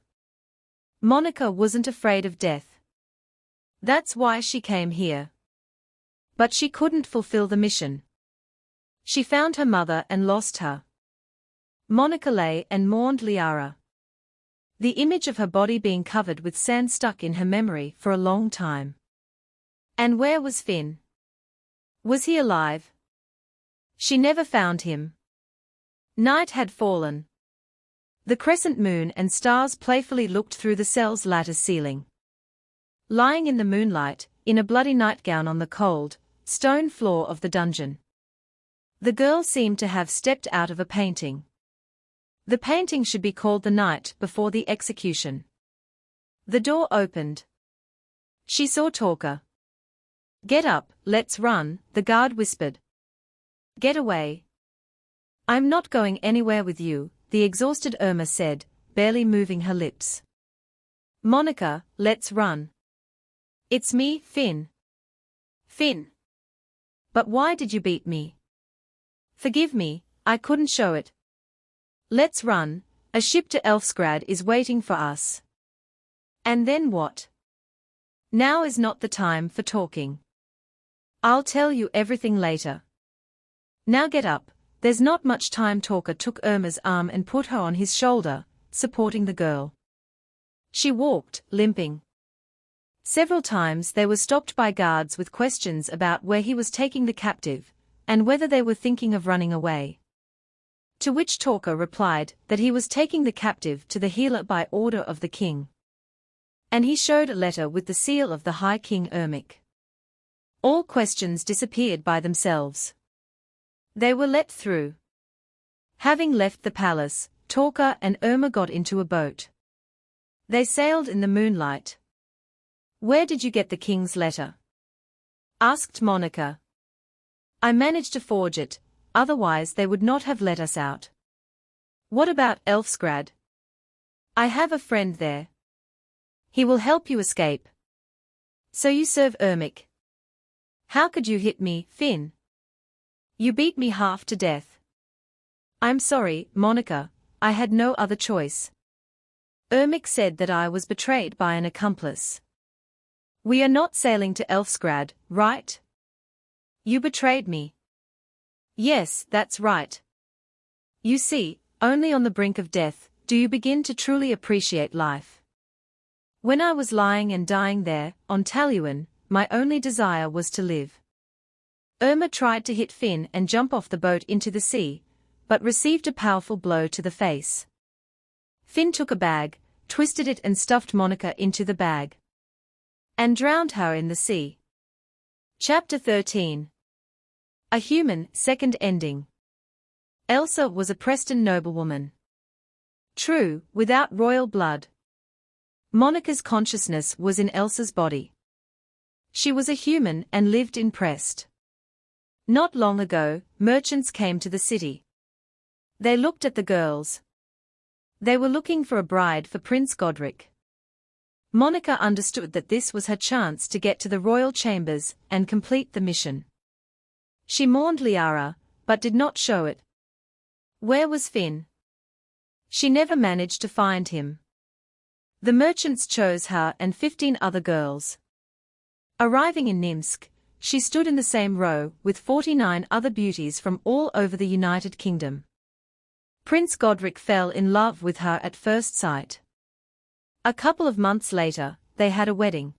Monica wasn't afraid of death. That's why she came here. But she couldn't fulfill the mission. She found her mother and lost her. Monica lay and mourned Liara. The image of her body being covered with sand stuck in her memory for a long time. And where was Finn? Was he alive? She never found him. Night had fallen. The crescent moon and stars playfully looked through the cell's lattice ceiling. Lying in the moonlight, in a bloody nightgown on the cold, stone floor of the dungeon. The girl seemed to have stepped out of a painting. The painting should be called The Night Before the Execution. The door opened. She saw Torka. Get up, let's run, the guard whispered. Get away. I'm not going anywhere with you, the exhausted Irma said, barely moving her lips. Monica, let's run. It's me, Finn. Finn. But why did you beat me? Forgive me, I couldn't show it. Let's run, a ship to Elfsgrad is waiting for us. And then what? Now is not the time for talking. I'll tell you everything later. Now get up, there's not much time. Torka took Irma's arm and put her on his shoulder, supporting the girl. She walked, limping. Several times they were stopped by guards with questions about where he was taking the captive, and whether they were thinking of running away. To which Talker replied that he was taking the captive to the healer by order of the king. And he showed a letter with the seal of the High King Ermic. All questions disappeared by themselves. They were let through. Having left the palace, Talker and Irma got into a boat. They sailed in the moonlight. "Where did you get the king's letter?" asked Monica. "I managed to forge it, otherwise they would not have let us out." "What about Elfsgrad?" "I have a friend there. He will help you escape." "So you serve Ermic?" "How could you hit me, Finn? You beat me half to death." "I'm sorry, Monica, I had no other choice. Ermic said that I was betrayed by an accomplice." "We are not sailing to Elfsgrad, right?" "You betrayed me." "Yes, that's right. You see, only on the brink of death do you begin to truly appreciate life. When I was lying and dying there, on Taluin, my only desire was to live." Irma tried to hit Finn and jump off the boat into the sea, but received a powerful blow to the face. Finn took a bag, twisted it and stuffed Monica into the bag, and drowned her in the sea. Chapter 13. A Human Second Ending. Elsa was a Preston noblewoman. True, without royal blood. Monica's consciousness was in Elsa's body. She was a human and lived in Prest. Not long ago, merchants came to the city. They looked at the girls. They were looking for a bride for Prince Godric. Monica understood that this was her chance to get to the royal chambers and complete the mission. She mourned Liara, but did not show it. Where was Finn? She never managed to find him. The merchants chose her and 15 other girls. Arriving in Nimsk, she stood in the same row with 49 other beauties from all over the United Kingdom. Prince Godric fell in love with her at first sight. A couple of months later, they had a wedding.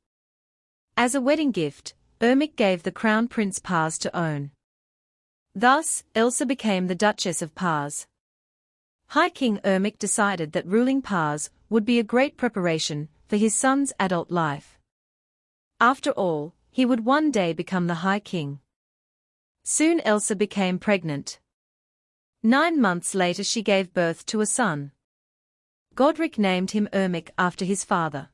As a wedding gift, Ermic gave the crown Prince Pars to own. Thus, Elsa became the Duchess of Pars. High King Ermic decided that ruling Pars would be a great preparation for his son's adult life. After all, he would one day become the High King. Soon Elsa became pregnant. 9 months later she gave birth to a son. Godric named him Ermic after his father.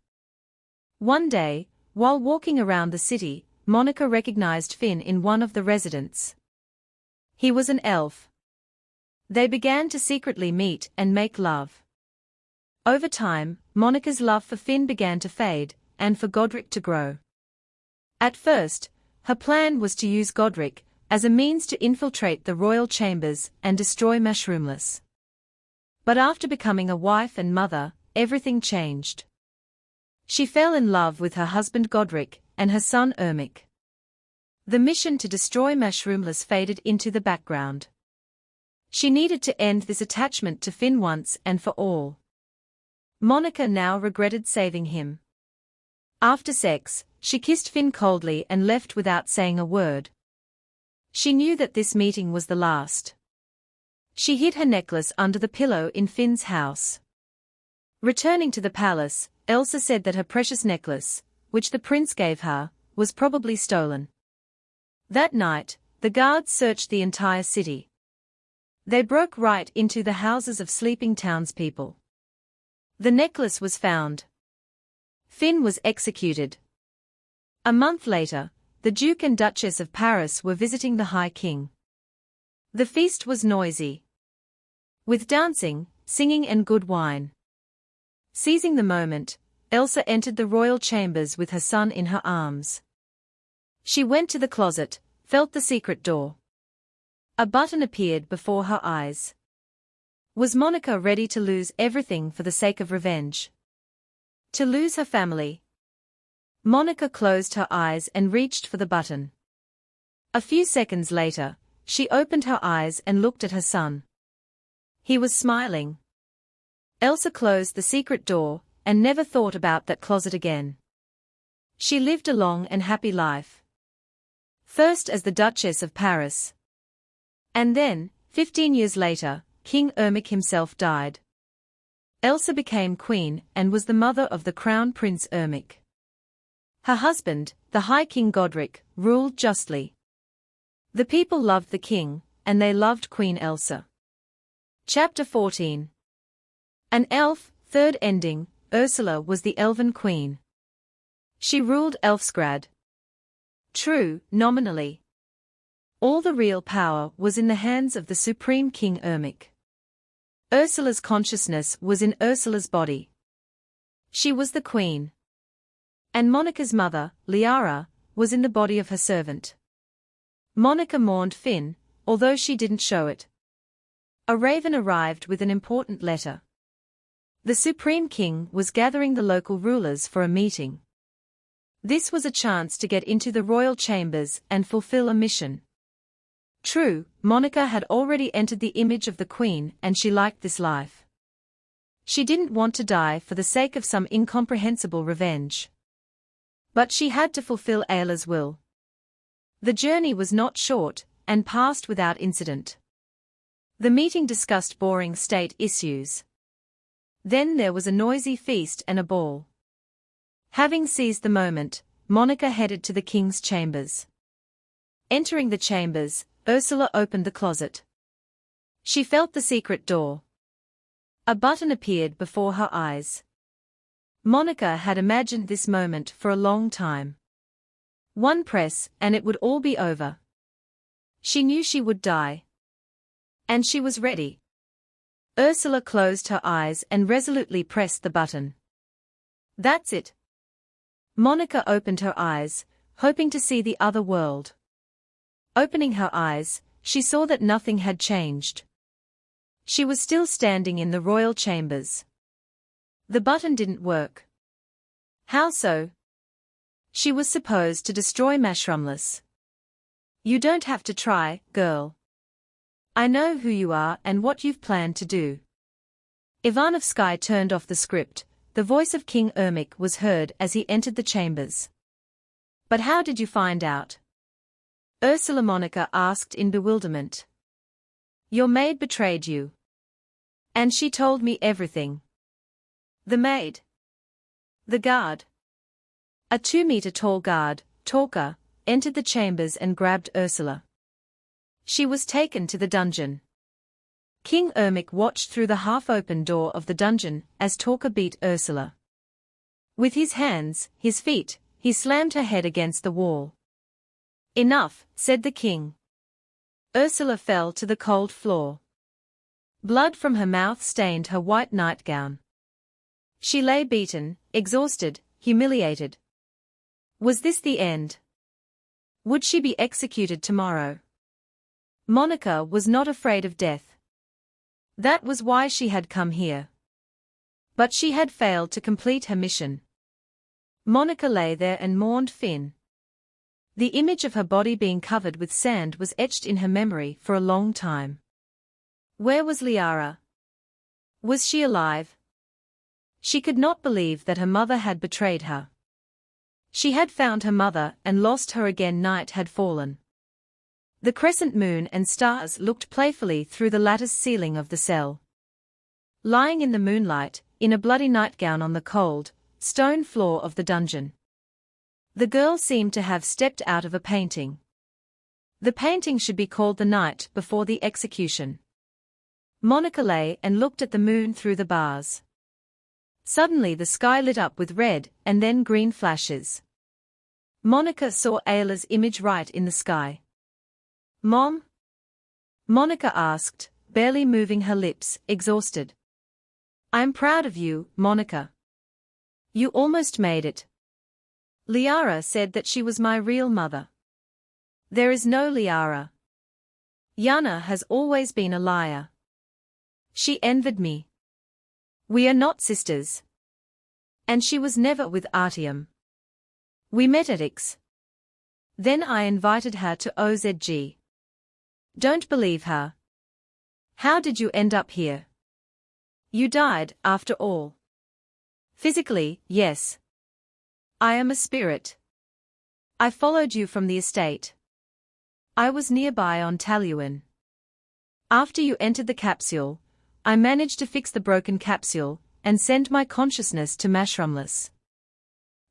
One day, while walking around the city, Monica recognized Finn in one of the residents. He was an elf. They began to secretly meet and make love. Over time, Monica's love for Finn began to fade, and for Godric to grow. At first, her plan was to use Godric as a means to infiltrate the royal chambers and destroy Mushroomless. But after becoming a wife and mother, everything changed. She fell in love with her husband Godric and her son Ermic. The mission to destroy Mushroomless faded into the background. She needed to end this attachment to Finn once and for all. Monica now regretted saving him. After sex, she kissed Finn coldly and left without saying a word. She knew that this meeting was the last. She hid her necklace under the pillow in Finn's house. Returning to the palace, Elsa said that her precious necklace, which the prince gave her, was probably stolen. That night, the guards searched the entire city. They broke right into the houses of sleeping townspeople. The necklace was found. Finn was executed. A month later, the Duke and Duchess of Paris were visiting the High King. The feast was noisy, with dancing, singing and good wine. Seizing the moment, Elsa entered the royal chambers with her son in her arms. She went to the closet, felt the secret door. A button appeared before her eyes. Was Monica ready to lose everything for the sake of revenge? To lose her family? Monica closed her eyes and reached for the button. A few seconds later, she opened her eyes and looked at her son. He was smiling. Elsa closed the secret door and never thought about that closet again. She lived a long and happy life. First as the Duchess of Paris. And then, 15 years later, King Ermic himself died. Elsa became queen and was the mother of the Crown Prince Ermic. Her husband, the High King Godric, ruled justly. The people loved the king, and they loved Queen Elsa. Chapter 14. An elf, third ending. Ursula was the elven queen. She ruled Elfsgrad. True, nominally. All the real power was in the hands of the supreme King Ermic. Ursula's consciousness was in Ursula's body. She was the queen. And Monica's mother, Liara, was in the body of her servant. Monica mourned Finn, although she didn't show it. A raven arrived with an important letter. The Supreme King was gathering the local rulers for a meeting. This was a chance to get into the royal chambers and fulfill a mission. True, Monica had already entered the image of the queen and she liked this life. She didn't want to die for the sake of some incomprehensible revenge. But she had to fulfill Ayla's will. The journey was not short, and passed without incident. The meeting discussed boring state issues. Then there was a noisy feast and a ball. Having seized the moment, Monica headed to the king's chambers. Entering the chambers, Ursula opened the closet. She felt the secret door. A button appeared before her eyes. Monica had imagined this moment for a long time. One press, and it would all be over. She knew she would die. And she was ready. Ursula closed her eyes and resolutely pressed the button. That's it. Monica opened her eyes, hoping to see the other world. Opening her eyes, she saw that nothing had changed. She was still standing in the royal chambers. The button didn't work. How so? She was supposed to destroy Mashrumless. You don't have to try, girl. I know who you are and what you've planned to do. Ivanovsky turned off the script. The voice of King Ermic was heard as he entered the chambers. But how did you find out? Ursula Monica asked in bewilderment. Your maid betrayed you. And she told me everything. The maid. The guard. A 2-meter-tall guard, Talker, entered the chambers and grabbed Ursula. She was taken to the dungeon. King Ermic watched through the half-open door of the dungeon as Talker beat Ursula. With his hands, his feet, he slammed her head against the wall. Enough, said the king. Ursula fell to the cold floor. Blood from her mouth stained her white nightgown. She lay beaten, exhausted, humiliated. Was this the end? Would she be executed tomorrow? Monica was not afraid of death. That was why she had come here. But she had failed to complete her mission. Monica lay there and mourned Finn. The image of her body being covered with sand was etched in her memory for a long time. Where was Liara? Was she alive? She could not believe that her mother had betrayed her. She had found her mother and lost her again. Night had fallen. The crescent moon and stars looked playfully through the lattice ceiling of the cell. Lying in the moonlight, in a bloody nightgown on the cold, stone floor of the dungeon. The girl seemed to have stepped out of a painting. The painting should be called The Night Before the Execution. Monica lay and looked at the moon through the bars. Suddenly the sky lit up with red and then green flashes. Monica saw Ayla's image right in the sky. Mom? Monica asked, barely moving her lips, exhausted. I'm proud of you, Monica. You almost made it. Liara said that she was my real mother. There is no Liara. Yana has always been a liar. She envied me. We are not sisters. And she was never with Artyom. We met at X. Then I invited her to OZG. Don't believe her. How did you end up here? You died, after all. Physically, yes. I am a spirit. I followed you from the estate. I was nearby on Taluin. After you entered the capsule, I managed to fix the broken capsule and send my consciousness to Mashrumless.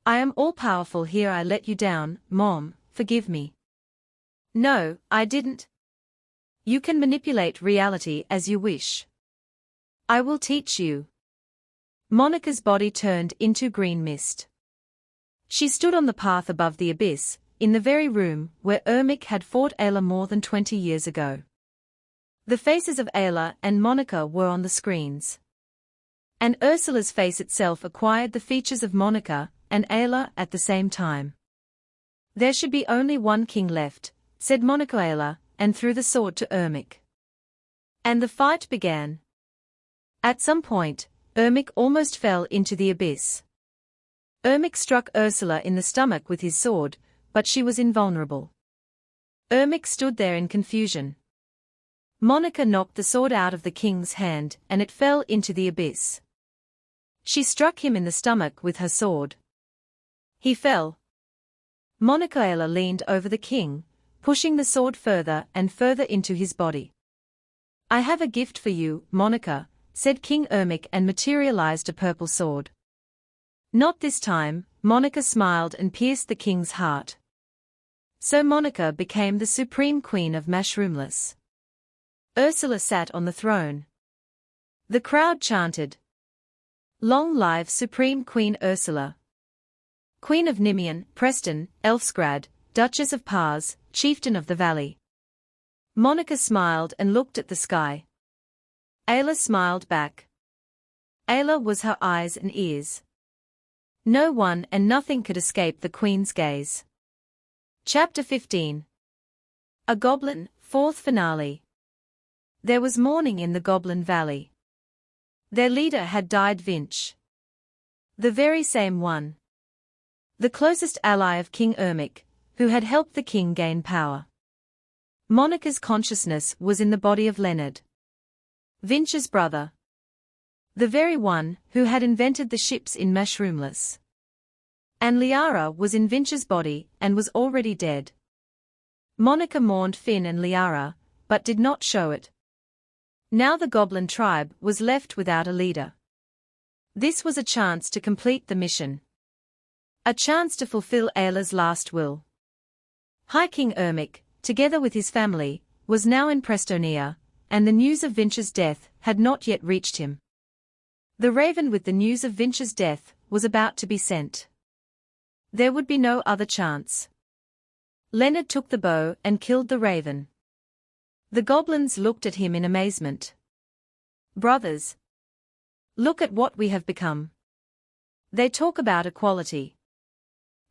I am all-powerful here. I let you down, Mom, forgive me. No, I didn't. You can manipulate reality as you wish. I will teach you. Monica's body turned into green mist. She stood on the path above the abyss, in the very room where Ermic had fought Ayla more than 20 years ago. The faces of Ayla and Monica were on the screens. And Ursula's face itself acquired the features of Monica and Ayla at the same time. There should be only one king left, said Monica Ayla, and threw the sword to Ermic. And the fight began. At some point, Ermic almost fell into the abyss. Ermic struck Ursula in the stomach with his sword, but she was invulnerable. Ermic stood there in confusion. Monica knocked the sword out of the king's hand and it fell into the abyss. She struck him in the stomach with her sword. He fell. Monica Ayla leaned over the king, pushing the sword further and further into his body. I have a gift for you, Monica, said King Ermic and materialized a purple sword. Not this time, Monica smiled and pierced the king's heart. So Monica became the supreme queen of Mashroomless. Ursula sat on the throne. The crowd chanted. Long live Supreme Queen Ursula. Queen of Nimian, Preston, Elfsgrad, Duchess of Pars, Chieftain of the Valley. Monica smiled and looked at the sky. Ayla smiled back. Ayla was her eyes and ears. No one and nothing could escape the Queen's gaze. Chapter 15. A Goblin, Fourth Finale. There was mourning in the Goblin Valley. Their leader had died, Vinch. The very same one. The closest ally of King Ermic, who had helped the king gain power. Monica's consciousness was in the body of Leonard, Vinch's brother. The very one who had invented the ships in Mashroomless. And Liara was in Vinch's body and was already dead. Monica mourned Finn and Liara, but did not show it. Now the Goblin tribe was left without a leader. This was a chance to complete the mission. A chance to fulfill Ayla's last will. High King Ermic, together with his family, was now in Prestonia, and the news of Vinch's death had not yet reached him. The raven with the news of Vinch's death was about to be sent. There would be no other chance. Leonard took the bow and killed the raven. The goblins looked at him in amazement. Brothers, look at what we have become. They talk about equality.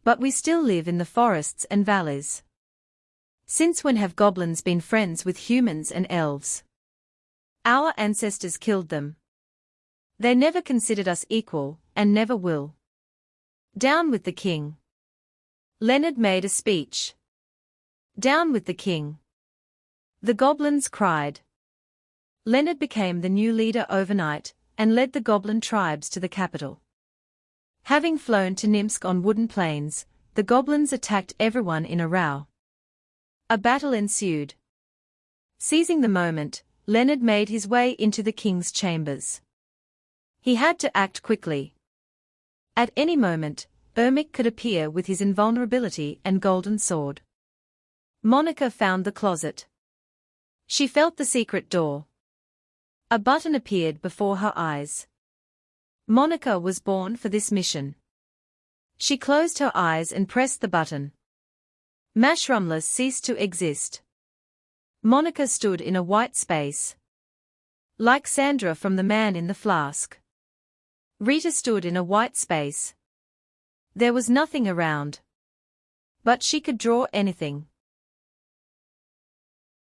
But we still live in the forests and valleys. Since when have goblins been friends with humans and elves? Our ancestors killed them. They never considered us equal, and never will. Down with the king. Leonard made a speech. Down with the king. The goblins cried. Leonard became the new leader overnight, and led the goblin tribes to the capital. Having flown to Nimsk on wooden planes, the goblins attacked everyone in a row. A battle ensued. Seizing the moment, Leonard made his way into the king's chambers. He had to act quickly. At any moment, Ermic could appear with his invulnerability and golden sword. Monica found the closet. She felt the secret door. A button appeared before her eyes. Monica was born for this mission. She closed her eyes and pressed the button. Mashrumless ceased to exist. Monica stood in a white space. Like Sandra from The Man in the Flask. Rita stood in a white space. There was nothing around. But she could draw anything.